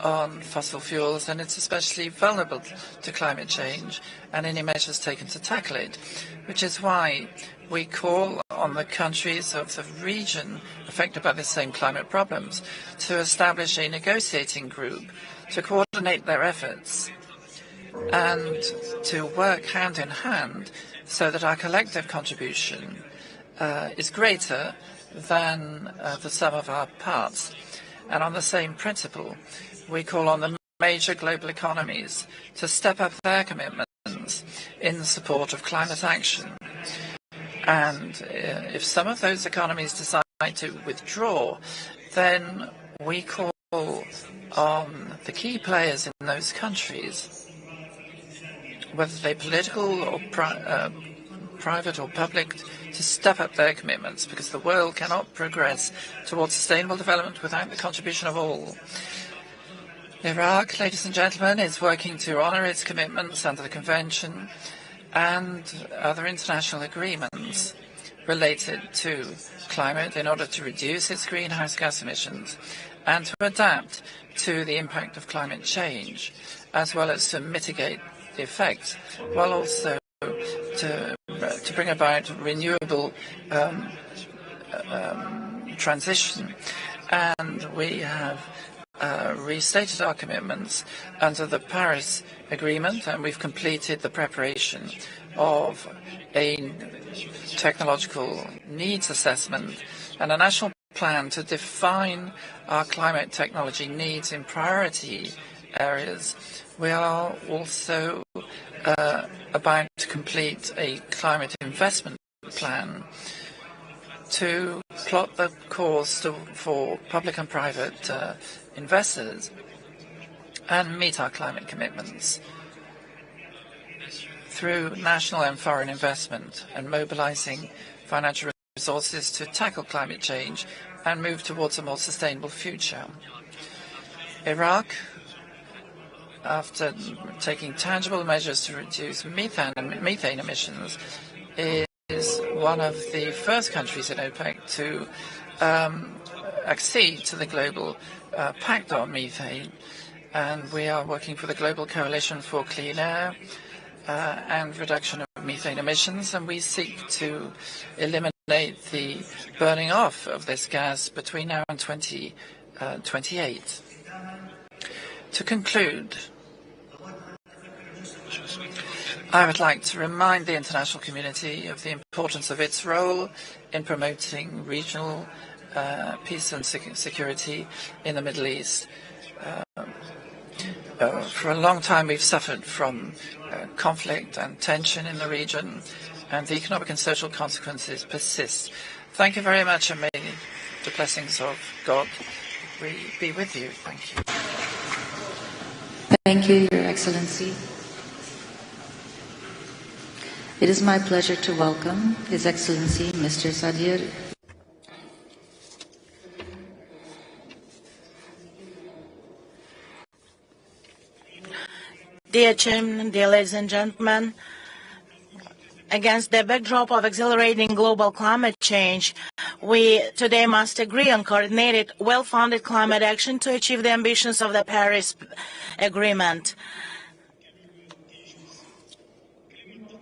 on fossil fuels, and it's especially vulnerable to climate change and any measures taken to tackle it, which is why we call on the countries of the region affected by the same climate problems to establish a negotiating group to coordinate their efforts and to work hand in hand so that our collective contribution is greater than the sum of our parts. And on the same principle, we call on the major global economies to step up their commitments in support of climate action. And if some of those economies decide to withdraw, then we call on the key players in those countries, whether they're political or private or public, to step up their commitments, because the world cannot progress towards sustainable development without the contribution of all. Iraq, ladies and gentlemen, is working to honour its commitments under the Convention and other international agreements related to climate in order to reduce its greenhouse gas emissions and to adapt to the impact of climate change, as well as to mitigate the effects, while also to bring about renewable transition. And we have restated our commitments under the Paris Agreement, and we've completed the preparation of a technological needs assessment and a national plan to define our climate technology needs in priority areas. We are also about to complete a climate investment plan to plot the course for public and private investors and meet our climate commitments through national and foreign investment and mobilizing financial resources to tackle climate change and move towards a more sustainable future. Iraq, after taking tangible measures to reduce methane emissions, is one of the first countries in OPEC to accede to the global pact on methane, and we are working for the Global Coalition for Clean Air and reduction of methane emissions, and we seek to eliminate the burning off of this gas between now and 2028. To conclude, I would like to remind the international community of the importance of its role in promoting regional peace and security in the Middle East. For a long time we've suffered from conflict and tension in the region, and the economic and social consequences persist. Thank you very much, and may the blessings of God be with you. Thank you. Thank you, Your Excellency. It is my pleasure to welcome His Excellency Mr. Sadir. Dear Chairman, dear ladies and gentlemen, against the backdrop of accelerating global climate change, we today must agree on coordinated, well-founded climate action to achieve the ambitions of the Paris Agreement.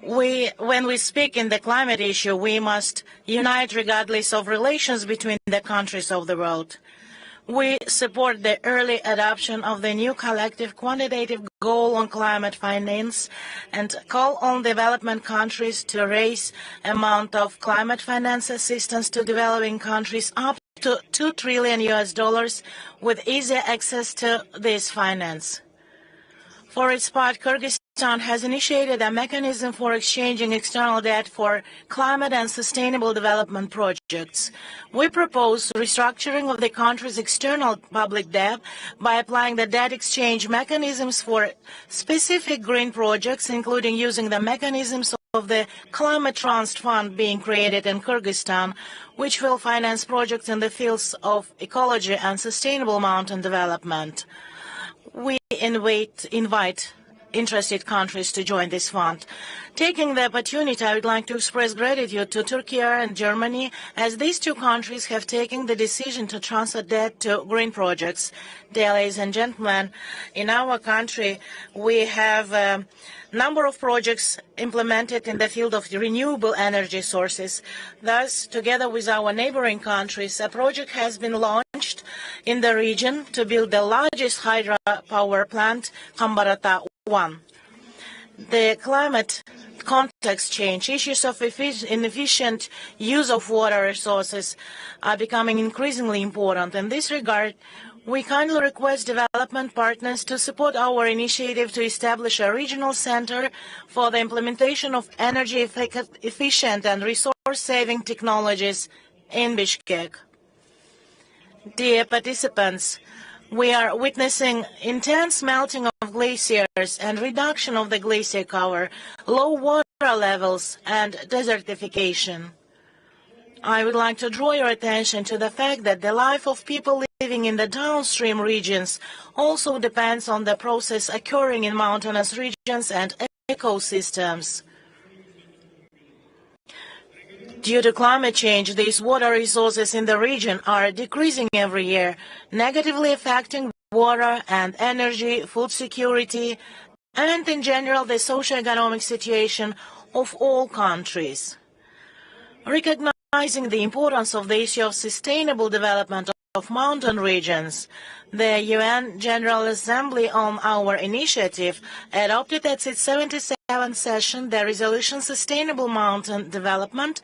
When we speak in the climate issue, we must unite regardless of relations between the countries of the world. We support the early adoption of the new collective quantitative goal on climate finance and call on development countries to raise amount of climate finance assistance to developing countries up to $2 trillion with easy access to this finance. For its part, Kyrgyzstan has initiated a mechanism for exchanging external debt for climate and sustainable development projects. We propose restructuring of the country's external public debt by applying the debt exchange mechanisms for specific green projects, including using the mechanisms of the Climate Trust Fund being created in Kyrgyzstan, which will finance projects in the fields of ecology and sustainable mountain development. We invite interested countries to join this fund. Taking the opportunity, I would like to express gratitude to Turkey and Germany, as these two countries have taken the decision to transfer debt to green projects. Dear ladies and gentlemen, in our country, we have a number of projects implemented in the field of renewable energy sources. Thus, together with our neighboring countries, a project has been launched in the region to build the largest hydropower plant, Kambarata 1. The climate context change, issues of inefficient use of water resources are becoming increasingly important. In this regard, we kindly request development partners to support our initiative to establish a regional center for the implementation of energy efficient and resource-saving technologies in Bishkek. Dear participants, we are witnessing intense melting of glaciers and reduction of the glacier cover, low water levels, and desertification. I would like to draw your attention to the fact that the life of people living in the downstream regions also depends on the process occurring in mountainous regions and ecosystems. Due to climate change, these water resources in the region are decreasing every year, negatively affecting water and energy, food security, and in general the socio-economic situation of all countries. Recognizing the importance of the issue of sustainable development of mountain regions, the UN General Assembly, on our initiative, adopted at its 77th session the resolution Sustainable Mountain Development,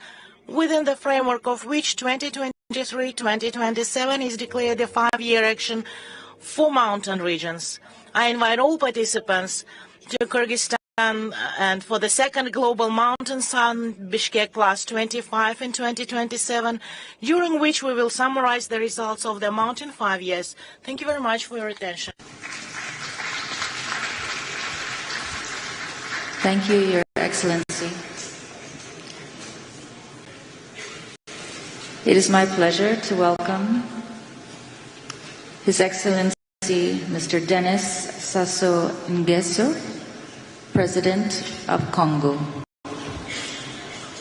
within the framework of which 2023-2027 is declared a 5-year action for mountain regions. I invite all participants to Kyrgyzstan and for the second Global Mountain Summit Bishkek Plus 25 in 2027, during which we will summarize the results of the Mountain 5 years. Thank you very much for your attention. Thank you, Your Excellency. It is my pleasure to welcome His Excellency Mr. Denis Sassou Nguesso, President of Congo.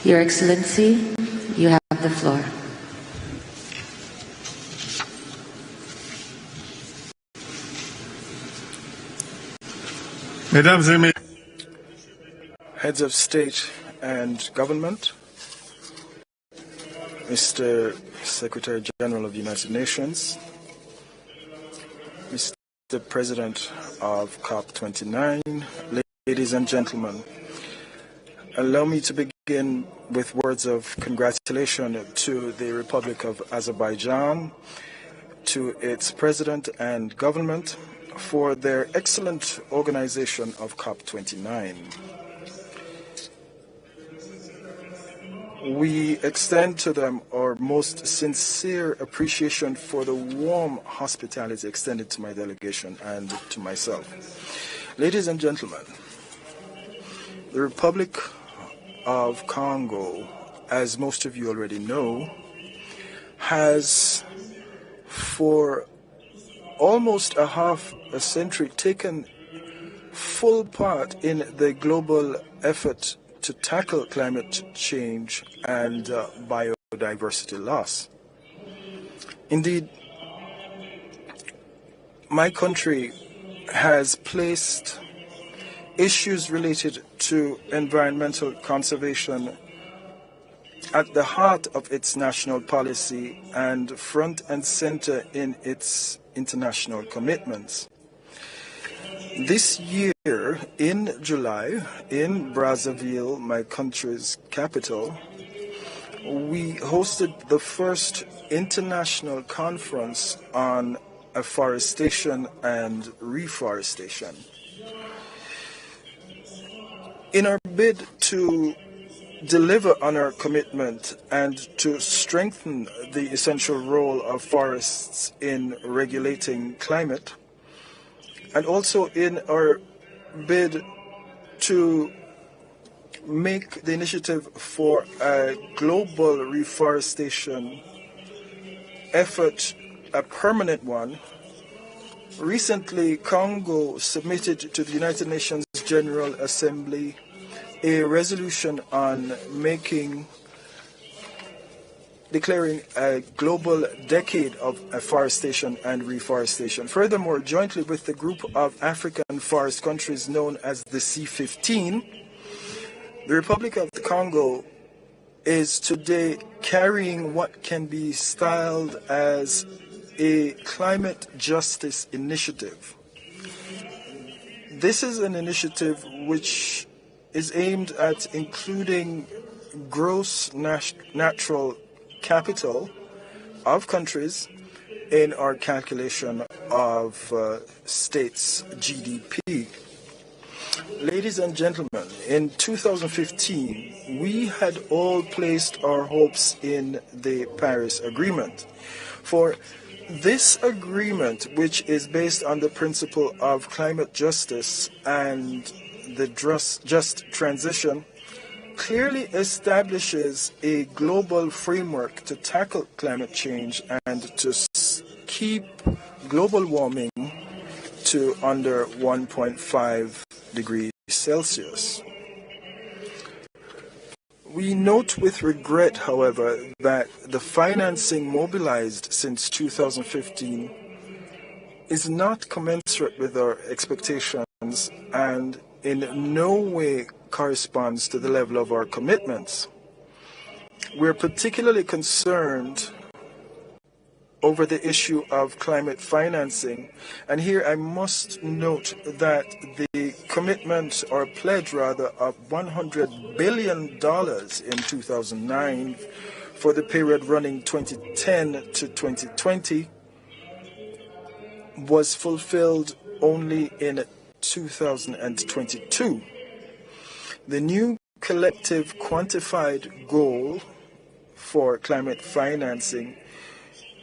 Your Excellency, you have the floor. Heads of State and Government, Mr. Secretary General of the United Nations, Mr. President of COP29, ladies and gentlemen, allow me to begin with words of congratulation to the Republic of Azerbaijan, to its President and government for their excellent organization of COP29. We extend to them our most sincere appreciation for the warm hospitality extended to my delegation and to myself. Ladies and gentlemen, the Republic of Congo, as most of you already know, has for almost a half a century taken full part in the global effort to tackle climate change and biodiversity loss. Indeed, my country has placed issues related to environmental conservation at the heart of its national policy and front and center in its international commitments. This year, in July, in Brazzaville, my country's capital, we hosted the first international conference on afforestation and reforestation. In our bid to deliver on our commitment and to strengthen the essential role of forests in regulating climate, and also in our bid to make the initiative for a global reforestation effort a permanent one, recently Congo submitted to the United Nations General Assembly a resolution on declaring a global decade of afforestation and reforestation. Furthermore, jointly with the group of African forest countries known as the C15, the Republic of the Congo is today carrying what can be styled as a climate justice initiative. This is an initiative which is aimed at including gross natural capital of countries in our calculation of states' GDP. Ladies and gentlemen, in 2015, we had all placed our hopes in the Paris Agreement. For this agreement, which is based on the principle of climate justice and the just transition, clearly establishes a global framework to tackle climate change and to keep global warming to under 1.5 degrees Celsius. We note with regret, however, that the financing mobilized since 2015 is not commensurate with our expectations and in no way corresponds to the level of our commitments. We're particularly concerned over the issue of climate financing, and here I must note that the commitment or pledge rather of $100 billion in 2009 for the period running 2010 to 2020 was fulfilled only in 2022. The new collective quantified goal for climate financing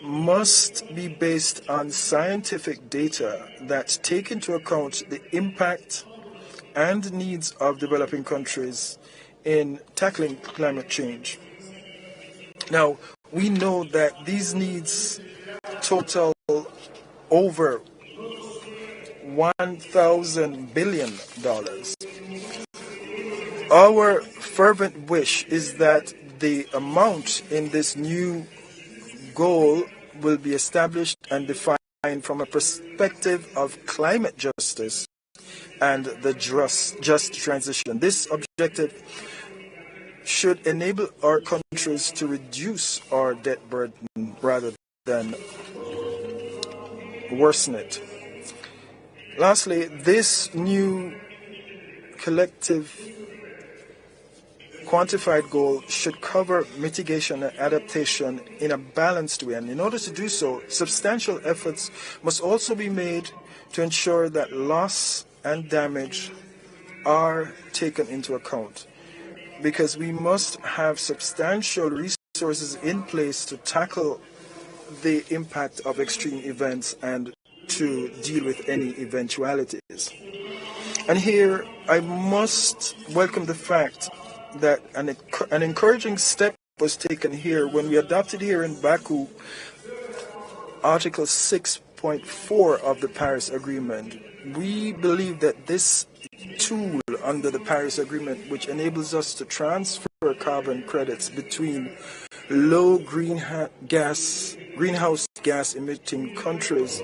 must be based on scientific data that take into account the impact and needs of developing countries in tackling climate change. Now, we know that these needs total over $1,000 billion. Our fervent wish is that the amount in this new goal will be established and defined from a perspective of climate justice and the just transition. This objective should enable our countries to reduce our debt burden rather than worsen it. Lastly, this new collective quantified goal should cover mitigation and adaptation in a balanced way. And in order to do so, substantial efforts must also be made to ensure that loss and damage are taken into account, because we must have substantial resources in place to tackle the impact of extreme events and to deal with any eventualities. And here I must welcome the fact that an encouraging step was taken here when we adopted here in Baku Article 6.4 of the Paris Agreement. We believe that this tool under the Paris Agreement, which enables us to transfer carbon credits between low greenhouse gas emitting countries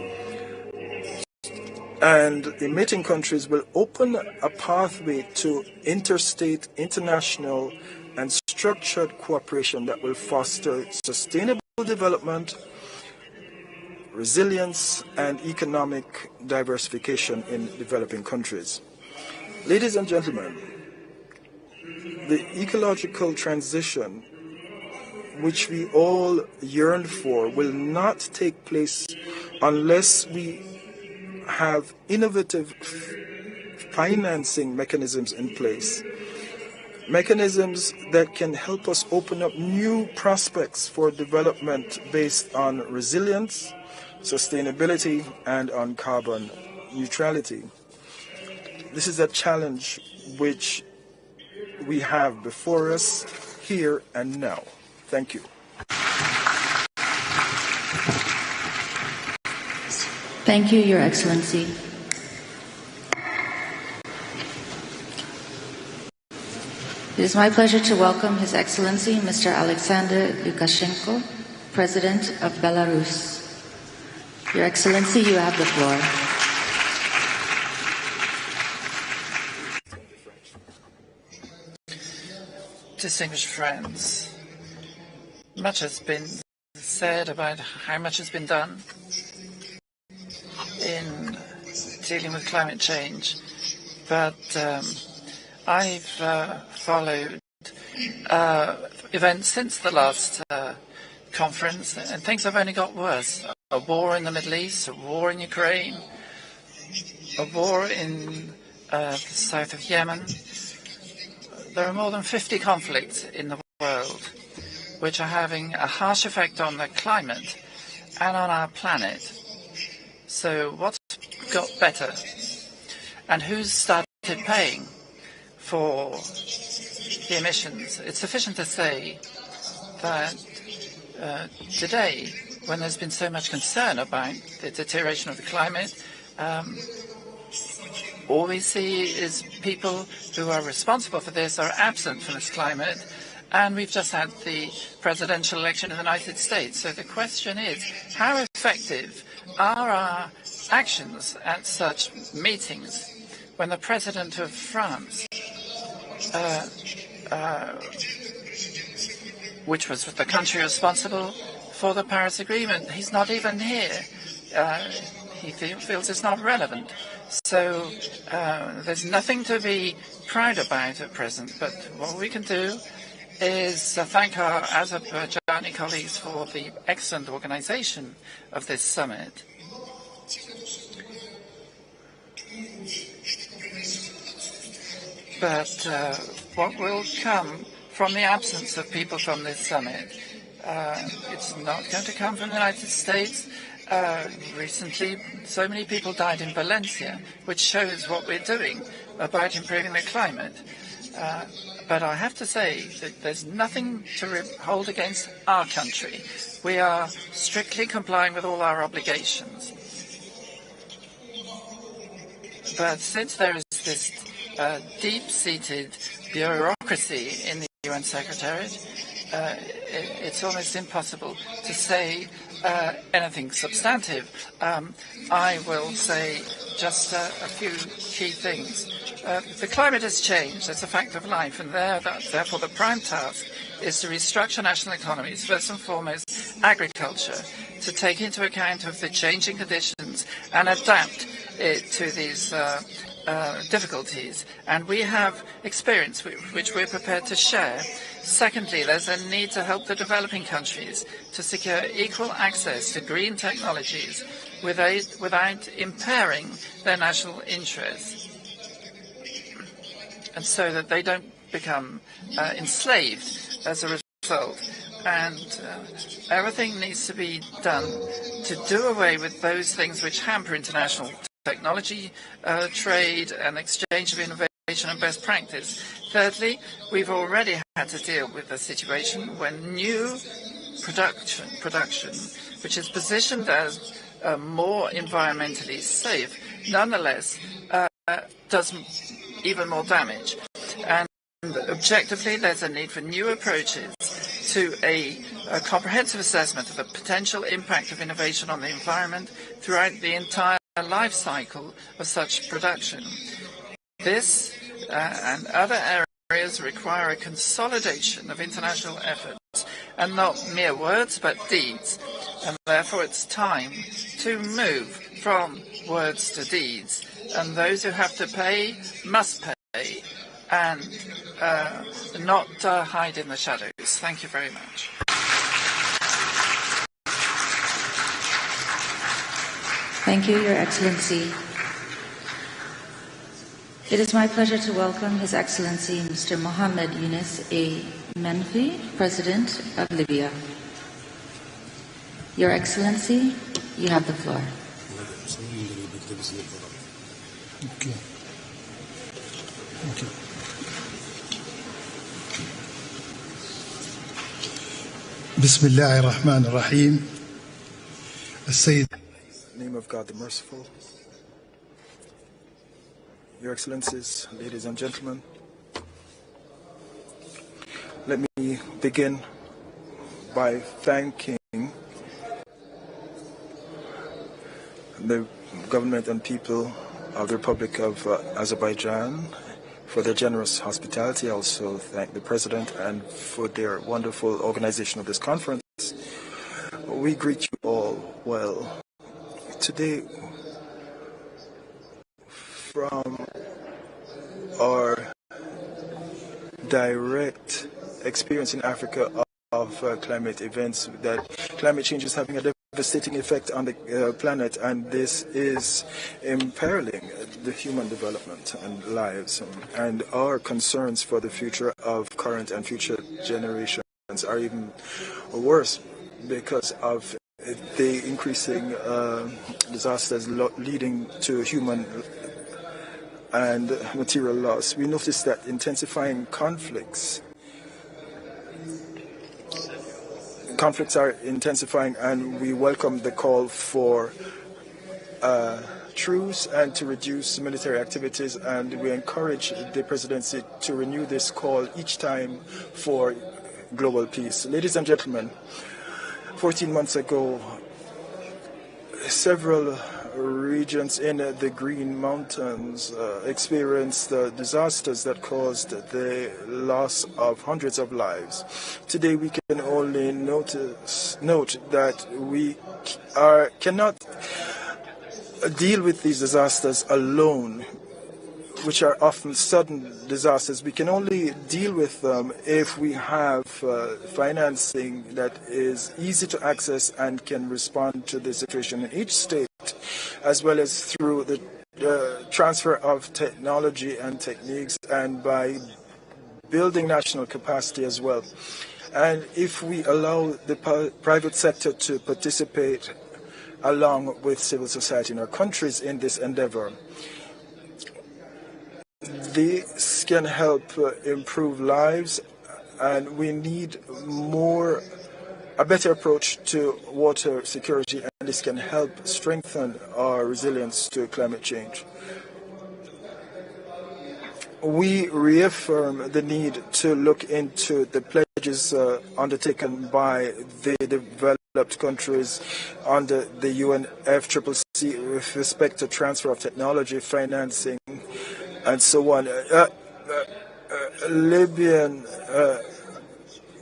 and emitting countries, will open a pathway to interstate, international, and structured cooperation that will foster sustainable development, resilience, and economic diversification in developing countries. Ladies and gentlemen, the ecological transition which we all yearn for will not take place unless we have innovative financing mechanisms in place, mechanisms that can help us open up new prospects for development based on resilience, sustainability, and on carbon neutrality. This is a challenge which we have before us here and now. Thank you. Thank you, Your Excellency. It is my pleasure to welcome His Excellency Mr. Alexander Lukashenko, President of Belarus. Your Excellency, you have the floor. Distinguished friends, much has been said about how much has been done in dealing with climate change, but I've followed events since the last conference, and things have only got worse. A war in the Middle East, a war in Ukraine, a war in the south of Yemen. There are more than 50 conflicts in the world which are having a harsh effect on the climate and on our planet. So what's got better? And who's started paying for the emissions? It's sufficient to say that today, when there's been so much concern about the deterioration of the climate, all we see is people who are responsible for this are absent from this climate, and we've just had the presidential election in the United States. So the question is, how effective are our actions at such meetings when the president of France, which was the country responsible for the Paris Agreement, he's not even here. He feels it's not relevant. So there's nothing to be proud about at present, but what we can do is thank our Azerbaijani colleagues for the excellent organization of this summit. But what will come from the absence of people from this summit? It's not going to come from the United States. Recently, so many people died in Valencia, which shows what we're doing about improving the climate. But I have to say that there's nothing to hold against our country. We are strictly complying with all our obligations. But since there is this deep-seated bureaucracy in the UN Secretariat, it's almost impossible to say anything substantive. I will say just a few key things. The climate has changed. It's a fact of life, and therefore the prime task is to restructure national economies, first and foremost agriculture, to take into account of the changing conditions and adapt it to these difficulties. And we have experience which we're prepared to share. Secondly, there's a need to help the developing countries to secure equal access to green technologies without impairing their national interests, and so that they don't become enslaved as a result. And everything needs to be done to do away with those things which hamper international technology, trade and exchange of innovation and best practice. Thirdly, we've already had to deal with a situation when new production, which is positioned as more environmentally safe, nonetheless does even more damage. And objectively, there's a need for new approaches to a comprehensive assessment of the potential impact of innovation on the environment throughout the entire life cycle of such production. This and other areas require a consolidation of international efforts, and not mere words but deeds. And therefore it's time to move from words to deeds. And those who have to pay must pay, and not hide in the shadows. Thank you very much. Thank you, Your Excellency. It is my pleasure to welcome His Excellency Mr. Mohammed Yunus A. Menfi, President of Libya. Your Excellency, you have the floor. Okay. Okay. بسم الله الرحمن الرحيم السيد. In the name of God the Merciful. Your Excellencies, ladies and gentlemen, Let me begin by thanking the government and people of the Republic of Azerbaijan for their generous hospitality. I also thank the President and for their wonderful organization of this conference. We greet you all well. Today, from our direct experience in Africa of climate events, that climate change is having a devastating effect on the planet, and this is imperiling the human development and lives. And our concerns for the future of current and future generations are even worse because of the increasing disasters leading to human and material loss. We notice that intensifying conflicts are intensifying, and we welcome the call for truce and to reduce military activities, and we encourage the presidency to renew this call each time for global peace. Ladies and gentlemen, 14 months ago, several regions in the Green Mountains experienced disasters that caused the loss of hundreds of lives. Today we can only note that we cannot deal with these disasters alone, which are often sudden disasters. We can only deal with them if we have financing that is easy to access and can respond to the situation in each state, as well as through the transfer of technology and techniques, and by building national capacity as well. And if we allow the private sector to participate along with civil society in our countries in this endeavor, this can help improve lives, and we need a better approach to water security, and this can help strengthen our resilience to climate change. We reaffirm the need to look into the pledges undertaken by the developed countries under the UNFCCC with respect to transfer of technology, financing, and so on. Libyan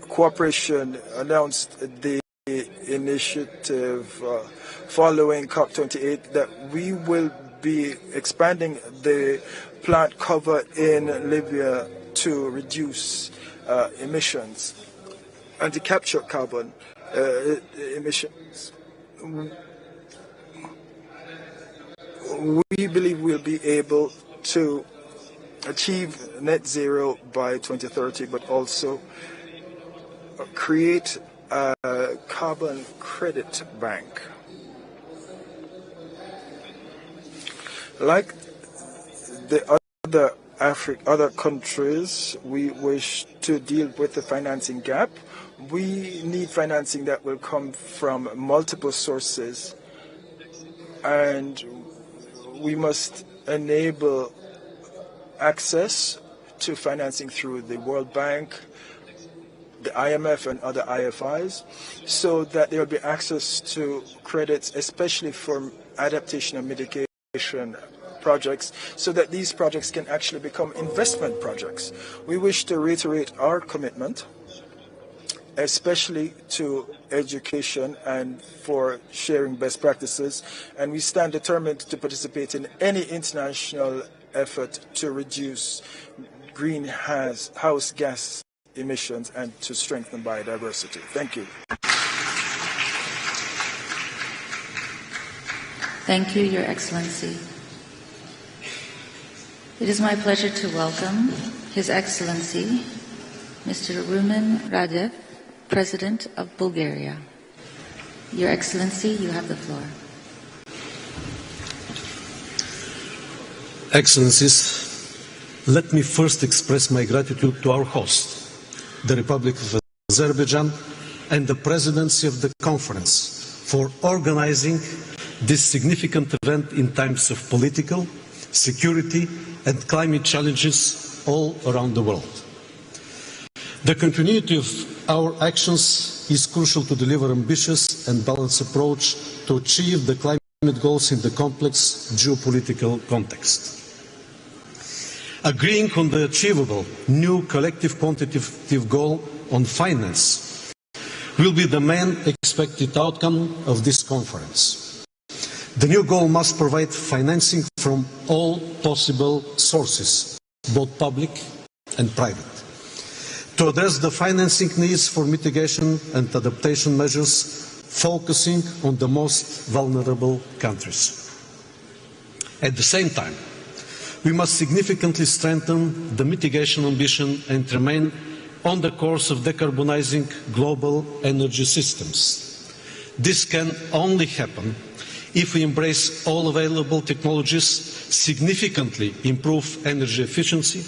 cooperation announced the initiative following COP29 that we will be expanding the plant cover in Libya to reduce emissions and to capture carbon emissions. We believe we'll be able to achieve net zero by 2030, but also create a carbon credit bank. Like the other countries, we wish to deal with the financing gap. We need financing that will come from multiple sources, and we must enable access to financing through the World Bank, the IMF, and other IFIs, so that there will be access to credits, especially for adaptation and mitigation projects, so that these projects can actually become investment projects. We wish to reiterate our commitment, especially to education and for sharing best practices, and we stand determined to participate in any international effort to reduce greenhouse gas emissions and to strengthen biodiversity. Thank you. Thank you, Your Excellency. It is my pleasure to welcome His Excellency, Mr. Rumen Radev, President of Bulgaria. Your Excellency, you have the floor. Excellencies, let me first express my gratitude to our host, the Republic of Azerbaijan, and the presidency of the conference for organizing this significant event in times of political, security, and climate challenges all around the world. The continuity of our actions is crucial to deliver ambitious and balanced approach to achieve the climate goals in the complex geopolitical context. Agreeing on the achievable new collective quantitative goal on finance will be the main expected outcome of this conference. The new goal must provide financing from all possible sources, both public and private, to address the financing needs for mitigation and adaptation measures, focusing on the most vulnerable countries. At the same time, we must significantly strengthen the mitigation ambition and remain on the course of decarbonizing global energy systems. This can only happen if we embrace all available technologies, significantly improve energy efficiency,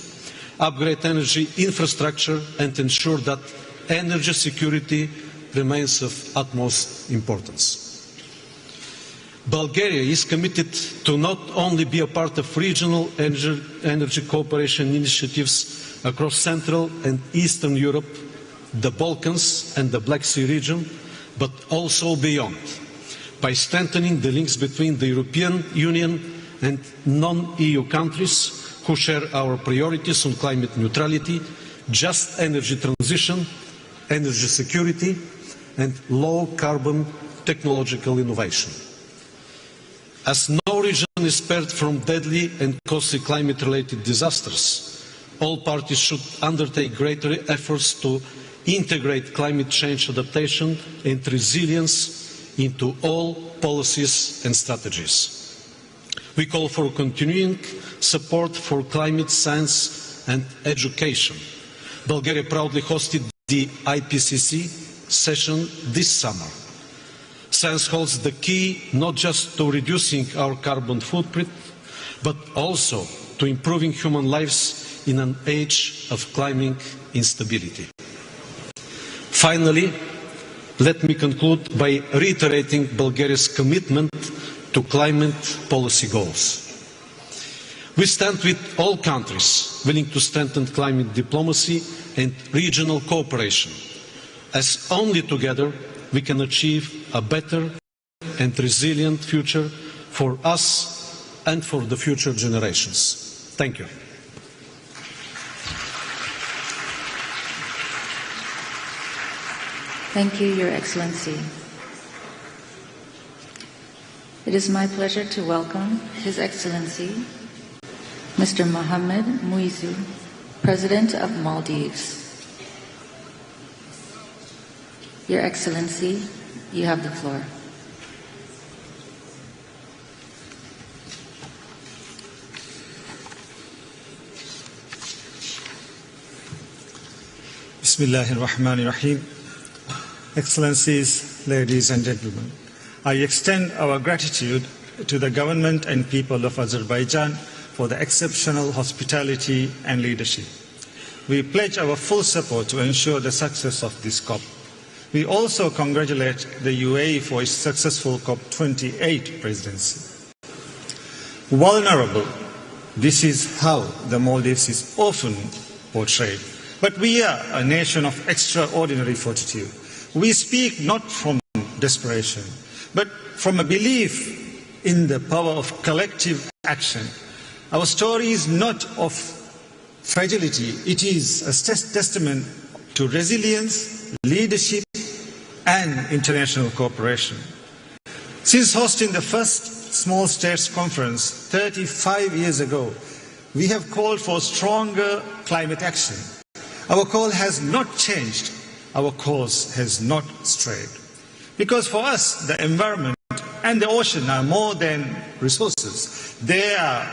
upgrade energy infrastructure, and ensure that energy security remains of utmost importance. Bulgaria is committed to not only be a part of regional energy cooperation initiatives across Central and Eastern Europe, the Balkans and the Black Sea region, but also beyond, by strengthening the links between the European Union and non-EU countries who share our priorities on climate neutrality, just energy transition, energy security, and low-carbon technological innovation. As no region is spared from deadly and costly climate-related disasters, all parties should undertake greater efforts to integrate climate change adaptation and resilience into all policies and strategies. We call for continuing support for climate science and education. Bulgaria proudly hosted the IPCC session this summer. Science holds the key not just to reducing our carbon footprint, but also to improving human lives in an age of climbing instability. Finally, let me conclude by reiterating Bulgaria's commitment to climate policy goals. We stand with all countries willing to strengthen climate diplomacy and regional cooperation, as only together we can achieve a better and resilient future for us and for the future generations. Thank you. Thank you, Your Excellency. It is my pleasure to welcome His Excellency, Mr. Mohammed Muizzu, President of Maldives. Your Excellency, you have the floor. Bismillahirrahmanirrahim. Excellencies, ladies and gentlemen, I extend our gratitude to the government and people of Azerbaijan for the exceptional hospitality and leadership. We pledge our full support to ensure the success of this COP. We also congratulate the UAE for its successful COP28 presidency. Vulnerable, this is how the Maldives is often portrayed. But we are a nation of extraordinary fortitude. We speak not from desperation, but from a belief in the power of collective action. Our story is not of fragility, it is a testament to resilience, leadership, and international cooperation. Since hosting the first Small States Conference 35 years ago, we have called for stronger climate action. Our call has not changed. Our course has not strayed. Because for us, the environment and the ocean are more than resources. They are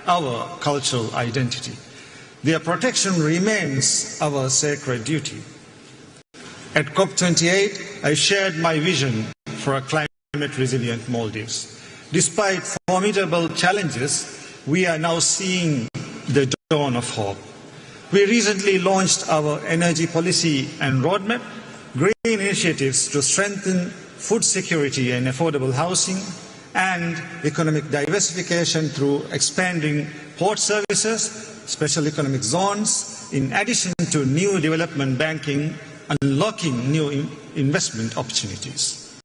our cultural identity. Their protection remains our sacred duty. At COP28, I shared my vision for a climate-resilient Maldives. Despite formidable challenges, we are now seeing the dawn of hope. We recently launched our energy policy and roadmap, green initiatives to strengthen food security and affordable housing, and economic diversification through expanding port services, special economic zones, in addition to new development banking, unlocking new investment opportunities.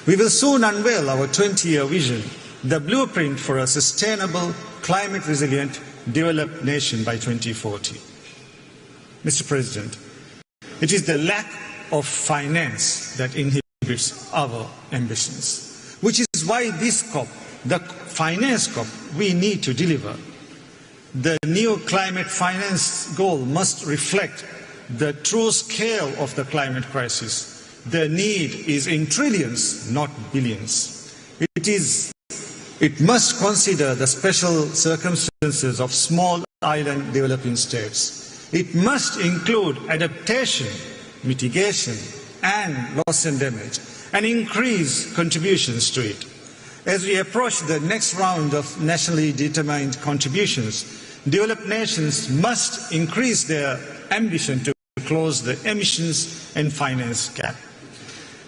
We will soon unveil our 20-year vision, the blueprint for a sustainable, climate-resilient, developed nation by 2040. Mr. President, it is the lack of finance that inhibits our ambitions, which is why this COP, the finance COP, we need to deliver. The new climate finance goal must reflect the true scale of the climate crisis. The need is in trillions, not billions. It must consider the special circumstances of small island developing states. It must include adaptation, mitigation, and loss and damage, and increase contributions to it. As we approach the next round of nationally determined contributions, developed nations must increase their ambition to close the emissions and finance gap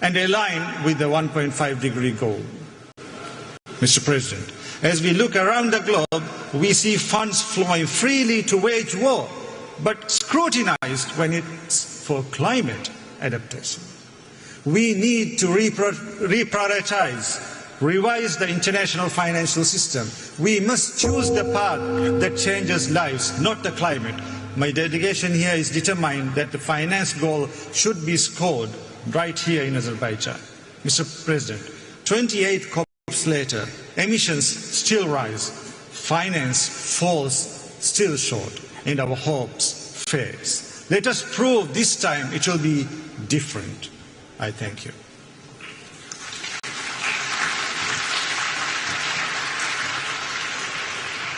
and align with the 1.5-degree goal. Mr. President, as we look around the globe, we see funds flowing freely to wage war, but scrutinized when it's for climate adaptation. We need to reprioritize, revise the international financial system. We must choose the path that changes lives, not the climate. My delegation here is determined that the finance goal should be scored right here in Azerbaijan. Mr. President, 28 COPs later, emissions still rise, finance falls still short, and our hopes fades. Let us prove this time it will be different. I thank you.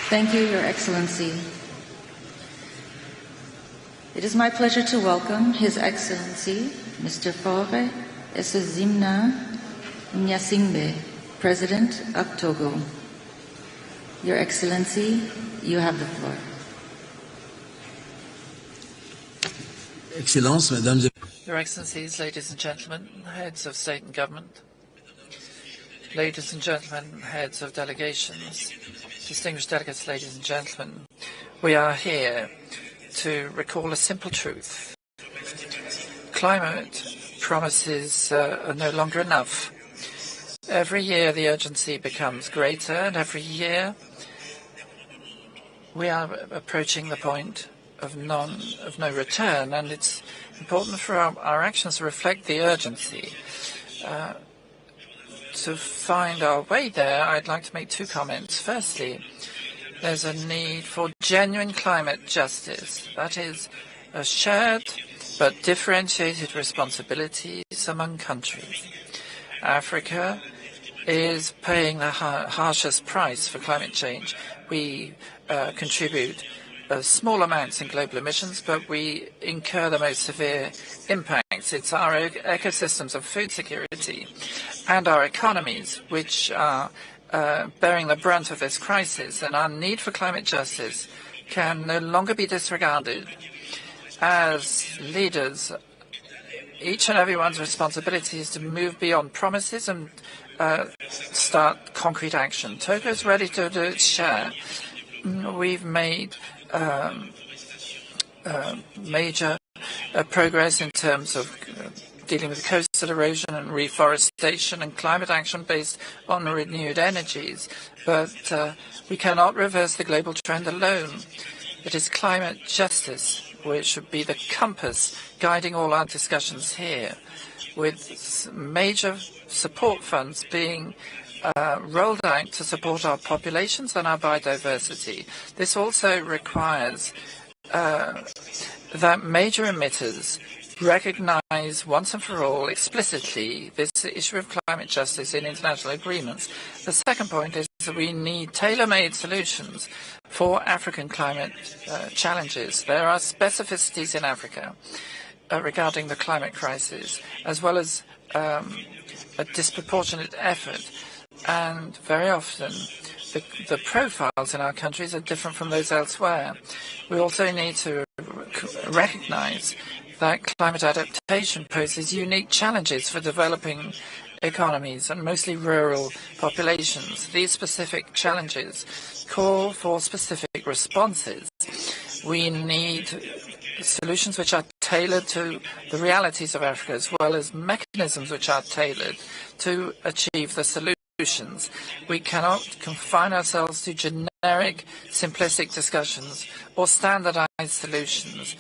Thank you, Your Excellency. It is my pleasure to welcome His Excellency, Mr. Faure Essozimna Nyasingbe, President of Togo. Your Excellency, you have the floor. Your Excellencies, ladies and gentlemen, heads of state and government, ladies and gentlemen, heads of delegations, distinguished delegates, ladies and gentlemen, we are here to recall a simple truth. Climate promises are no longer enough. Every year the urgency becomes greater, and every year we are approaching the point of no return, and it's important for our actions to reflect the urgency. To find our way there, I'd like to make two comments. Firstly, there's a need for genuine climate justice. That is a shared but differentiated responsibilities among countries. Africa is paying the harshest price for climate change. We contribute small amounts in global emissions, but we incur the most severe impacts. It's our ecosystems of food security and our economies which are bearing the brunt of this crisis, and our need for climate justice can no longer be disregarded. As leaders, each and everyone's responsibility is to move beyond promises and start concrete action. Togo is ready to do its share. We've made major progress in terms of dealing with coastal erosion and reforestation and climate action based on renewed energies. But we cannot reverse the global trend alone. It is climate justice which should be the compass guiding all our discussions here, with major support funds being rolled out to support our populations and our biodiversity. This also requires that major emitters recognize once and for all explicitly this issue of climate justice in international agreements. The second point is that we need tailor-made solutions for African climate challenges. There are specificities in Africa regarding the climate crisis, as well as a disproportionate effort. And very often, the profiles in our countries are different from those elsewhere. We also need to recognize that climate adaptation poses unique challenges for developing economies and mostly rural populations. These specific challenges call for specific responses. We need solutions which are tailored to the realities of Africa, as well as mechanisms which are tailored to achieve the solutions. We cannot confine ourselves to generic, simplistic discussions or standardized solutions.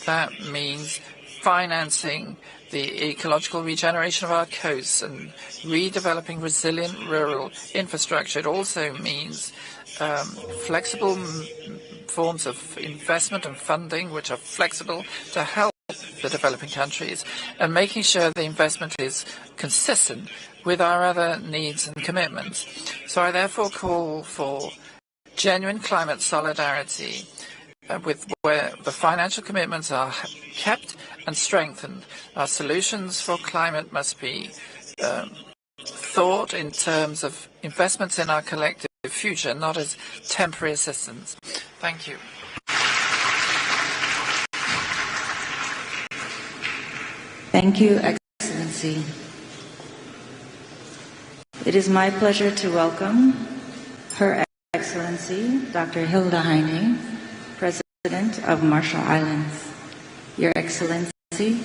That means financing the ecological regeneration of our coasts and redeveloping resilient rural infrastructure. It also means flexible forms of investment and funding which are flexible to help the developing countries, and making sure the investment is consistent with our other needs and commitments. So I therefore call for genuine climate solidarity where the financial commitments are kept and strengthened. Our solutions for climate must be thought in terms of investments in our collective future, not as temporary assistance. Thank you. Thank you, Excellency. It is my pleasure to welcome Her Excellency Dr. Hilda Heine, President of Marshall Islands. Your Excellency,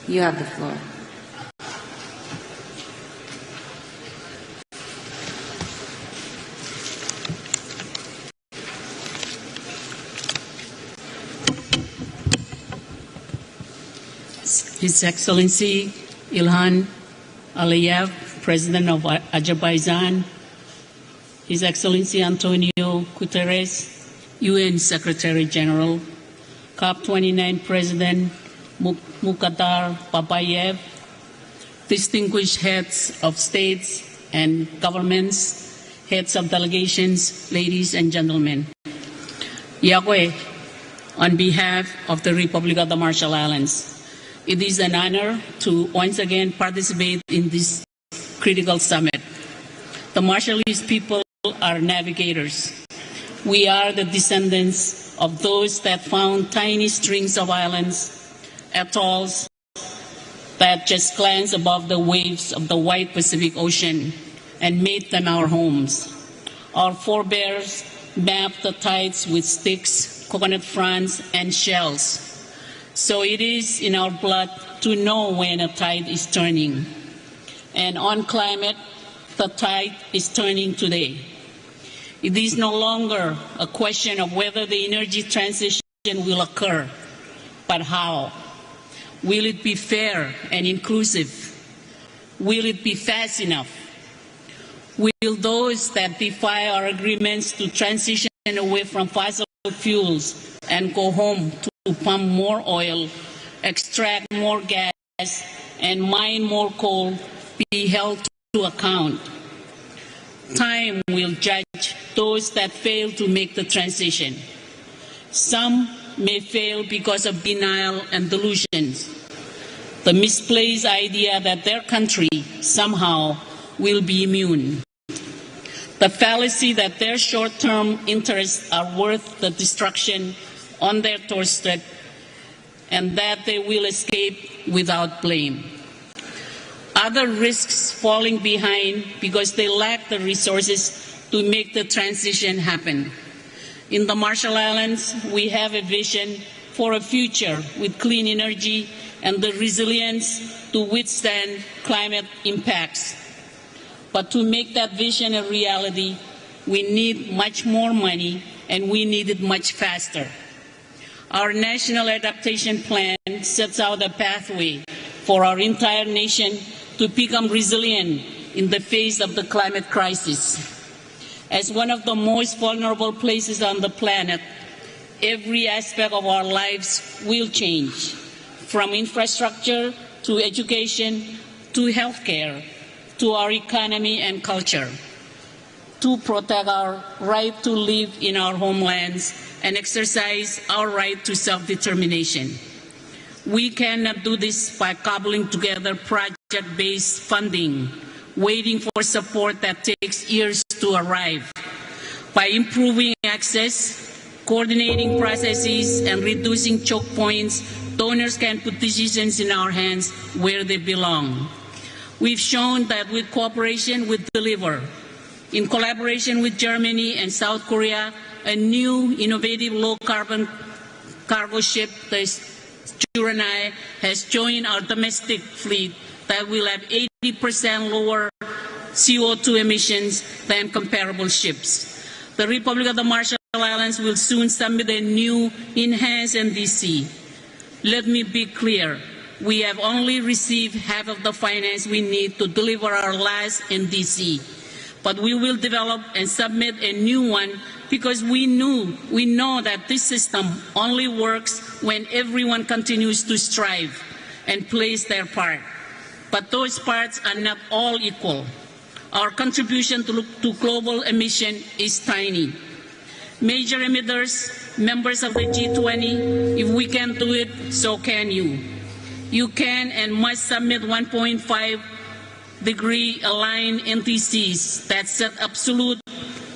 you have the floor. His Excellency Ilham Aliyev, President of Azerbaijan, His Excellency Antonio Guterres, UN Secretary General, COP29 President Mukhtar Babayev, distinguished heads of states and governments, heads of delegations, ladies and gentlemen. Yahweh, on behalf of the Republic of the Marshall Islands, it is an honor to once again participate in this critical summit. The Marshallese people are navigators. We are the descendants of those that found tiny strings of islands, atolls that just glance above the waves of the wide Pacific Ocean and made them our homes. Our forebears mapped the tides with sticks, coconut fronds, and shells. So it is in our blood to know when a tide is turning. And on climate, the tide is turning today. It is no longer a question of whether the energy transition will occur, but how. Will it be fair and inclusive? Will it be fast enough? Will those that defy our agreements to transition away from fossil fuels and go home to pump more oil, extract more gas, and mine more coal be held to account? Time will judge those that fail to make the transition. Some may fail because of denial and delusions, the misplaced idea that their country somehow will be immune, the fallacy that their short-term interests are worth the destruction on their doorstep, and that they will escape without blame. Other risks falling behind because they lack the resources to make the transition happen. In the Marshall Islands, we have a vision for a future with clean energy and the resilience to withstand climate impacts. But to make that vision a reality, we need much more money, and we need it much faster. Our National Adaptation Plan sets out a pathway for our entire nation to become resilient in the face of the climate crisis. As one of the most vulnerable places on the planet, every aspect of our lives will change, from infrastructure to education to healthcare to our economy and culture, to protect our right to live in our homelands and exercise our right to self-determination. We cannot do this by cobbling together project-based funding, waiting for support that takes years to arrive. By improving access, coordinating processes, and reducing choke points, donors can put decisions in our hands where they belong. We've shown that with cooperation, we deliver. In collaboration with Germany and South Korea, a new innovative low-carbon cargo ship, the Juranai, has joined our domestic fleet that will have 80% lower CO2 emissions than comparable ships. The Republic of the Marshall Islands will soon submit a new enhanced NDC. Let me be clear. We have only received half of the finance we need to deliver our last NDC. But we will develop and submit a new one because we know that this system only works when everyone continues to strive and plays their part. But those parts are not all equal. Our contribution to global emission is tiny. Major emitters, members of the G20, if we can do it, so can you. You can and must submit 1.5-degree aligned NTCs that set absolute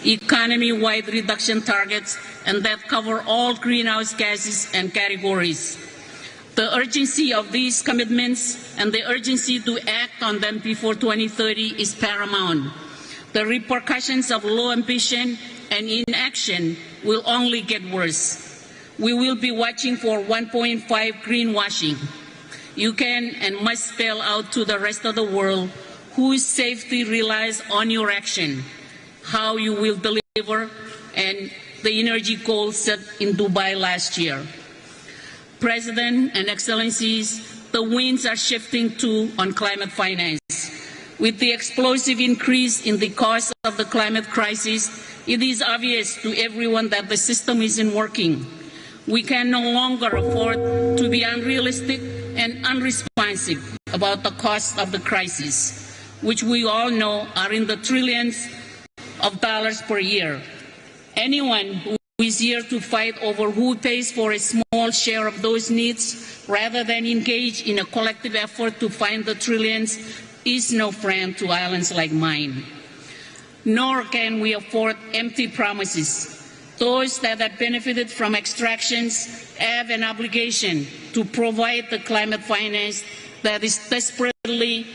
economy-wide reduction targets and that cover all greenhouse gases and categories. The urgency of these commitments and the urgency to act on them before 2030 is paramount. The repercussions of low ambition and inaction will only get worse. We will be watching for 1.5 greenwashing. You can and must spell out to the rest of the world whose safety relies on your action, how you will deliver, and the energy goals set in Dubai last year. President and Excellencies, the winds are shifting too on climate finance. With the explosive increase in the cost of the climate crisis, it is obvious to everyone that the system isn't working. We can no longer afford to be unrealistic and unresponsive about the cost of the crisis, which we all know are in the trillions of dollars per year. Anyone who is here to fight over who pays for a small share of those needs rather than engage in a collective effort to find the trillions is no friend to islands like mine. Nor can we afford empty promises. Those that have benefited from extractions have an obligation to provide the climate finance that is desperately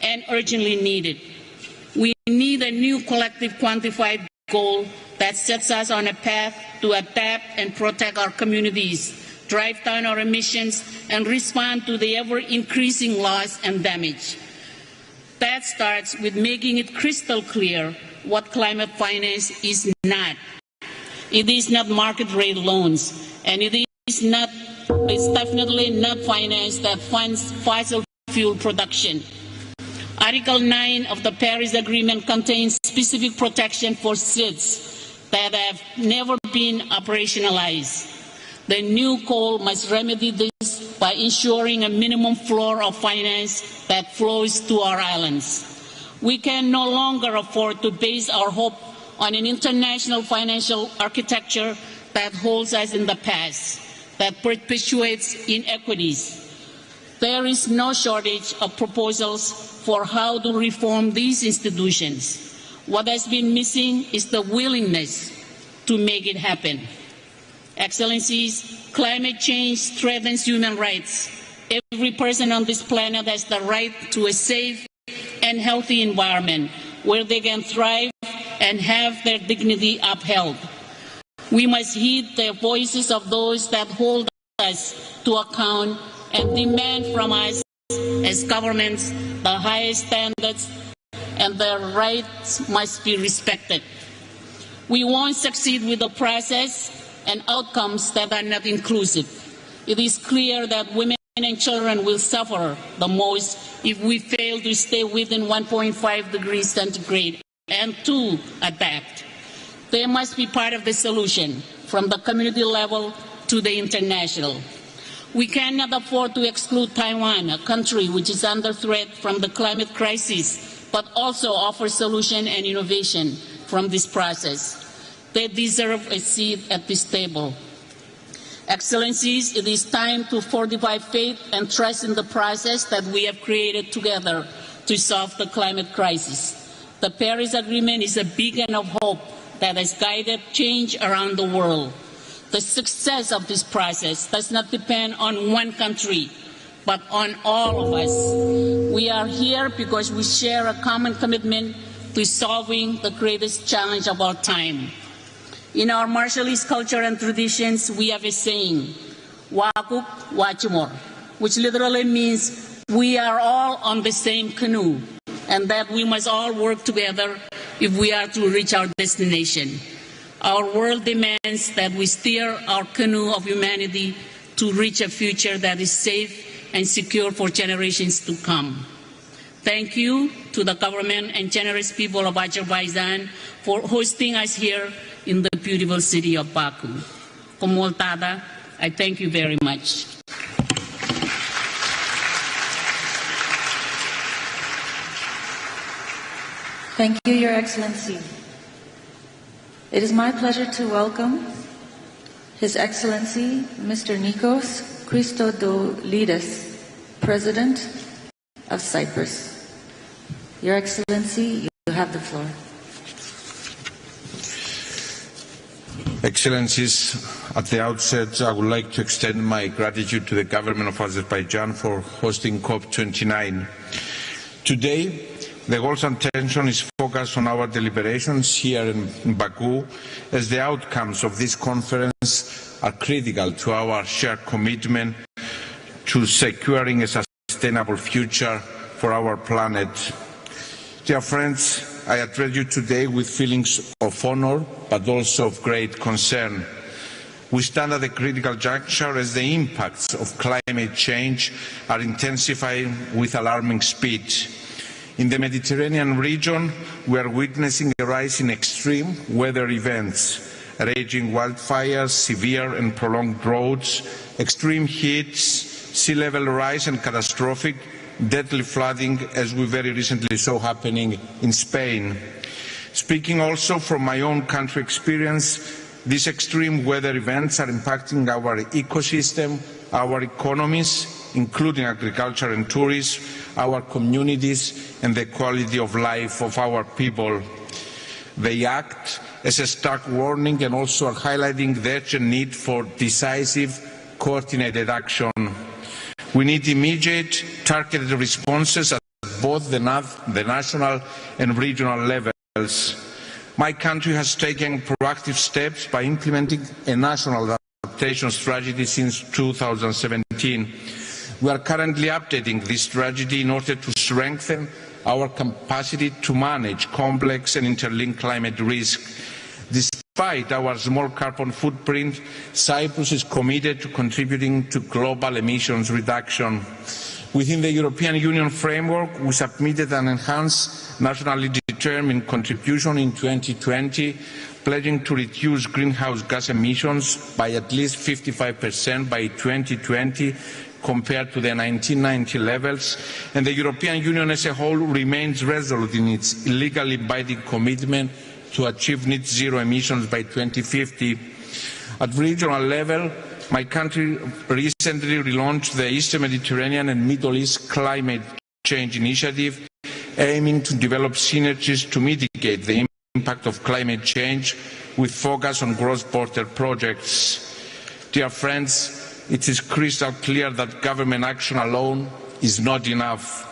and urgently needed. We need a new collective quantified goal that sets us on a path to adapt and protect our communities, drive down our emissions, and respond to the ever-increasing loss and damage. That starts with making it crystal clear what climate finance is not. It is not market rate loans, and it's definitely not finance that funds fossil fuel production. Article 9 of the Paris Agreement contains specific protection for SIDS that have never been operationalized. The new call must remedy this by ensuring a minimum floor of finance that flows to our islands. We can no longer afford to base our hope on an international financial architecture that holds us in the past, that perpetuates inequities. There is no shortage of proposals for how to reform these institutions. What has been missing is the willingness to make it happen. Excellencies, climate change threatens human rights. Every person on this planet has the right to a safe and healthy environment where they can thrive and have their dignity upheld. We must heed the voices of those that hold us to account and demand from us as governments the highest standards, and their rights must be respected. We won't succeed with the process and outcomes that are not inclusive. It is clear that women and children will suffer the most if we fail to stay within 1.5 degrees centigrade and to adapt. They must be part of the solution from the community level to the international. We cannot afford to exclude Taiwan, a country which is under threat from the climate crisis, but also offers solution and innovation from this process. They deserve a seat at this table. Excellencies, it is time to fortify faith and trust in the process that we have created together to solve the climate crisis. The Paris Agreement is a beacon of hope that has guided change around the world. The success of this process does not depend on one country, but on all of us. We are here because we share a common commitment to solving the greatest challenge of our time. In our Marshallese culture and traditions, we have a saying, Wakuk Wachimor, which literally means we are all on the same canoe, and that we must all work together if we are to reach our destination. Our world demands that we steer our canoe of humanity to reach a future that is safe and secure for generations to come. Thank you to the government and generous people of Azerbaijan for hosting us here in the beautiful city of Baku. Komoltada, I thank you very much. Thank you, Your Excellency. It is my pleasure to welcome His Excellency Mr. Nikos Christodoulidis, President of Cyprus. Your Excellency, you have the floor. Excellencies, at the outset, I would like to extend my gratitude to the government of Azerbaijan for hosting COP29. Today, the whole attention is focused on our deliberations here in Baku, as the outcomes of this conference are critical to our shared commitment to securing a sustainable future for our planet. Dear friends, I address you today with feelings of honor, but also of great concern. We stand at a critical juncture as the impacts of climate change are intensifying with alarming speed. In the Mediterranean region, we are witnessing a rise in extreme weather events, raging wildfires, severe and prolonged droughts, extreme heats, sea level rise and catastrophic, deadly flooding, as we very recently saw happening in Spain. Speaking also from my own country experience, these extreme weather events are impacting our ecosystem, our economies, including agriculture and tourism, our communities and the quality of life of our people. They act as a stark warning and also are highlighting the urgent need for decisive, coordinated action. We need immediate, targeted responses at both the national and regional levels. My country has taken proactive steps by implementing a national adaptation strategy since 2017. We are currently updating this strategy in order to strengthen our capacity to manage complex and interlinked climate risk. Despite our small carbon footprint, Cyprus is committed to contributing to global emissions reduction. Within the European Union framework, we submitted an enhanced nationally determined contribution in 2020, pledging to reduce greenhouse gas emissions by at least 55% by 2020 compared to the 1990 levels, and the European Union as a whole remains resolute in its legally binding commitment to achieve net zero emissions by 2050. At regional level, my country recently relaunched the Eastern Mediterranean and Middle East Climate Change Initiative, aiming to develop synergies to mitigate the impact of climate change with focus on cross-border projects. Dear friends, it is crystal clear that government action alone is not enough.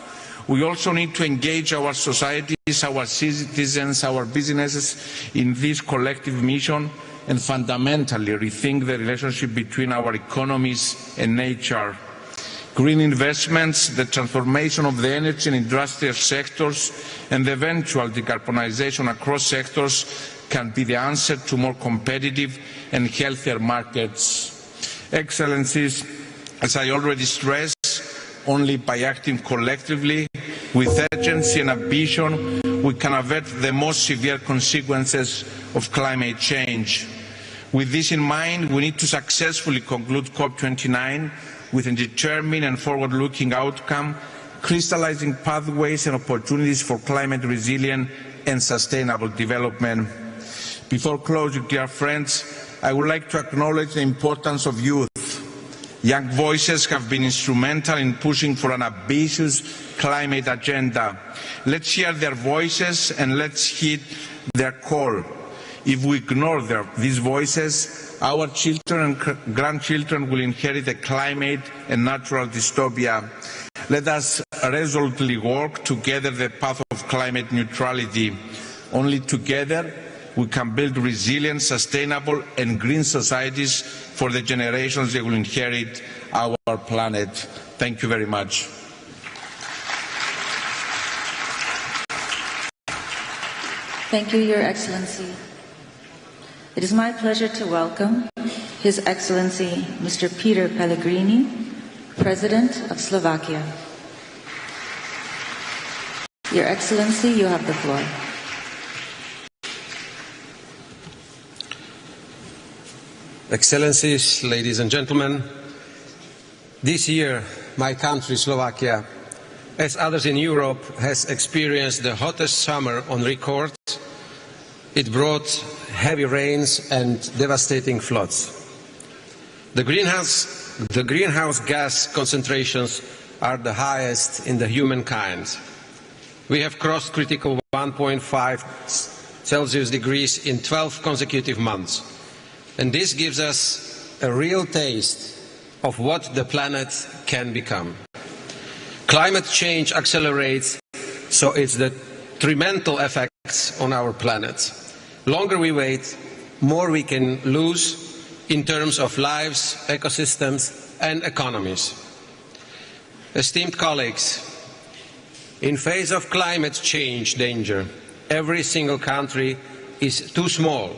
We also need to engage our societies, our citizens, our businesses in this collective mission and fundamentally rethink the relationship between our economies and nature. Green investments, the transformation of the energy and industrial sectors, and the eventual decarbonization across sectors can be the answer to more competitive and healthier markets. Excellencies, as I already stressed, only by acting collectively with urgency and ambition we can avert the most severe consequences of climate change. With this in mind, we need to successfully conclude COP29 with a determined and forward-looking outcome, crystallizing pathways and opportunities for climate resilient and sustainable development. Before closing, dear friends, I would like to acknowledge the importance of youth. Young voices have been instrumental in pushing for an ambitious climate agenda. Let's hear their voices and let's heed their call. If we ignore these voices, our children and grandchildren will inherit a climate and natural dystopia. Let us resolutely work together the path of climate neutrality. Only together we can build resilient, sustainable and green societies for the generations that will inherit our planet. Thank you very much. Thank you, Your Excellency. It is my pleasure to welcome His Excellency Mr. Peter Pellegrini, President of Slovakia. Your Excellency, you have the floor. Excellencies, ladies and gentlemen, this year my country, Slovakia, as others in Europe, has experienced the hottest summer on record. It brought heavy rains and devastating floods. The greenhouse gas concentrations are the highest in the humankind. We have crossed critical 1.5 Celsius degrees in 12 consecutive months. And this gives us a real taste of what the planet can become. Climate change accelerates, so it's the detrimental effects on our planet. Longer we wait, more we can lose in terms of lives, ecosystems and economies. Esteemed colleagues, in face of climate change danger, every single country is too small.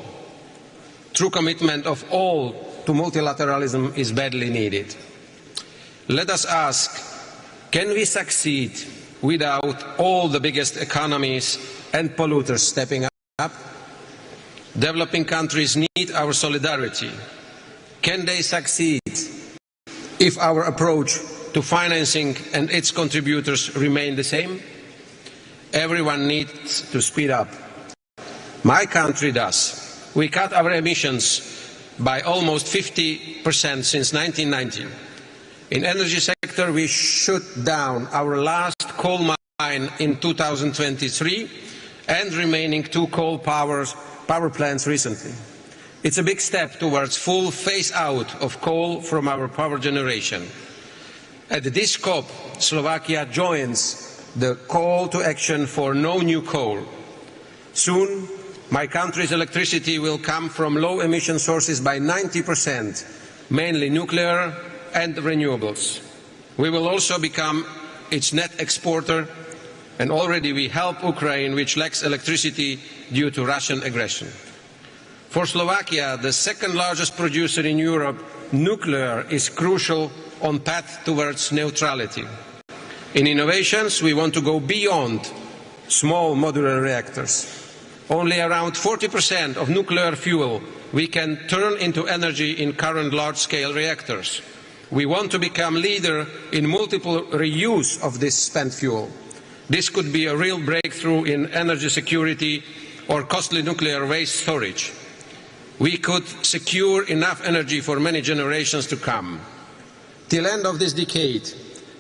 True commitment of all to multilateralism is badly needed. Let us ask, can we succeed without all the biggest economies and polluters stepping up? Developing countries need our solidarity. Can they succeed if our approach to financing and its contributors remain the same? Everyone needs to speed up. My country does. We cut our emissions by almost 50% since 1990. In the energy sector, we shut down our last coal mine in 2023 and remaining 2 coal power plants recently. It's a big step towards full phase-out of coal from our power generation. At this COP, Slovakia joins the call to action for no new coal. Soon, my country's electricity will come from low-emission sources by 90%, mainly nuclear and renewables. We will also become its net exporter, and already we help Ukraine, which lacks electricity due to Russian aggression. For Slovakia, the second largest producer in Europe, nuclear is crucial on path towards neutrality. In innovations, we want to go beyond small modular reactors. Only around 40% of nuclear fuel we can turn into energy in current large-scale reactors. We want to become leader in multiple reuse of this spent fuel. This could be a real breakthrough in energy security or costly nuclear waste storage. We could secure enough energy for many generations to come. Till the end of this decade,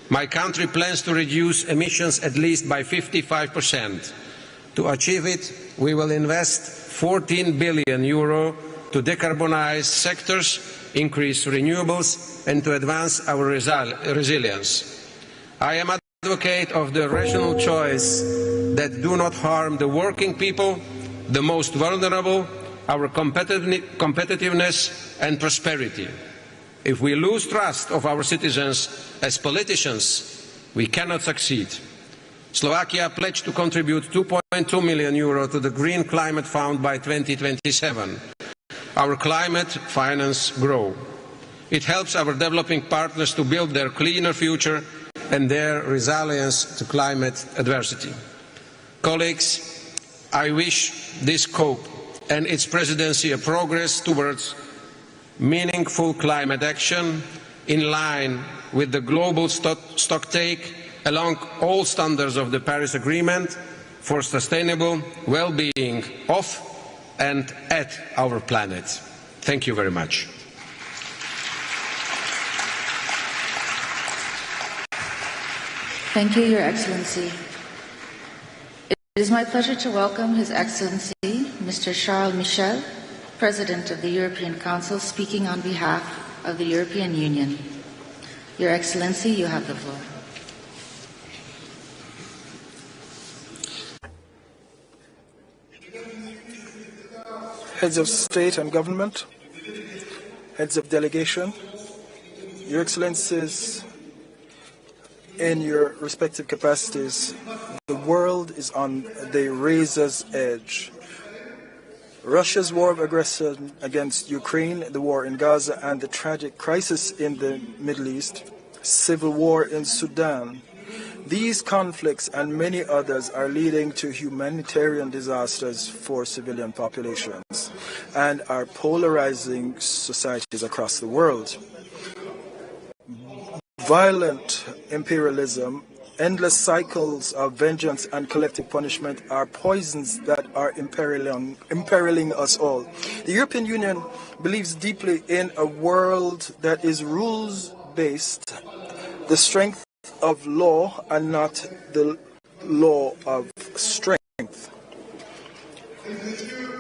my country plans to reduce emissions at least by 55%. To achieve it, we will invest €14 billion to decarbonize sectors, increase renewables, and to advance our resilience. I am an advocate of the rational choice that do not harm the working people, the most vulnerable, our competitiveness and prosperity. If we lose trust of our citizens as politicians, we cannot succeed. Slovakia pledged to contribute €2.2 million to the Green Climate Fund by 2027. Our climate finance grow. It helps our developing partners to build their cleaner future and their resilience to climate adversity. Colleagues, I wish this COP and its presidency a progress towards meaningful climate action in line with the global stocktake along all standards of the Paris Agreement for sustainable well-being of and at our planet. Thank you very much. Thank you, Your Excellency. It is my pleasure to welcome His Excellency, Mr. Charles Michel, President of the European Council, speaking on behalf of the European Union. Your Excellency, you have the floor. heads of state and government, heads of delegation, Your Excellencies, in your respective capacities, the world is on the razor's edge. Russia's war of aggression against Ukraine, the war in Gaza, and the tragic crisis in the Middle East, civil war in Sudan. These conflicts and many others are leading to humanitarian disasters for civilian populations and are polarizing societies across the world. Violent imperialism, endless cycles of vengeance and collective punishment are poisons that are imperiling us all. The European Union believes deeply in a world that is rules-based, the strength of law and not the law of strength.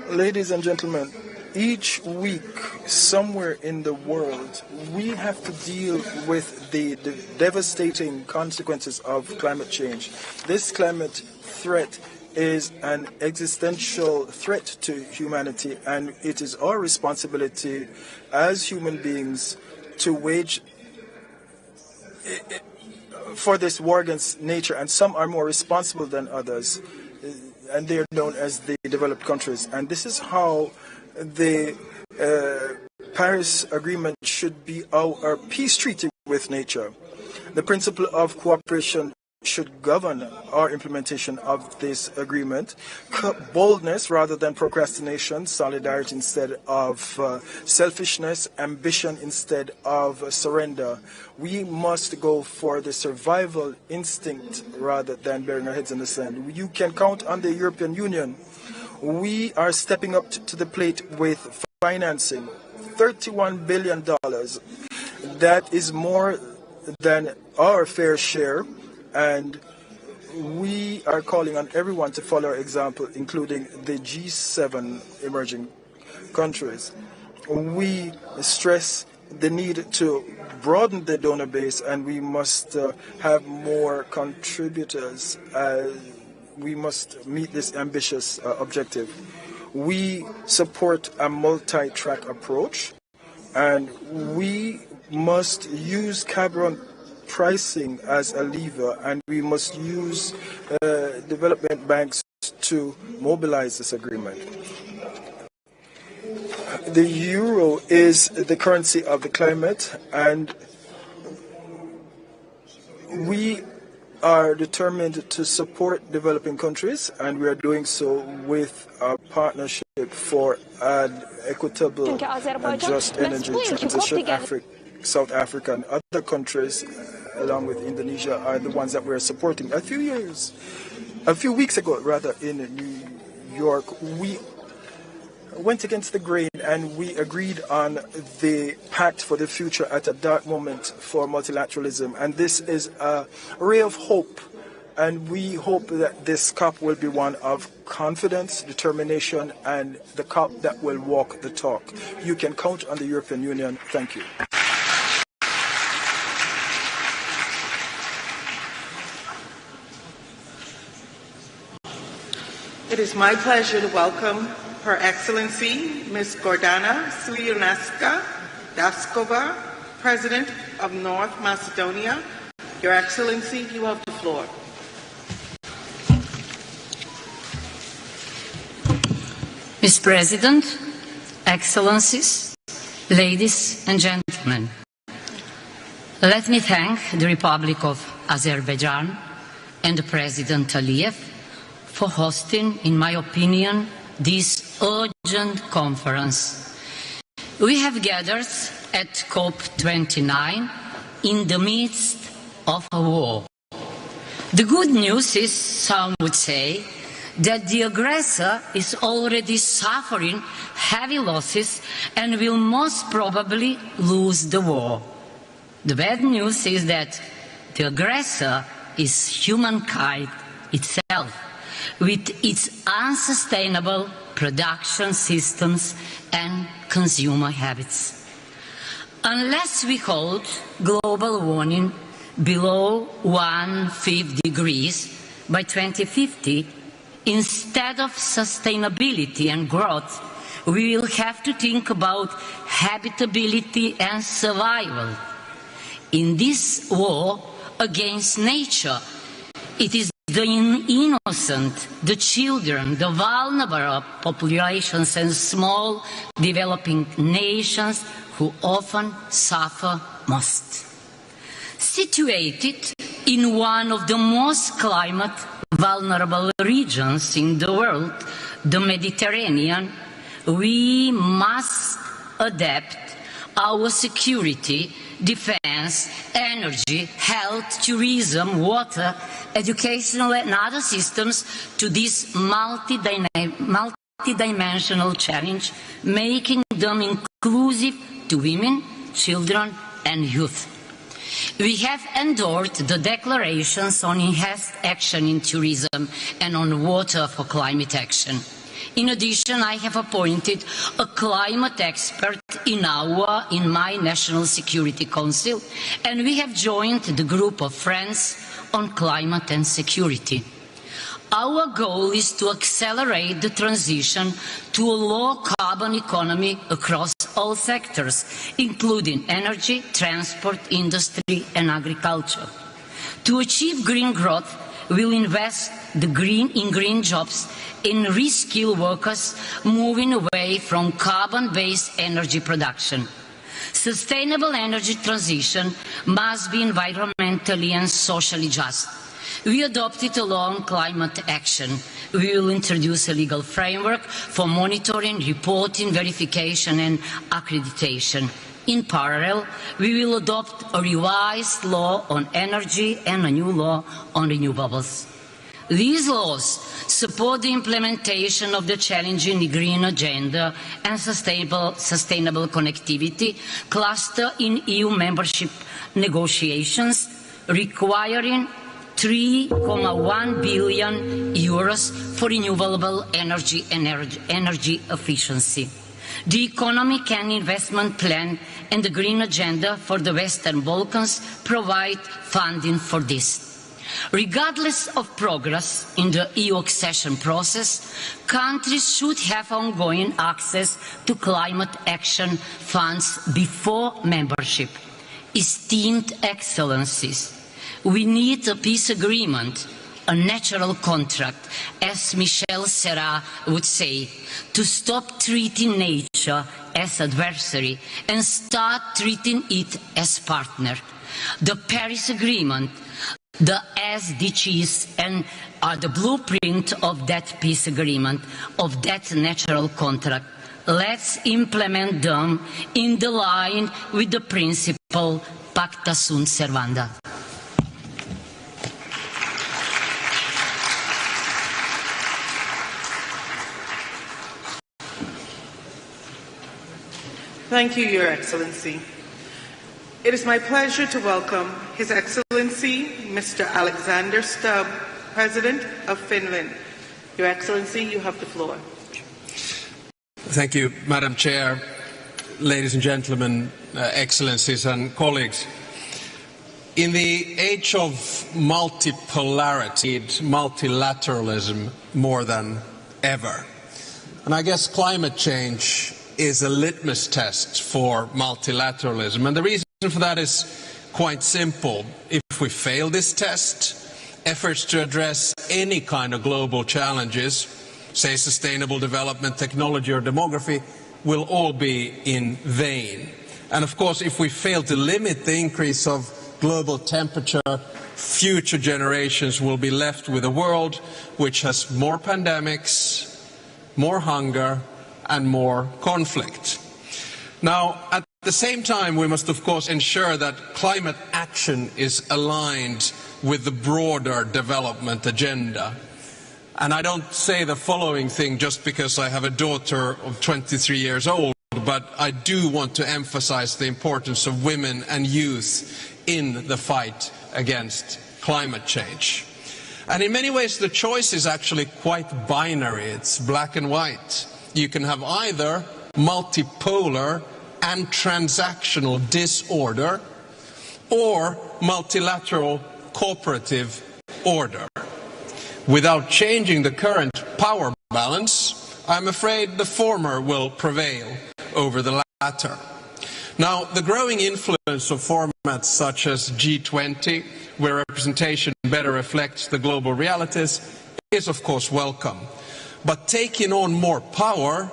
Ladies and gentlemen, each week somewhere in the world we have to deal with the devastating consequences of climate change. This climate threat is an existential threat to humanity, and it is our responsibility as human beings to wage for this war against nature, and some are more responsible than others, and they are known as the developed countries. And this is how the Paris Agreement should be our peace treaty with nature. The principle of cooperation should govern our implementation of this agreement. Boldness rather than procrastination, solidarity instead of selfishness, ambition instead of surrender. We must go for the survival instinct rather than burying our heads in the sand. You can count on the European Union. We are stepping up to the plate with financing, $31 billion. That is more than our fair share, and we are calling on everyone to follow our example, including the G7 emerging countries. We stress the need to broaden the donor base, and we must have more contributors. We must meet this ambitious objective. We support a multi-track approach, and we must use carbon pricing as a lever, and we must use development banks to mobilize this agreement. The euro is the currency of the climate, and we are determined to support developing countries, and we are doing so with a partnership for an equitable and just energy transition. South Africa and other countries, along with Indonesia, are the ones that we are supporting. A few weeks ago, in New York, we went against the grain and we agreed on the pact for the future at a dark moment for multilateralism. And this is a ray of hope. And we hope that this COP will be one of confidence, determination, and the COP that will walk the talk. You can count on the European Union. Thank you. It is my pleasure to welcome Her Excellency Ms. Gordana Sliunaska Daskova, President of North Macedonia. Your Excellency, you have the floor. Mr. President, Excellencies, ladies and gentlemen, let me thank the Republic of Azerbaijan and President Aliyev for hosting, in my opinion, this urgent conference. We have gathered at COP29 in the midst of a war. The good news is, some would say, that the aggressor is already suffering heavy losses and will most probably lose the war. The bad news is that the aggressor is humankind itself, with its unsustainable production systems and consumer habits. Unless we hold global warming below 1.5 degrees by 2050, instead of sustainability and growth, We will have to think about habitability and survival. In this war against nature, it is the innocent, the children, the vulnerable populations and small developing nations who often suffer most. Situated in one of the most climate vulnerable regions in the world, the Mediterranean, we must adapt our security, defense, energy, health, tourism, water, educational and other systems to this multidimensional challenge, making them inclusive to women, children and youth. We have endorsed the declarations on enhanced action in tourism and on water for climate action. In addition, I have appointed a climate expert in my National Security Council, and we have joined the group of friends on climate and security. Our goal is to accelerate the transition to a low-carbon economy across all sectors, including energy, transport, industry and agriculture. To achieve green growth, we will invest in green jobs, in reskill workers, moving away from carbon-based energy production. Sustainable energy transition must be environmentally and socially just. We adopted a long climate action. We will introduce a legal framework for monitoring, reporting, verification and accreditation. In parallel, we will adopt a revised law on energy and a new law on renewables. These laws support the implementation of the challenging green agenda and sustainable connectivity cluster in EU membership negotiations, requiring €3.1 billion for renewable energy and energy efficiency. The Economic and Investment Plan and the Green Agenda for the Western Balkans provide funding for this. Regardless of progress in the EU accession process, countries should have ongoing access to climate action funds before membership. Esteemed Excellencies, we need a peace agreement, a natural contract, as Michel Serra would say, to stop treating nature as adversary and start treating it as partner. The Paris Agreement, the SDGs are the blueprint of that peace agreement, of that natural contract. Let's implement them in the line with the principle Pacta sunt servanda. Thank you, Your Excellency. It is my pleasure to welcome His Excellency, Mr. Alexander Stubb, President of Finland. Your Excellency, you have the floor. Thank you, Madam Chair, ladies and gentlemen, Excellencies and colleagues. In the age of multipolarity, multilateralism more than ever. And I guess climate change is a litmus test for multilateralism. And the reason for that is quite simple. If we fail this test, efforts to address any kind of global challenges, say sustainable development, technology or demography, will all be in vain. And of course, if we fail to limit the increase of global temperature, future generations will be left with a world which has more pandemics, more hunger, and more conflict. Now, at the same time, we must of course ensure that climate action is aligned with the broader development agenda. And I don't say the following thing just because I have a daughter of 23 years old, but I do want to emphasize the importance of women and youth in the fight against climate change. And in many ways, the choice is actually quite binary. It's black and white. You can have either multipolar and transactional disorder or multilateral cooperative order. Without changing the current power balance, I'm afraid the former will prevail over the latter. Now, the growing influence of formats such as G20, where representation better reflects the global realities, is of course welcome. But taking on more power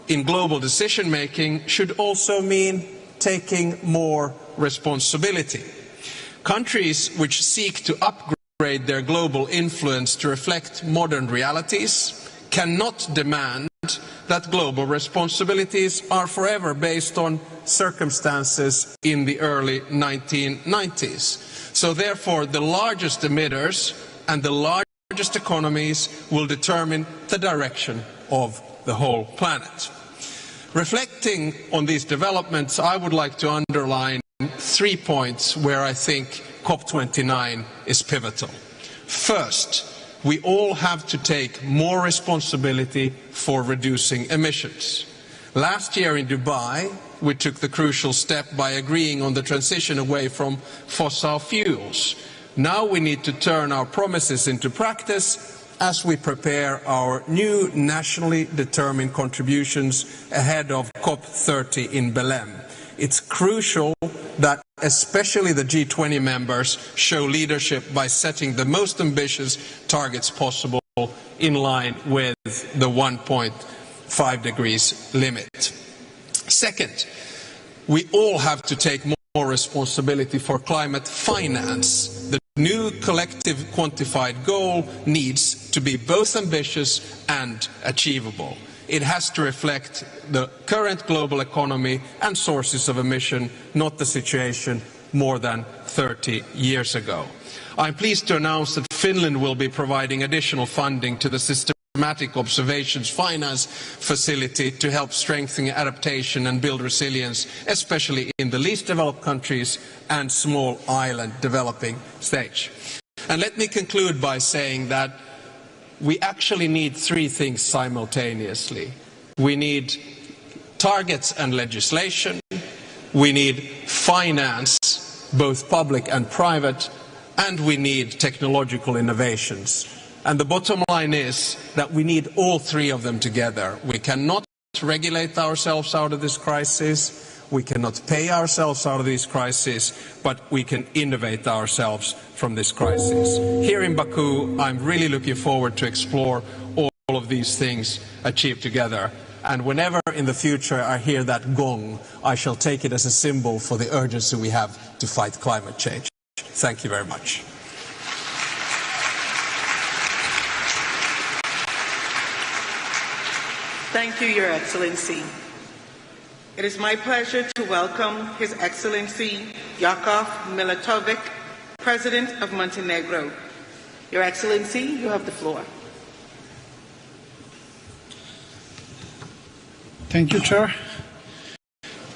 in global decision-making should also mean taking more responsibility. Countries which seek to upgrade their global influence to reflect modern realities cannot demand that global responsibilities are forever based on circumstances in the early 1990s. So therefore, the largest emitters and the largest economies will determine the direction of the whole planet. Reflecting on these developments, I would like to underline 3 points where I think COP29 is pivotal. First, we all have to take more responsibility for reducing emissions. Last year in Dubai, we took the crucial step by agreeing on the transition away from fossil fuels. Now we need to turn our promises into practice as we prepare our new nationally determined contributions ahead of COP30 in Belém. It's crucial that especially the G20 members show leadership by setting the most ambitious targets possible in line with the 1.5 degrees limit. Second, we all have to take more responsibility for climate finance. The new collective quantified goal needs to be both ambitious and achievable. It has to reflect the current global economy and sources of emission, not the situation more than 30 years ago. I'm pleased to announce that Finland will be providing additional funding to the Systematic Observations Finance Facility to help strengthen adaptation and build resilience, especially in the least developed countries and small island developing stage. And let me conclude by saying that we actually need 3 things simultaneously. We need targets and legislation, we need finance, both public and private, and we need technological innovations. And the bottom line is that we need all 3 of them together. We cannot regulate ourselves out of this crisis, we cannot pay ourselves out of this crisis, but we can innovate ourselves from this crisis. Here in Baku, I'm really looking forward to explore all of these things achieved together. And whenever in the future I hear that gong, I shall take it as a symbol for the urgency we have to fight climate change. Thank you very much. Thank you, Your Excellency. It is my pleasure to welcome His Excellency Yakov Milatovic, President of Montenegro. Your Excellency, you have the floor. Thank you, Chair.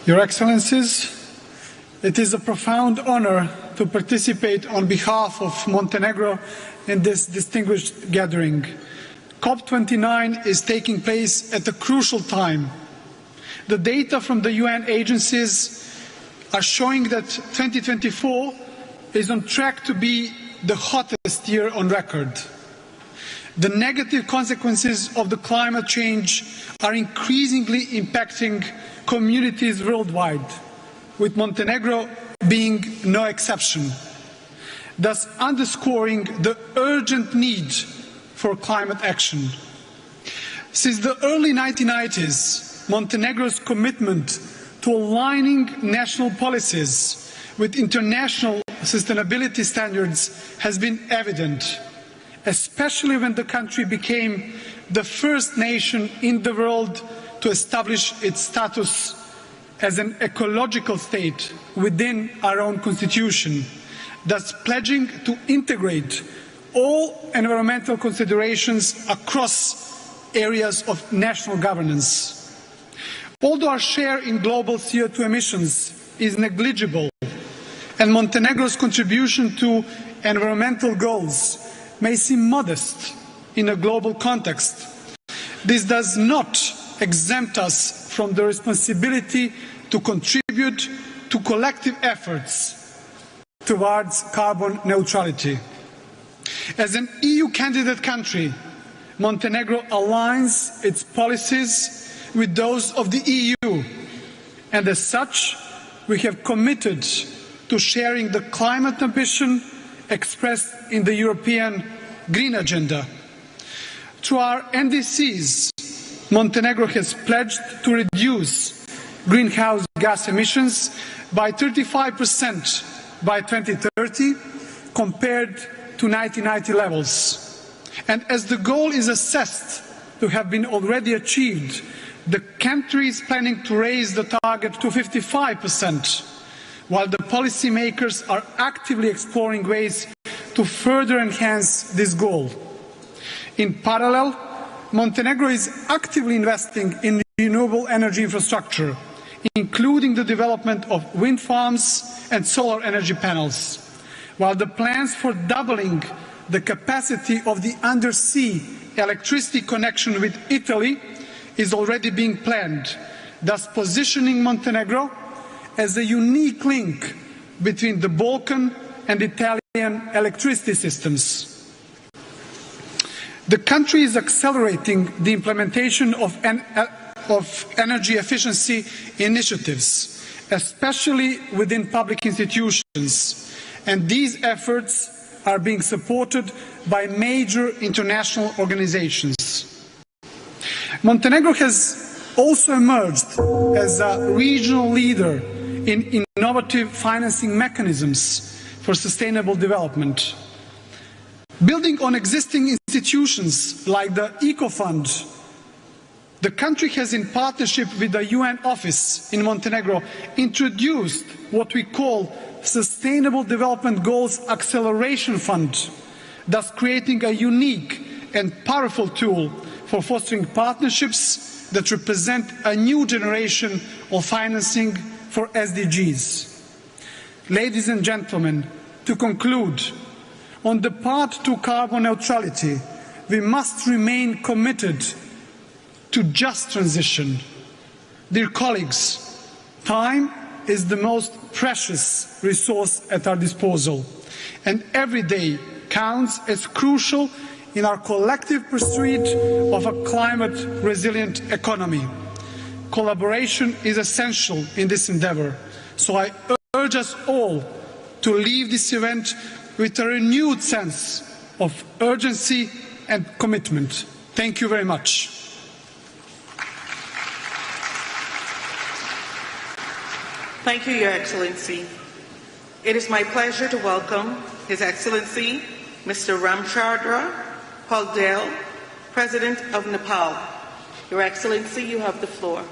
Your Excellencies, it is a profound honor to participate on behalf of Montenegro in this distinguished gathering. COP29 is taking place at a crucial time. The data from the UN agencies are showing that 2024 is on track to be the hottest year on record. The negative consequences of the climate change are increasingly impacting communities worldwide, with Montenegro being no exception, thus underscoring the urgent need for climate action. Since the early 1990s, Montenegro's commitment to aligning national policies with international sustainability standards has been evident, especially when the country became the first nation in the world to establish its status as an ecological state within our own constitution, thus pledging to integrate all environmental considerations across areas of national governance. Although our share in global CO2 emissions is negligible, and Montenegro's contribution to environmental goals may seem modest in a global context, this does not exempt us from the responsibility to contribute to collective efforts towards carbon neutrality. As an EU candidate country, Montenegro aligns its policies with those of the EU, and as such, we have committed to sharing the climate ambition expressed in the European Green Agenda. Through our NDCs, Montenegro has pledged to reduce greenhouse gas emissions by 35% by 2030 compared to 1990 levels. And as the goal is assessed to have been already achieved, the country is planning to raise the target to 55%, while the policymakers are actively exploring ways to further enhance this goal. In parallel, Montenegro is actively investing in renewable energy infrastructure, including the development of wind farms and solar energy panels, while the plans for doubling the capacity of the undersea electricity connection with Italy is already being planned, thus positioning Montenegro as a unique link between the Balkan and Italian electricity systems. The country is accelerating the implementation of energy efficiency initiatives, especially within public institutions, and these efforts are being supported by major international organizations. Montenegro has also emerged as a regional leader in innovative financing mechanisms for sustainable development. Building on existing institutions like the Eco Fund, the country has, in partnership with the UN office in Montenegro, introduced what we call Sustainable Development Goals Acceleration Fund, thus creating a unique and powerful tool for fostering partnerships that represent a new generation of financing for SDGs. Ladies and gentlemen, to conclude, on the path to carbon neutrality, we must remain committed to just transition. Dear colleagues, time is the most precious resource at our disposal, and every day counts as crucial in our collective pursuit of a climate-resilient economy. Collaboration is essential in this endeavour, so I urge us all to leave this event with a renewed sense of urgency and commitment. Thank you very much. Thank you, Your Excellency. It is my pleasure to welcome His Excellency Mr. Ramchandra Paldel, President of Nepal. Your Excellency, you have the floor.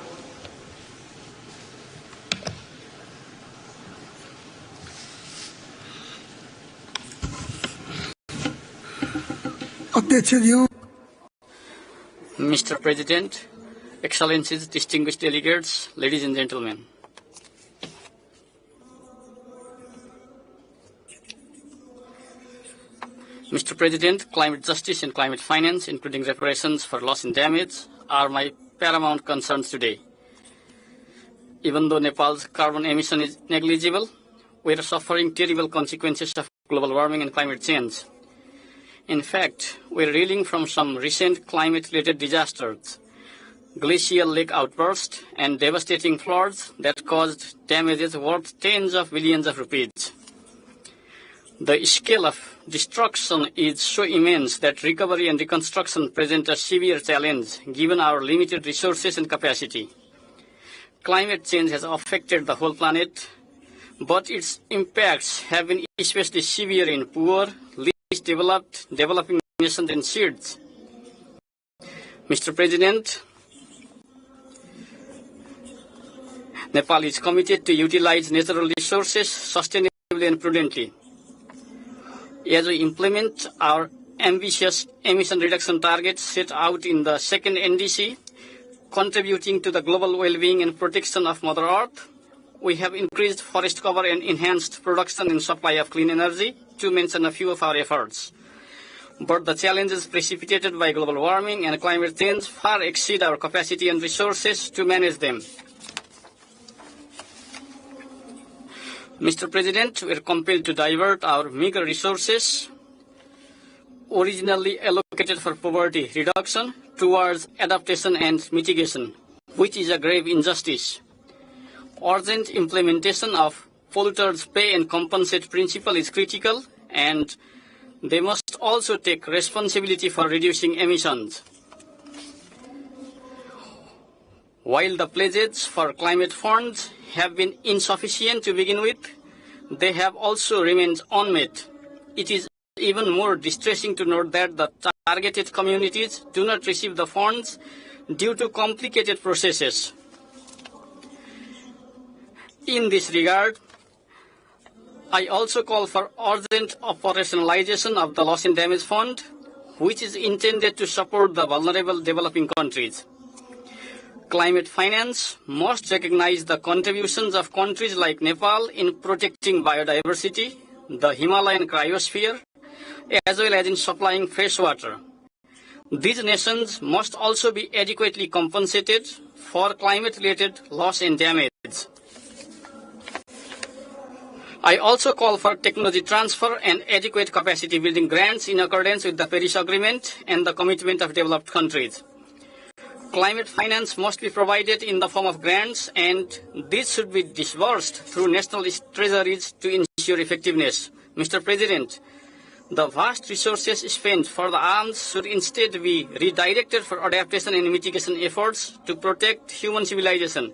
Mr. President, Excellencies, distinguished delegates, ladies and gentlemen. Mr. President, climate justice and climate finance, including reparations for loss and damage, are my paramount concerns today. Even though Nepal's carbon emission is negligible, we are suffering terrible consequences of global warming and climate change. In fact, we are reeling from some recent climate-related disasters, glacial lake outbursts, and devastating floods that caused damages worth tens of billions of rupees. The scale of destruction is so immense that recovery and reconstruction present a severe challenge given our limited resources and capacity. Climate change has affected the whole planet, but its impacts have been especially severe in poor, least developed, developing nations and states. Mr. President, Nepal is committed to utilize natural resources sustainably and prudently. As we implement our ambitious emission reduction targets set out in the second NDC, contributing to the global well-being and protection of Mother Earth, we have increased forest cover and enhanced production and supply of clean energy, to mention a few of our efforts. But the challenges precipitated by global warming and climate change far exceed our capacity and resources to manage them. Mr. President, we are compelled to divert our meager resources, originally allocated advocated for poverty reduction towards adaptation and mitigation, which is a grave injustice. Urgent implementation of polluters pay and compensate principle is critical, and they must also take responsibility for reducing emissions. While the pledges for climate funds have been insufficient to begin with, they have also remained unmet. It is even more distressing to note that the targeted communities do not receive the funds due to complicated processes. In this regard, I also call for urgent operationalization of the Loss and Damage Fund, which is intended to support the vulnerable developing countries. Climate finance must recognize the contributions of countries like Nepal in protecting biodiversity, the Himalayan cryosphere, as well as in supplying fresh water. These nations must also be adequately compensated for climate-related loss and damage. I also call for technology transfer and adequate capacity building grants in accordance with the Paris Agreement and the commitment of developed countries. Climate finance must be provided in the form of grants, and this should be disbursed through national treasuries to ensure effectiveness. Mr. President, the vast resources spent for the arms should instead be redirected for adaptation and mitigation efforts to protect human civilization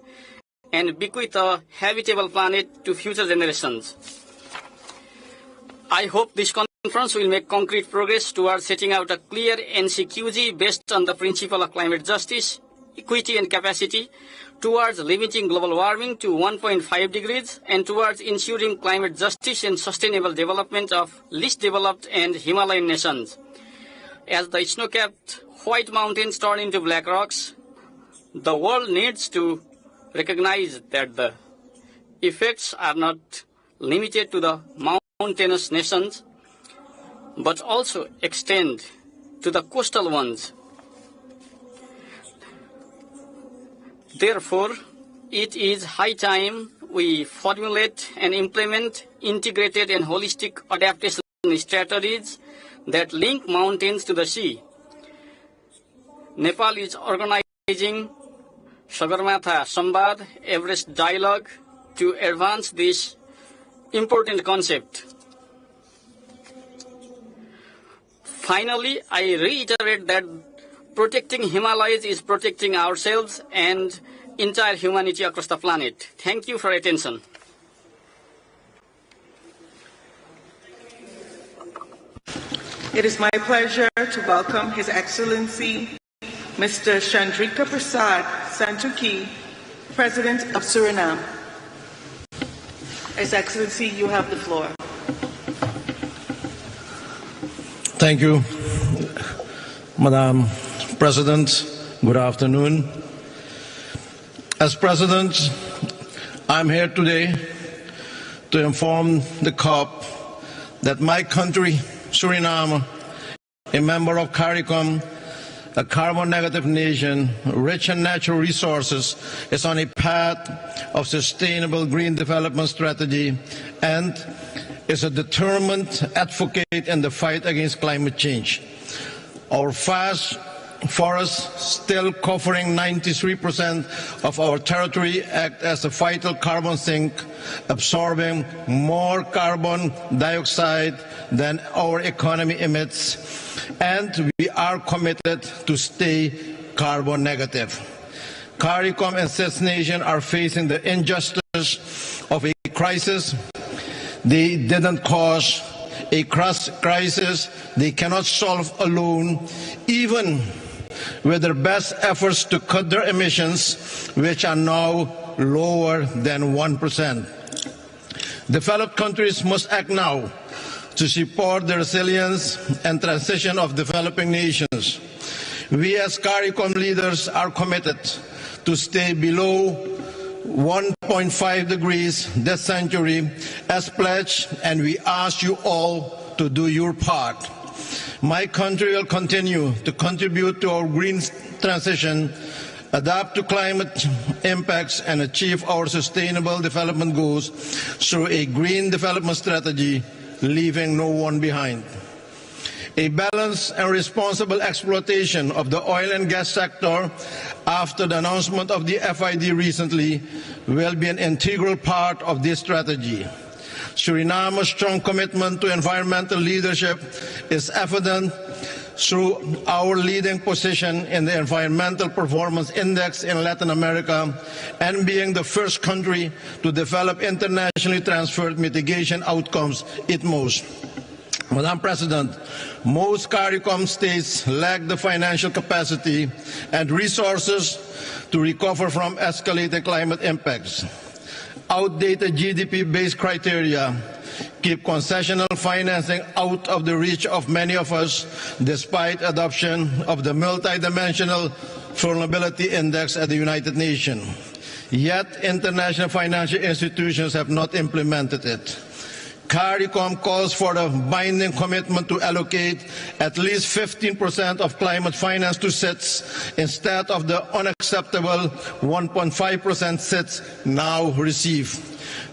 and bequeath a habitable planet to future generations. I hope this conference will make concrete progress towards setting out a clear NCQG based on the principle of climate justice, equity and capacity, towards limiting global warming to 1.5 degrees and towards ensuring climate justice and sustainable development of least developed and Himalayan nations. As the snow-capped white mountains turn into black rocks, the world needs to recognize that the effects are not limited to the mountainous nations, but also extend to the coastal ones. Therefore, it is high time we formulate and implement integrated and holistic adaptation strategies that link mountains to the sea. Nepal is organizing Sagarmatha Sambad Everest Dialogue to advance this important concept. Finally, I reiterate that protecting Himalayas is protecting ourselves and entire humanity across the planet. Thank you for your attention. It is my pleasure to welcome His Excellency Mr. Chandrika Prasad Santokhi, President of Suriname. His Excellency, you have the floor. Thank you, Madam President. Good afternoon. As President, I'm here today to inform the COP that my country, Suriname, a member of CARICOM, a carbon-negative nation, rich in natural resources, is on a path of sustainable green development strategy and is a determined advocate in the fight against climate change. Our vast forests, still covering 93% of our territory, act as a vital carbon sink, absorbing more carbon dioxide than our economy emits, and we are committed to stay carbon negative. CARICOM and 6 nations are facing the injustice of a crisis they didn't cause, a crisis they cannot solve alone, even with their best efforts to cut their emissions, which are now lower than 1%. Developed countries must act now to support the resilience and transition of developing nations. We as CARICOM leaders are committed to stay below 1.5 degrees this century as pledged, and we ask you all to do your part. My country will continue to contribute to our green transition, adapt to climate impacts, and achieve our sustainable development goals through a green development strategy, leaving no one behind. A balanced and responsible exploitation of the oil and gas sector after the announcement of the FID recently will be an integral part of this strategy. Suriname's strong commitment to environmental leadership is evident through our leading position in the Environmental Performance Index in Latin America and being the first country to develop internationally transferred mitigation outcomes ITMOs. Madam President, most CARICOM states lack the financial capacity and resources to recover from escalated climate impacts. Outdated GDP-based criteria keep concessional financing out of the reach of many of us, despite adoption of the multidimensional vulnerability index at the United Nations. Yet international financial institutions have not implemented it. CARICOM calls for a binding commitment to allocate at least 15% of climate finance to SITs instead of the unacceptable 1.5% SITs now receive.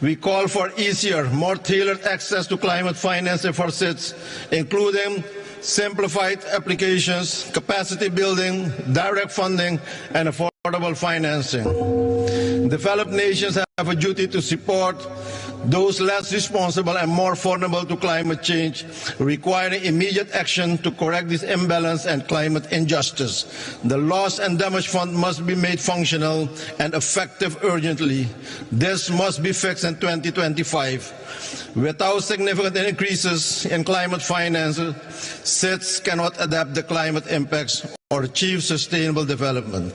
We call for easier, more tailored access to climate financing for SITs, including simplified applications, capacity building, direct funding, and affordable financing. Developed nations have a duty to support those less responsible and more vulnerable to climate change, requiring immediate action to correct this imbalance and climate injustice. The Loss and Damage Fund must be made functional and effective urgently. This must be fixed in 2025. Without significant increases in climate finance, SITs cannot adapt the climate impacts or achieve sustainable development.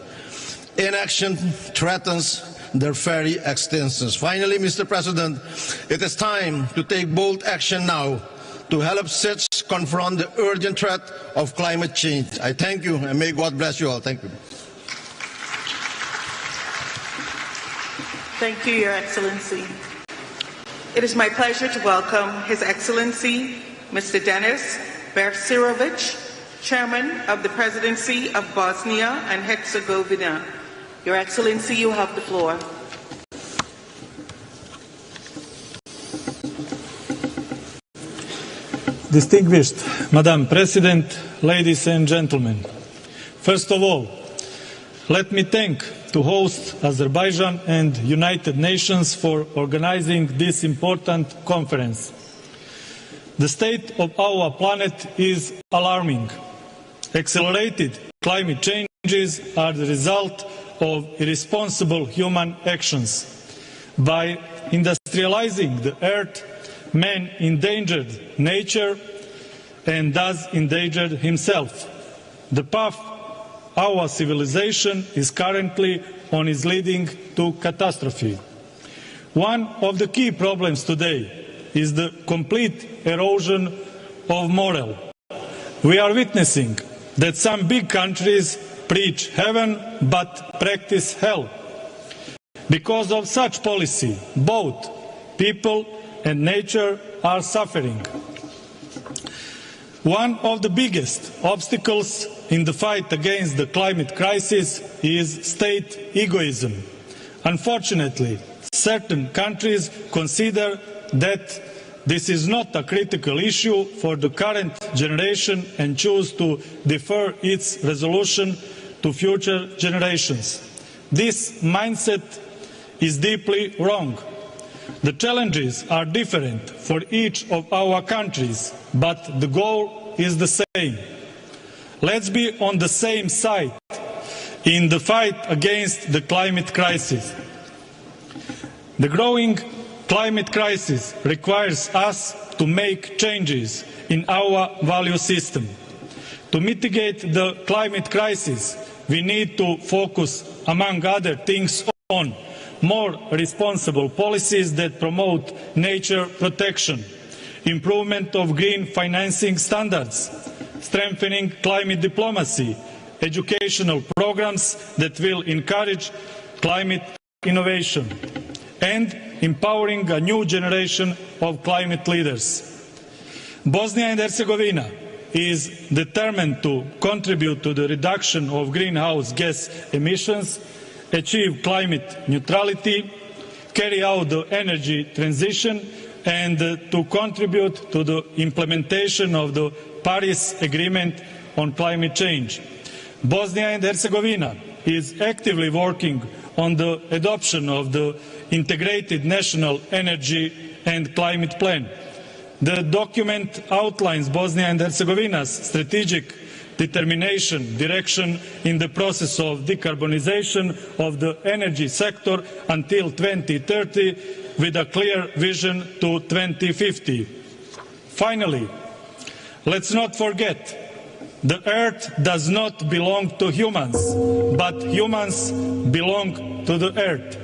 Inaction threatens their very existence. Finally, Mr. President, it is time to take bold action now to help SITs confront the urgent threat of climate change. I thank you, and may God bless you all. Thank you. Thank you, Your Excellency. It is my pleasure to welcome His Excellency, Mr. Denis Bersirovic, Chairman of the Presidency of Bosnia and Herzegovina. Your Excellency, you have the floor. Distinguished Madam President, ladies and gentlemen, first of all, let me thank to host Azerbaijan and United Nations for organizing this important conference. The state of our planet is alarming. Accelerated climate changes are the result of irresponsible human actions. By industrializing the earth, man endangered nature and thus endangered himself. The path our civilization is currently on is leading to catastrophe. One of the key problems today is the complete erosion of moral. We are witnessing that some big countries preach heaven but practice hell. Because of such policy, both people and nature are suffering. One of the biggest obstacles in the fight against the climate crisis is state egoism. Unfortunately, certain countries consider that this is not a critical issue for the current generation and choose to defer its resolution to future generations. This mindset is deeply wrong. The challenges are different for each of our countries, but the goal is the same. Let's be on the same side in the fight against the climate crisis. The growing climate crisis requires us to make changes in our value system. To mitigate the climate crisis, we need to focus, among other things, on more responsible policies that promote nature protection, improvement of green financing standards, strengthening climate diplomacy, educational programs that will encourage climate innovation, and empowering a new generation of climate leaders. Bosnia and Herzegovina is determined to contribute to the reduction of greenhouse gas emissions, achieve climate neutrality, carry out the energy transition, and to contribute to the implementation of the Paris Agreement on climate change. Bosnia and Herzegovina is actively working on the adoption of the Integrated National Energy and Climate Plan. The document outlines Bosnia and Herzegovina's strategic determination, direction in the process of decarbonization of the energy sector until 2030, with a clear vision to 2050. Finally, let's not forget, the earth does not belong to humans, but humans belong to the earth.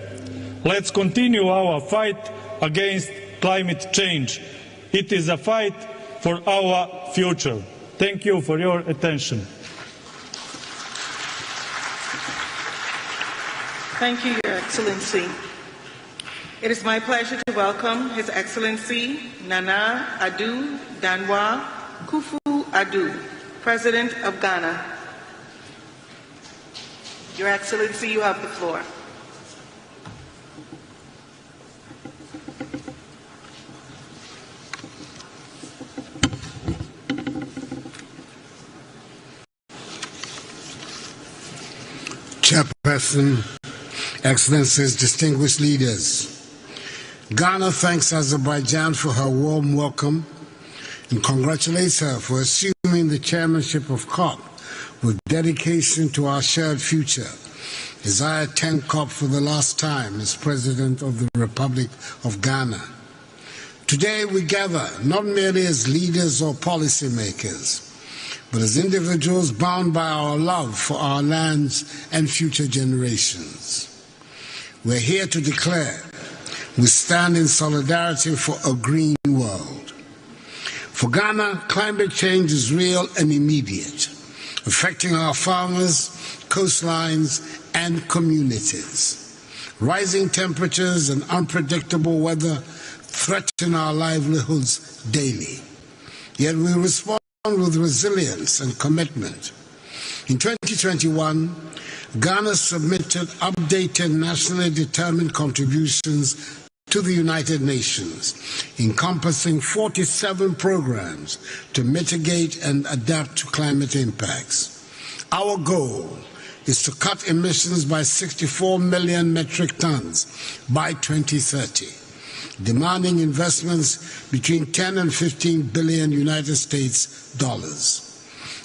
Let's continue our fight against climate change. It is a fight for our future. Thank you for your attention. Thank you, Your Excellency. It is my pleasure to welcome His Excellency Nana Addo Danwa Kufu-Addo, President of Ghana. Your Excellency, you have the floor. Chairperson, Excellencies, distinguished leaders, Ghana thanks Azerbaijan for her warm welcome and congratulates her for assuming the chairmanship of COP with dedication to our shared future, as I attend COP for the last time as President of the Republic of Ghana. Today we gather not merely as leaders or policymakers, but as individuals bound by our love for our lands and future generations. We're here to declare we stand in solidarity for a green world. For Ghana, climate change is real and immediate, affecting our farmers, coastlines, and communities. Rising temperatures and unpredictable weather threaten our livelihoods daily. Yet we respond with resilience and commitment. In 2021, Ghana submitted updated nationally determined contributions to the United Nations, encompassing 47 programs to mitigate and adapt to climate impacts. Our goal is to cut emissions by 64 million metric tons by 2030, demanding investments between 10 and 15 billion United States dollars.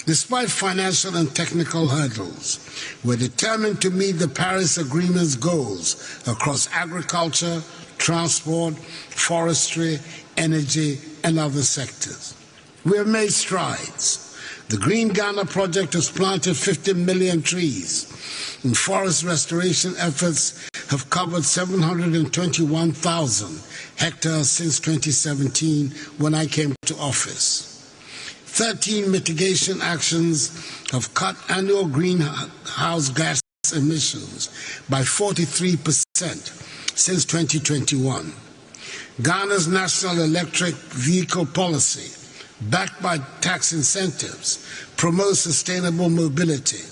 Despite financial and technical hurdles, we're determined to meet the Paris Agreement's goals across agriculture, transport, forestry, energy, and other sectors. We have made strides. The Green Ghana project has planted 50 million trees, and forest restoration efforts have covered 721,000 hectares since 2017, when I came to office. 13 mitigation actions have cut annual greenhouse gas emissions by 43% since 2021. Ghana's national electric vehicle policy, backed by tax incentives, promotes sustainable mobility,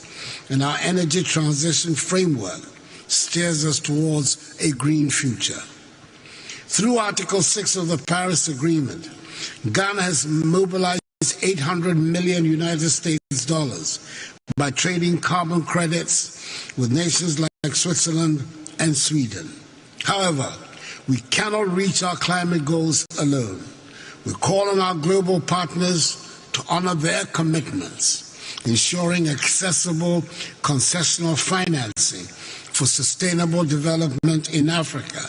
and our energy transition framework steers us towards a green future. Through Article 6 of the Paris Agreement, Ghana has mobilized 800 million United States dollars by trading carbon credits with nations like Switzerland and Sweden. However, we cannot reach our climate goals alone. We call on our global partners to honor their commitments, ensuring accessible concessional financing for sustainable development in Africa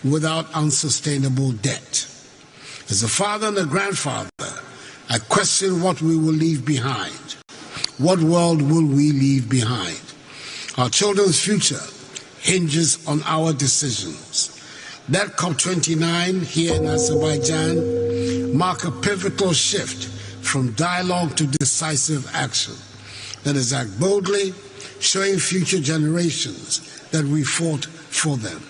without unsustainable debt. As a father and a grandfather, I question what we will leave behind. What world will we leave behind? Our children's future hinges on our decisions. That COP29 here in Azerbaijan mark a pivotal shift from dialogue to decisive action. Let us act boldly, showing future generations that we fought for them.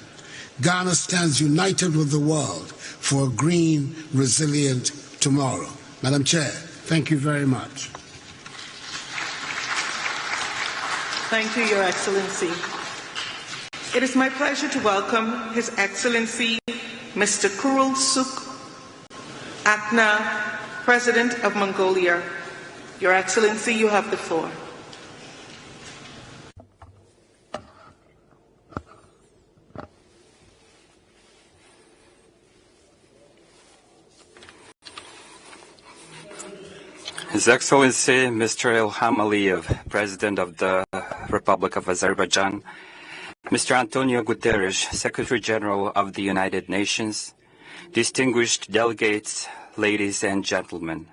Ghana stands united with the world for a green, resilient tomorrow. Madam Chair, thank you very much. Thank you, Your Excellency. It is my pleasure to welcome His Excellency Mr. Kurulsuk Akna, President of Mongolia. Your Excellency, you have the floor. His Excellency Mr. Ilham Aliyev, President of the Republic of Azerbaijan, Mr. Antonio Guterres, Secretary General of the United Nations, distinguished delegates, ladies and gentlemen.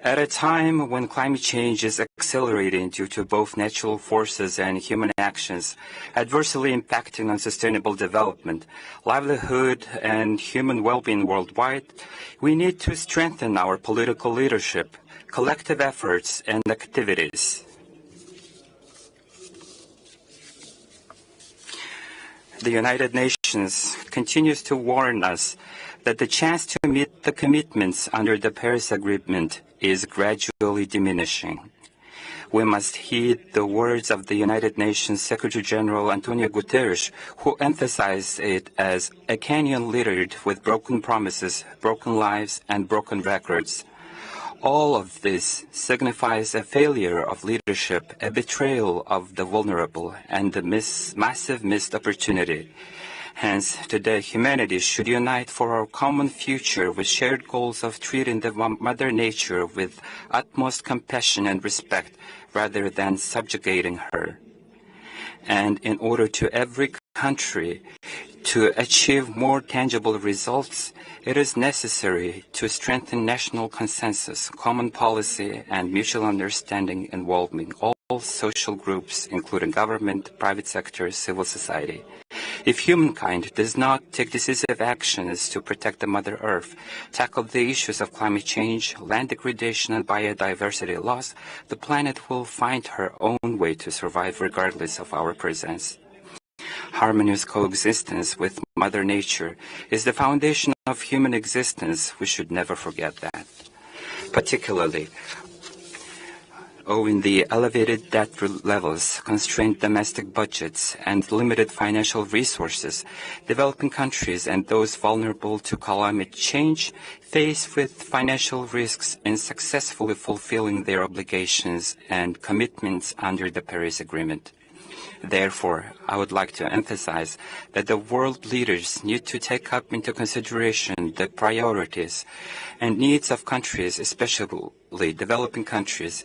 At a time when climate change is accelerating due to both natural forces and human actions, adversely impacting on sustainable development, livelihood, and human well-being worldwide, we need to strengthen our political leadership, collective efforts, and activities. The United Nations continues to warn us that the chance to meet the commitments under the Paris Agreement is gradually diminishing. We must heed the words of the United Nations Secretary General Antonio Guterres, who emphasized it as a canyon littered with broken promises, broken lives, and broken records. All of this signifies a failure of leadership, a betrayal of the vulnerable, and a massive missed opportunity. Hence, today, humanity should unite for our common future with shared goals of treating the Mother Nature with utmost compassion and respect, rather than subjugating her. And in order to every country to achieve more tangible results, it is necessary to strengthen national consensus, common policy, and mutual understanding involving all social groups, including government, private sector, civil society. If humankind does not take decisive actions to protect the Mother Earth, tackle the issues of climate change, land degradation, and biodiversity loss, the planet will find her own way to survive regardless of our presence. Harmonious coexistence with Mother Nature is the foundation of human existence. We should never forget that. Particularly, owing the elevated debt levels, constrained domestic budgets, and limited financial resources, developing countries and those vulnerable to climate change face with financial risks in successfully fulfilling their obligations and commitments under the Paris Agreement. Therefore, I would like to emphasize that the world leaders need to take up into consideration the priorities and needs of countries, especially developing countries,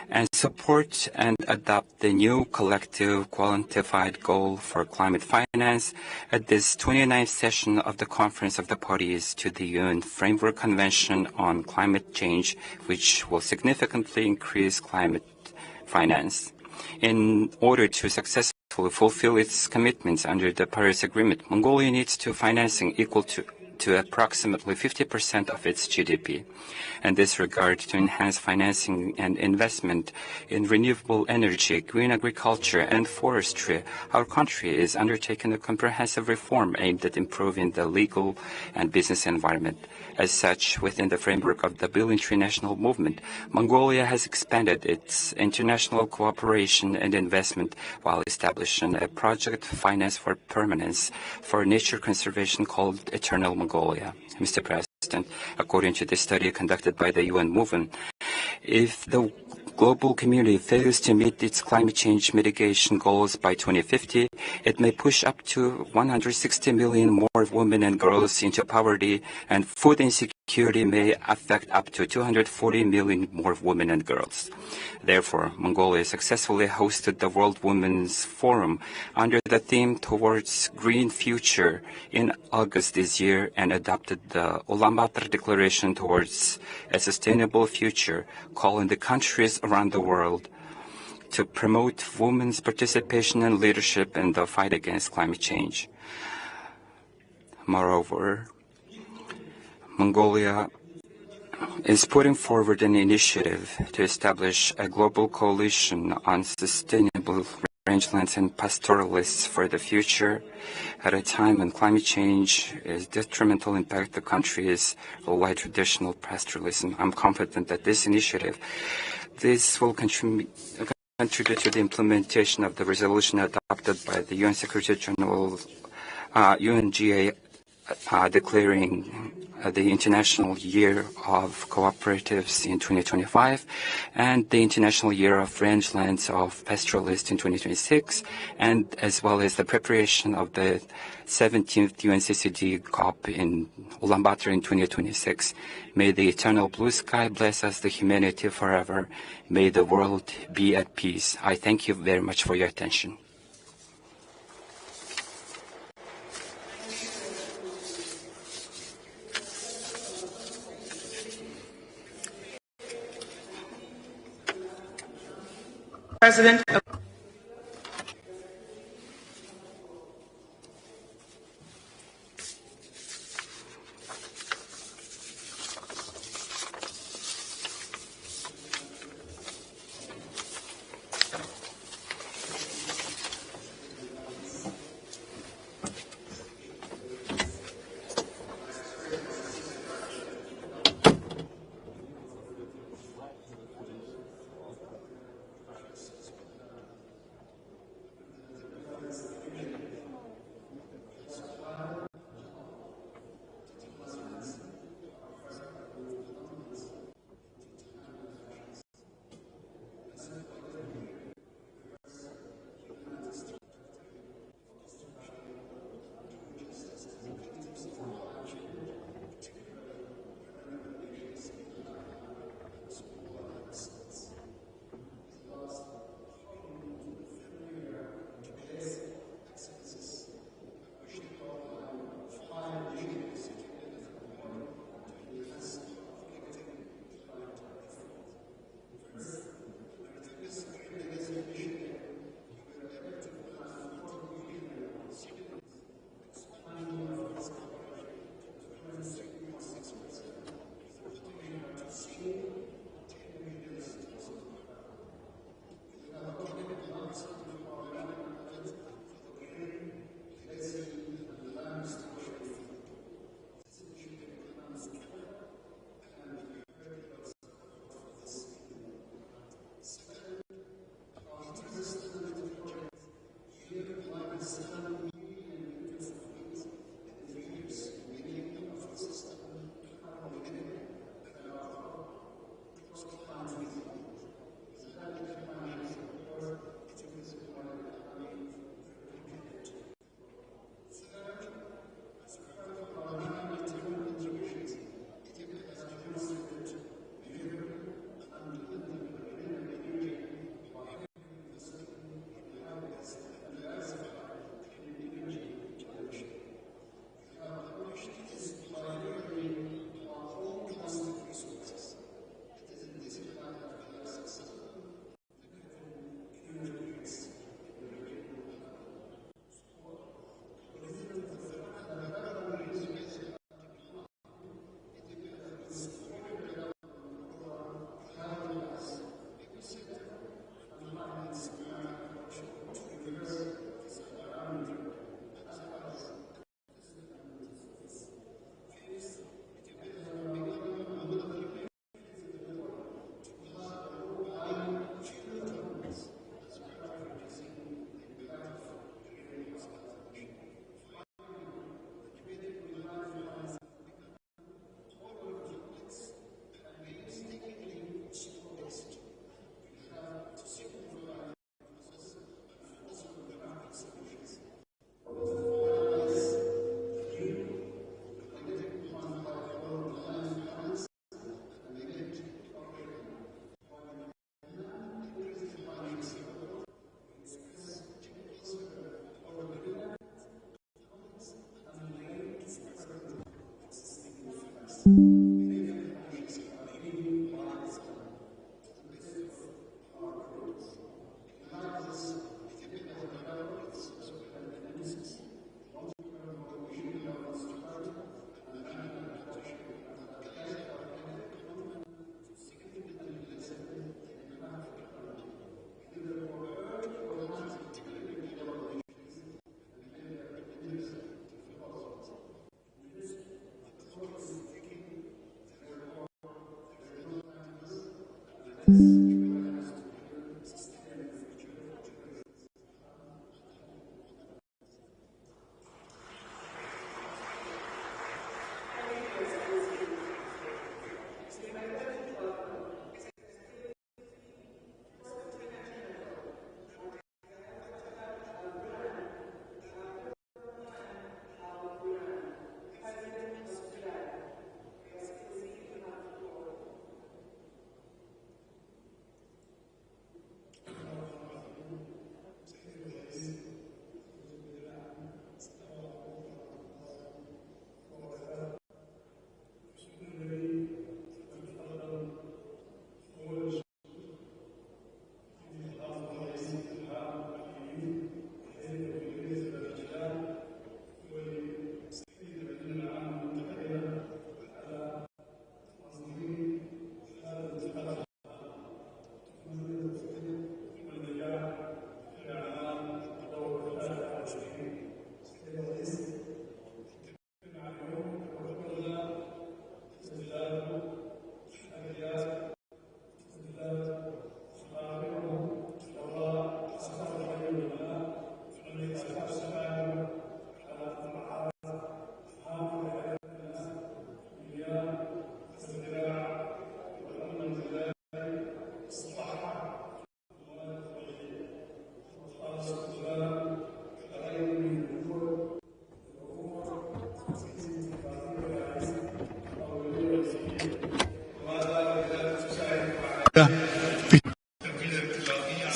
and support and adopt the new collective quantified goal for climate finance at this 29th session of the Conference of the Parties to the UN Framework Convention on Climate Change, which will significantly increase climate finance. In order to successfully fulfill its commitments under the Paris Agreement, Mongolia needs to financing equal to approximately 50% of its GDP. In this regard, to enhance financing and investment in renewable energy, green agriculture, and forestry, our country is undertaking a comprehensive reform aimed at improving the legal and business environment. As such, within the framework of the Bill International Movement, Mongolia has expanded its international cooperation and investment while establishing a project finance for permanence for nature conservation called Eternal Mongolia. Mr. President, according to the study conducted by the UN movement, if the global community fails to meet its climate change mitigation goals by 2050, it may push up to 160 million more women and girls into poverty, and food insecurity may affect up to 240 million more women and girls. Therefore, Mongolia successfully hosted the World Women's Forum under the theme Towards Green Future in August this year and adopted the Ulaanbaatar Declaration Towards a Sustainable Future, calling the countries around the world to promote women's participation and leadership in the fight against climate change. Moreover, Mongolia is putting forward an initiative to establish a global coalition on sustainable rangelands and pastoralists for the future at a time when climate change is detrimental impact the country's worldwide traditional pastoralism. I'm confident that this initiative will contribute to the implementation of the resolution adopted by the UN Secretary General UNGA declaring the International Year of Cooperatives in 2025 and the International Year of Rangelands of Pastoralists in 2026, and as well as the preparation of the 17th UNCCD COP in Ulaanbaatar in 2026. May the eternal blue sky bless us, the humanity forever. May the world be at peace. I thank you very much for your attention. President of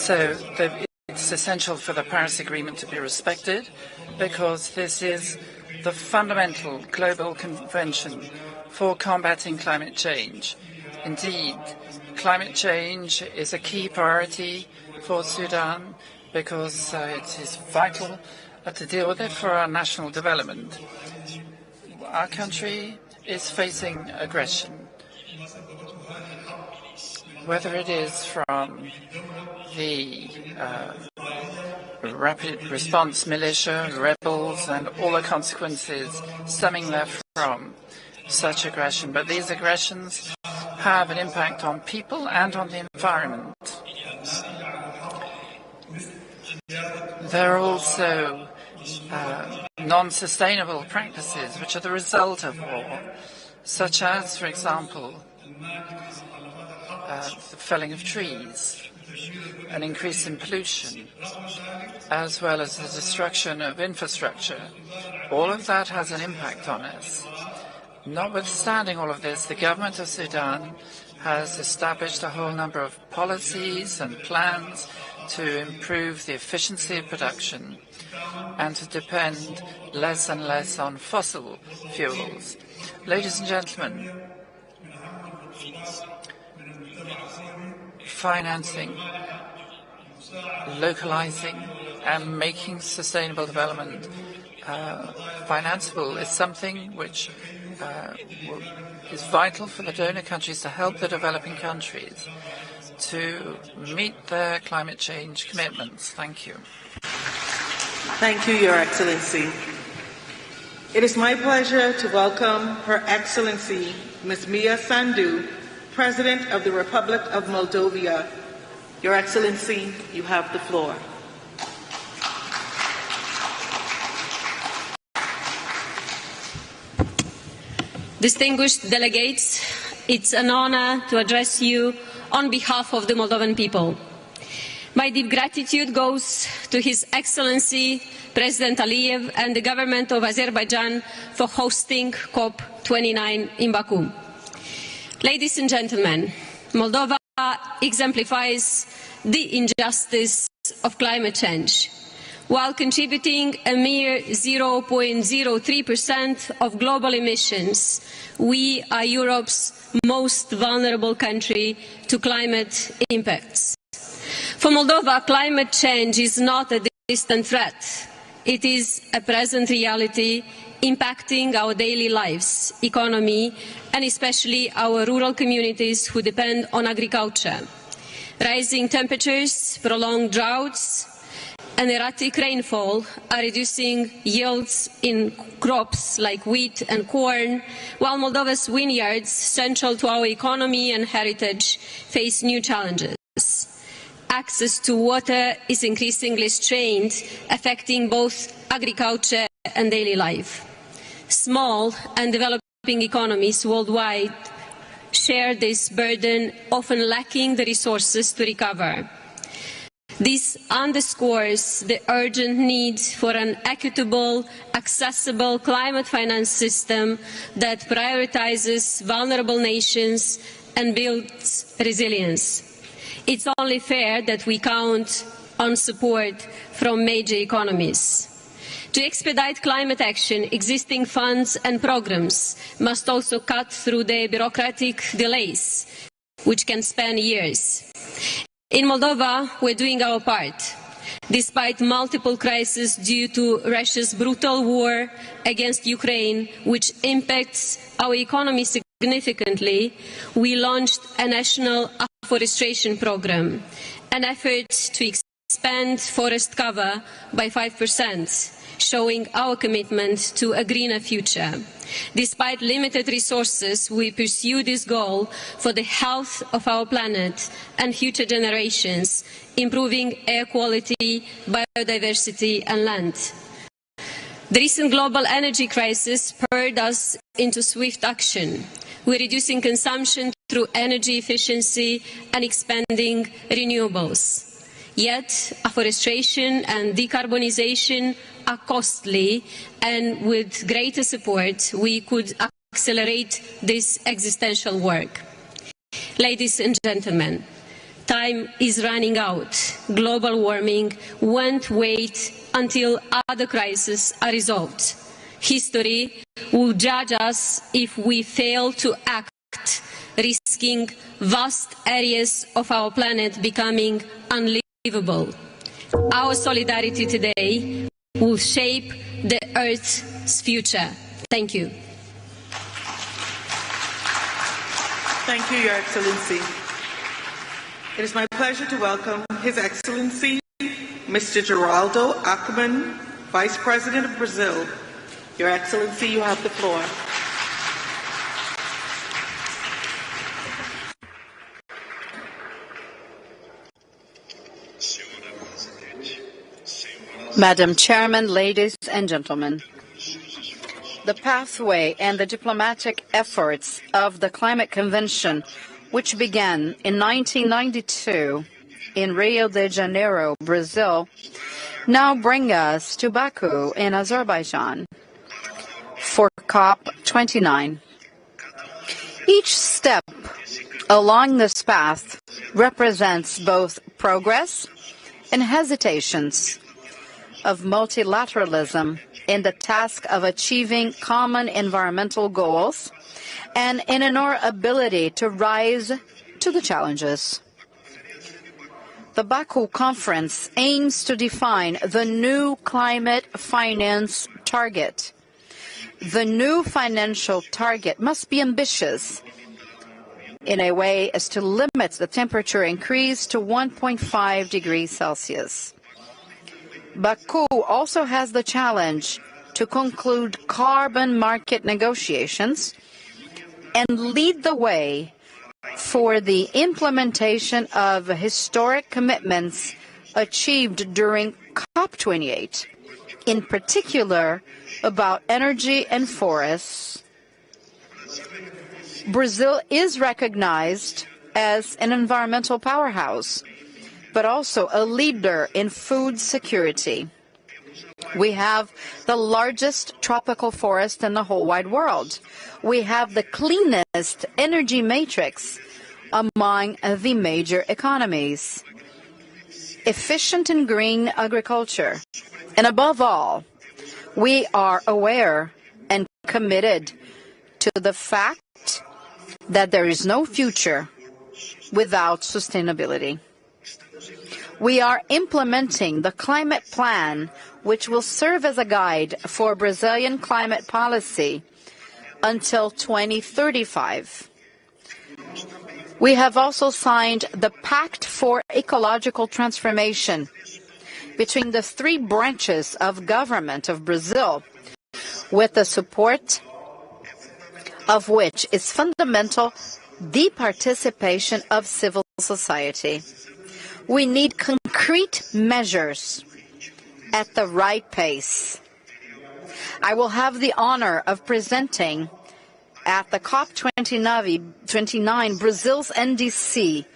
So it's essential for the Paris Agreement to be respected, because this is the fundamental global convention for combating climate change. Indeed, climate change is a key priority for Sudan because it is vital to deal with it for our national development. Our country is facing aggression, whether it is from the rapid response militia, rebels, and all the consequences stemming therefrom such aggression. But these aggressions have an impact on people and on the environment. There are also non-sustainable practices which are the result of war, such as, for example, the felling of trees, an increase in pollution, as well as the destruction of infrastructure. All of that has an impact on us. Notwithstanding all of this, the government of Sudan has established a whole number of policies and plans to improve the efficiency of production and to depend less and less on fossil fuels. Ladies and gentlemen, financing, localizing, and making sustainable development financeable is something which is vital for the donor countries to help the developing countries to meet their climate change commitments. Thank you. Thank you, Your Excellency. It is my pleasure to welcome Her Excellency Ms. Mia Sandu, President of the Republic of Moldova. Your Excellency, you have the floor. Distinguished delegates, it's an honor to address you on behalf of the Moldovan people. My deep gratitude goes to His Excellency President Aliyev and the government of Azerbaijan for hosting COP29 in Baku. Ladies and gentlemen, Moldova exemplifies the injustice of climate change. While contributing a mere 0.03% of global emissions, we are Europe's most vulnerable country to climate impacts. For Moldova, climate change is not a distant threat. It is a present reality impacting our daily lives, economy, and especially our rural communities who depend on agriculture. Rising temperatures, prolonged droughts, and erratic rainfall are reducing yields in crops like wheat and corn, while Moldova's vineyards, central to our economy and heritage, face new challenges. Access to water is increasingly strained, affecting both agriculture and daily life. Small and developing economies worldwide share this burden, often lacking the resources to recover. This underscores the urgent need for an equitable, accessible climate finance system that prioritizes vulnerable nations and builds resilience. It's only fair that we count on support from major economies. To expedite climate action, existing funds and programs must also cut through the bureaucratic delays, which can span years. In Moldova, we're doing our part. Despite multiple crises due to Russia's brutal war against Ukraine, which impacts our economy significantly, we launched a national afforestation program, an effort to expand forest cover by 5%, showing our commitment to a greener future. Despite limited resources, we pursue this goal for the health of our planet and future generations, improving air quality, biodiversity and land. The recent global energy crisis spurred us into swift action. We're reducing consumption through energy efficiency and expanding renewables. Yet, afforestation and decarbonization are costly, and with greater support, we could accelerate this existential work. Ladies and gentlemen, Time is running out. Global warming won't wait until other crises are resolved. History will judge us if we fail to act, risking vast areas of our planet becoming unlivable. Our solidarity today will shape the Earth's future. Thank you. Thank you, Your Excellency. It is my pleasure to welcome His Excellency, Mr. Geraldo Ackerman, Vice President of Brazil. Your Excellency, you have the floor. Madam Chairman, ladies and gentlemen, the pathway and the diplomatic efforts of the Climate Convention, which began in 1992 in Rio de Janeiro, Brazil, now bring us to Baku in Azerbaijan for COP29. Each step along this path represents both progress and hesitations of multilateralism in the task of achieving common environmental goals and in our ability to rise to the challenges. The Baku Conference aims to define the new climate finance target. The new financial target must be ambitious in a way as to limit the temperature increase to 1.5 degrees Celsius. Baku also has the challenge to conclude carbon market negotiations and lead the way for the implementation of historic commitments achieved during COP28, in particular about energy and forests. Brazil is recognized as an environmental powerhouse, but also a leader in food security. We have the largest tropical forest in the whole wide world. We have the cleanest energy matrix among the major economies, efficient and green agriculture, and above all, we are aware and committed to the fact that there is no future without sustainability. We are implementing the climate plan, which will serve as a guide for Brazilian climate policy until 2035. We have also signed the Pact for Ecological Transformation between the three branches of government of Brazil, with the support of which is fundamental the participation of civil society. We need concrete measures at the right pace. I will have the honor of presenting at the COP29 Brazil's NDC.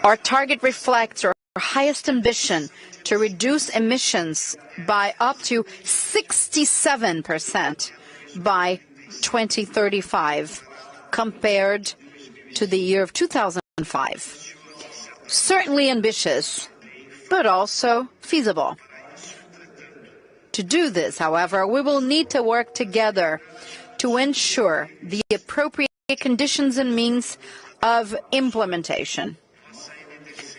Our target reflects our highest ambition to reduce emissions by up to 67% by 2035 compared to the year of 2005. Certainly ambitious, but also feasible. To do this, however, we will need to work together to ensure the appropriate conditions and means of implementation.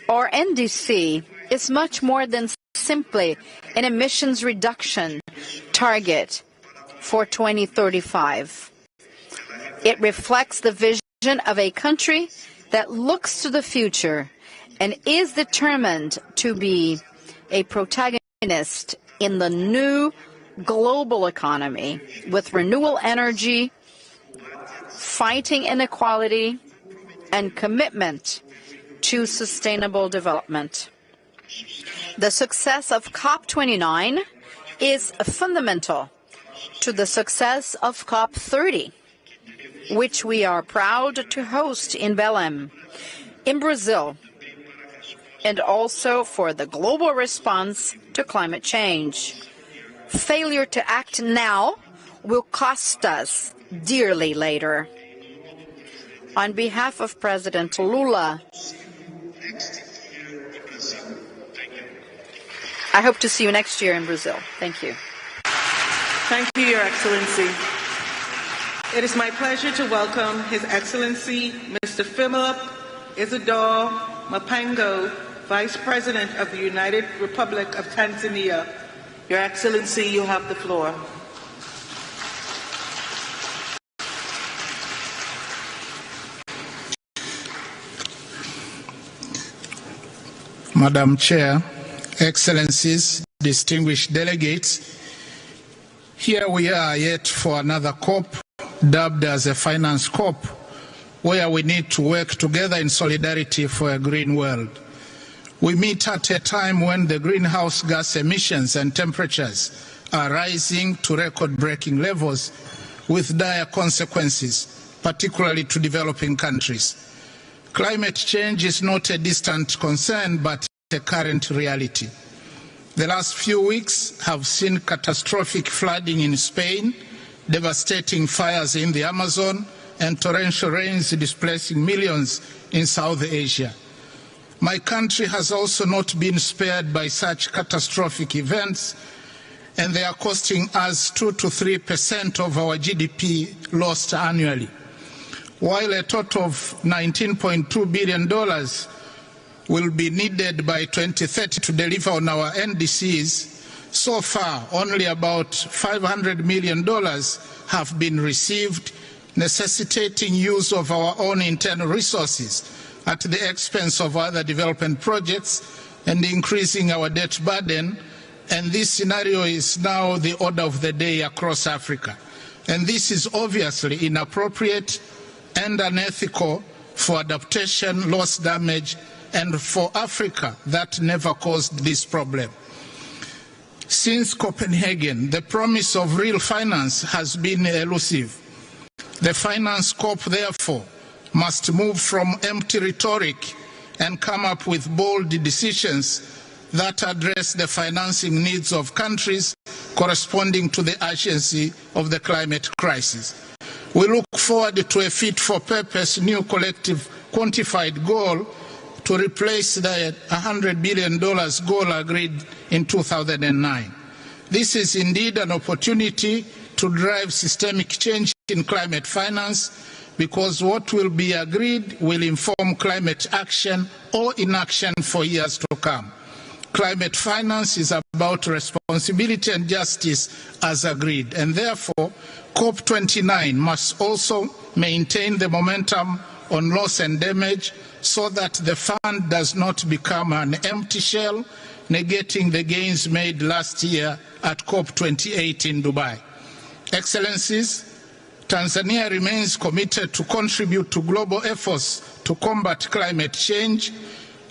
Our NDC is much more than simply an emissions reduction target for 2035. It reflects the vision of a country that looks to the future and is determined to be a protagonist in the new global economy with renewable energy, fighting inequality, and commitment to sustainable development. The success of COP29 is fundamental to the success of COP30, which we are proud to host in Belém, in Brazil, and also for the global response to climate change. Failure to act now will cost us dearly later. On behalf of President Lula I hope to see you next year in Brazil. Thank you. Thank you, Your Excellency. It is my pleasure to welcome His Excellency Mr. Philip Isidore Mapango, Vice President of the United Republic of Tanzania. Your Excellency, you have the floor. Madam Chair, Excellencies, distinguished delegates, here we are yet for another COP, dubbed as a finance COP, where we need to work together in solidarity for a green world. We meet at a time when the greenhouse gas emissions and temperatures are rising to record-breaking levels with dire consequences, particularly to developing countries. Climate change is not a distant concern, but a current reality. The last few weeks have seen catastrophic flooding in Spain, devastating fires in the Amazon, and torrential rains displacing millions in South Asia. My country has also not been spared by such catastrophic events, and they are costing us 2 to 3% of our GDP lost annually. While a total of $19.2 billion will be needed by 2030 to deliver on our NDCs, so far only about $500 million have been received, necessitating use of our own internal resources at the expense of other development projects and increasing our debt burden. And this scenario is now the order of the day across Africa. And this is obviously inappropriate and unethical for adaptation, loss, damage, and for Africa that never caused this problem. Since Copenhagen, the promise of real finance has been elusive. The finance COP, therefore, must move from empty rhetoric and come up with bold decisions that address the financing needs of countries corresponding to the urgency of the climate crisis. We look forward to a fit-for-purpose new collective quantified goal to replace the $100 billion goal agreed in 2009. This is indeed an opportunity to drive systemic change in climate finance, because what will be agreed will inform climate action or inaction for years to come. Climate finance is about responsibility and justice as agreed, and therefore COP29 must also maintain the momentum on loss and damage so that the fund does not become an empty shell, negating the gains made last year at COP28 in Dubai. Excellencies, Tanzania remains committed to contribute to global efforts to combat climate change.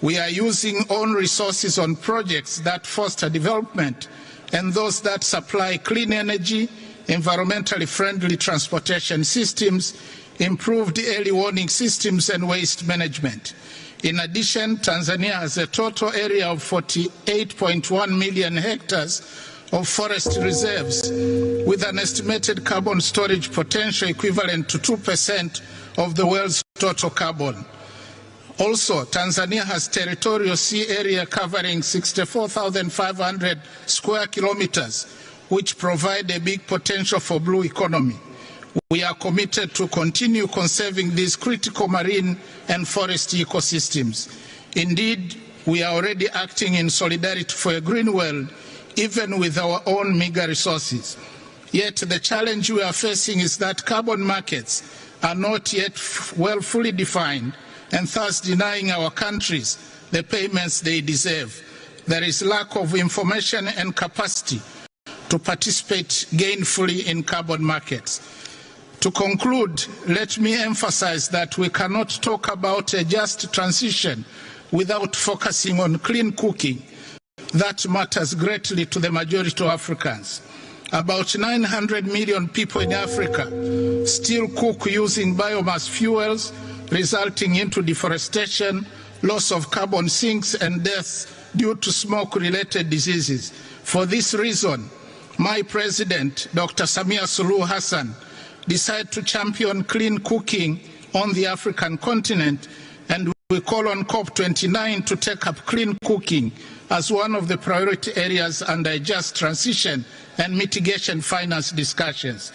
We are using own resources on projects that foster development and those that supply clean energy, environmentally friendly transportation systems, improved early warning systems, and waste management. In addition, Tanzania has a total area of 48.1 million hectares of forest reserves, with an estimated carbon storage potential equivalent to 2% of the world's total carbon. Also, Tanzania has territorial sea area covering 64,500 square kilometers, which provide a big potential for blue economy. We are committed to continue conserving these critical marine and forest ecosystems. Indeed, we are already acting in solidarity for a green world, even with our own meager resources. Yet the challenge we are facing is that carbon markets are not yet fully defined, and thus denying our countries the payments they deserve. There is lack of information and capacity to participate gainfully in carbon markets. To conclude, let me emphasize that we cannot talk about a just transition without focusing on clean cooking. That matters greatly to the majority of Africans. About 900 million people in Africa still cook using biomass fuels, resulting into deforestation, loss of carbon sinks, and deaths due to smoke-related diseases. For this reason, my president, Dr. Samia Suluhu Hassan, decided to champion clean cooking on the African continent, and we call on COP29 to take up clean cooking as one of the priority areas under just transition and mitigation finance discussions.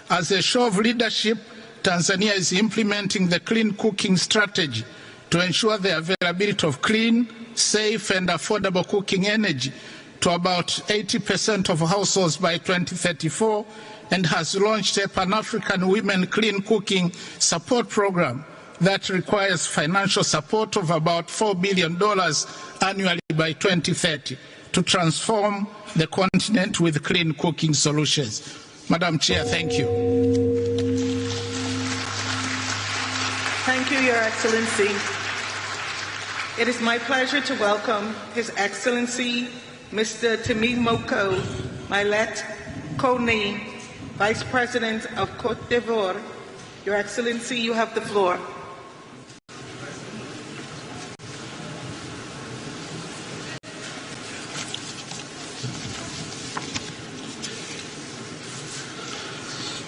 As a show of leadership, Tanzania is implementing the clean cooking strategy to ensure the availability of clean, safe and affordable cooking energy to about 80% of households by 2034, and has launched a Pan-African Women Clean Cooking Support Program that requires financial support of about $4 billion annually by 2030 to transform the continent with clean cooking solutions. Madam Chair, thank you. Thank you, Your Excellency. It is my pleasure to welcome His Excellency Mr. Temimoko Mailet Kone, Vice President of Côte d'Ivoire. Your Excellency, you have the floor.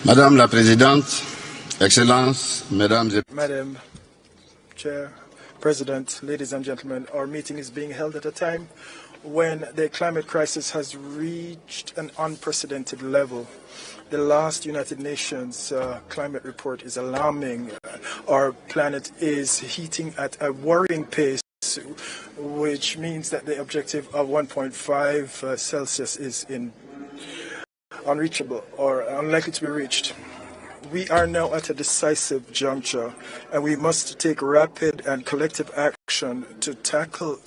Madame la Présidente, Excellences, Mesdames et Madam Chair, President, ladies and gentlemen, our meeting is being held at a time when the climate crisis has reached an unprecedented level. The last United Nations climate report is alarming. Our planet is heating at a worrying pace, which means that the objective of 1.5 Celsius is unreachable or unlikely to be reached. We are now at a decisive juncture, and we must take rapid and collective action to tackle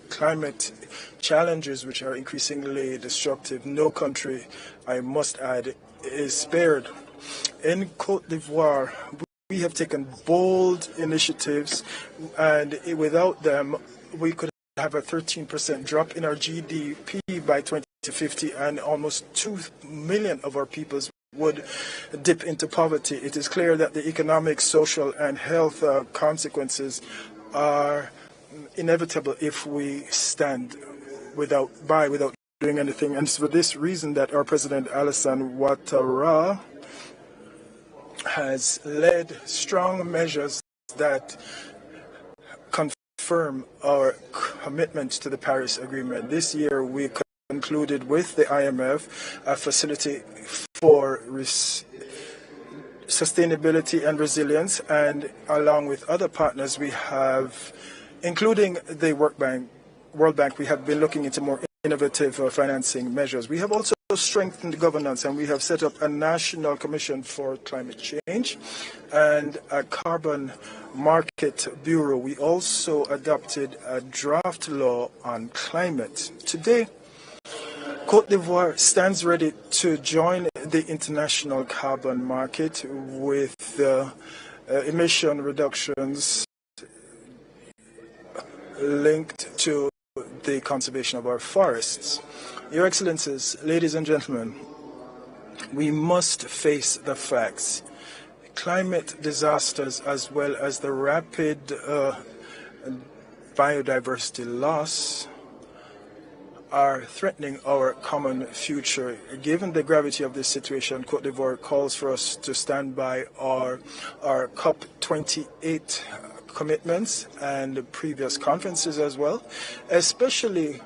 climate challenges which are increasingly destructive. No country, I must add, is spared. In Côte d'Ivoire, we have taken bold initiatives, and without them, we could have a 13% drop in our GDP by 2050, and almost 2 million of our peoples would dip into poverty. It is clear that the economic, social, and health consequences are inevitable if we stand without doing anything. And it's for this reason that our President Alassane Ouattara has led strong measures that confirm our commitment to the Paris Agreement. This year we concluded with the IMF a facility for sustainability and resilience, and along with other partners we have, including the World Bank, we have been looking into more innovative financing measures. We have also strengthened governance, and we have set up a National Commission for Climate Change and a Carbon Market Bureau. We also adopted a draft law on climate. Today, Côte d'Ivoire stands ready to join the international carbon market with emission reductions linked to the conservation of our forests. Your Excellencies, ladies and gentlemen, we must face the facts. Climate disasters, as well as the rapid biodiversity loss, are threatening our common future. Given the gravity of this situation, Côte d'Ivoire calls for us to stand by our COP28 commitments and previous conferences as well, especially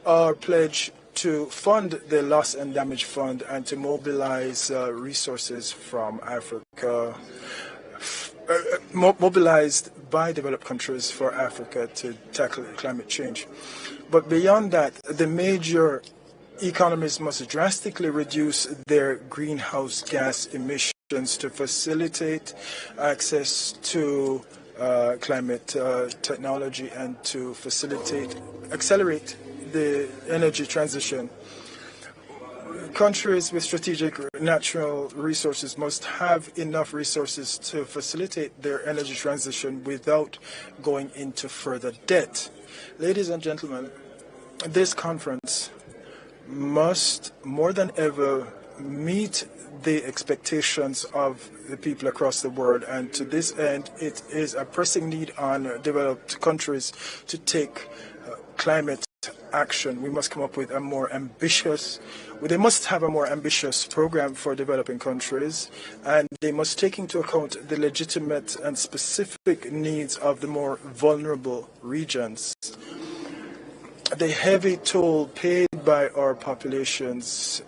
our pledge to fund the Loss and Damage Fund and to mobilize resources from Africa, mobilized by developed countries for Africa to tackle climate change. But beyond that, the major economies must drastically reduce their greenhouse gas emissions to facilitate access to climate technology and to accelerate the energy transition. Countries with strategic natural resources must have enough resources to facilitate their energy transition without going into further debt. Ladies and gentlemen, this conference must more than ever meet the expectations of the people across the world, and to this end it is a pressing need on developed countries to take climate action. We must come up with a more ambitious, they must have a more ambitious program for developing countries, and they must take into account the legitimate and specific needs of the more vulnerable regions. The heavy toll paid by our populations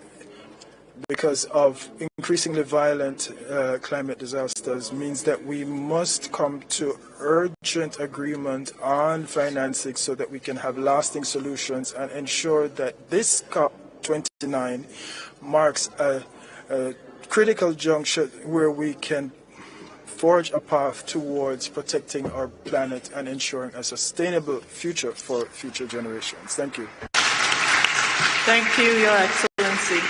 because of increasingly violent climate disasters means that we must come to urgent agreement on financing so that we can have lasting solutions and ensure that this COP29 marks a critical juncture where we can forge a path towards protecting our planet and ensuring a sustainable future for future generations. Thank you. Thank you, Your Excellency.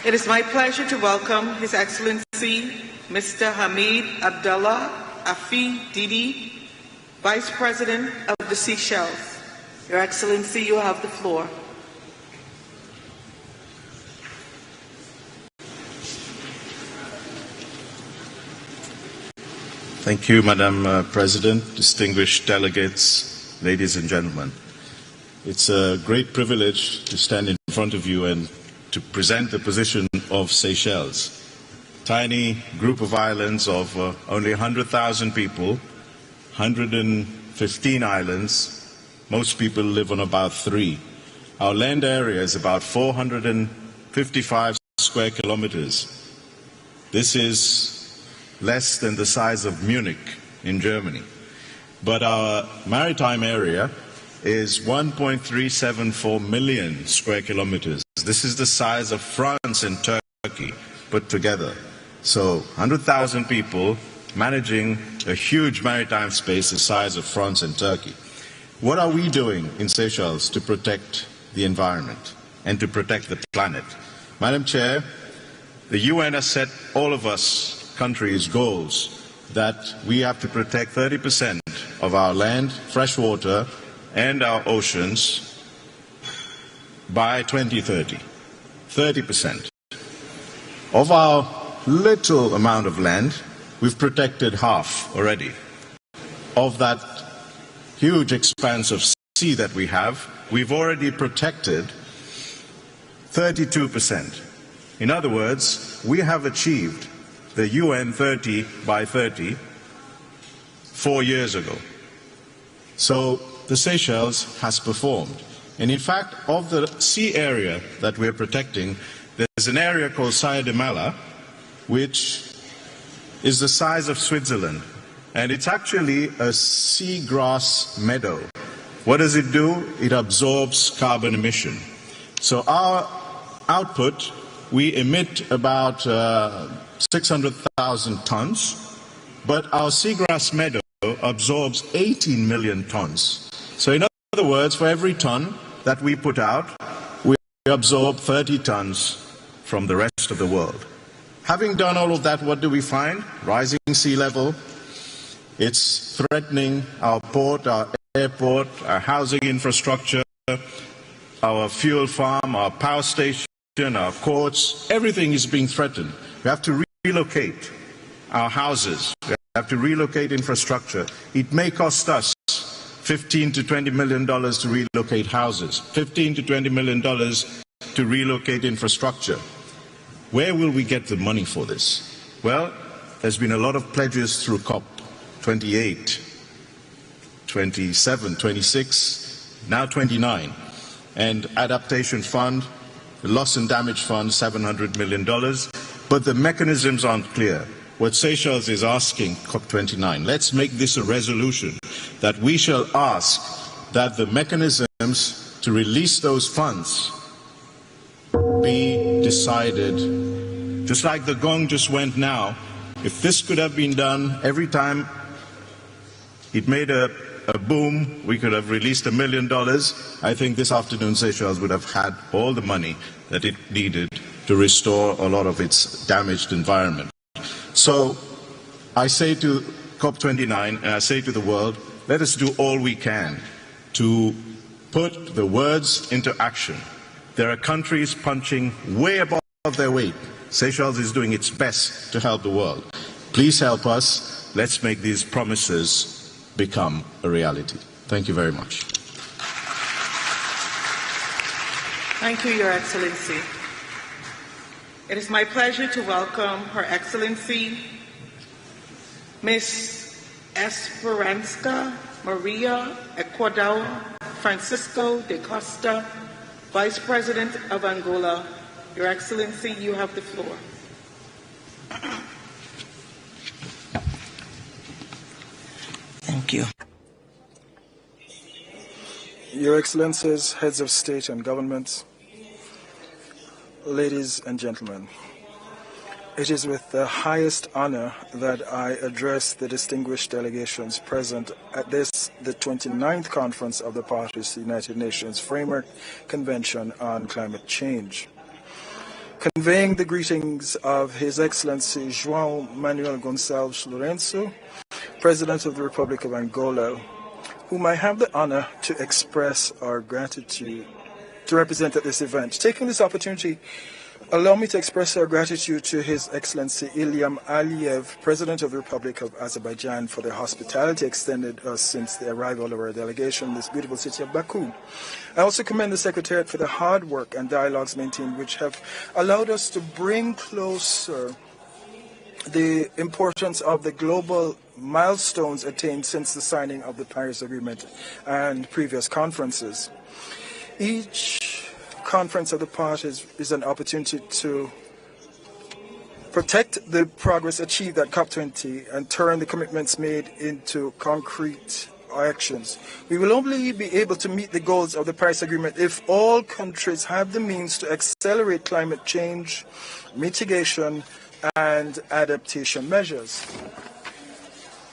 It is my pleasure to welcome His Excellency Mr. Hamid Abdullah Afi Didi, Vice President of the Seychelles. Your Excellency, you have the floor. Thank you, Madam President, distinguished delegates, ladies and gentlemen. It's a great privilege to stand in front of you and to present the position of Seychelles. Tiny group of islands of only 100,000 people, 115 islands. Most people live on about 3. Our land area is about 455 square kilometers. This is less than the size of Munich in Germany. But our maritime area is 1.374 million square kilometers. This is the size of France and Turkey put together. So 100,000 people managing a huge maritime space the size of France and Turkey. What are we doing in Seychelles to protect the environment and to protect the planet? Madam Chair, the UN has set all of us countries goals that we have to protect 30% of our land, fresh water, and our oceans by 2030. 30%. Of our little amount of land, we've protected half already. Of that huge expanse of sea that we have, we've already protected 32%. In other words, we have achieved the UN 30 by 30 4 years ago. So the Seychelles has performed. And in fact, of the sea area that we're protecting, there's an area called Saya de Mala, which is the size of Switzerland. And it's actually a seagrass meadow. What does it do? It absorbs carbon emission. So our output, we emit about 600,000 tons, but our seagrass meadow absorbs 18 million tons. So in other words, for every ton that we put out, we absorb 30 tons from the rest of the world. Having done all of that, what do we find? Rising sea level. It's threatening our port, our airport, our housing infrastructure, our fuel farm, our power station, our courts. Everything is being threatened. We have to relocate our houses. We have to relocate infrastructure. It may cost us $15 to $20 million to relocate houses, $15 to $20 million to relocate infrastructure. Where will we get the money for this? Well, there's been a lot of pledges through COP28, 27, 26, now 29, and adaptation fund, the loss and damage fund, $700 million. But the mechanisms aren't clear. What Seychelles is asking, COP29, let's make this a resolution that we shall ask that the mechanisms to release those funds be decided. Just like the gong just went now, if this could have been done every time it made a boom, we could have released $1 million. I think this afternoon Seychelles would have had all the money that it needed to restore a lot of its damaged environment. So I say to COP29 and I say to the world, let us do all we can to put the words into action. There are countries punching way above their weight. Seychelles is doing its best to help the world. Please help us. Let's make these promises become a reality. Thank you very much. Thank you, Your Excellency. It is my pleasure to welcome Her Excellency Ms. Esperanza Maria Ecuador Francisco de Costa, Vice President of Angola. Your Excellency, you have the floor. Thank you. Your Excellencies, Heads of State and Government, ladies and gentlemen, it is with the highest honor that I address the distinguished delegations present at the 29th Conference of the Parties to the United Nations Framework Convention on Climate Change. Conveying the greetings of His Excellency João Manuel Gonçalves Lourenço, President of the Republic of Angola, whom I have the honor to express our gratitude to represent at this event. Taking this opportunity, allow me to express our gratitude to His Excellency Ilham Aliyev, President of the Republic of Azerbaijan, for the hospitality extended us since the arrival of our delegation in this beautiful city of Baku. I also commend the Secretariat for the hard work and dialogues maintained, which have allowed us to bring closer the importance of the global milestones attained since the signing of the Paris Agreement and previous conferences. Each conference of the parties is an opportunity to protect the progress achieved at COP20 and turn the commitments made into concrete actions. We will only be able to meet the goals of the Paris Agreement if all countries have the means to accelerate climate change, mitigation, and adaptation measures.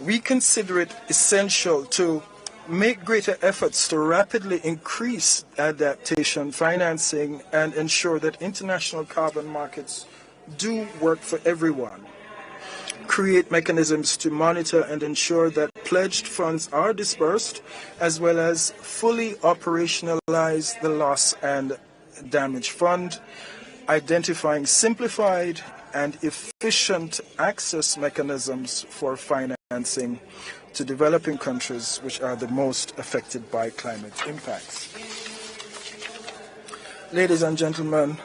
We consider it essential to make greater efforts to rapidly increase adaptation financing and ensure that international carbon markets do work for everyone. Create mechanisms to monitor and ensure that pledged funds are dispersed, as well as fully operationalize the loss and damage fund, identifying simplified and efficient access mechanisms for financing to developing countries which are the most affected by climate impacts. Ladies and gentlemen,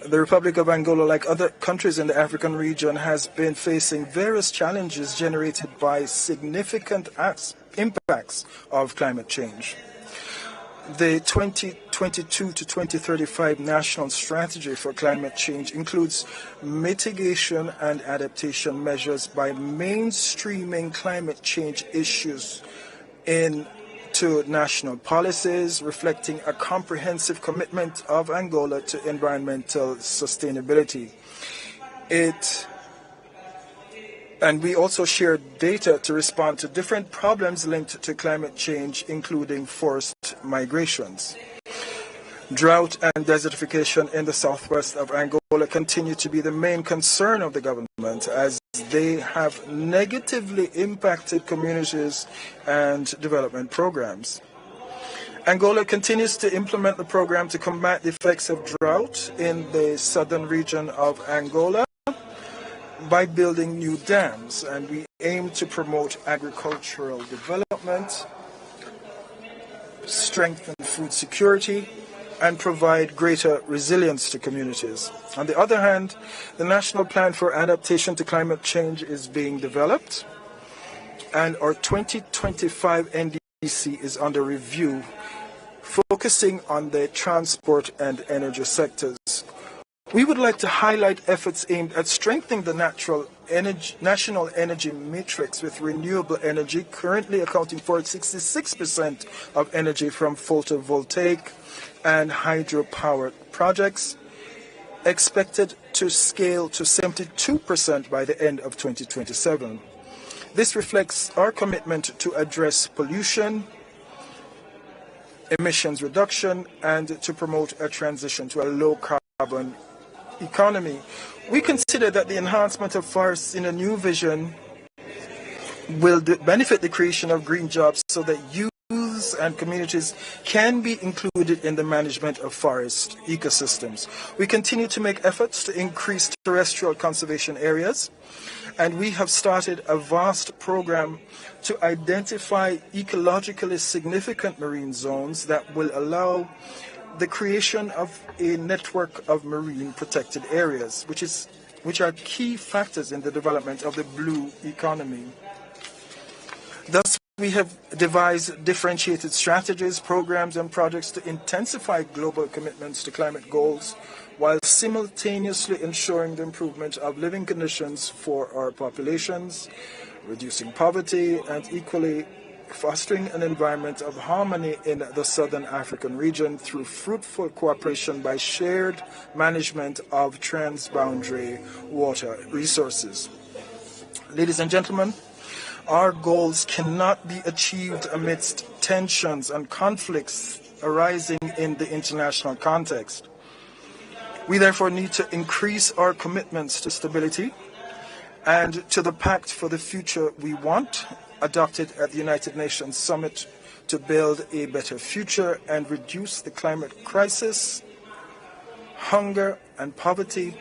the Republic of Angola, like other countries in the African region, has been facing various challenges generated by significant impacts of climate change. The 2022 to 2035 National Strategy for Climate Change includes mitigation and adaptation measures by mainstreaming climate change issues into national policies, reflecting a comprehensive commitment of Angola to environmental sustainability. And we also share data to respond to different problems linked to climate change, including forced migrations. Drought and desertification in the southwest of Angola continue to be the main concern of the government, as they have negatively impacted communities and development programs. Angola continues to implement the program to combat the effects of drought in the southern region of Angola by building new dams, and we aim to promote agricultural development, strengthen food security, and provide greater resilience to communities. On the other hand, the National Plan for Adaptation to Climate Change is being developed, and our 2025 NDC is under review, focusing on the transport and energy sectors. We would like to highlight efforts aimed at strengthening the national energy matrix with renewable energy, currently accounting for 66% of energy from photovoltaic and hydropower projects, expected to scale to 72% by the end of 2027. This reflects our commitment to address pollution, emissions reduction, and to promote a transition to a low-carbon economy. We consider that the enhancement of forests in a new vision will benefit the creation of green jobs so that youths and communities can be included in the management of forest ecosystems. We continue to make efforts to increase terrestrial conservation areas, and we have started a vast program to identify ecologically significant marine zones that will allow the creation of a network of marine protected areas, which are key factors in the development of the blue economy. Thus, we have devised differentiated strategies, programs, and projects to intensify global commitments to climate goals while simultaneously ensuring the improvement of living conditions for our populations, reducing poverty, and equally fostering an environment of harmony in the Southern African region through fruitful cooperation by shared management of transboundary water resources. Ladies and gentlemen, our goals cannot be achieved amidst tensions and conflicts arising in the international context. We therefore need to increase our commitments to stability and to the Pact for the Future we Want, adopted at the United Nations Summit to build a better future and reduce the climate crisis, hunger and poverty,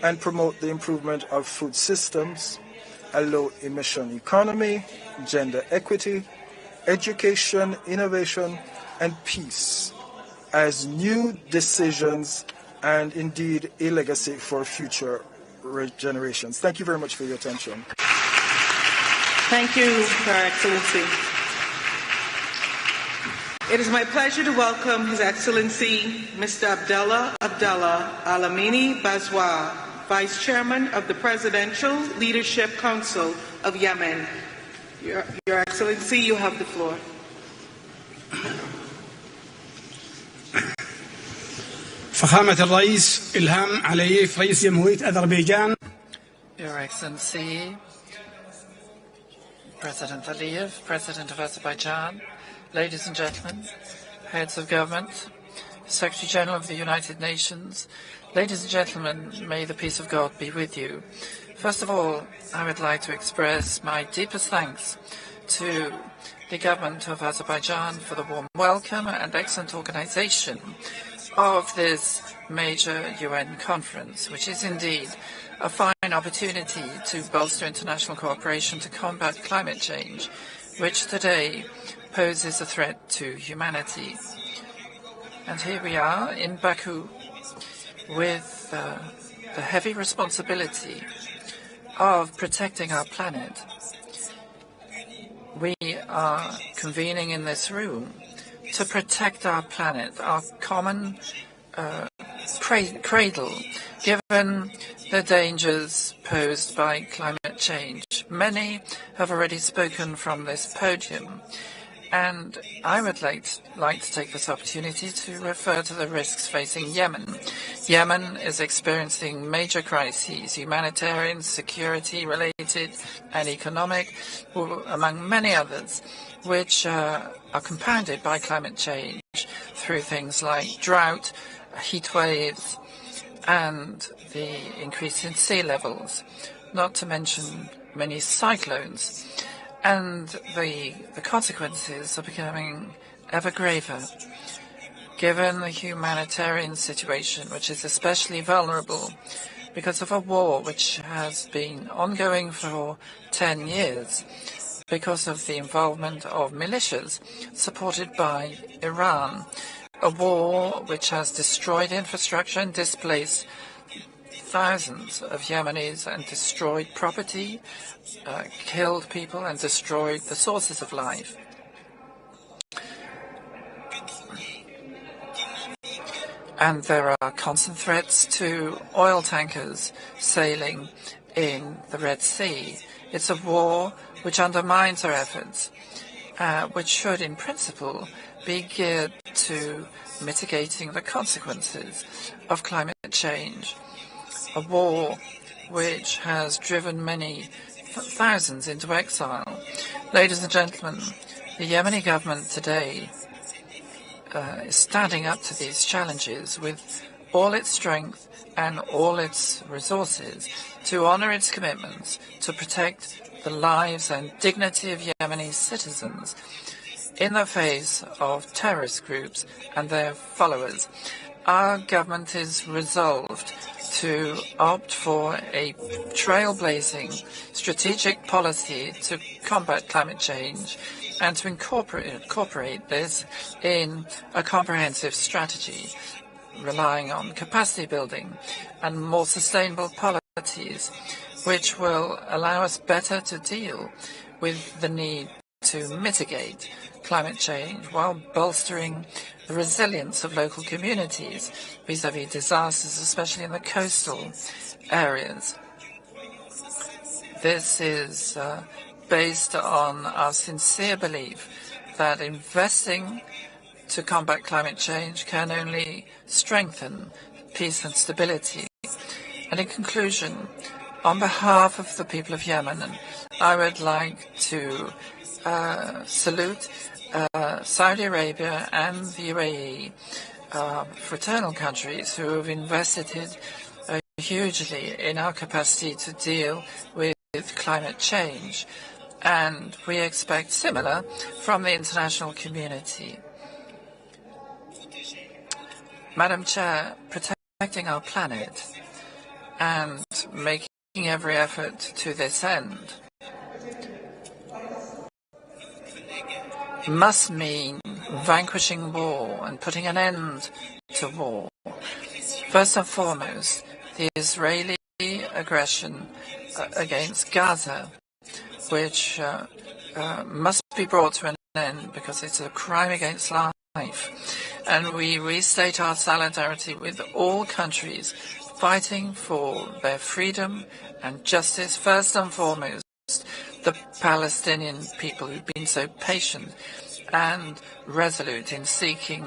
and promote the improvement of food systems, a low-emission economy, gender equity, education, innovation, and peace as new decisions and indeed a legacy for future generations. Thank you very much for your attention. Thank you, Your Excellency. It is my pleasure to welcome His Excellency Mr. Abdallah Alamini Bazwa, Vice Chairman of the Presidential Leadership Council of Yemen. Your Excellency, you have the floor. فخامة الرئيس إلهام علييف رئيس جمهورية أذربيجان. Your Excellency, President Aliyev, President of Azerbaijan, ladies and gentlemen, heads of government, Secretary General of the United Nations, ladies and gentlemen, may the peace of God be with you. First of all, I would like to express my deepest thanks to the government of Azerbaijan for the warm welcome and excellent organization of this major UN conference, which is indeed a fine opportunity to bolster international cooperation to combat climate change, which today poses a threat to humanity. And here we are in Baku with the heavy responsibility of protecting our planet. We are convening in this room to protect our planet, our common cradle, given the dangers posed by climate change. Many have already spoken from this podium, and I would like to take this opportunity to refer to the risks facing Yemen. Yemen is experiencing major crises, humanitarian, security-related, and economic, among many others, which are compounded by climate change through things like drought, heat waves, and the increase in sea levels, not to mention many cyclones. And the consequences are becoming ever graver, given the humanitarian situation, which is especially vulnerable because of a war which has been ongoing for 10 years, because of the involvement of militias supported by Iran, a war which has destroyed infrastructure and displaced thousands of Yemenis and destroyed property, killed people and destroyed the sources of life. And there are constant threats to oil tankers sailing in the Red Sea. It's a war which undermines our efforts, which should, in principle, be geared to mitigating the consequences of climate change. A war which has driven many thousands into exile. Ladies and gentlemen, the Yemeni government today is standing up to these challenges with all its strength and all its resources to honor its commitments to protect the lives and dignity of Yemeni citizens in the face of terrorist groups and their followers. Our government is resolved to opt for a trailblazing strategic policy to combat climate change and to incorporate this in a comprehensive strategy, relying on capacity building and more sustainable policies, which will allow us better to deal with the need to mitigate climate change while bolstering the resilience of local communities vis-à-vis disasters, especially in the coastal areas. This is based on our sincere belief that investing to combat climate change can only strengthen peace and stability. And in conclusion, on behalf of the people of Yemen, I would like to salute Saudi Arabia and the UAE, fraternal countries who have invested hugely in our capacity to deal with climate change. And we expect similar from the international community. Madam Chair, protecting our planet and making every effort to this end must mean vanquishing war and putting an end to war. First and foremost, the Israeli aggression against Gaza, which must be brought to an end because it's a crime against life. And we restate our solidarity with all countries fighting for their freedom and justice, first and foremost the Palestinian people who've been so patient and resolute in seeking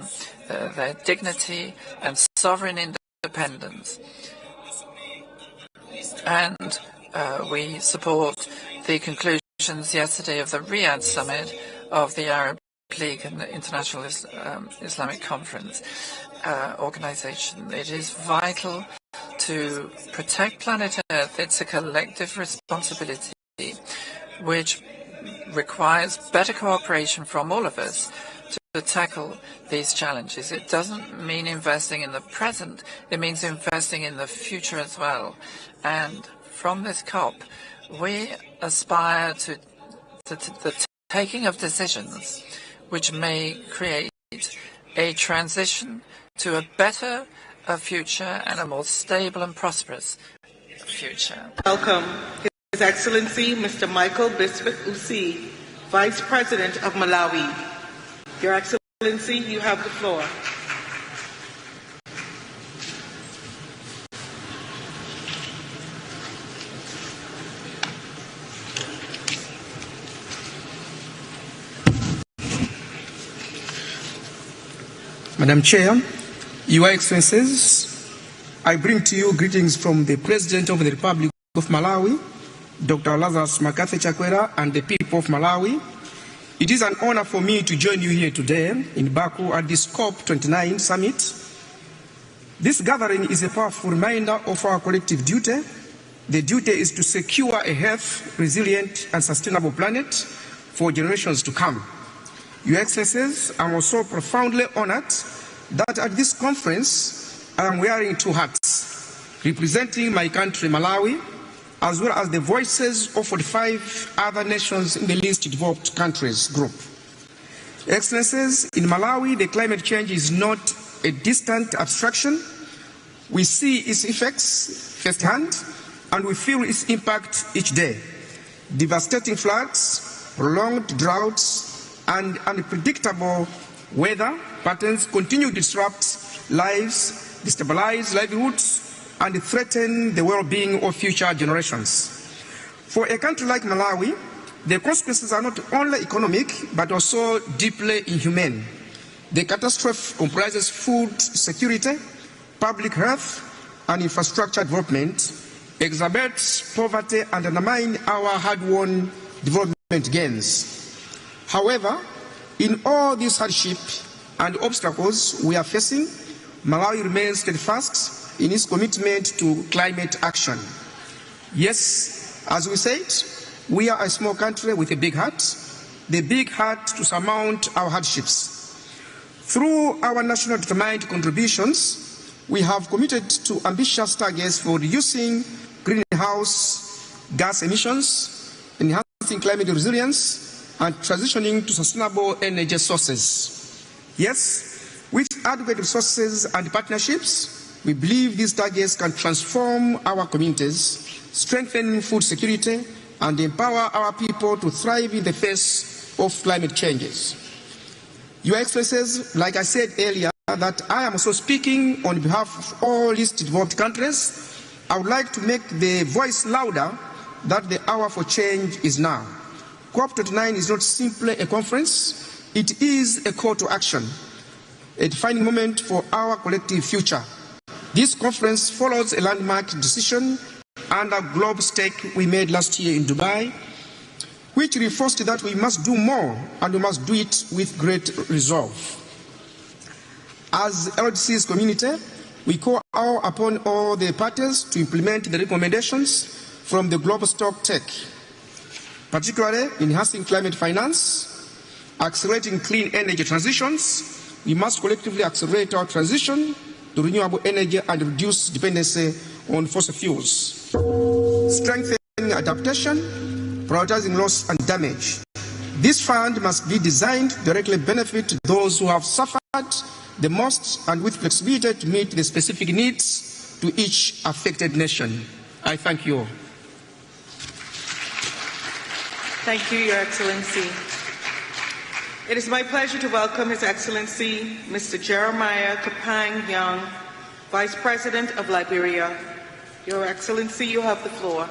their dignity and sovereign independence. And we support the conclusions yesterday of the Riyadh summit of the Arab League and the International Islamic Conference organization. It is vital to protect planet Earth. It's a collective responsibility which requires better cooperation from all of us to tackle these challenges. It doesn't mean investing in the present, it means investing in the future as well. And from this COP, we aspire to the taking of decisions which may create a transition to a better future and a more stable and prosperous future. Welcome His Excellency Mr. Michael Bismuth Usi, Vice President of Malawi. Your Excellency, you have the floor. Madam Chair, Your Excellencies, I bring to you greetings from the President of the Republic of Malawi, Dr. Lazarus Makafe Chakwera, and the people of Malawi. It is an honor for me to join you here today in Baku at this COP29 summit. This gathering is a powerful reminder of our collective duty. The duty is to secure a healthy, resilient, and sustainable planet for generations to come. Your Excellencies, I'm also profoundly honored that at this conference I am wearing two hats, representing my country, Malawi, as well as the voices of 45 other nations in the least developed countries group. Excellencies, in Malawi, the climate change is not a distant abstraction. We see its effects firsthand, and we feel its impact each day. Devastating floods, prolonged droughts, and unpredictable weather patterns continue to disrupt lives, destabilize livelihoods, and threaten the well-being of future generations. For a country like Malawi, the consequences are not only economic, but also deeply inhumane. The catastrophe comprises food security, public health, and infrastructure development, exacerbates poverty, and undermines our hard-won development gains. However, in all these hardships and obstacles we are facing, Malawi remains steadfast in its commitment to climate action. Yes, as we said, we are a small country with a big heart, the big heart to surmount our hardships. Through our national determined contributions, we have committed to ambitious targets for reducing greenhouse gas emissions, enhancing climate resilience, and transitioning to sustainable energy sources. Yes, with adequate resources and partnerships, we believe these targets can transform our communities, strengthen food security, and empower our people to thrive in the face of climate changes. Your Excellencies, like I said earlier, that I am also speaking on behalf of all least developed countries, I would like to make the voice louder that the hour for change is now. COP29 is not simply a conference, it is a call to action, a defining moment for our collective future. This conference follows a landmark decision and a global stake we made last year in Dubai, which reinforced that we must do more and we must do it with great resolve. As LDC's community, we call upon all the parties to implement the recommendations from the global stock take, particularly enhancing climate finance, accelerating clean energy transitions. We must collectively accelerate our transition to renewable energy and reduce dependency on fossil fuels, strengthening adaptation, prioritizing loss and damage. This fund must be designed to directly benefit those who have suffered the most and with flexibility to meet the specific needs to each affected nation. I thank you all. Thank you, Your Excellency. It is my pleasure to welcome His Excellency Mr. Jeremiah Kapang Young, Vice President of Liberia. Your Excellency, you have the floor.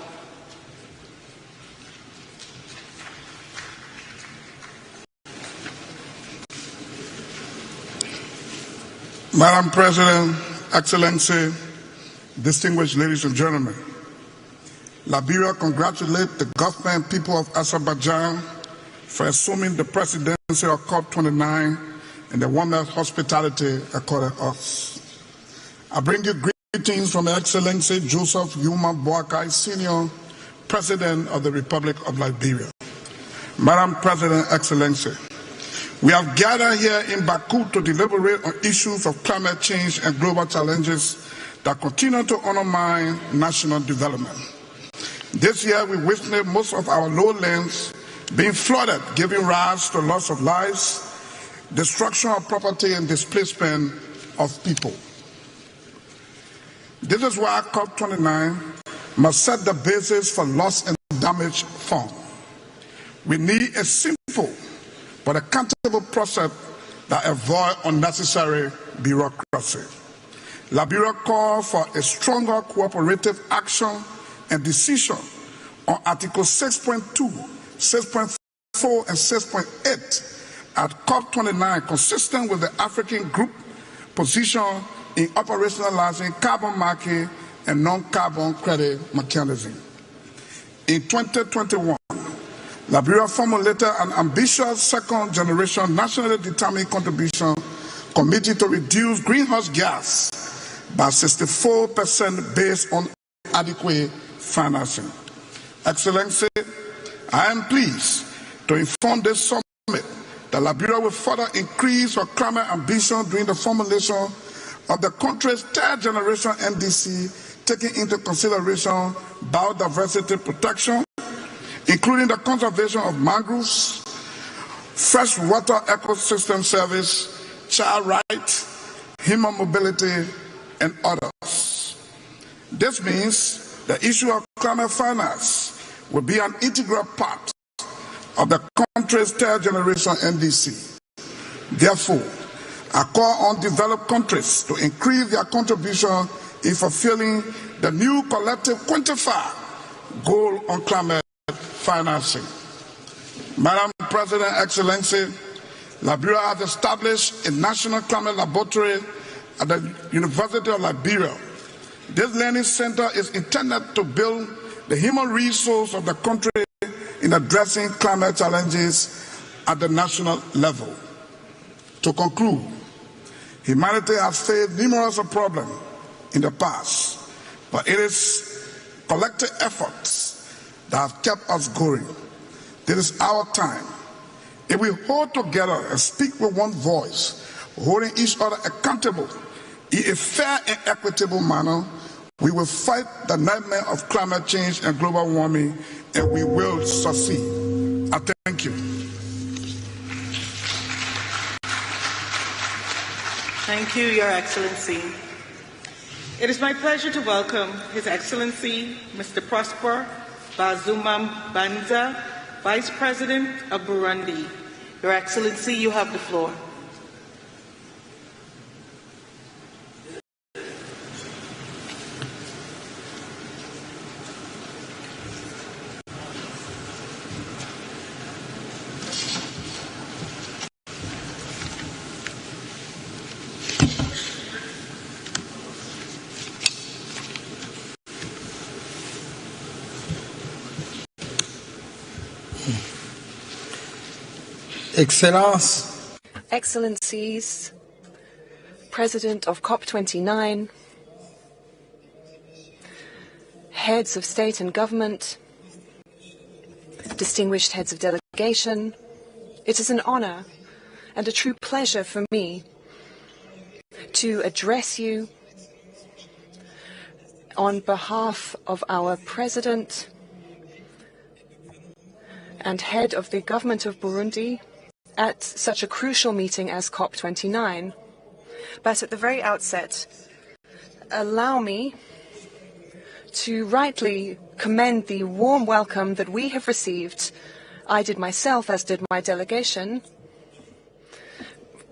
Madam President, Excellency, distinguished ladies and gentlemen, Liberia congratulates the government and people of Azerbaijan for assuming the presidency of COP29 and the warmest hospitality accorded us. I bring you greetings from Excellency Joseph Yuma Boakai, Senior President of the Republic of Liberia. Madam President, Excellency, we have gathered here in Baku to deliberate on issues of climate change and global challenges that continue to undermine national development. This year, we witnessed most of our lowlands being flooded, giving rise to loss of lives, destruction of property, and displacement of people. This is why COP29 must set the basis for loss and damage fund. We need a simple but accountable process that avoids unnecessary bureaucracy. Liberia calls for a stronger cooperative action and decision on Article 6.2, 6.4, and 6.8 at COP29, consistent with the African Group position in operationalizing carbon market and non-carbon credit mechanism. In 2021, Liberia formulated an ambitious second-generation nationally determined contribution committed to reduce greenhouse gas by 64% based on adequate financing. Excellency, I am pleased to inform this summit that Liberia will further increase her climate ambition during the formulation of the country's third-generation NDC, taking into consideration biodiversity protection, including the conservation of mangroves, freshwater ecosystem service, child rights, human mobility, and others. This means the issue of climate finance will be an integral part of the country's third-generation NDC. Therefore, I call on developed countries to increase their contribution in fulfilling the new collective quantified goal on climate financing. Madam President, Excellency, Liberia has established a national climate laboratory at the University of Liberia. This learning center is intended to build the human resource of the country in addressing climate challenges at the national level. To conclude, humanity has faced numerous problems in the past, but it is collective efforts that have kept us going. This is our time. If we hold together and speak with one voice, holding each other accountable, In a fair and equitable manner, we will fight the nightmare of climate change and global warming, and we will succeed. I thank you. Thank you, Your Excellency. It is my pleasure to welcome His Excellency, Mr. Prosper Bazumambanza, Vice President of Burundi. Your Excellency, you have the floor. Excellencies, President of COP29, heads of state and government, distinguished heads of delegation, it is an honor and a true pleasure for me to address you on behalf of our President and head of the government of Burundi at such a crucial meeting as COP29. But at the very outset, allow me to rightly commend the warm welcome that we have received, I did myself, as did my delegation,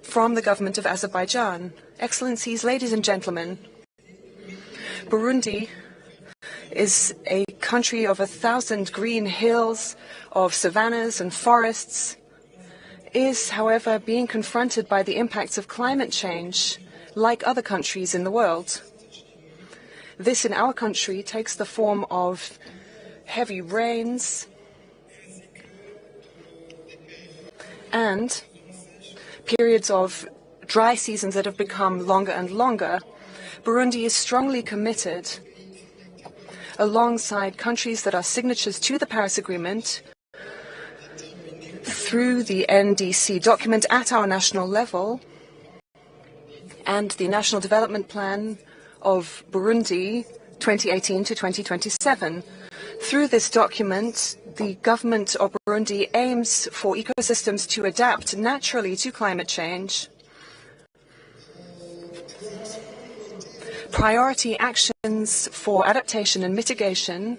from the government of Azerbaijan. Excellencies, ladies and gentlemen, Burundi is a country of 1,000 green hills, of savannas and forests, is, however, being confronted by the impacts of climate change, like other countries in the world. This, in our country, takes the form of heavy rains and periods of dry seasons that have become longer and longer. Burundi is strongly committed, alongside countries that are signatories to the Paris Agreement, through the NDC document at our national level and the National Development Plan of Burundi 2018 to 2027. Through this document, the government of Burundi aims for ecosystems to adapt naturally to climate change. Priority actions for adaptation and mitigation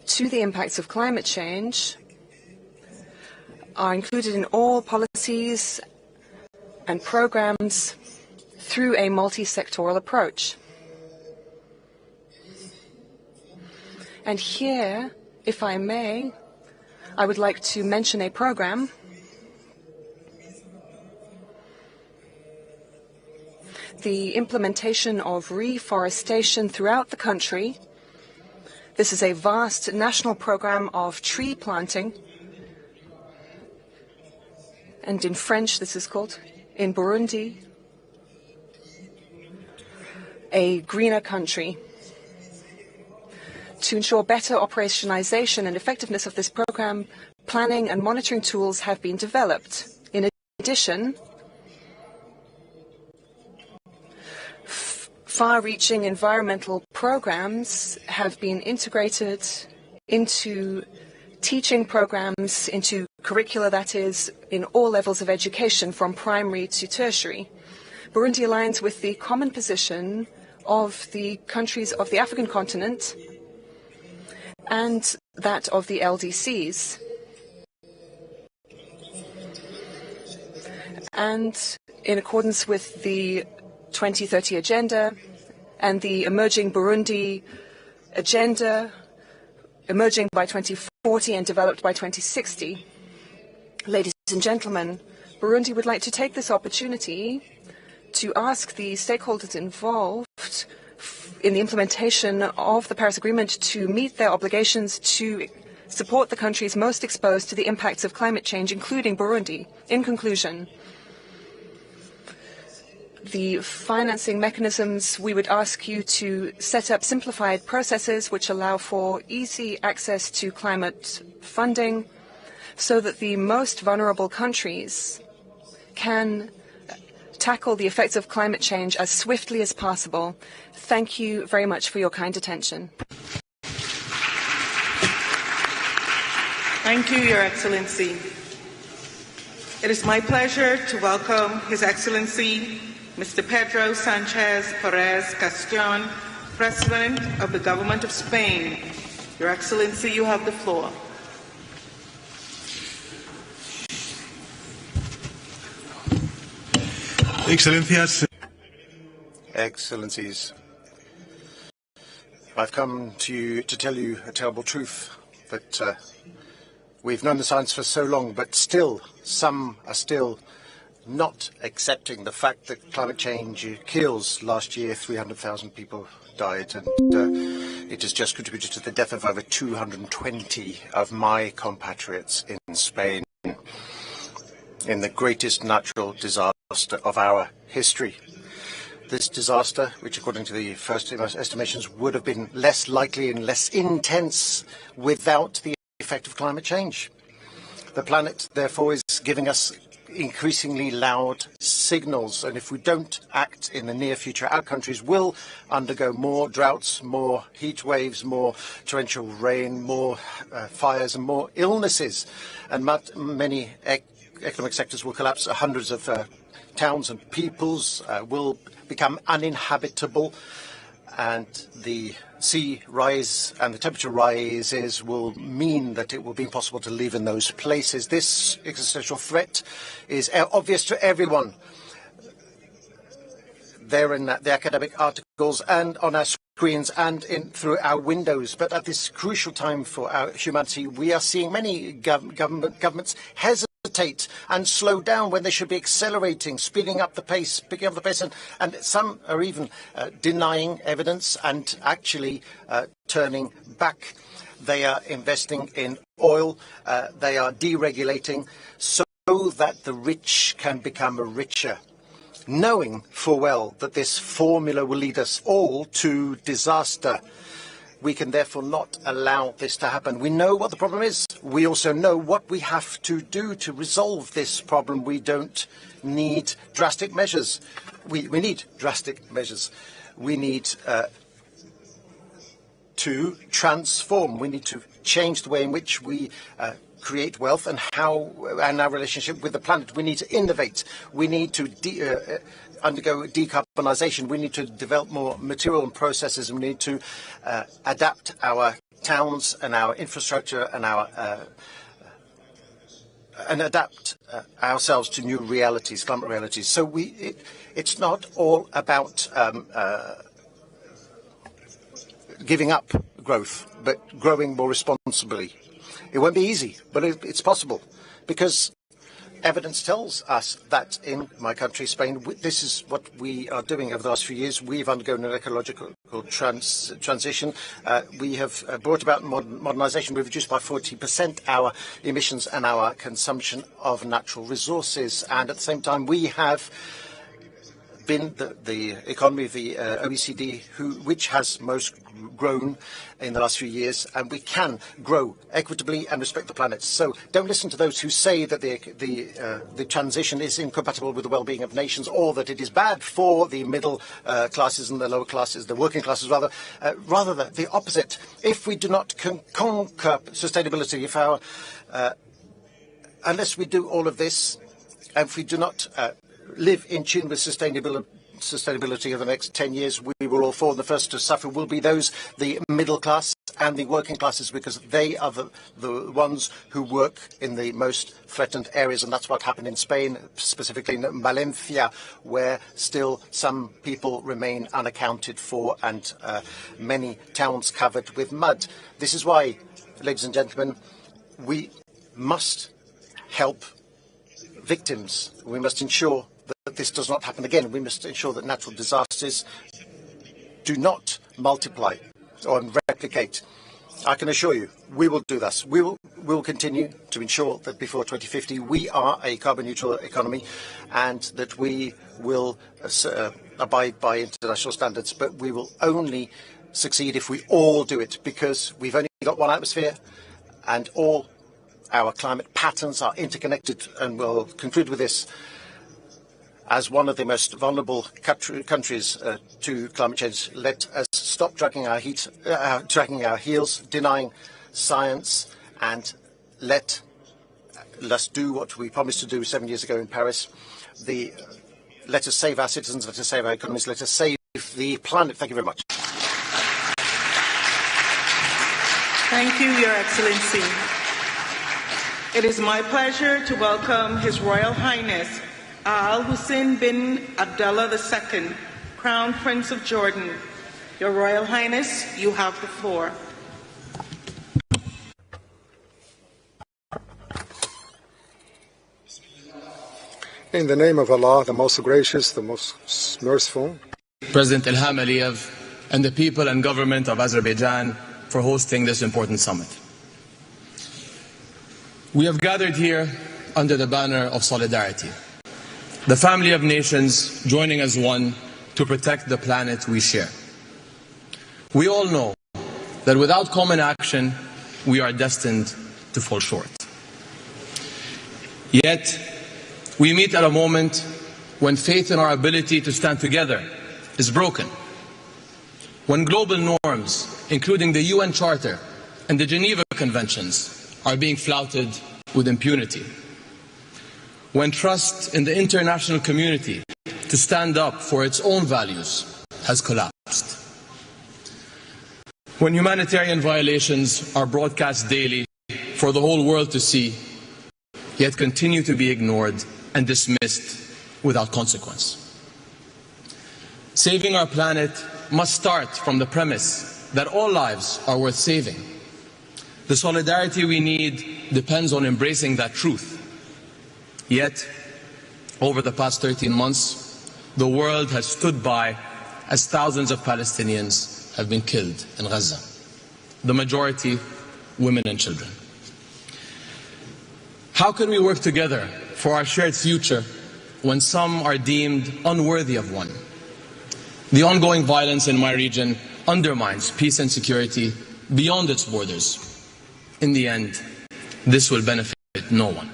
to the impacts of climate change are included in all policies and programs through a multi-sectoral approach. And here, if I may, I would like to mention a program the implementation of reforestation throughout the country. This is a vast national program of tree planting, and in French this is called, in Burundi, a greener country. To ensure better operationalization and effectiveness of this program, planning and monitoring tools have been developed. In addition, far-reaching environmental programs have been integrated into teaching programs, into curricula, that is, in all levels of education, from primary to tertiary. Burundi aligns with the common position of the countries of the African continent and that of the LDCs. And in accordance with the 2030 agenda and the emerging Burundi agenda, emerging by 2040 and developed by 2060. Ladies and gentlemen, Burundi would like to take this opportunity to ask the stakeholders involved in the implementation of the Paris Agreement to meet their obligations to support the countries most exposed to the impacts of climate change, including Burundi. In conclusion, the financing mechanisms, we would ask you to set up simplified processes which allow for easy access to climate funding so that the most vulnerable countries can tackle the effects of climate change as swiftly as possible. Thank you very much for your kind attention. Thank you, Your Excellency. It is my pleasure to welcome His Excellency Mr. Pedro Sanchez Perez Castillo, President of the Government of Spain. Your Excellency, you have the floor. Excellencies, I've come to you to tell you a terrible truth, that we've known the science for so long, but still, some are still not accepting the fact that climate change kills. Last year, 300,000 people died, and it has just contributed to the death of over 220 of my compatriots in Spain, in the greatest natural disaster of our history. This disaster, which according to the first estimations would have been less likely and less intense without the effect of climate change. The planet, therefore, is giving us increasingly loud signals, and if we don't act in the near future, our countries will undergo more droughts, more heat waves, more torrential rain, more fires and more illnesses, and many economic sectors will collapse. Hundreds of towns and peoples will become uninhabitable, and the sea rise and the temperature rises will mean that it will be impossible to live in those places. This existential threat is obvious to everyone. They're in the academic articles and on our screens and through our windows. But at this crucial time for our humanity, we are seeing many governments hesitate and slow down when they should be accelerating, speeding up the pace, picking up the pace, and some are even denying evidence and actually turning back. They are investing in oil, they are deregulating so that the rich can become richer, knowing full well that this formula will lead us all to disaster. We can therefore not allow this to happen. We know what the problem is. We also know what we have to do to resolve this problem. We don't need drastic measures. We need drastic measures. We need to transform. We need to change the way in which we create wealth and our relationship with the planet. We need to innovate. We need to undergo decarbonisation. We need to develop more material and processes, and we need to adapt our towns and our infrastructure and adapt ourselves to new realities, climate realities. So it's not all about giving up growth, but growing more responsibly. It won't be easy, but it's possible, because evidence tells us that in my country, Spain, this is what we are doing over the last few years. We've undergone an ecological transition. We have brought about modernisation. We've reduced by 40% our emissions and our consumption of natural resources. And at the same time, we have been the economy of the OECD, which has most grown in the last few years, and we can grow equitably and respect the planet. So don't listen to those who say that the transition is incompatible with the well-being of nations, or that it is bad for the middle classes and the lower classes, the working classes rather. Rather the opposite. If we do not conquer sustainability, unless we do all of this, and if we do not live in tune with sustainability over the next 10 years, we will all fall. The first to suffer will be the middle class and the working classes, because they are the ones who work in the most threatened areas. And that's what happened in Spain, specifically in Valencia, where still some people remain unaccounted for, and many towns covered with mud. This is why, ladies and gentlemen, we must help victims. We must ensure that this does not happen again. We must ensure that natural disasters do not multiply or replicate. I can assure you, we will do this. We will continue to ensure that before 2050 we are a carbon neutral economy, and that we will abide by international standards. But we will only succeed if we all do it, because we've only got one atmosphere, and all our climate patterns are interconnected. And we'll conclude with this. as one of the most vulnerable countries to climate change, let us stop dragging our heels, denying science, and let us do what we promised to do 7 years ago in Paris. Let us save our citizens, let us save our economies, let us save the planet. Thank you very much. Thank you, Your Excellency. It is my pleasure to welcome His Royal Highness Al Hussein bin Abdullah II, Crown Prince of Jordan. Your Royal Highness, you have the floor. In the name of Allah, the most gracious, the most merciful, President Ilham Aliyev and the people and government of Azerbaijan for hosting this important summit. We have gathered here under the banner of solidarity, the family of nations joining as one to protect the planet we share. We all know that without common action, we are destined to fall short. Yet, we meet at a moment when faith in our ability to stand together is broken. When global norms, including the UN Charter and the Geneva Conventions, are being flouted with impunity. When trust in the international community to stand up for its own values has collapsed. When humanitarian violations are broadcast daily for the whole world to see, yet continue to be ignored and dismissed without consequence. Saving our planet must start from the premise that all lives are worth saving. The solidarity we need depends on embracing that truth. Yet, over the past 13 months, the world has stood by as thousands of Palestinians have been killed in Gaza, the majority women and children. How can we work together for our shared future when some are deemed unworthy of one? The ongoing violence in my region undermines peace and security beyond its borders. In the end, this will benefit no one.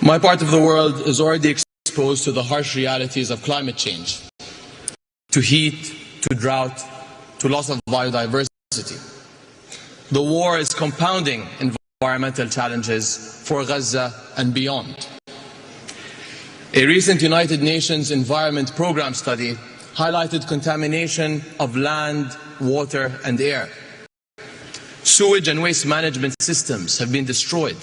My part of the world is already exposed to the harsh realities of climate change, to heat, to drought, to loss of biodiversity. The war is compounding environmental challenges for Gaza and beyond. A recent United Nations Environment Programme study highlighted contamination of land, water and air. Sewage and waste management systems have been destroyed.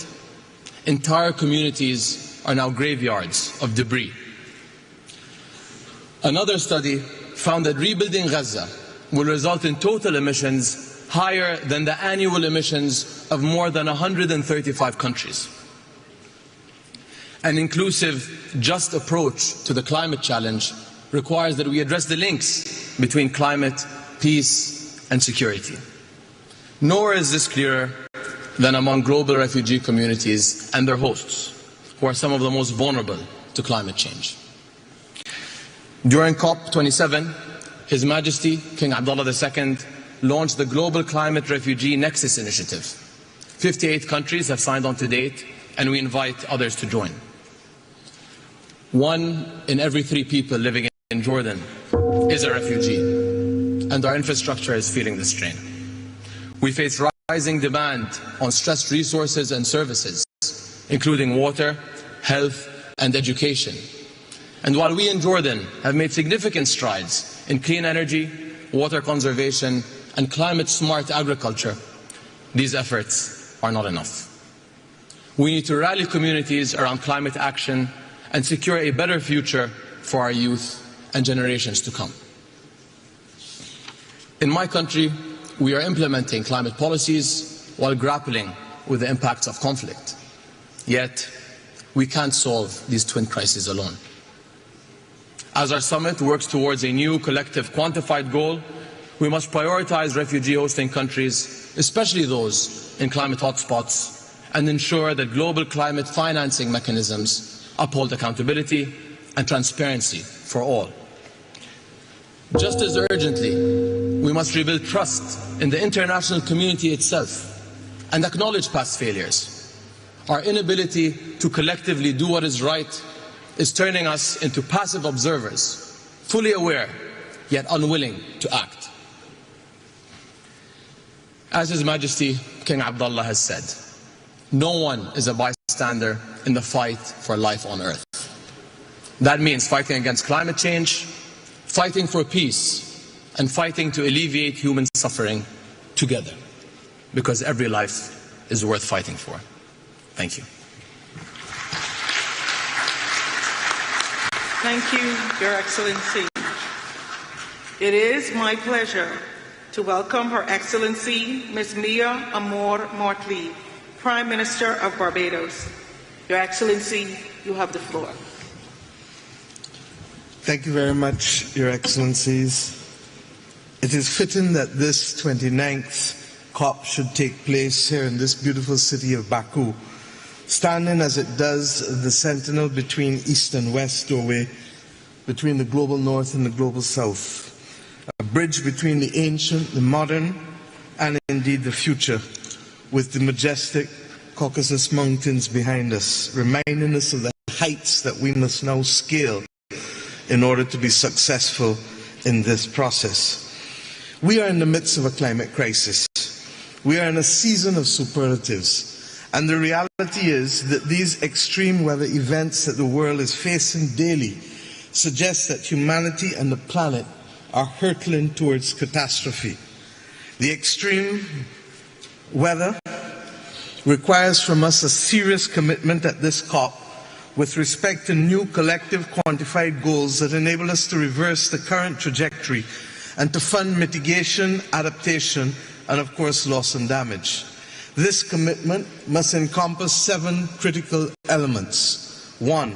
Entire communities are now graveyards of debris. Another study found that rebuilding Gaza will result in total emissions higher than the annual emissions of more than 135 countries. An inclusive, just approach to the climate challenge requires that we address the links between climate, peace and security. Nowhere is this clearer than among global refugee communities and their hosts, who are some of the most vulnerable to climate change. During COP29, His Majesty King Abdullah II launched the Global Climate Refugee Nexus Initiative. 58 countries have signed on to date, and we invite others to join. 1 in every 3 people living in Jordan is a refugee, and our infrastructure is feeling the strain. We face rising demand on stressed resources and services, including water, health, and education. And while we in Jordan have made significant strides in clean energy, water conservation, and climate-smart agriculture, these efforts are not enough. We need to rally communities around climate action and secure a better future for our youth and generations to come. In my country, we are implementing climate policies while grappling with the impacts of conflict. Yet, we can't solve these twin crises alone. As our summit works towards a new collective quantified goal, we must prioritize refugee hosting countries, especially those in climate hotspots, and ensure that global climate financing mechanisms uphold accountability and transparency for all. Just as urgently, we must rebuild trust in the international community itself and acknowledge past failures. Our inability to collectively do what is right is turning us into passive observers, fully aware, yet unwilling to act. As His Majesty King Abdullah has said, no one is a bystander in the fight for life on earth. That means fighting against climate change, fighting for peace, and fighting to alleviate human suffering together, because every life is worth fighting for. Thank you. Thank you, Your Excellency. It is my pleasure to welcome Her Excellency Ms. Mia Amour Mortley, Prime Minister of Barbados. Your Excellency, you have the floor. Thank you very much, Your Excellencies. It is fitting that this 29th COP should take place here in this beautiful city of Baku, standing as it does the sentinel between East and West doorway, between the global North and the global South, a bridge between the ancient, the modern, and indeed the future, with the majestic Caucasus Mountains behind us, reminding us of the heights that we must now scale in order to be successful in this process. We are in the midst of a climate crisis. We are in a season of superlatives. And the reality is that these extreme weather events that the world is facing daily suggest that humanity and the planet are hurtling towards catastrophe. The extreme weather requires from us a serious commitment at this COP with respect to new collective quantified goals that enable us to reverse the current trajectory and to fund mitigation, adaptation, and of course loss and damage. This commitment must encompass 7 critical elements. 1,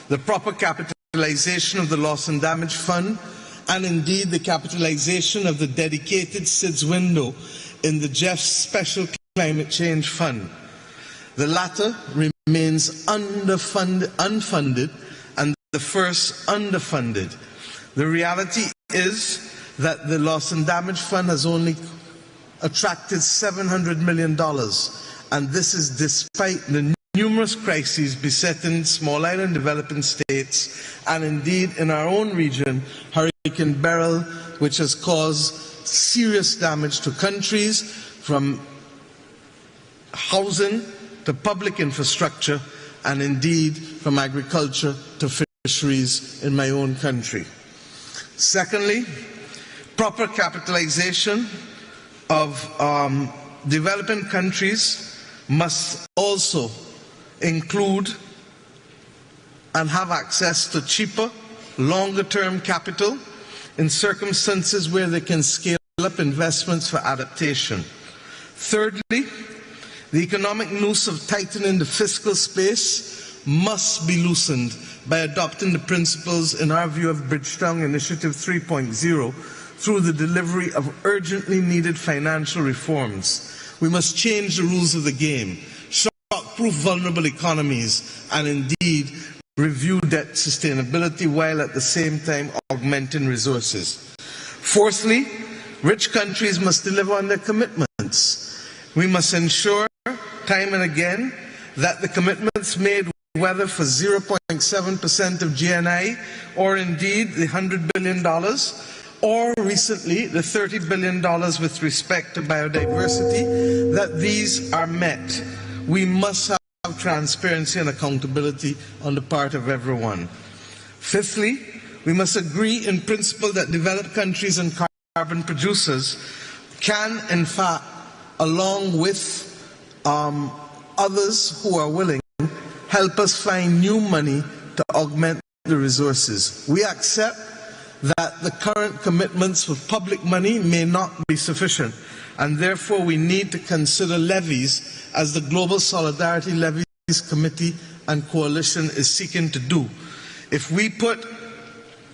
the proper capitalization of the Loss and Damage Fund, and indeed the capitalization of the dedicated SIDS window in the GEF's Special Climate Change Fund. The latter remains unfunded, and the first underfunded. The reality is that the Loss and Damage Fund has only attracted $700 million, and this is despite the numerous crises besetting small island developing states, and indeed in our own region, Hurricane Beryl, which has caused serious damage to countries, from housing to public infrastructure, and indeed from agriculture to fisheries in my own country. Secondly, proper capitalization of developing countries must also include and have access to cheaper, longer-term capital in circumstances where they can scale up investments for adaptation. Thirdly, the economic noose of tightening the fiscal space must be loosened by adopting the principles, in our view, of Bridgetown Initiative 3.0 through the delivery of urgently needed financial reforms. We must change the rules of the game, shock-proof vulnerable economies, and indeed review debt sustainability while at the same time augmenting resources. Fourthly, rich countries must deliver on their commitments. We must ensure time and again that the commitments made, whether for 0.7% of GNI or indeed the $100 billion, or recently the $30 billion with respect to biodiversity, that these are met. We must have transparency and accountability on the part of everyone. Fifthly, we must agree in principle that developed countries and carbon producers can, in fact, along with others who are willing, help us find new money to augment the resources. We accept that the current commitments with public money may not be sufficient, and therefore we need to consider levies, as the Global Solidarity Levies Committee and Coalition is seeking to do. If we put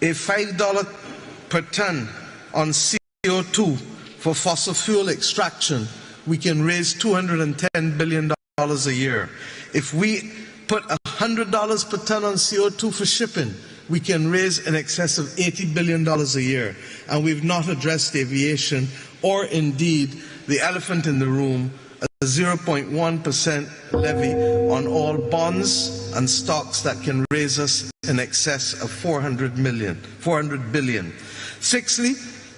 a $5 per ton on CO2 for fossil fuel extraction, we can raise $210 billion a year. If we put $100 per ton on CO2 for shipping, we can raise in excess of $80 billion a year. And we've not addressed aviation or indeed the elephant in the room, 0.1% levy on all bonds and stocks that can raise us in excess of 400 billion. Sixthly,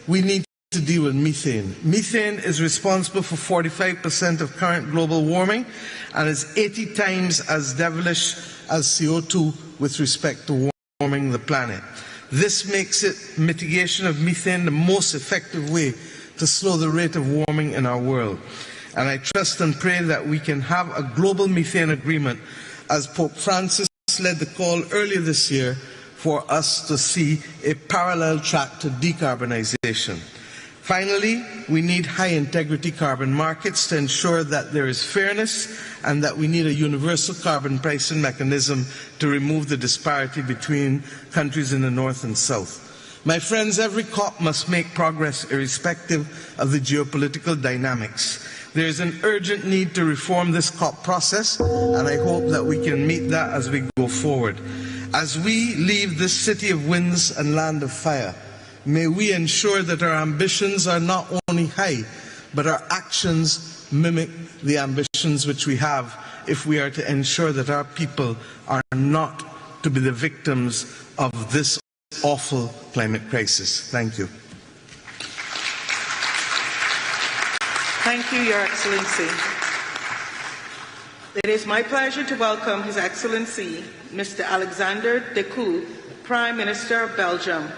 we need to deal with methane. Methane is responsible for 45% of current global warming and is 80 times as devilish as CO2 with respect to warming the planet. This makes mitigation of methane the most effective way to slow the rate of warming in our world. And I trust and pray that we can have a global methane agreement, as Pope Francis led the call earlier this year for us to see a parallel track to decarbonization. Finally, we need high-integrity carbon markets to ensure that there is fairness, and that we need a universal carbon pricing mechanism to remove the disparity between countries in the North and South. My friends, every COP must make progress irrespective of the geopolitical dynamics. There is an urgent need to reform this COP process, and I hope that we can meet that as we go forward. As we leave this city of winds and land of fire, may we ensure that our ambitions are not only high, but our actions mimic the ambitions which we have, if we are to ensure that our people are not to be the victims of this awful climate crisis. Thank you. Thank you, Your Excellency. It is my pleasure to welcome His Excellency, Mr. Alexander De Croo, Prime Minister of Belgium.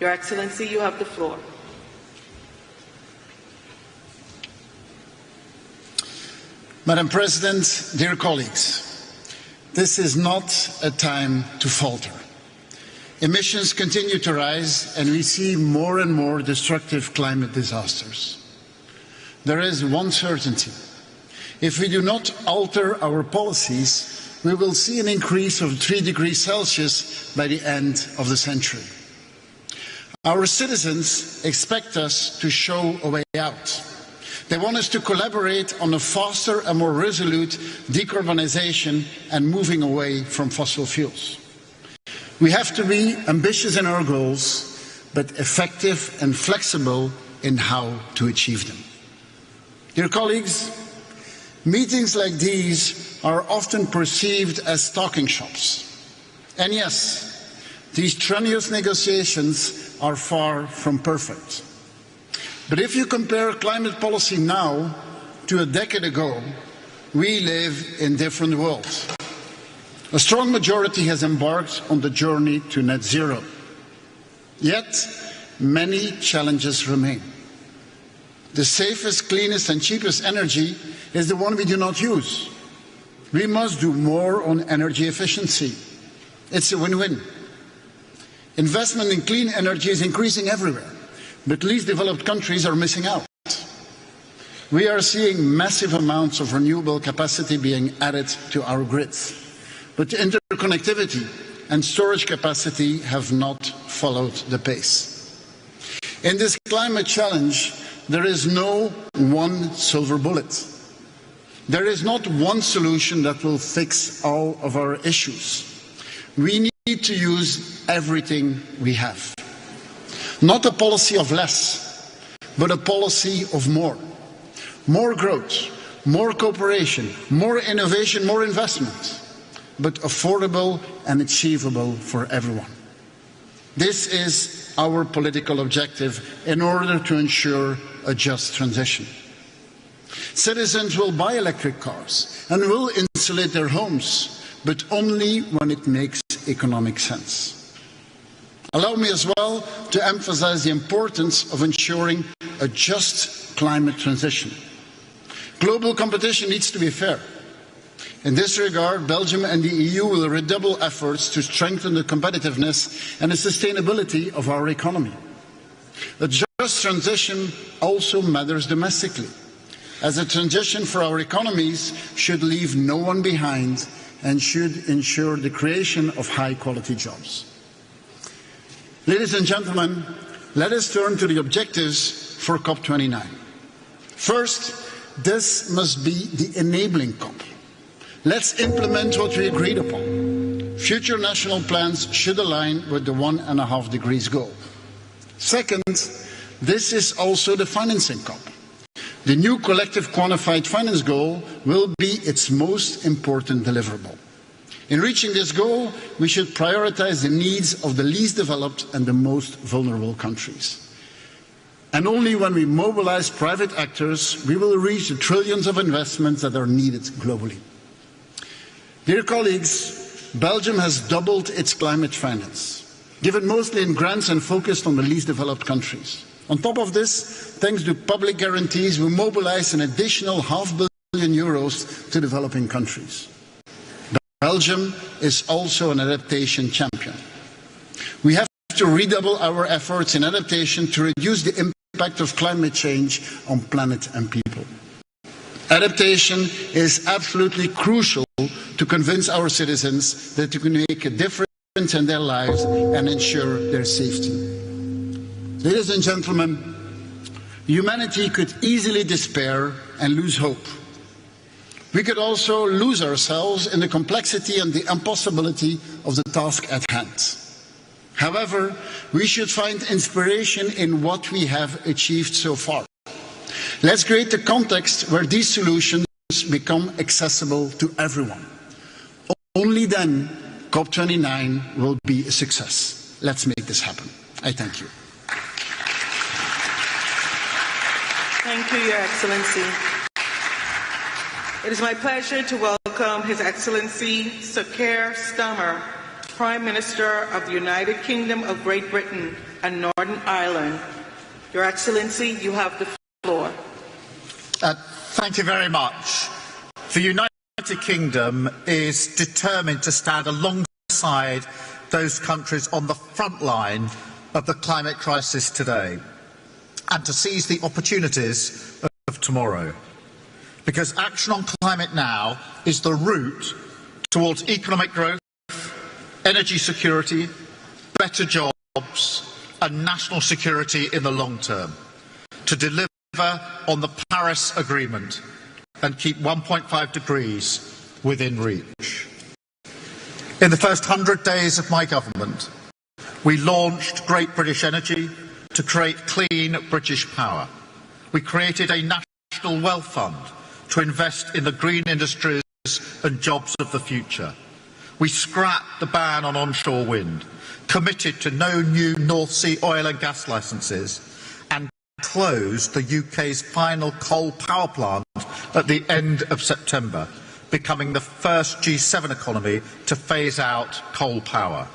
Your Excellency, you have the floor. Madam President, dear colleagues, this is not a time to falter. Emissions continue to rise, and we see more and more destructive climate disasters. There is one certainty. If we do not alter our policies, we will see an increase of 3 degrees Celsius by the end of the century. Our citizens expect us to show a way out. They want us to collaborate on a faster and more resolute decarbonization and moving away from fossil fuels. We have to be ambitious in our goals, but effective and flexible in how to achieve them. Dear colleagues, meetings like these are often perceived as talking shops. And yes, these strenuous negotiations are far from perfect. But if you compare climate policy now to a decade ago, we live in different worlds. A strong majority has embarked on the journey to net zero. Yet, many challenges remain. The safest, cleanest and cheapest energy is the one we do not use. We must do more on energy efficiency. It's a win-win. Investment in clean energy is increasing everywhere, but least developed countries are missing out. We are seeing massive amounts of renewable capacity being added to our grids, but interconnectivity and storage capacity have not followed the pace. In this climate challenge, there is no one silver bullet. There is not one solution that will fix all of our issues. We need to use everything we have. Not a policy of less, but a policy of more. More growth, more cooperation, more innovation, more investment, but affordable and achievable for everyone. This is our political objective in order to ensure a just transition. Citizens will buy electric cars and will insulate their homes, but only when it makes economic sense. Allow me as well to emphasize the importance of ensuring a just climate transition. Global competition needs to be fair. In this regard, Belgium and the EU will redouble efforts to strengthen the competitiveness and the sustainability of our economy. A just transition also matters domestically, as a transition for our economies should leave no one behind and should ensure the creation of high-quality jobs. Ladies and gentlemen, let us turn to the objectives for COP29. First, this must be the enabling COP. Let's implement what we agreed upon. Future national plans should align with the 1.5 degrees goal. Second, this is also the financing COP. The new collective quantified finance goal will be its most important deliverable. In reaching this goal, we should prioritize the needs of the least developed and the most vulnerable countries. And only when we mobilize private actors, we will reach the trillions of investments that are needed globally. Dear colleagues, Belgium has doubled its climate finance, given mostly in grants and focused on the least developed countries. On top of this, thanks to public guarantees, we mobilize an additional €500 million to developing countries. Belgium is also an adaptation champion. We have to redouble our efforts in adaptation to reduce the impact of climate change on planet and people. Adaptation is absolutely crucial to convince our citizens that we can make a difference in their lives and ensure their safety. Ladies and gentlemen, humanity could easily despair and lose hope. We could also lose ourselves in the complexity and the impossibility of the task at hand. However, we should find inspiration in what we have achieved so far. Let's create a context where these solutions become accessible to everyone. Only then COP29 will be a success. Let's make this happen. I thank you. Thank you, Your Excellency. It is my pleasure to welcome His Excellency Sir Keir Starmer, Prime Minister of the United Kingdom of Great Britain and Northern Ireland. Your Excellency, you have the floor. Thank you very much. The United Kingdom is determined to stand alongside those countries on the front line of the climate crisis today and to seize the opportunities of tomorrow. Because action on climate now is the route towards economic growth, energy security, better jobs and national security in the long term, to deliver on the Paris Agreement and keep 1.5 degrees within reach. In the first 100 days of my government, we launched Great British Energy to create clean British power. We created a national wealth fund to invest in the green industries and jobs of the future. We scrapped the ban on onshore wind, committed to no new North Sea oil and gas licences, and closed the UK's final coal power plant at the end of September, becoming the first G7 economy to phase out coal power,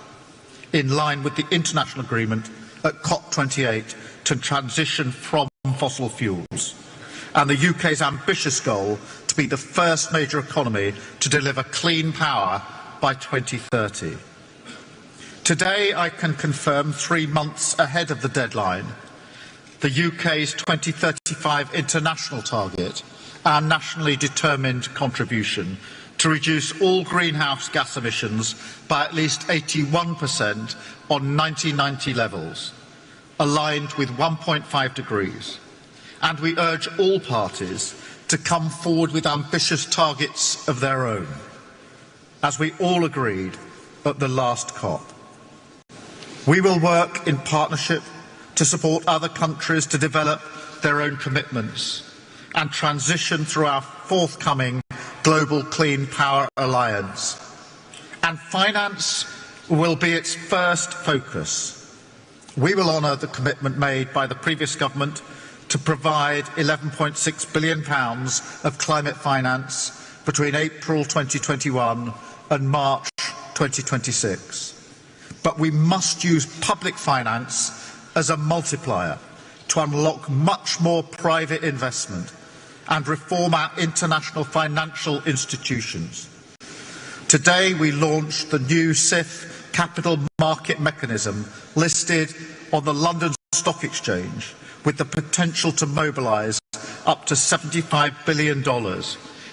in line with the international agreement at COP28 to transition from fossil fuels, and the UK's ambitious goal to be the first major economy to deliver clean power by 2030. Today I can confirm, 3 months ahead of the deadline, the UK's 2035 international target, our nationally determined contribution to reduce all greenhouse gas emissions by at least 81% on 1990 levels, aligned with 1.5 degrees. And we urge all parties to come forward with ambitious targets of their own, as we all agreed at the last COP. We will work in partnership to support other countries to develop their own commitments and transition through our forthcoming Global Clean Power Alliance. And finance will be its first focus. We will honour the commitment made by the previous government to provide £11.6 billion of climate finance between April 2021 and March 2026. But we must use public finance as a multiplier to unlock much more private investment and reform our international financial institutions. Today we launched the new CIF capital market mechanism listed on the London Stock Exchange, with the potential to mobilise up to $75 billion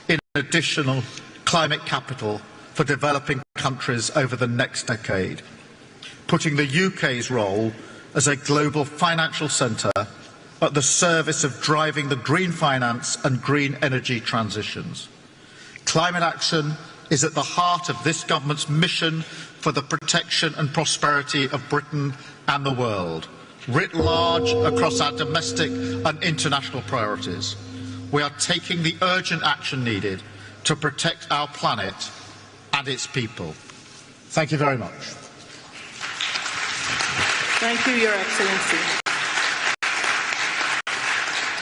in additional climate capital for developing countries over the next decade, putting the UK's role as a global financial centre at the service of driving the green finance and green energy transitions. Climate action is at the heart of this government's mission for the protection and prosperity of Britain and the world, writ large across our domestic and international priorities. we are taking the urgent action needed to protect our planet and its people. Thank you very much. Thank you, Your Excellency.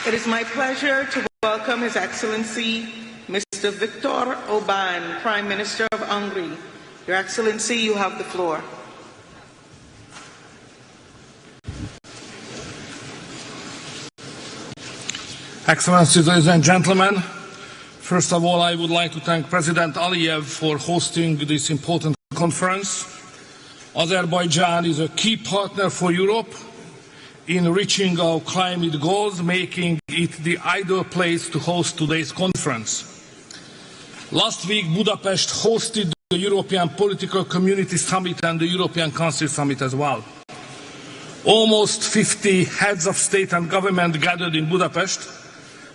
It is my pleasure to welcome His Excellency Mr. Viktor Orbán, Prime Minister of Hungary. Your Excellency, you have the floor. Excellencies, ladies and gentlemen, first of all, I would like to thank President Aliyev for hosting this important conference. Azerbaijan is a key partner for Europe in reaching our climate goals, making it the ideal place to host today's conference. Last week, Budapest hosted the European Political Community Summit and the European Council Summit as well. Almost 50 heads of state and government gathered in Budapest,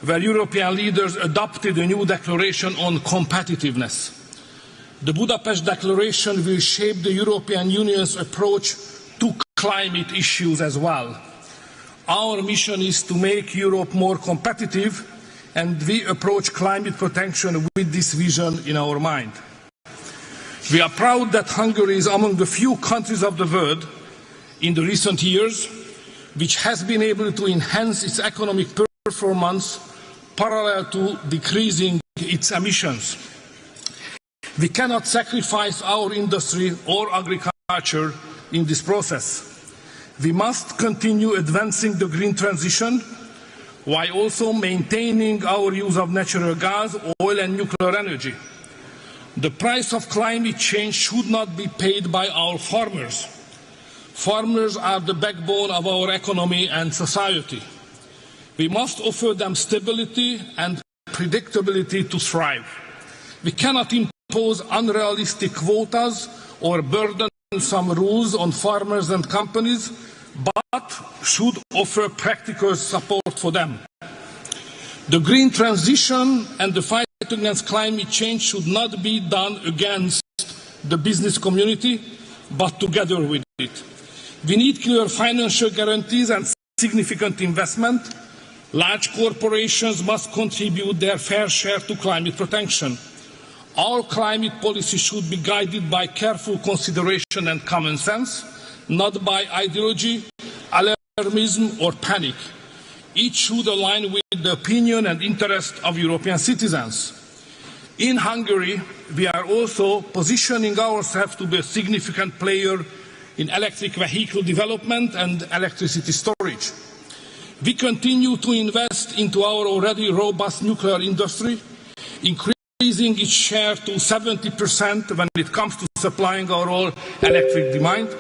where European leaders adopted a new declaration on competitiveness. The Budapest Declaration will shape the European Union's approach to climate issues as well. Our mission is to make Europe more competitive, and we approach climate protection with this vision in our mind. We are proud that Hungary is among the few countries of the world in the recent years which has been able to enhance its economic performance parallel to decreasing its emissions. We cannot sacrifice our industry or agriculture in this process. We must continue advancing the green transition while also maintaining our use of natural gas, oil and nuclear energy. The price of climate change should not be paid by our farmers. Farmers are the backbone of our economy and society. We must offer them stability and predictability to thrive. We cannot impose unrealistic quotas or burdensome rules on farmers and companies, but should offer practical support for them. The green transition and the fight against climate change should not be done against the business community, but together with it. We need clear financial guarantees and significant investment. Large corporations must contribute their fair share to climate protection. Our climate policy should be guided by careful consideration and common sense, not by ideology, alarmism or panic. Each should align with the opinion and interest of European citizens. In Hungary, we are also positioning ourselves to be a significant player in electric vehicle development and electricity storage. We continue to invest into our already robust nuclear industry, increasing its share to 70% when it comes to supplying our all electric demand.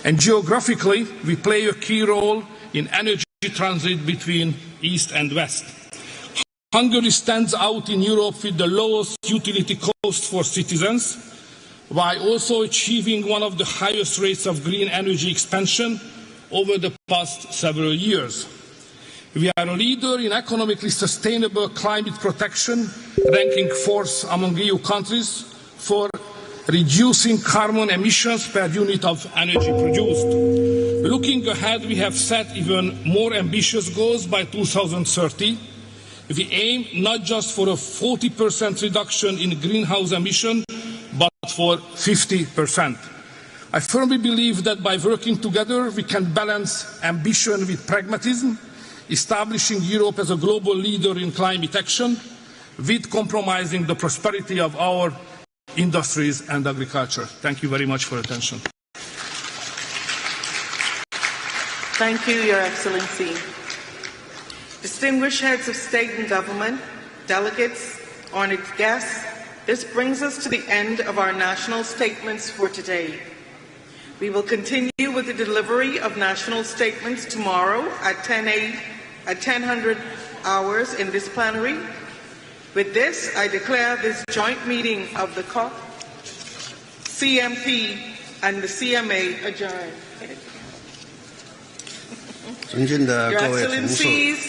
And geographically, we play a key role in energy transit between East and West. Hungary stands out in Europe with the lowest utility cost for citizens, while also achieving one of the highest rates of green energy expansion over the past several years. We are a leader in economically sustainable climate protection, ranking 4th among EU countries for reducing carbon emissions per unit of energy produced. Looking ahead, we have set even more ambitious goals by 2030. We aim not just for a 40% reduction in greenhouse emissions, but for 50%. I firmly believe that by working together, we can balance ambition with pragmatism, establishing Europe as a global leader in climate action, with compromising the prosperity of our industries and agriculture. Thank you very much for your attention. Thank you, Your Excellency. Distinguished heads of state and government, delegates, honored guests, this brings us to the end of our national statements for today. We will continue with the delivery of national statements tomorrow at 10:00 hours in this plenary. With this, I declare this joint meeting of the COP, CMP, and the CMA adjourned. Your Excellencies,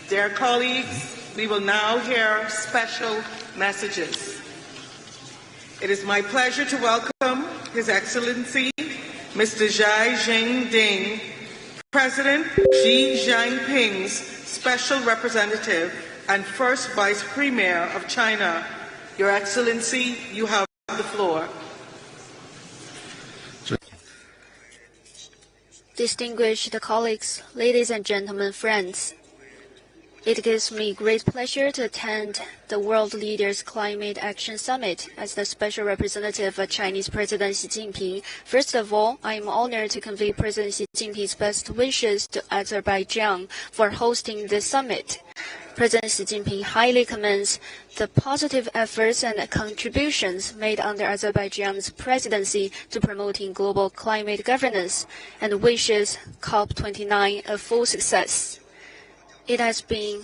dear colleagues, we will now hear special messages. It is my pleasure to welcome His Excellency Mr. Xi Jinping, President Xi Jinping's Special Representative and First Vice Premier of China. Your Excellency, you have the floor. Distinguished colleagues, ladies and gentlemen, friends, it gives me great pleasure to attend the World Leaders Climate Action Summit as the special representative of Chinese President Xi Jinping. First of all, I am honored to convey President Xi Jinping's best wishes to Azerbaijan for hosting this summit. President Xi Jinping highly commends the positive efforts and contributions made under Azerbaijan's presidency to promoting global climate governance and wishes COP29 a full success. It has been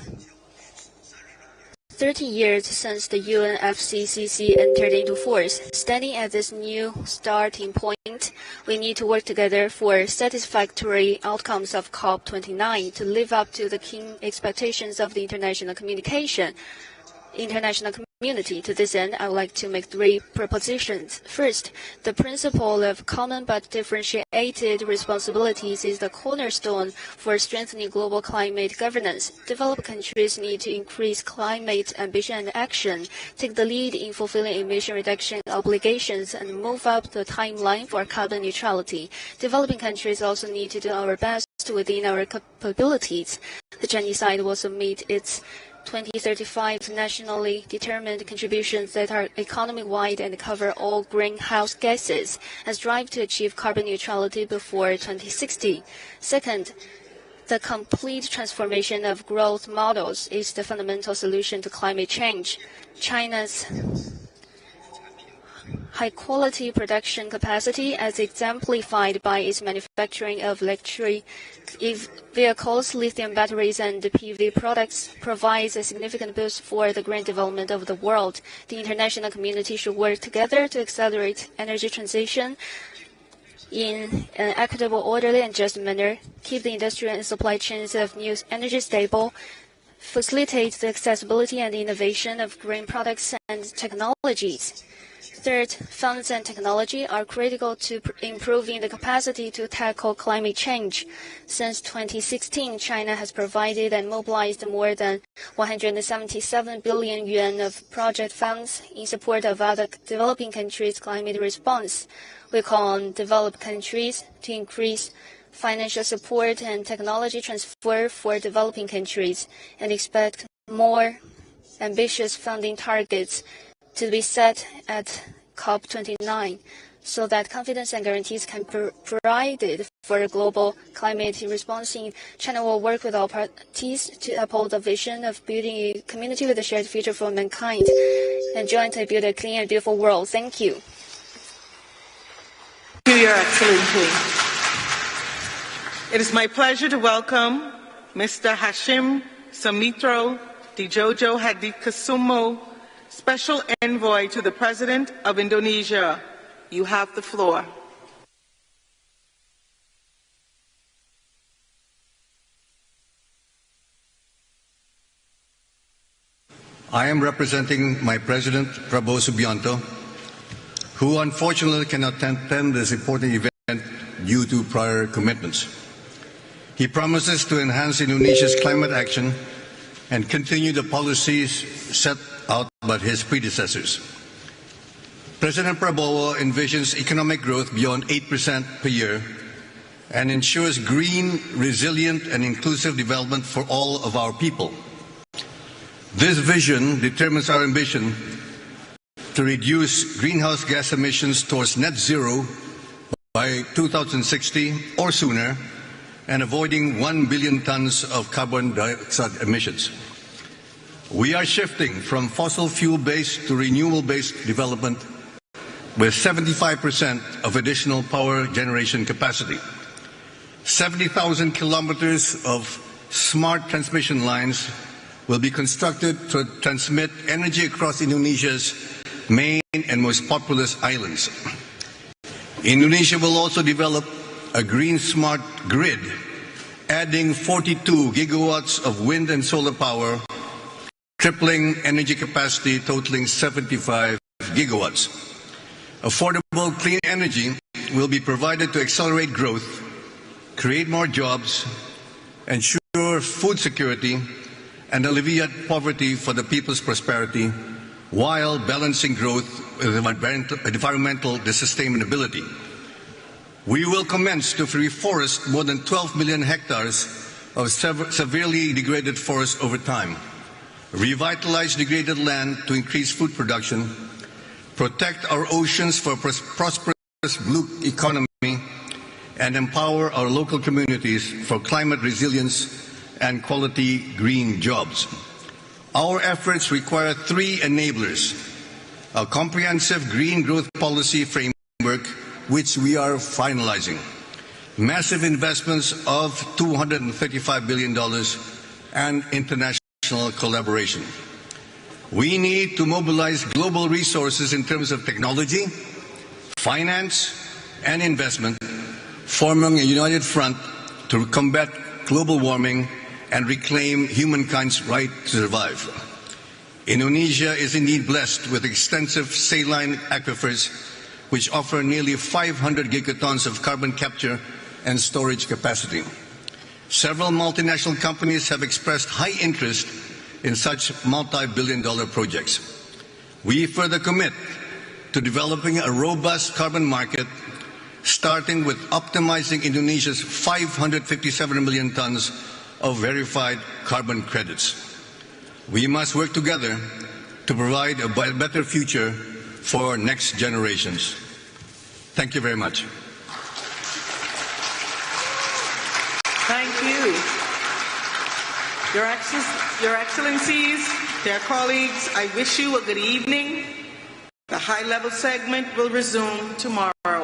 30 years since the UNFCCC entered into force. Standing at this new starting point, we need to work together for satisfactory outcomes of COP29 to live up to the keen expectations of the international community. To this end, I would like to make 3 propositions. First, the principle of common but differentiated responsibilities is the cornerstone for strengthening global climate governance. Developed countries need to increase climate ambition and action, take the lead in fulfilling emission reduction obligations, and move up the timeline for carbon neutrality. Developing countries also need to do our best within our capabilities. The Chinese side will submit its 2035 nationally determined contributions that are economy-wide and cover all greenhouse gases and strive to achieve carbon neutrality before 2060. Second, the complete transformation of growth models is the fundamental solution to climate change. China's high-quality production capacity, as exemplified by its manufacturing of electric vehicles, lithium batteries, and PV products, provides a significant boost for the green development of the world. The international community should work together to accelerate energy transition in an equitable, orderly, and just manner, keep the industrial and supply chains of new energy stable, facilitate the accessibility and innovation of green products and technologies. Third, funds and technology are critical to improving the capacity to tackle climate change. Since 2016, China has provided and mobilized more than 177 billion yuan of project funds in support of other developing countries' climate response. We call on developed countries to increase financial support and technology transfer for developing countries and expect more ambitious funding targets to be set at COP29 so that confidence and guarantees can be provided for a global climate response. China will work with all parties to uphold the vision of building a community with a shared future for mankind and jointly build a clean and beautiful world. Thank you. Thank you, Your Excellency. It is my pleasure to welcome Mr. Hashim Sumitro Dijojo Hadikusumo, Special Envoy to the President of Indonesia. You have the floor. I am representing my President, Prabowo Subianto, who unfortunately cannot attend this important event due to prior commitments. He promises to enhance Indonesia's climate action and continue the policies set out by his predecessors. President Prabowo envisions economic growth beyond 8% per year and ensures green, resilient, and inclusive development for all of our people. This vision determines our ambition to reduce greenhouse gas emissions towards net zero by 2060 or sooner, and avoiding 1 billion tons of carbon dioxide emissions. We are shifting from fossil fuel-based to renewable-based development with 75% of additional power generation capacity. 70,000 kilometers of smart transmission lines will be constructed to transmit energy across Indonesia's main and most populous islands. Indonesia will also develop a green smart grid, adding 42 gigawatts of wind and solar power, tripling energy capacity totaling 75 gigawatts. Affordable clean energy will be provided to accelerate growth, create more jobs, ensure food security, and alleviate poverty for the people's prosperity, while balancing growth with environmental sustainability. We will commence to reforest more than 12 million hectares of severely degraded forests over time, revitalize degraded land to increase food production, protect our oceans for a prosperous blue economy, and empower our local communities for climate resilience and quality green jobs. Our efforts require three enablers: a comprehensive green growth policy framework, which we are finalizing, massive investments of $235 billion, and international collaboration. We need to mobilize global resources in terms of technology, finance, and investment, forming a united front to combat global warming and reclaim humankind's right to survive. Indonesia is indeed blessed with extensive saline aquifers, which offer nearly 500 gigatons of carbon capture and storage capacity. Several multinational companies have expressed high interest in such multi-billion-dollar projects. We further commit to developing a robust carbon market, starting with optimizing Indonesia's 557 million tons of verified carbon credits. We must work together to provide a better future for next generations. Thank you very much. Thank you. Your Excellencies, dear colleagues, I wish you a good evening. The high-level segment will resume tomorrow.